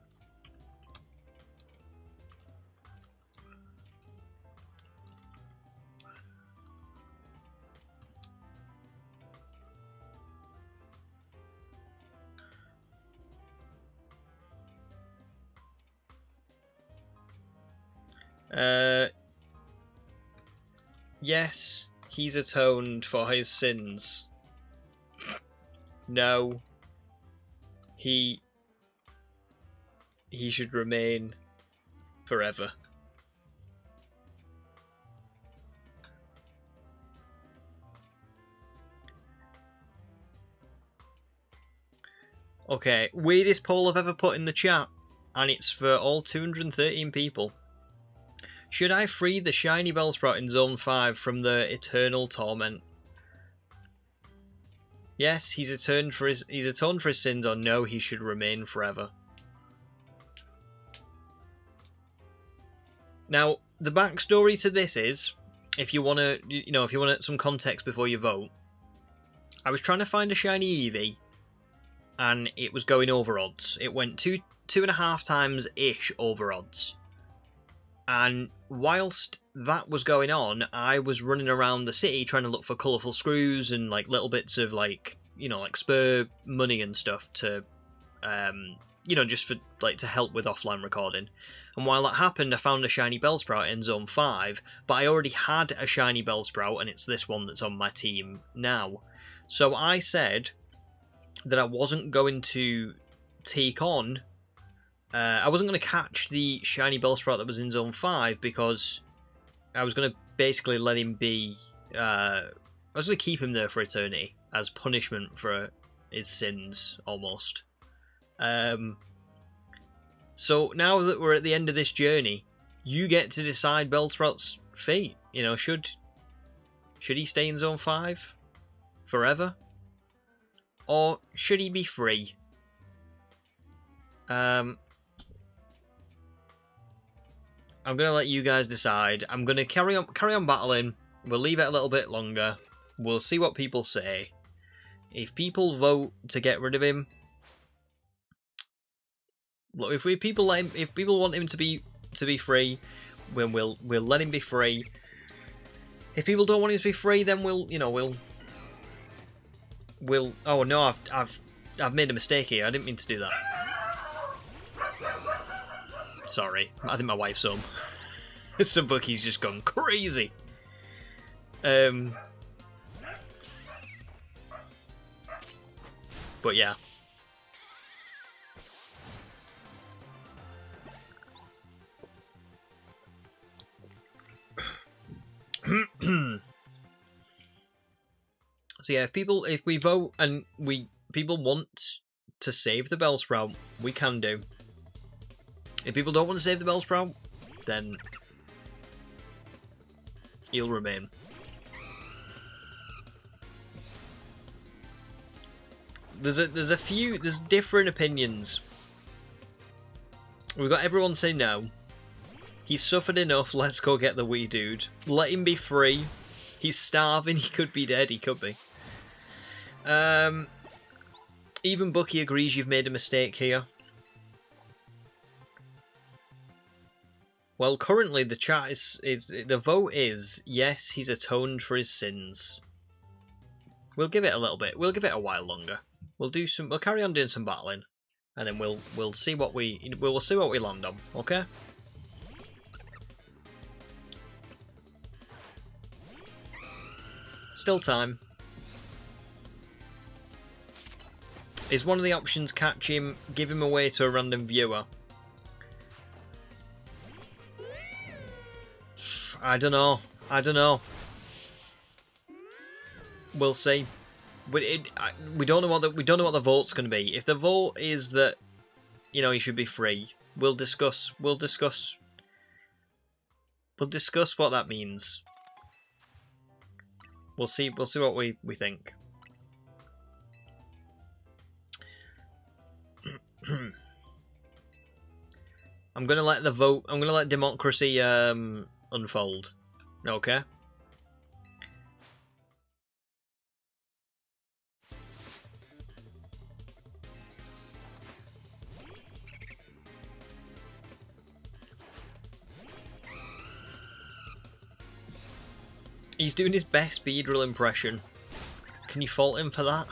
Yes, he's atoned for his sins. No. He should remain forever. Okay, weirdest poll I've ever put in the chat, and it's for all 213 people. Should I free the shiny Bellsprout in Zone 5 from the eternal torment? Yes, he's atoned for his sins, or no, he should remain forever. Now, the backstory to this is, if you want to, if you want some context before you vote, I was trying to find a shiny Eevee, and it was going over odds. It went 2.5 times ish over odds. And whilst that was going on, I was running around the city trying to look for colourful screws and like little bits of like spur money and stuff to, just for like to help with offline recording. And while that happened, I found a shiny Bellsprout in Zone 5, but I already had a shiny Bellsprout, and it's this one that's on my team now. So I said that I wasn't going to take on... I wasn't going to catch the shiny Bellsprout that was in Zone 5, because I was going to basically let him be... I was going to keep him there for eternity, as punishment for his sins, almost. So now that we're at the end of this journey, you get to decide Bellsprout's fate. Should he stay in Zone 5 forever? Or should he be free? I'm going to let you guys decide. I'm going to carry on battling. We'll leave it a little bit longer. We'll see what people say. If people vote to get rid of him, look, if people want him to be free, we'll let him be free. If people don't want him to be free, then we'll oh no, I've made a mistake here. I didn't mean to do that. Sorry, I think my wife's home. Somebody's just gone crazy. But yeah. So yeah, if we vote and people want to save the Bellsprout, we can do. If people don't want to save the Bellsprout, then he'll remain. There's different opinions. We've got everyone saying no. He's suffered enough, let's go get the wee dude. Let him be free. He's starving, he could be dead, he could be. Even Bucky agrees you've made a mistake here. Well, currently the chat is the vote is yes, he's atoned for his sins. We'll give it a little bit. We'll give it a while longer. We'll carry on doing some battling, and then we'll see what we land on. Okay. Still time. Is one of the options catch him, give him away to a random viewer? I don't know. We'll see. We don't know what the vote's going to be. If the vote is that he should be free, we'll discuss what that means. We'll see what we think. I'm gonna let democracy unfold. Okay. He's doing his best Beedrill impression. Can you fault him for that?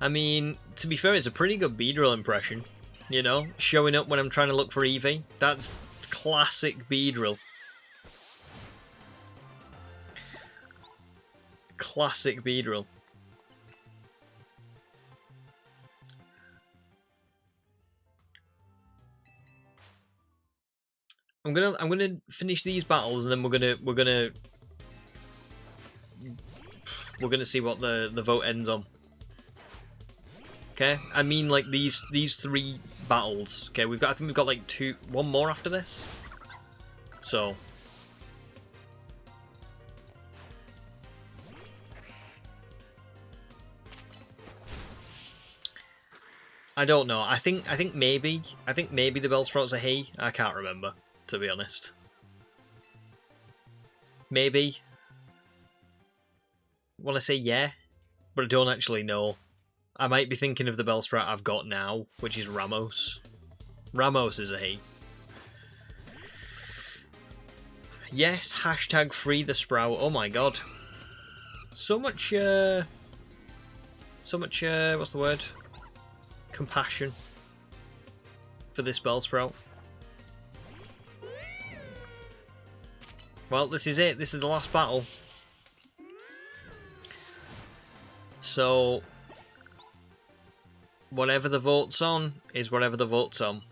I mean, to be fair, it's a pretty good Beedrill impression. Showing up when I'm trying to look for Eevee. That's Classic Beedrill. Classic Beedrill. I'm gonna finish these battles and then we're gonna see what the vote ends on. Okay, I mean like these 3 battles. Okay, I think we've got like one more after this. So I don't know. I think maybe the Bellsprout's a he. I can't remember, to be honest. Maybe. Want to say yeah, but I don't actually know. I might be thinking of the Bellsprout I've got now, which is Ramos. Ramos is a he. Yes, hashtag free the Sprout. Oh my god. So much, what's the word? Compassion for this Bellsprout. Well, this is it. This is the last battle. So, whatever the vote's on is whatever the vote's on.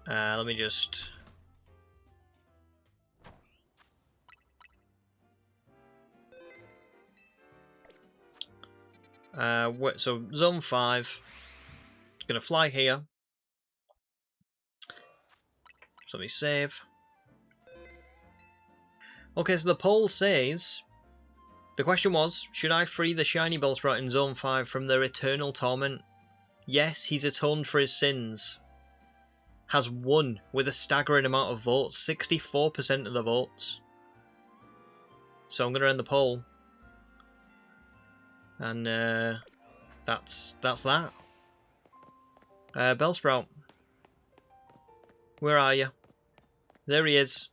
Let me just... so zone 5. Gonna fly here. So let me save. Okay, so the poll says... The question was, should I free the shiny Bellsprout in zone 5 from their eternal torment? Yes, he's atoned for his sins. Has won with a staggering amount of votes, 64% of the votes. So I'm going to end the poll. And that's that. Bellsprout. Where are you? There he is.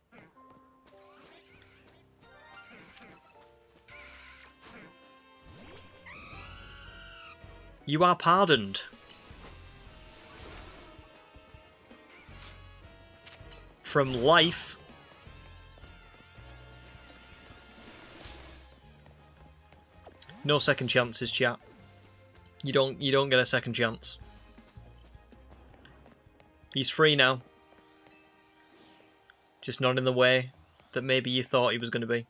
You are pardoned. From life. No second chances, chat. You don't get a second chance. He's free now. Just not in the way that maybe you thought he was going to be.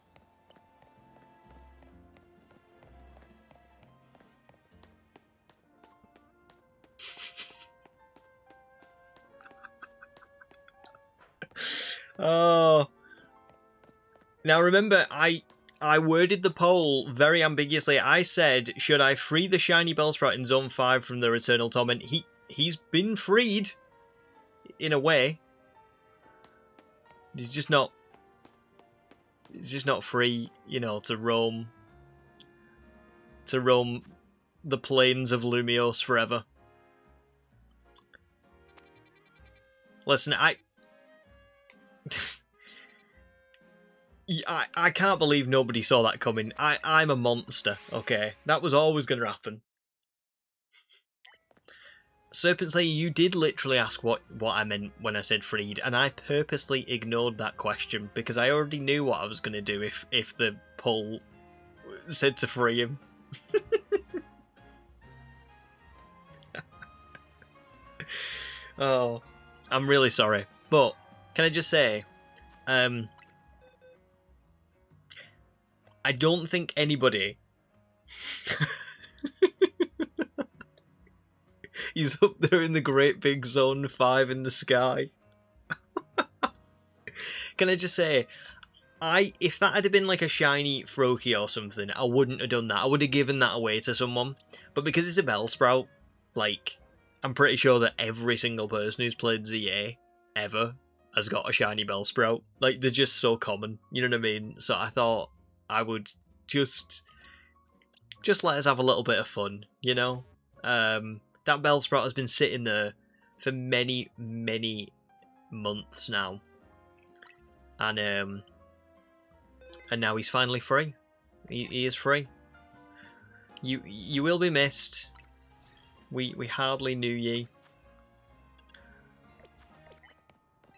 Oh. Now remember, I worded the poll very ambiguously. I said, should I free the shiny Bellsprout in Zone 5 from their eternal torment? He's been freed, in a way. He's just not free, you know, to roam the plains of Lumios forever. Listen, I can't believe nobody saw that coming. I'm a monster, okay? That was always going to happen. Serpent Slayer, you did literally ask what I meant when I said freed, and I purposely ignored that question because I already knew what I was going to do if the poll said to free him. Oh, I'm really sorry. But, can I just say, I don't think anybody... He's up there in the great big Zone 5 in the sky. Can I just say, if that had been like a shiny Froakie or something, I wouldn't have done that. I would have given that away to someone. But because it's a Bellsprout, like, I'm pretty sure that every single person who's played ZA ever has got a shiny Bellsprout. Like, they're just so common, you know what I mean? So I thought I would just let us have a little bit of fun, you know? That Bellsprout has been sitting there for many, many months now. and now he's finally free. He is free. You will be missed. We hardly knew ye.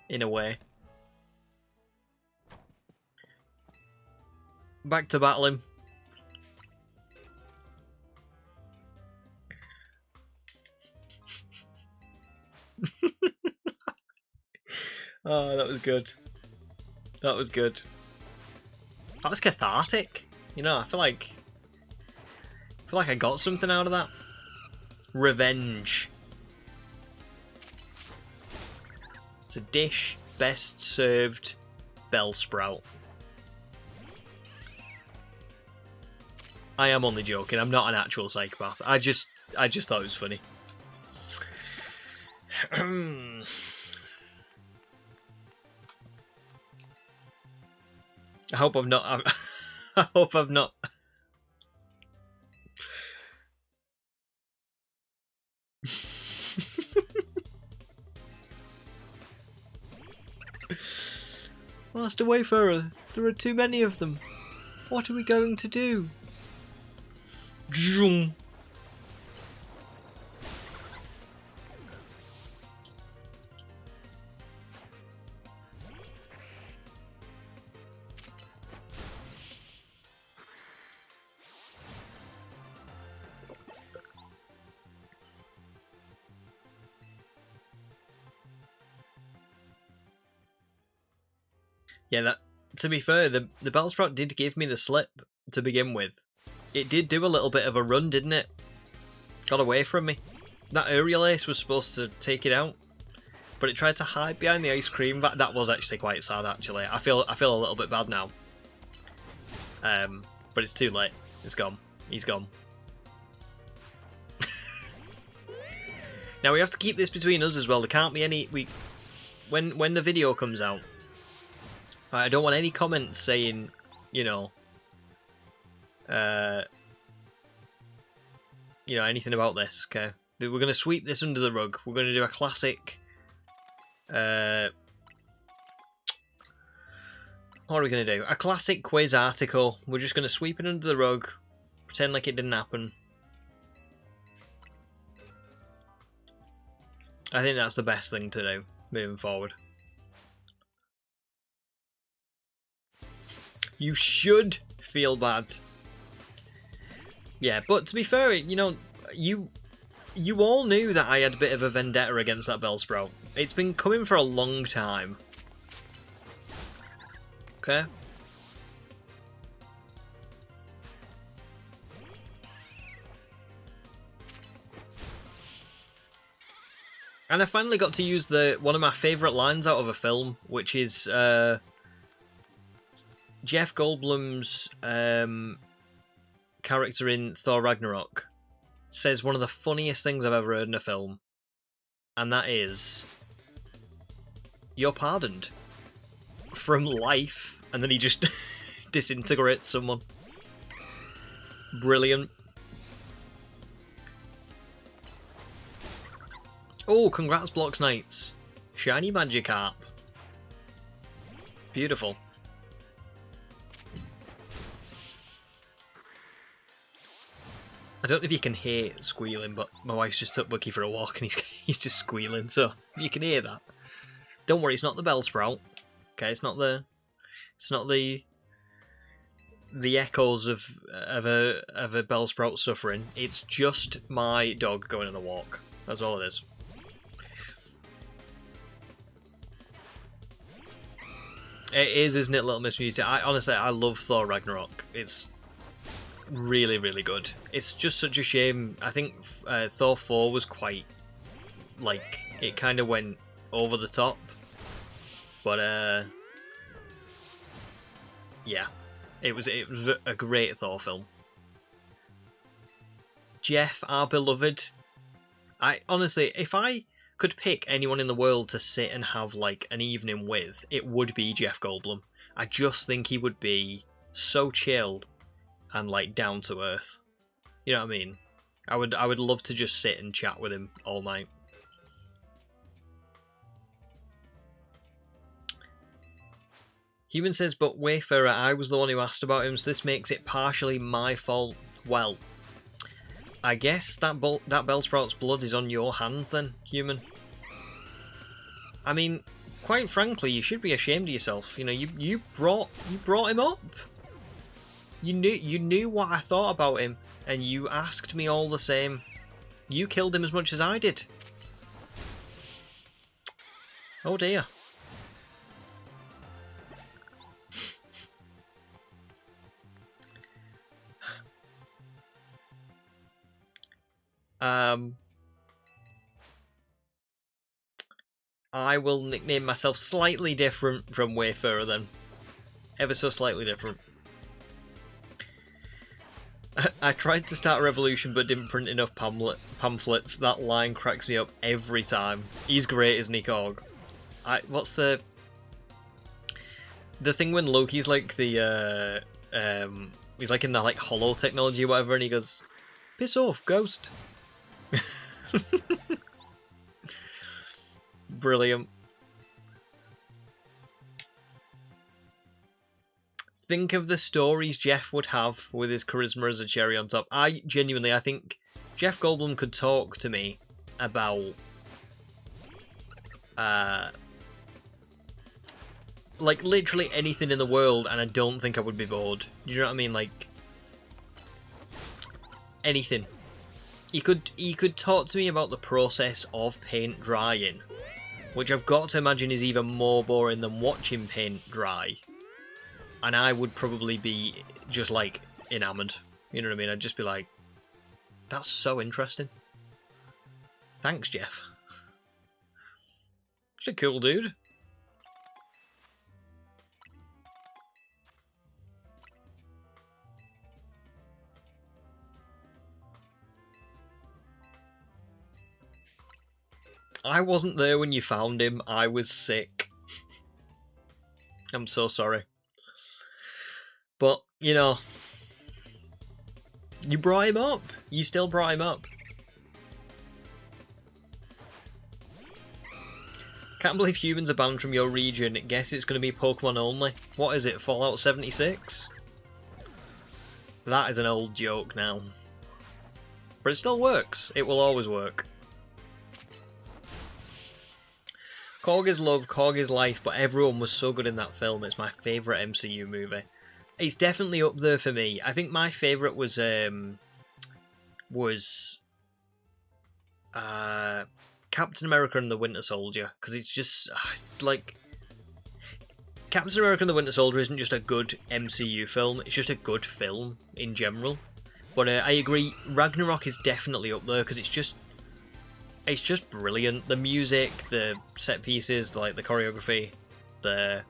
In a way. Back to battling. Oh, that was good. That was good. That was cathartic. You know, I feel like I got something out of that. Revenge. It's a dish best served Bellsprout. I am only joking. I'm not an actual psychopath. I just thought it was funny. I hope I'm not. I hope I'm not. Master Wayfarer, there are too many of them. What are we going to do? Yeah, that. To be fair, the Bellsprout did give me the slip to begin with. It did do a little bit of a run, didn't it? Got away from me. That aerial ace was supposed to take it out, but it tried to hide behind the ice cream. That was actually quite sad. Actually, I feel a little bit bad now. But it's too late. It's gone. He's gone. Now we have to keep this between us as well. There can't be any. When the video comes out, I don't want any comments saying, you know, anything about this. Okay, we're going to sweep this under the rug. We're going to do a classic. What are we going to do? A classic quiz article. We're just going to sweep it under the rug, pretend like it didn't happen. I think that's the best thing to do moving forward. You should feel bad. Yeah, but to be fair, you know, you all knew that I had a bit of a vendetta against that Bellsprout. It's been coming for a long time. Okay. And I finally got to use one of my favourite lines out of a film, which is Jeff Goldblum's character in Thor Ragnarok says one of the funniest things I've ever heard in a film, and that is, "You're pardoned from life," and then he just disintegrates someone. Brilliant. Oh, congrats, Blocks Knights. Shiny Magikarp. Beautiful. I don't know if you can hear squealing, but my wife's just took Bucky for a walk and he's just squealing, so if you can hear that. Don't worry, it's not the Bellsprout. Okay, it's not the echoes of a Bellsprout suffering. It's just my dog going on a walk. That's all it is. It is, isn't it, Little Miss Music? Honestly, I love Thor Ragnarok. It's really, really good. It's just such a shame. I think Thor 4 was quite, like, it kind of went over the top. But, yeah. It was a great Thor film. Jeff, our beloved. Honestly, if I could pick anyone in the world to sit and have like an evening with, it would be Jeff Goldblum. I just think he would be so chill and like down to earth. You know what I mean? I would love to just sit and chat with him all night. Human says, but Wayfarer, I was the one who asked about him, so this makes it partially my fault. Well, I guess that Bellsprout's blood is on your hands then, Human. I mean, quite frankly, you should be ashamed of yourself. You know, you brought him up. You knew what I thought about him, and you asked me all the same. You killed him as much as I did. Oh dear. I will nickname myself slightly different from Wayfarer then. Ever so slightly different. I tried to start a revolution but didn't print enough pamphlets. That line cracks me up every time. He's great, isn't he, Korg? What's the thing when Loki's like the he's like in the like hollow technology or whatever, and he goes, "Piss off, ghost." Brilliant. Think of the stories Jeff would have with his charisma as a cherry on top. I think Jeff Goldblum could talk to me about like literally anything in the world, and I don't think I would be bored. You know what I mean? Like anything. He could talk to me about the process of paint drying, which I've got to imagine is even more boring than watching paint dry. And I would probably be just like enamoured. You know what I mean? I'd just be like, that's so interesting. Thanks, Jeff. He's a cool dude. I wasn't there when you found him. I was sick. I'm so sorry. But, you know, you brought him up. You still brought him up. Can't believe humans are banned from your region. Guess it's going to be Pokemon only. What is it, Fallout 76? That is an old joke now. But it still works. It will always work. Korg is love, Korg is life, but everyone was so good in that film. It's my favourite MCU movie. It's definitely up there for me. I think my favourite was Captain America and the Winter Soldier, because it's just like Captain America and the Winter Soldier isn't just a good MCU film, it's just a good film in general. But I agree, Ragnarok is definitely up there because it's just brilliant. The music, the set pieces, like the choreography, the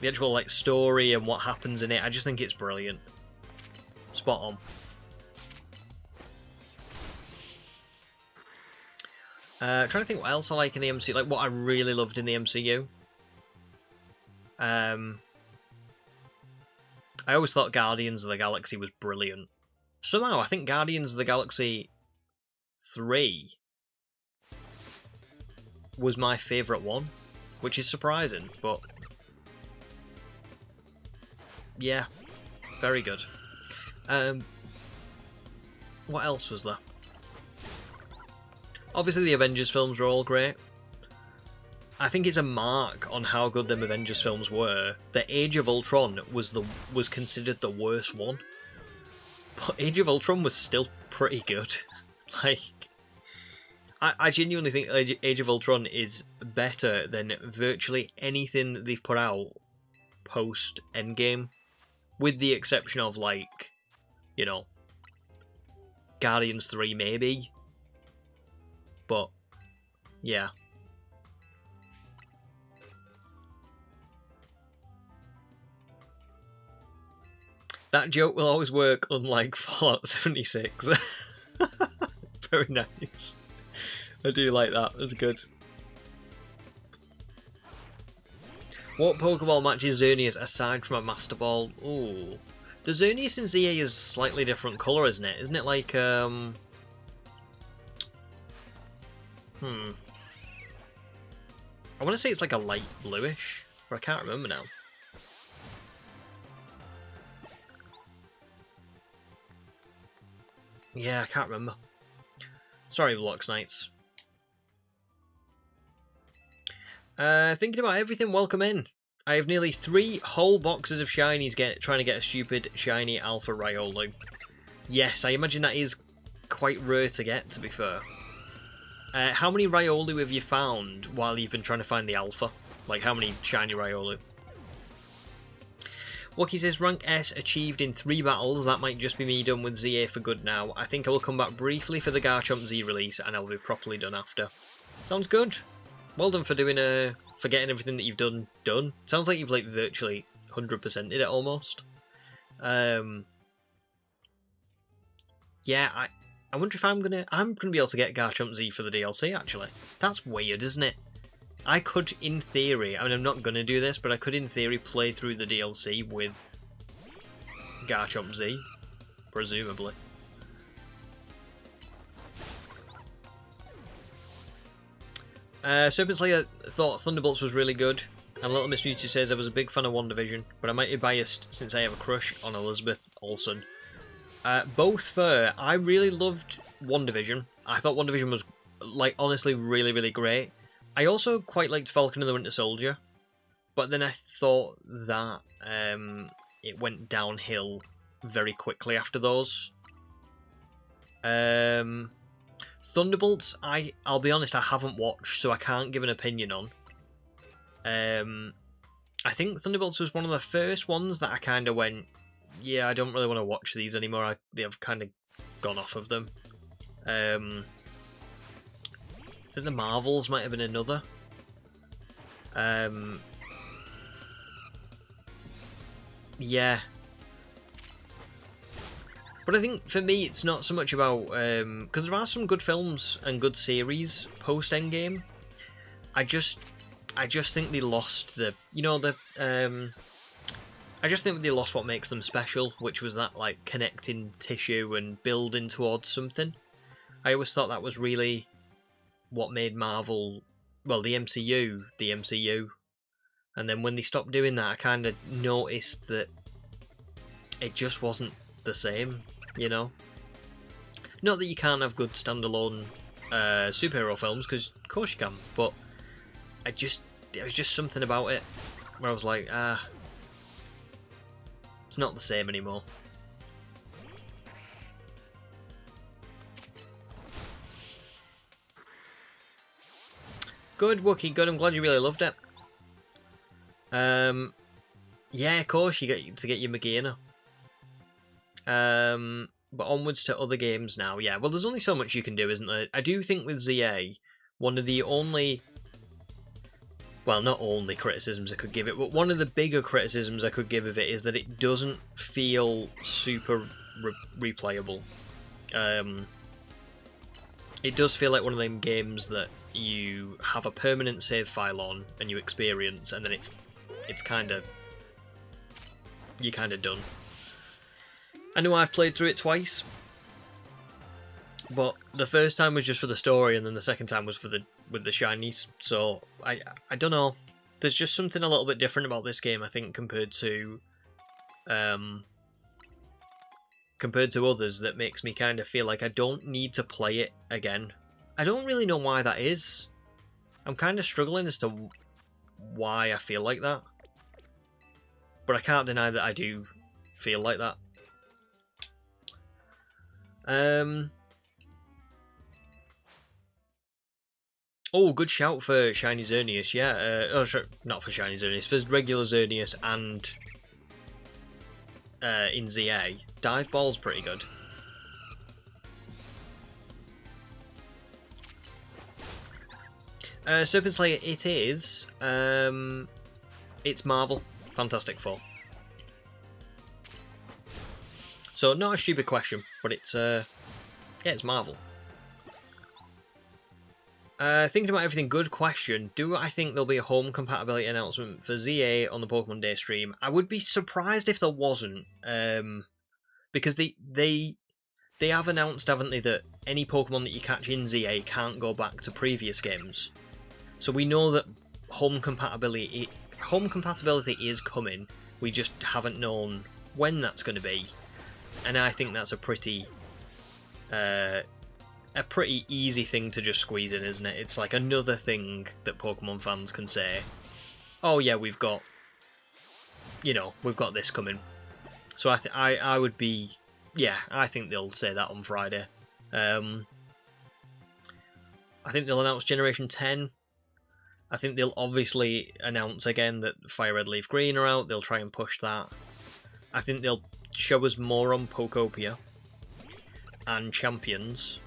actual like story and what happens in it. I just think it's brilliant. Spot on. Trying to think what else I like in the MCU, like what I really loved in the MCU. I always thought Guardians of the Galaxy was brilliant. Somehow, I think Guardians of the Galaxy 3 was my favourite one, which is surprising, but yeah, very good. What else was there? Obviously the Avengers films were all great. I think it's a mark on how good them Avengers films were that Age of Ultron was considered the worst one. But Age of Ultron was still pretty good. Like, I genuinely think Age of Ultron is better than virtually anything that they've put out post Endgame, with the exception of, like, you know, Guardians 3 maybe. But yeah. That joke will always work, unlike Fallout 76. Very nice. I do like that. That's good. What Pokeball matches Xerneas aside from a Master Ball? Ooh. The Xerneas in ZA is slightly different colour, isn't it? Isn't it like, I want to say it's like a light bluish, but I can't remember now. Yeah, I can't remember. Sorry, Blocks Knights. Thinking about everything, welcome in. I have nearly 3 whole boxes of shinies trying to get a stupid shiny alpha Riolu. Yes, I imagine that is quite rare to get, to be fair. How many Riolu have you found while you've been trying to find the alpha? Like, how many shiny Riolu? Wookie says, rank S achieved in 3 battles. That might just be me done with ZA for good now. I think I will come back briefly for the Garchomp Z release, and I'll be properly done after. Sounds good. Well done for doing for getting everything that you've done. Sounds like you've like virtually 100%ed it almost. Yeah, I wonder if I'm gonna be able to get Garchomp Z for the DLC. Actually, that's weird, isn't it? I could, in theory, I mean, I'm not gonna do this, but I could, in theory, play through the DLC with Garchomp Z, presumably. Serpent Slayer thought Thunderbolts was really good, and Little Miss Mewtwo says I was a big fan of WandaVision, but I might be biased since I have a crush on Elizabeth Olsen. Both fair. I really loved WandaVision. I thought WandaVision was, like, honestly really, really great. I also quite liked Falcon and the Winter Soldier, but then I thought that it went downhill very quickly after those. Thunderbolts, I'll be honest, I haven't watched, so I can't give an opinion on. I think Thunderbolts was one of the first ones that I kind of went, yeah, I don't really want to watch these anymore. They've kind of gone off of them. I think the Marvels might have been another. Yeah. But I think for me it's not so much about... because there are some good films and good series post-Endgame. I just think they lost the... You know, the... I just think they lost what makes them special, which was that, like, connecting tissue and building towards something. I always thought that was really what made Marvel, well, the MCU. And then when they stopped doing that, I kind of noticed that it just wasn't the same, you know? Not that you can't have good standalone superhero films, because of course you can, but there was just something about it where I was like, it's not the same anymore. Good, Wookie, good. I'm glad you really loved it. Yeah, of course you get to get your Magina. But onwards to other games now. Yeah, well, there's only so much you can do, isn't there? I do think with ZA, one of the only... Well, not only criticisms I could give it, but one of the bigger criticisms I could give of it is that it doesn't feel super replayable. It does feel like one of them games that you have a permanent save file on and you experience, and then it's kind of... You're kind of done. I know I've played through it twice, but the first time was just for the story, and then the second time was with the shinies. So I don't know. There's just something a little bit different about this game, I think, compared to others that makes me kind of feel like I don't need to play it again. I don't really know why that is. I'm kind of struggling as to why I feel like that, but I can't deny that I do feel like that. Oh, good shout for Shiny Xerneas, yeah. Not for Shiny Xerneas, for regular Xerneas and in ZA. Dive Ball's pretty good. Serpent Slayer, it is. It's Marvel. Fantastic Four. So, not a stupid question, but it's, yeah, it's Marvel. Thinking about everything, good question. Do I think there'll be a home compatibility announcement for ZA on the Pokemon Day stream? I would be surprised if there wasn't, because they have announced, haven't they, that any Pokemon that you catch in ZA can't go back to previous games. So we know that home compatibility is coming. We just haven't known when that's going to be, and I think that's a pretty a pretty easy thing to just squeeze in, isn't it? It's like another thing that Pokemon fans can say, oh yeah, we've got, you know, we've got this coming. So I would be, yeah, I think they'll say that on Friday. I think they'll announce Generation 10. I think they'll obviously announce again that Fire Red Leaf Green are out. They'll try and push that. I think they'll show us more on Pokopia and Champions.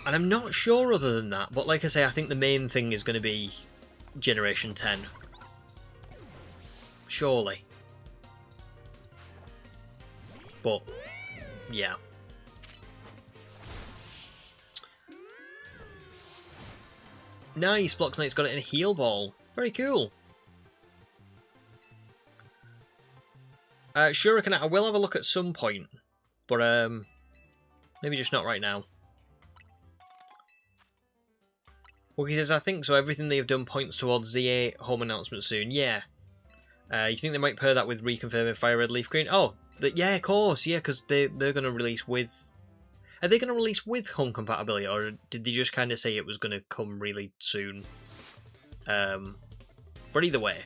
And I'm not sure other than that, but like I say, I think the main thing is going to be Generation 10. Surely. But, yeah. Nice, Block Knight's got it in a Heal Ball. Very cool. Shuriken, I will have a look at some point, but maybe just not right now. Wookie says, I think so. Everything they've done points towards ZA home announcement soon. Yeah. You think they might pair that with reconfirming Fire Red Leaf Green? Oh, yeah, of course. Yeah, because they're going to release with... Are they going to release with home compatibility, or did they just kind of say it was going to come really soon? But either way.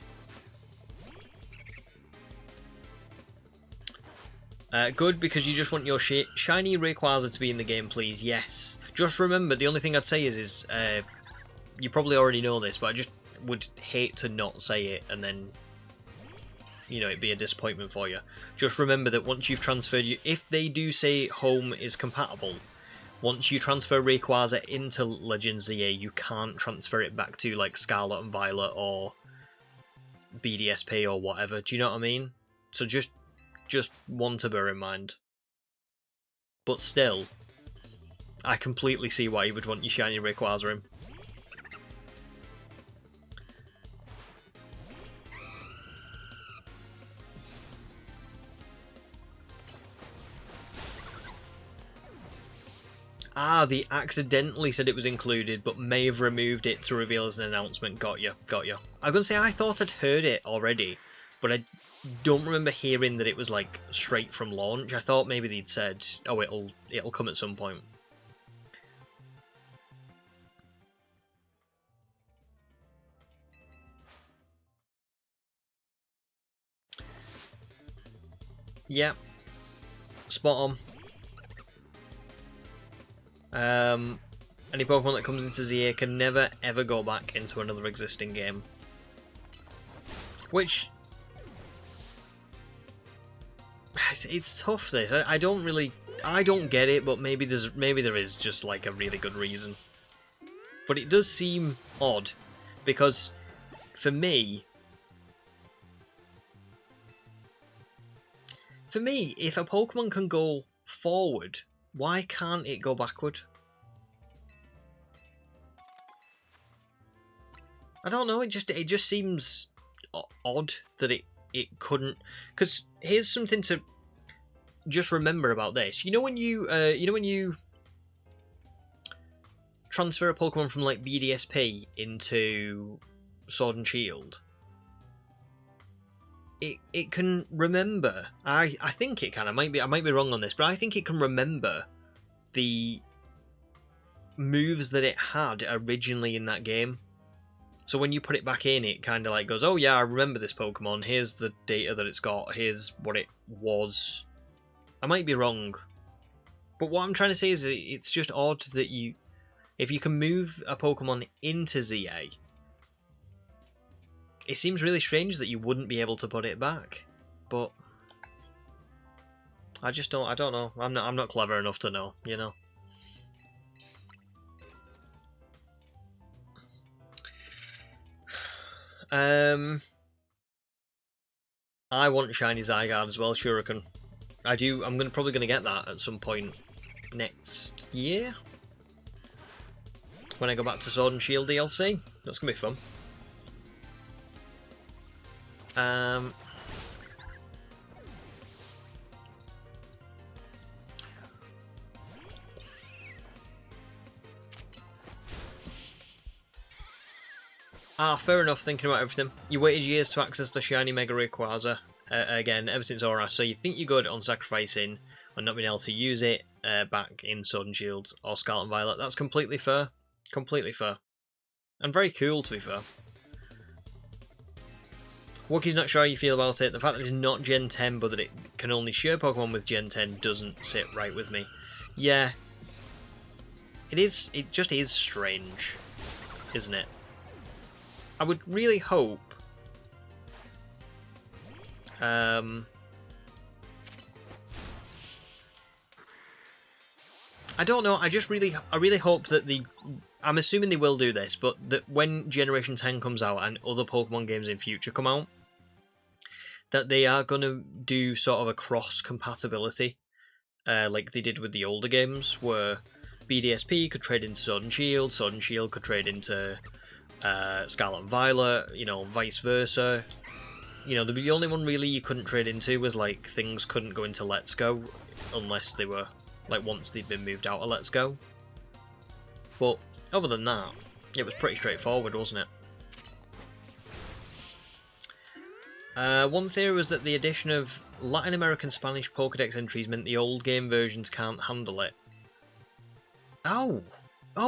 Good, because you just want your shiny Rayquaza to be in the game, please. Yes. Just remember, the only thing I'd say is you probably already know this, but I just would hate to not say it and then, you know, it'd be a disappointment for you. Just remember that once you've transferred, if they do say home is compatible, once you transfer Rayquaza into Legends ZA, you can't transfer it back to like Scarlet and Violet or BDSP or whatever. Do you know what I mean? So just one to bear in mind. But still, I completely see why you would want your shiny Rayquaza in. Ah, they accidentally said it was included, but may have removed it to reveal as an announcement. Got you, got you. I'm going to say I thought I'd heard it already, but I don't remember hearing that it was like straight from launch. I thought maybe they'd said, oh, it'll come at some point. Yeah, spot on. Any Pokemon that comes into ZA can never ever go back into another existing game. Which, it's tough. This I don't get it, but maybe there is just like a really good reason. But it does seem odd because for me, if a Pokemon can go forward, why can't it go backward? I don't know. It just seems odd that it couldn't. Because here's something to just remember about this. You know when you transfer a Pokemon from like BDSP into Sword and Shield, it can remember. I think it can. I might be wrong on this, but I think it can remember the moves that it had originally in that game. So when you put it back in, it kind of like goes, oh yeah, I remember this Pokemon. Here's the data that it's got. Here's what it was. I might be wrong, but what I'm trying to say is it's just odd that if you can move a Pokemon into ZA, it seems really strange that you wouldn't be able to put it back. But I don't know. I'm not clever enough to know, you know. I want shiny Zygarde as well, Shuriken. I do. I'm probably gonna get that at some point next year when I go back to Sword and Shield DLC. That's gonna be fun. Fair enough, thinking about everything. You waited years to access the shiny Mega Rayquaza again, ever since Aura, so you think you're good on sacrificing and not being able to use it back in Sword and Shield or Scarlet and Violet. That's completely fair. Completely fair. And very cool, to be fair. Wookie's not sure how you feel about it. The fact that it's not Gen 10, but that it can only share Pokemon with Gen 10 doesn't sit right with me. Yeah. It is. It just is strange, isn't it? I would really hope... I don't know. I really hope that I'm assuming they will do this, but that when Generation 10 comes out and other Pokemon games in future come out, that they are going to do sort of a cross-compatibility, like they did with the older games, where BDSP could trade into Sword and Shield could trade into Scarlet and Violet, you know, vice versa. You know, the only one really you couldn't trade into was, like, things couldn't go into Let's Go unless they were, like, once they'd been moved out of Let's Go. But other than that, it was pretty straightforward, wasn't it? One theory was that the addition of Latin American Spanish Pokédex entries meant the old game versions can't handle it. Oh,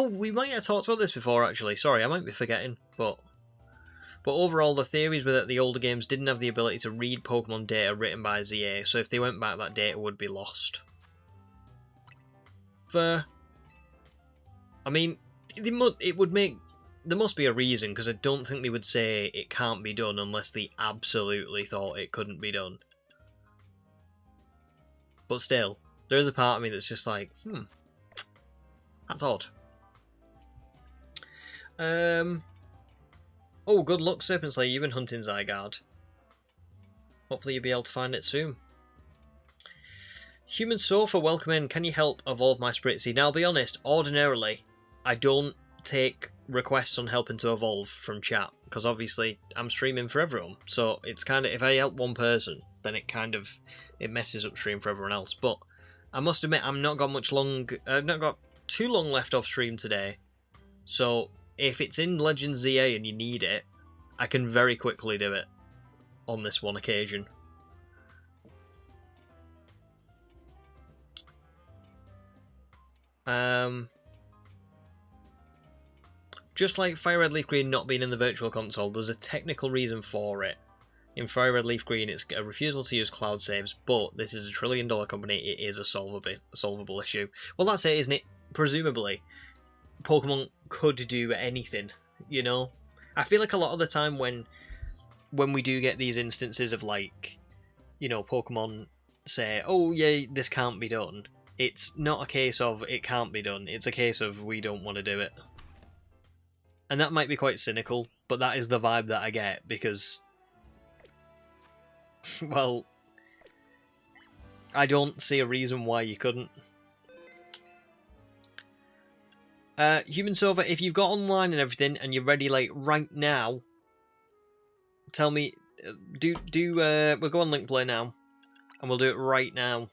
we might have talked about this before, actually. Sorry, I might be forgetting, but overall, the theories were that the older games didn't have the ability to read Pokemon data written by ZA, so if they went back, that data would be lost. Fair. I mean, there must be a reason, because I don't think they would say it can't be done unless they absolutely thought it couldn't be done. But still, there is a part of me that's just like, that's odd. Oh, good luck, Serpent Slayer. You've been hunting Zygarde. Hopefully you'll be able to find it soon. Human Sofa, welcome in. Can you help evolve my Spritzy? Now, I'll be honest, ordinarily, I don't take requests on helping to evolve from chat, because obviously I'm streaming for everyone. So it's kind of, if I help one person, then it messes up stream for everyone else. But I must admit, I've not got too long left off stream today. So if it's in Legends ZA and you need it, I can very quickly do it on this one occasion. Just like Fire Red Leaf Green not being in the Virtual Console, there's a technical reason for it. In Fire Red Leaf Green, it's a refusal to use cloud saves, but this is a $1 trillion company, it is a solvable issue. Well, that's it, isn't it? Presumably, Pokemon could do anything, you know? I feel like a lot of the time when we do get these instances of, like, you know, Pokemon say, oh yeah, this can't be done, it's not a case of it can't be done, it's a case of we don't want to do it. And that might be quite cynical, but that is the vibe that I get, because, well, I don't see a reason why you couldn't. Human Sova, if you've got online and everything, and you're ready, like, right now, tell me, we'll go on Link Play now, and we'll do it right now.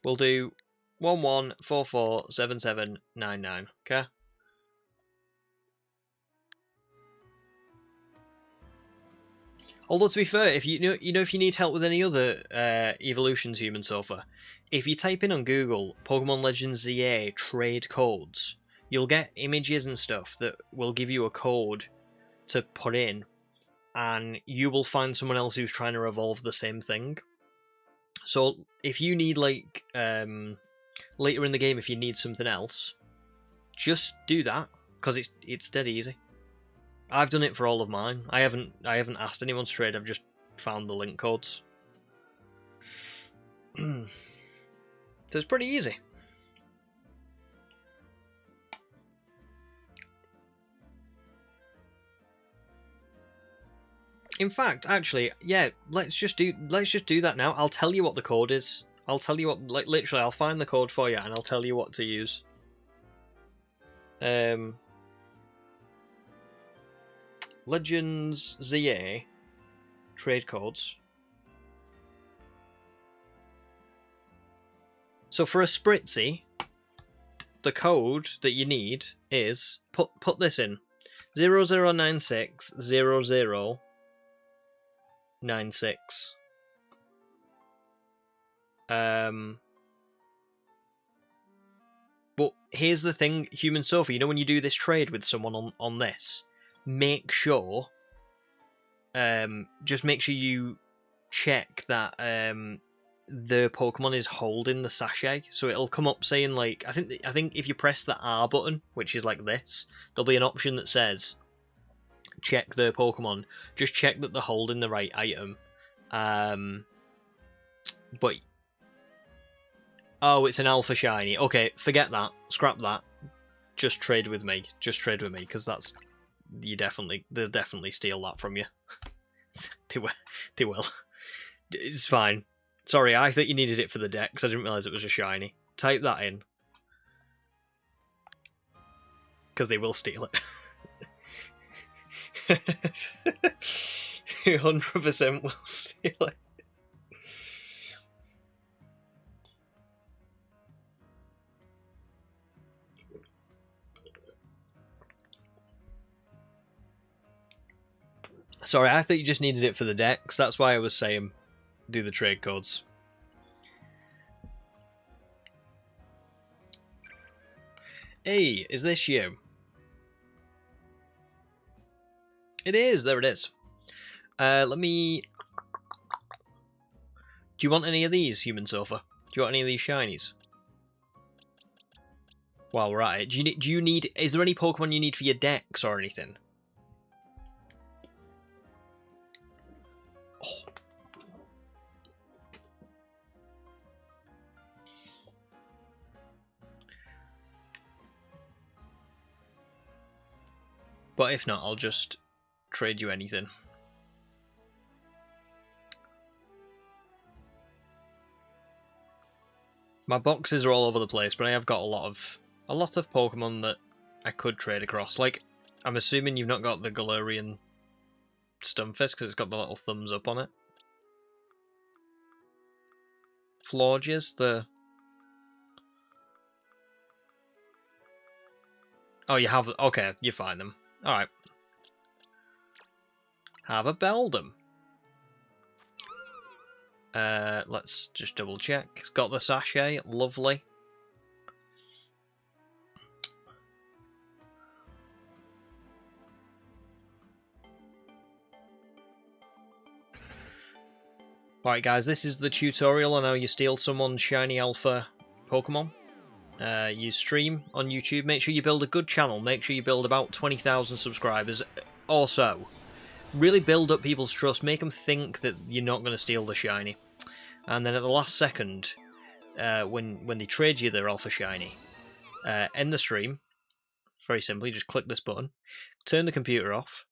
We'll do 11447799, okay? Although, to be fair, if you know if you need help with any other evolutions, Human Sofa, if you type in on Google Pokemon Legends ZA trade codes, you'll get images and stuff that will give you a code to put in, and you will find someone else who's trying to evolve the same thing. So if you need, like, later in the game, if you need something else, just do that, because it's dead easy. I've done it for all of mine. I haven't asked anyone to trade, I've just found the link codes. So it's pretty easy. In fact, actually, yeah, let's just do that now. I'll tell you what the code is. I'll tell you what, like, literally, I'll find the code for you and I'll tell you what to use. Legends ZA trade codes. So for a Spritzy, the code that you need is put this in 0096 0096. But here's the thing, Human Sofa, you know when you do this trade with someone on this, make sure, just make sure you check that the Pokemon is holding the sachet, so it'll come up saying like, I think if you press the R button, which is like this, there'll be an option that says, check the Pokemon, just check that they're holding the right item, but... Oh, it's an alpha shiny. Okay, forget that. Scrap that. Just trade with me. Just trade with me, because that's... They'll definitely steal that from you. They will. It's fine. Sorry, I thought you needed it for the deck, because I didn't realise it was a shiny. Type that in. Because they will steal it. 100% will steal it. Sorry, I thought you just needed it for the decks. That's why I was saying do the trade codes. Hey, is this you? It is. There it is. Let me... Do you want any of these, Human Sofa? Do you want any of these shinies? While we're at it, do you need... Is there any Pokemon you need for your decks or anything? Oh. But if not, I'll just trade you anything. My boxes are all over the place, but I have got a lot of Pokemon that I could trade across. Like, I'm assuming you've not got the Galarian Stunfisk because it's got the little thumbs up on it. Florges, the... Oh, you have... Okay, you find them. Alright. Have a Beldum. Let's just double check. It's got the sachet. Lovely. Alright guys, this is the tutorial on how you steal someone's shiny alpha Pokemon. You stream on YouTube. Make sure you build a good channel. Make sure you build about 20,000 subscribers or so. Really build up people's trust. Make them think that you're not going to steal the shiny. And then at the last second, when they trade you their alpha shiny, end the stream. Very simply, just click this button. Turn the computer off.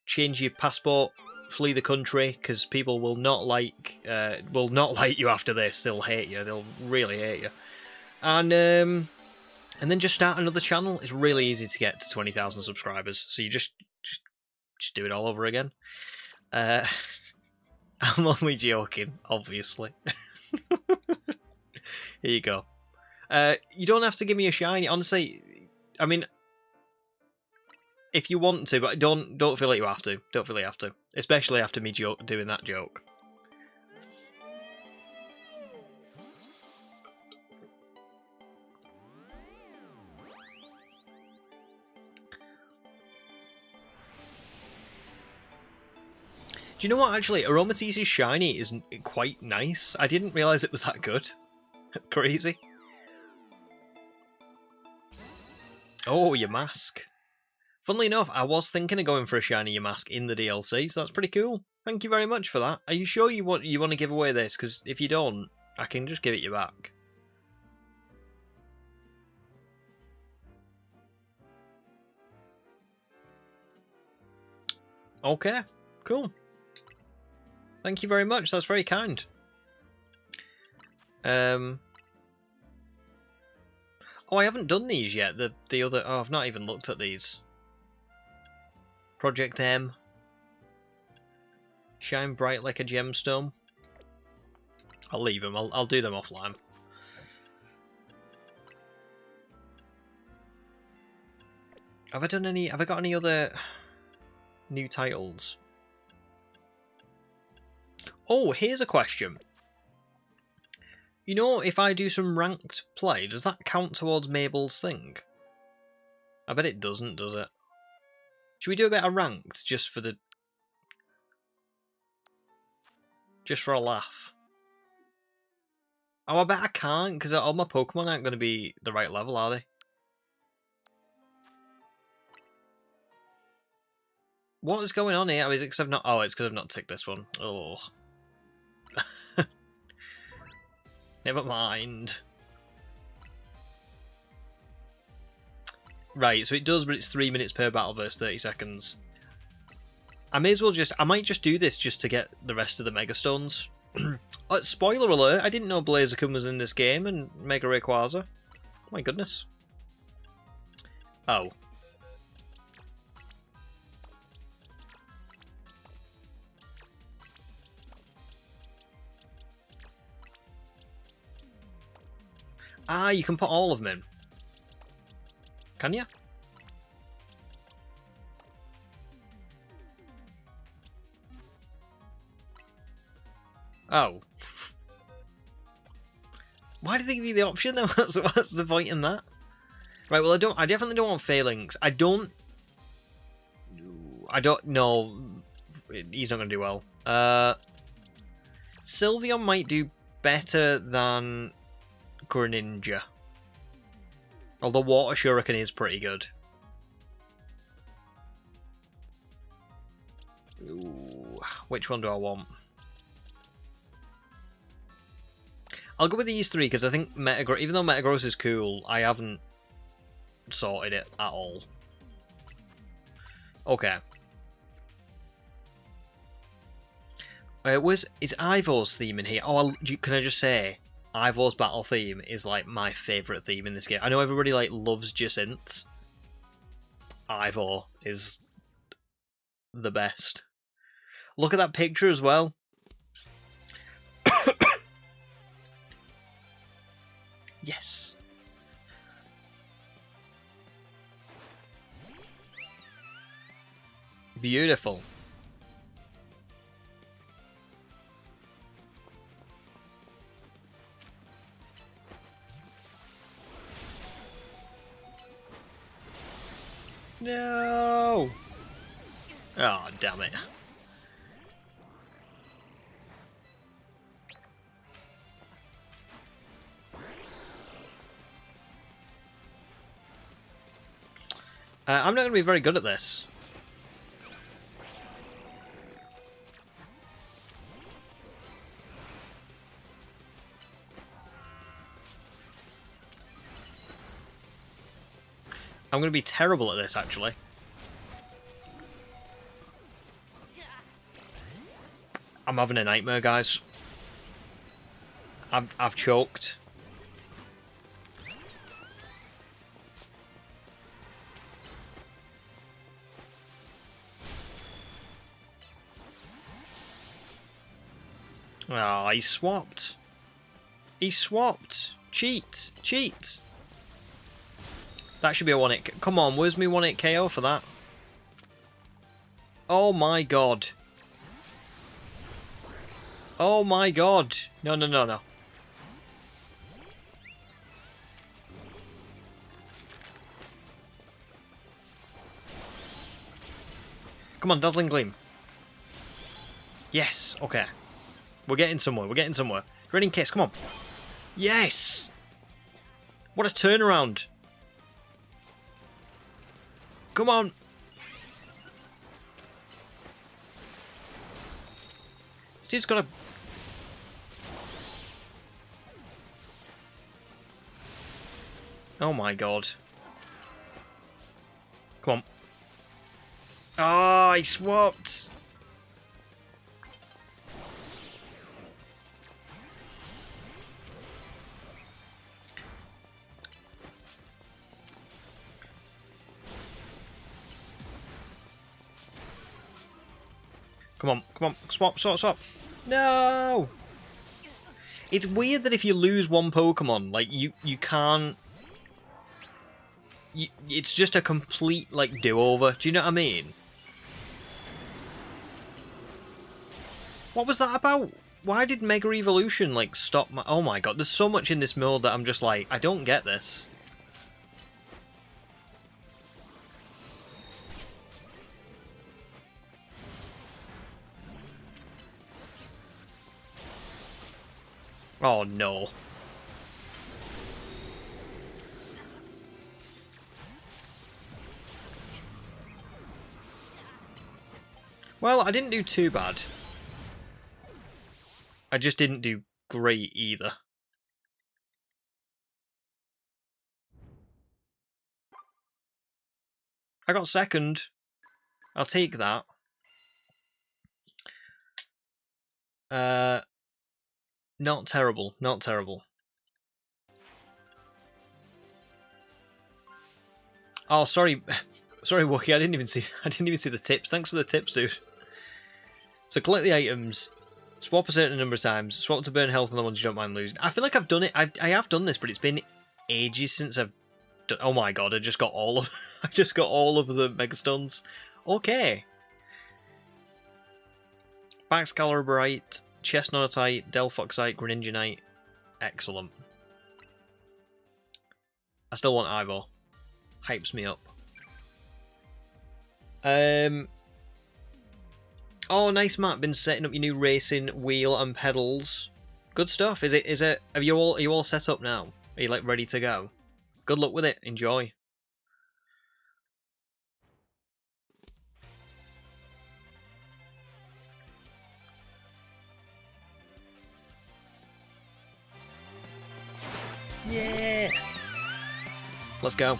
Change your passport. Flee the country, because people will not like you after this. They'll hate you. They'll really hate you. And then just start another channel. It's really easy to get to 20,000 subscribers. So you just do it all over again. I'm only joking, obviously. Here you go. You don't have to give me a shiny. Honestly, I mean, if you want to, but don't feel like you have to. Don't feel like you have to. Especially after me doing that joke. Do you know what, actually? Aromatese's shiny is quite nice. I didn't realise it was that good. That's crazy. Oh, your mask. Funnily enough, I was thinking of going for a shiny Yamask in the DLC, so that's pretty cool. Thank you very much for that. Are you sure you want to give away this? Because if you don't, I can just give it you back. Okay, cool. Thank you very much. That's very kind. Oh, I haven't done these yet. The other... Oh, I've not even looked at these. Project M. Shine bright like a gemstone. I'll leave them. I'll do them offline. Have I done any? Have I got any other new titles? Oh, here's a question. You know, if I do some ranked play, does that count towards Mabel's thing? I bet it doesn't, does it? Should we do a bit of ranked just for the... just for a laugh? Oh, I bet I can't, because all my Pokemon aren't going to be the right level, are they? What is going on here? Is it because I've not... Oh, it's because I've not ticked this one. Oh. Never mind. Right, so it does, but it's 3 minutes per battle versus 30 seconds. I may as well just... I might just do this just to get the rest of the Mega Stones. Spoiler alert, I didn't know Blaziken was in this game and Mega Rayquaza. Oh my goodness. Oh. Ah, you can put all of them in. Can you? Oh. Why did they give you the option then? What's the point in that? Right, well I definitely don't want Phalanx. I don't know. He's not gonna do well. Sylveon might do better than Greninja. Although Water Shuriken is pretty good. Ooh, which one do I want? I'll go with these three because I think even though Metagross is cool, I haven't sorted it at all. Okay. Is Ivor's theme in here? Oh, can I just say, Ivor's battle theme is like my favourite theme in this game. I know everybody like loves Jacinthe. Ivor is the best. Look at that picture as well. Yes. Beautiful. No. Oh, damn it. I'm not going to be very good at this. I'm going to be terrible at this, actually. I'm having a nightmare, guys. I've choked. Oh, he swapped. He swapped. Cheat. Cheat. That should be a 1-hit. Come on, where's me 1-hit KO for that? Oh my god. Oh my god. No, no, no, no. Come on, Dazzling Gleam. Yes, okay. We're getting somewhere, we're getting somewhere. Draining Kiss, come on. Yes! What a turnaround. Come on. This dude's got a... Oh my god. Come on. Ah, he swapped. Come on, come on, swap, swap, swap. No! It's weird that if you lose one Pokemon, like, you can't it's just a complete like do-over. Do you know what I mean? What was that about? Why did Mega Evolution like stop my... Oh my god, there's so much in this mode that I'm just like, I don't get this. Oh no. Well, I didn't do too bad. I just didn't do great either. I got second. I'll take that. Not terrible, not terrible. Oh, sorry, sorry, Wookie. I didn't even see the tips. Thanks for the tips, dude. So collect the items, swap a certain number of times, swap to burn health on the ones you don't mind losing. I feel like I've done it. I have done this, but it's been ages since I've done. Oh my god! I just got all of the Megastones. Okay. Baxcalorite, Chestnutite, Delphoxite, Greninjanite. Excellent. I still want Ivor. Hypes me up. Oh, nice, Matt. Been setting up your new racing wheel and pedals. Good stuff. Is it? Are you all set up now? Are you like ready to go? Good luck with it. Enjoy. Yeah. Let's go.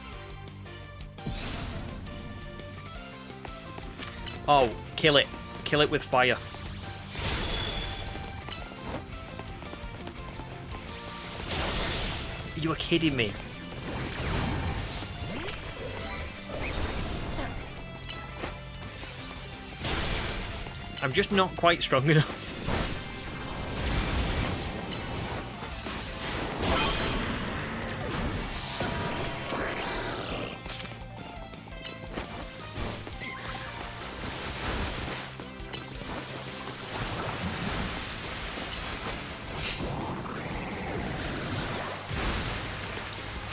Oh, kill it. Kill it with fire. You are kidding me. I'm just not quite strong enough.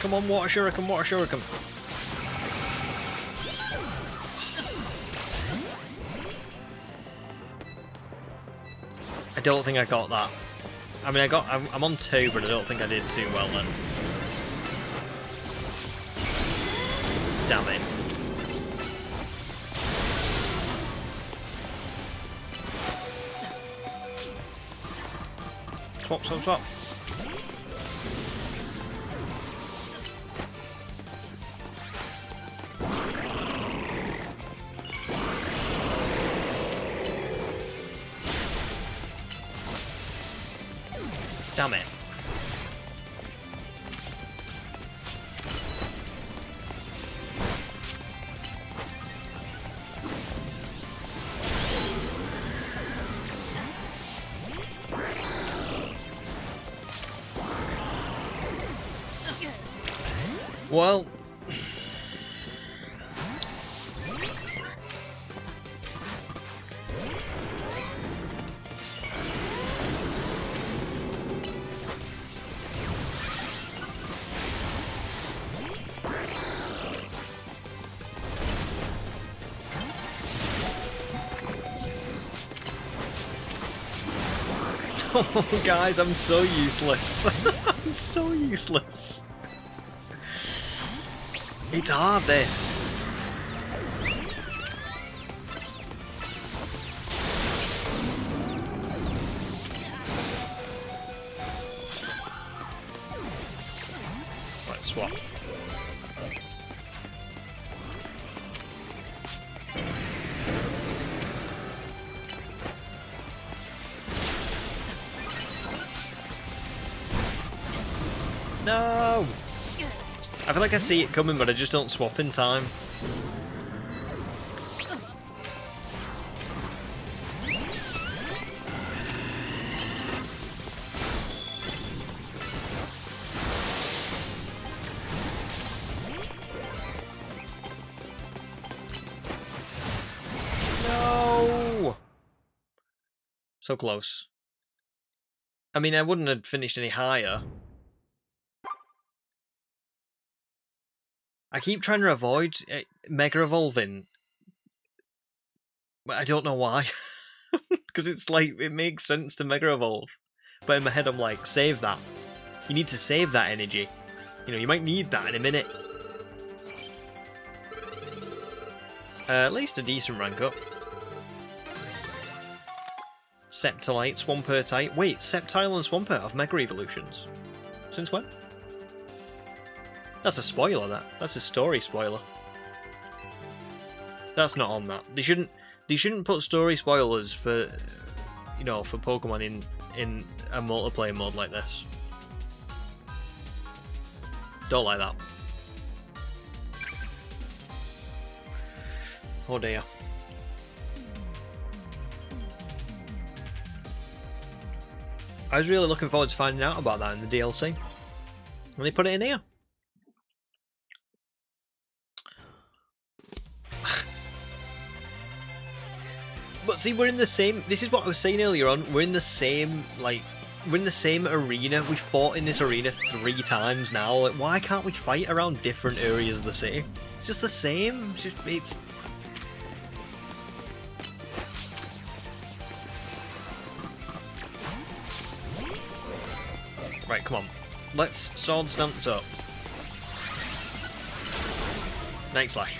Come on, water shuriken, water shuriken. I don't think I got that. I mean, I'm on 2, but I don't think I did too well then. Damn it. Swap, swap, swap. Damn it. Well... Oh, guys, I'm so useless. I'm so useless. It's hard, this. Right, swap. No! I feel like I see it coming, but I just don't swap in time. So close. I mean, I wouldn't have finished any higher. I keep trying to avoid Mega Evolving. But I don't know why. Because it's like, it makes sense to Mega Evolve. But in my head I'm like, save that. You need to save that energy. You know, you might need that in a minute. At least a decent rank up. Septilite, Swampert. Wait, Sceptile and Swampert have Mega Evolutions. Since when? That's a spoiler, that. That's a story spoiler. That's not on that. They shouldn't put story spoilers for, you know, for Pokemon in a multiplayer mode like this. Don't like that. Oh dear. I was really looking forward to finding out about that in the DLC. And they put it in here. But see, we're in the same... This is what I was saying earlier on. We're in the same, like... We're in the same arena. We've fought in this arena 3 times now. Like, why can't we fight around different areas of the city? It's just the same. It's just... It's... Right, come on. Let's Sword Stance up. Night Slash.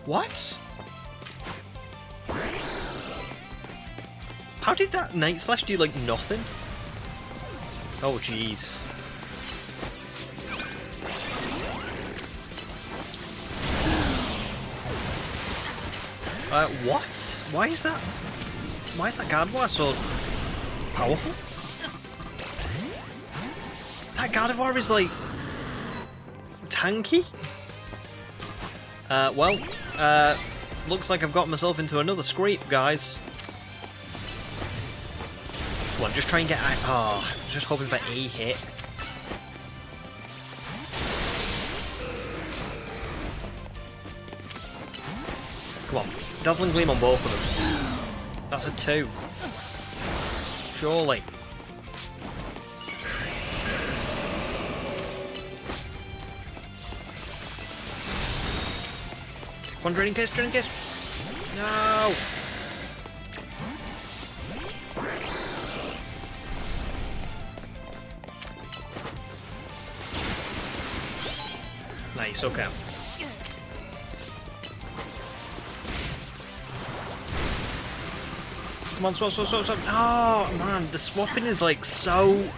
What? How did that Night Slash do, like, nothing? Oh, jeez. What? Why is that Gardevoir so powerful? That Gardevoir is, like, tanky? Looks like I've got myself into another scrape, guys. Come on, just try and get... Oh, just hoping for a hit. Come on. Dazzling Gleam on both of them. That's a 2. Surely. Come on, Draining Kiss, Draining Kiss! No! Nice, okay. Come on, swap. Oh, man, the swapping is like so...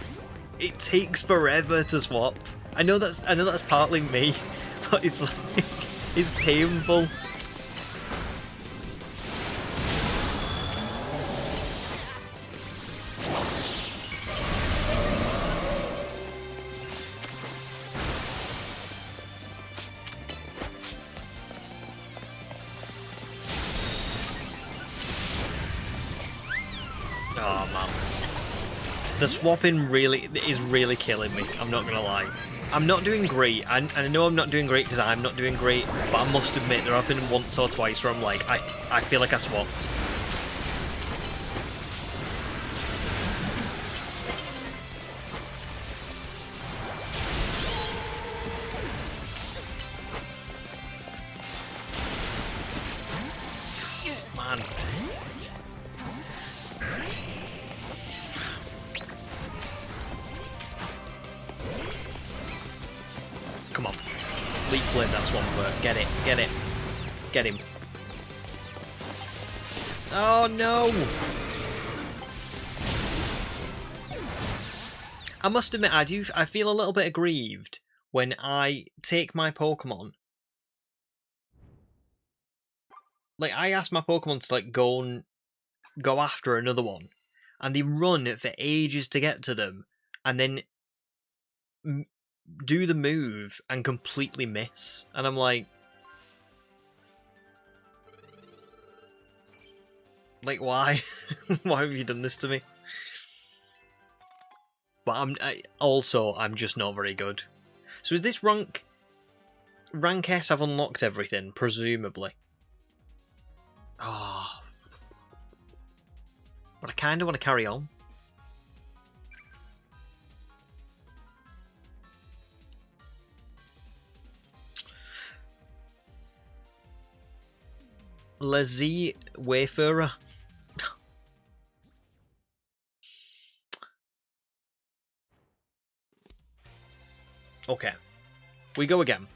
It takes forever to swap. I know that's partly me, but it's like... It's painful. Oh man. The swapping is really killing me, I'm not gonna lie. I'm not doing great, and I know I'm not doing great because I'm not doing great, but I must admit there have been once or twice where I'm like, I feel like I swapped. Man. Come on. Leaf Blade, that's one word. Get it. Get him. Oh no! I must admit, I feel a little bit aggrieved when I take my Pokemon. Like, I ask my Pokemon to, like, go after another one, and they run for ages to get to them, and then do the move and completely miss, and I'm like, why? Why have you done this to me? But I'm just not very good. So is this rank Rank S, I've unlocked everything, presumably. Oh. But I kind of want to carry on. Lazy Wayfarer. Okay. We go again.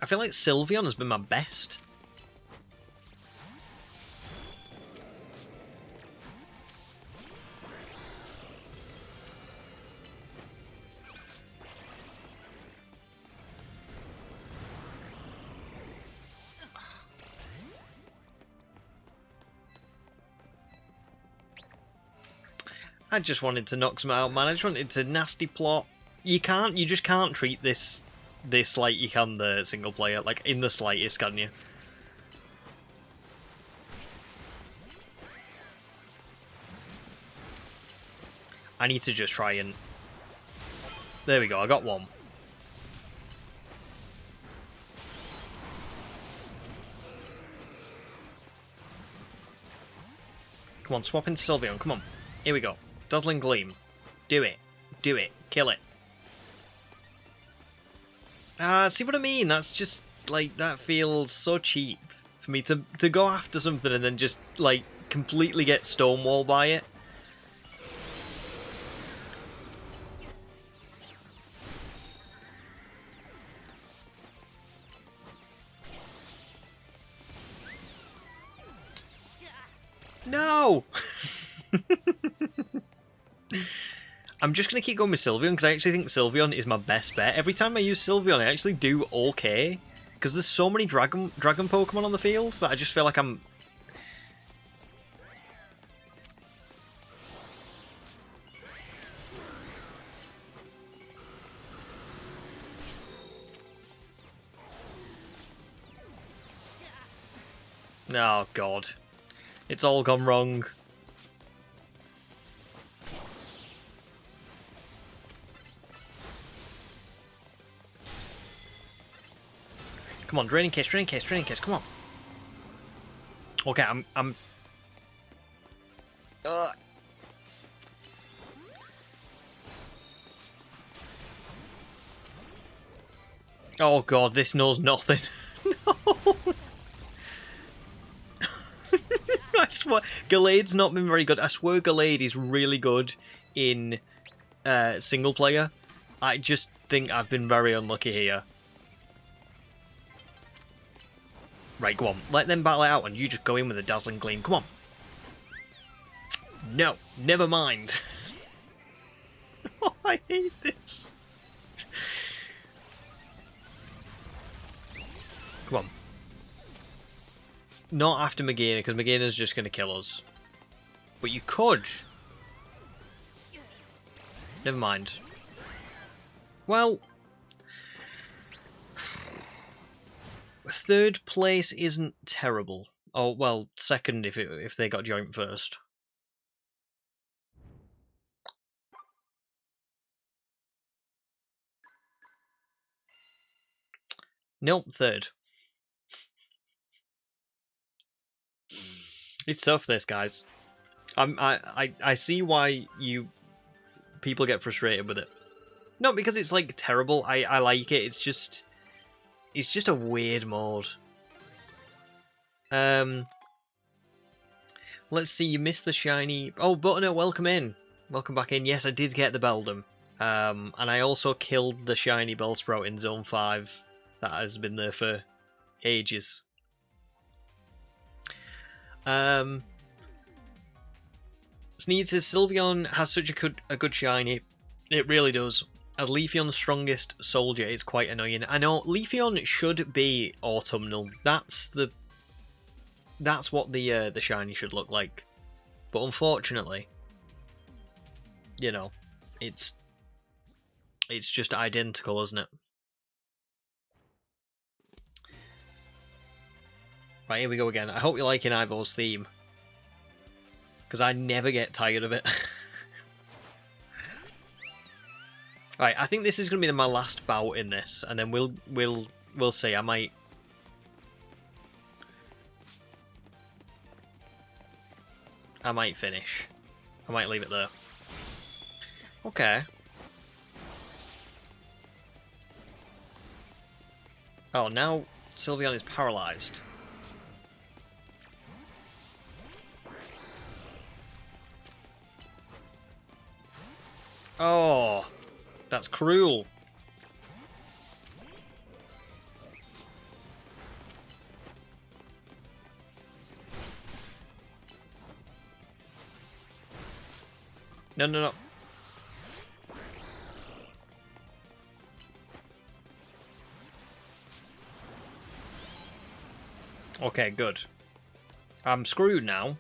I feel like Sylveon has been my best. I just wanted to knock some out, man. I just wanted to nasty plot. You just can't treat this like you can the single player, like in the slightest, can you? I need to just try and... There we go, I got one. Come on, swap into Sylveon, come on. Here we go. Dazzling Gleam. Do it. Do it. Kill it. See what I mean? That's just, like, that feels so cheap for me to go after something and then just, like, completely get stonewalled by it. No! I'm just going to keep going with Sylveon because I actually think Sylveon is my best bet. Every time I use Sylveon, I actually do okay. Because there's so many dragon Pokemon on the field that I just feel like I'm... Oh, God. It's all gone wrong. Come on, Draining Kiss, Draining Kiss, Draining Kiss, come on. Okay, I'm... Oh god, this knows nothing. No! I swear, Gallade's not been very good. I swear Gallade is really good in single player. I just think I've been very unlucky here. Right, go on. Let them battle it out and you just go in with a Dazzling Gleam. Come on. No, never mind. Oh, I hate this. Come on. Not after Magina, because Magina's just going to kill us. But you could. Never mind. Well... Third place isn't terrible. Oh, well, second if they got joint first. Nope, third. It's tough, this, guys. I see why people get frustrated with it. Not because it's like terrible. I like it. It's just a weird mode. Let's see. You missed the shiny. Oh, Butternut, welcome in. Welcome back in. Yes, I did get the Beldum. And I also killed the shiny Bellsprout in Zone 5. That has been there for ages. Sneed says Sylveon has such a good shiny. It really does. As Leafeon's strongest soldier, it's quite annoying. I know Leafeon should be autumnal. That's what the shiny should look like. But unfortunately, you know, it's just identical, isn't it? Right, here we go again. I hope you're liking Ivor's theme. Because I never get tired of it. Right, I think this is going to be my last bout in this, and then we'll see. I might finish. I might leave it there. Okay. Oh, now Sylveon is paralysed. Oh, that's cruel. No, no, no. Okay, good. I'm screwed now,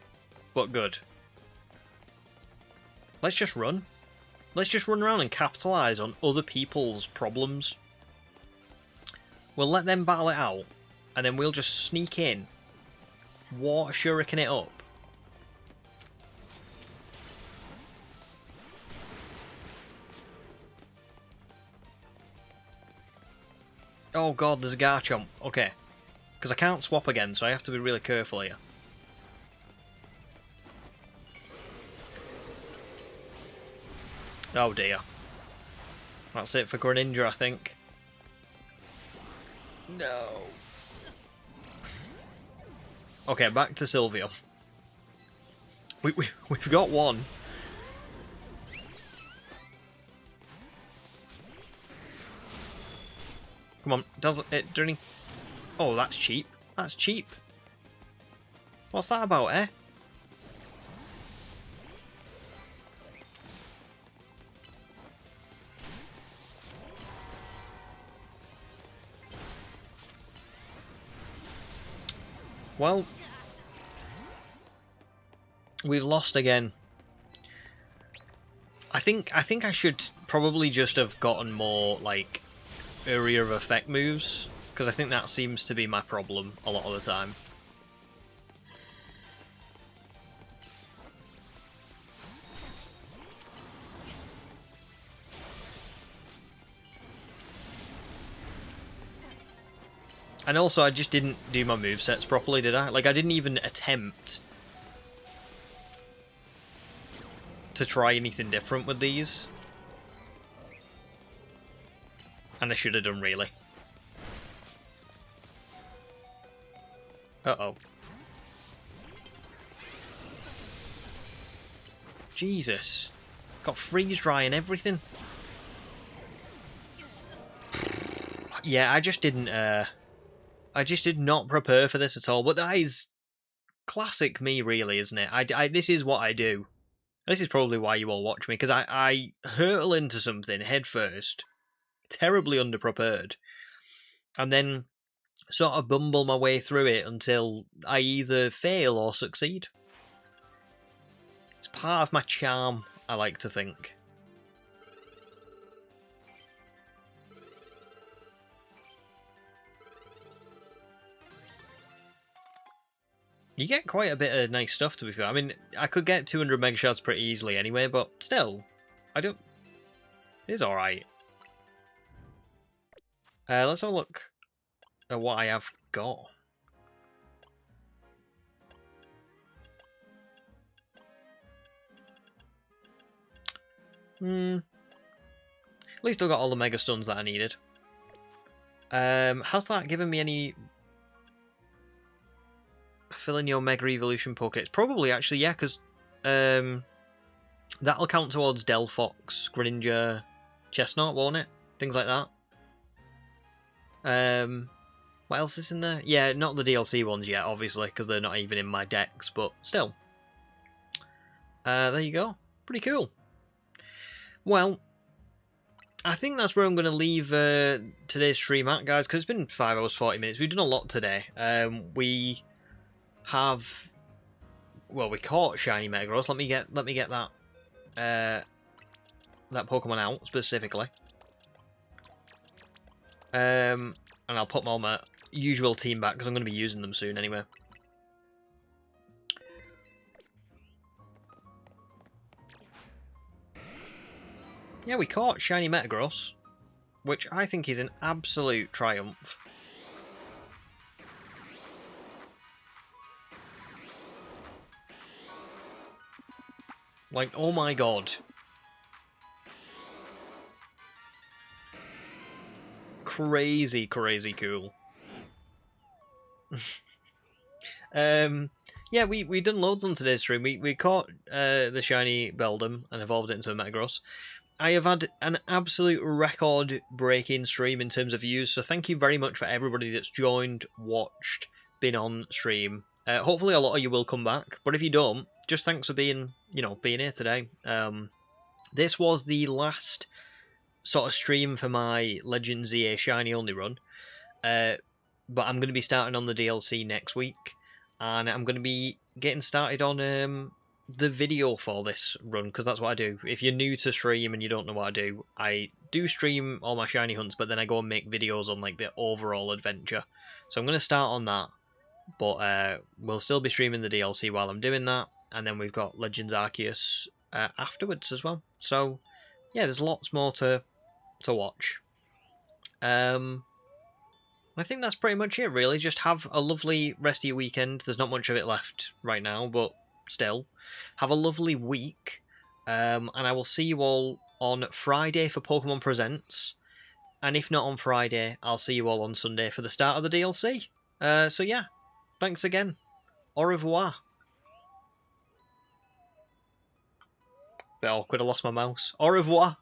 but good. Let's just run. Let's just run around and capitalise on other people's problems. We'll let them battle it out, and then we'll just sneak in, water shuriken it up. Oh god, there's a Garchomp. Okay. Because I can't swap again, so I have to be really careful here. Oh dear. That's it for Greninja, I think. No. Okay, back to Sylveon. We've got one. Come on, does it do any... Oh, that's cheap. That's cheap. What's that about, eh? Well, we've lost again. I think I should probably just have gotten more, like, area of effect moves, because I think that seems to be my problem a lot of the time. And also, I just didn't do my movesets properly, did I? Like, I didn't even attempt to try anything different with these. And I should have done, really. Uh-oh. Jesus. Got freeze dry and everything. Yeah, I just didn't, I just did not prepare for this at all. But that is classic me, really, isn't it? This is what I do. This is probably why you all watch me, because I hurtle into something head first, terribly underprepared, and then sort of bumble my way through it until I either fail or succeed. It's part of my charm, I like to think. You get quite a bit of nice stuff, to be fair. I mean, I could get 200 Mega Shards pretty easily anyway, but still, I don't... It is alright. Let's have a look at what I have got. At least I got all the Mega Stuns that I needed. Has that given me any... Fill in your Mega Evolution Pockets? Probably, actually, yeah, because that'll count towards Delphox, Greninja, Chestnut, won't it? Things like that. What else is in there? Yeah, not the DLC ones yet, obviously, because they're not even in my decks, but still. There you go. Pretty cool. Well, I think that's where I'm going to leave today's stream at, guys, because it's been 5 hours 40 minutes. We've done a lot today. We have... Well, we caught Shiny Metagross. Let me get that that Pokemon out, specifically. And I'll put all my usual team back, because I'm going to be using them soon anyway. Yeah, we caught Shiny Metagross, which I think is an absolute triumph. Like, oh my god. Crazy, crazy cool. Yeah, we done loads on today's stream. We caught the shiny Beldum and evolved it into a Metagross. I have had an absolute record-breaking stream in terms of views, so thank you very much for everybody that's joined, watched, been on stream. Hopefully a lot of you will come back, but if you don't, just thanks for being here today. This was the last sort of stream for my Legend ZA Shiny Only run, but I'm going to be starting on the DLC next week, and I'm going to be getting started on the video for this run, because that's what I do. If you're new to stream and you don't know what I do stream all my shiny hunts, but then I go and make videos on like the overall adventure. So I'm going to start on that, but we'll still be streaming the DLC while I'm doing that, and then we've got Legends Arceus afterwards as well. So yeah, there's lots more to watch. I think that's pretty much it, really. Just have a lovely rest of your weekend. There's not much of it left right now, but still. Have a lovely week. And I will see you all on Friday for Pokemon Presents. And if not on Friday, I'll see you all on Sunday for the start of the DLC. So yeah, thanks again. Au revoir. Bit awkward, I lost my mouse. Au revoir.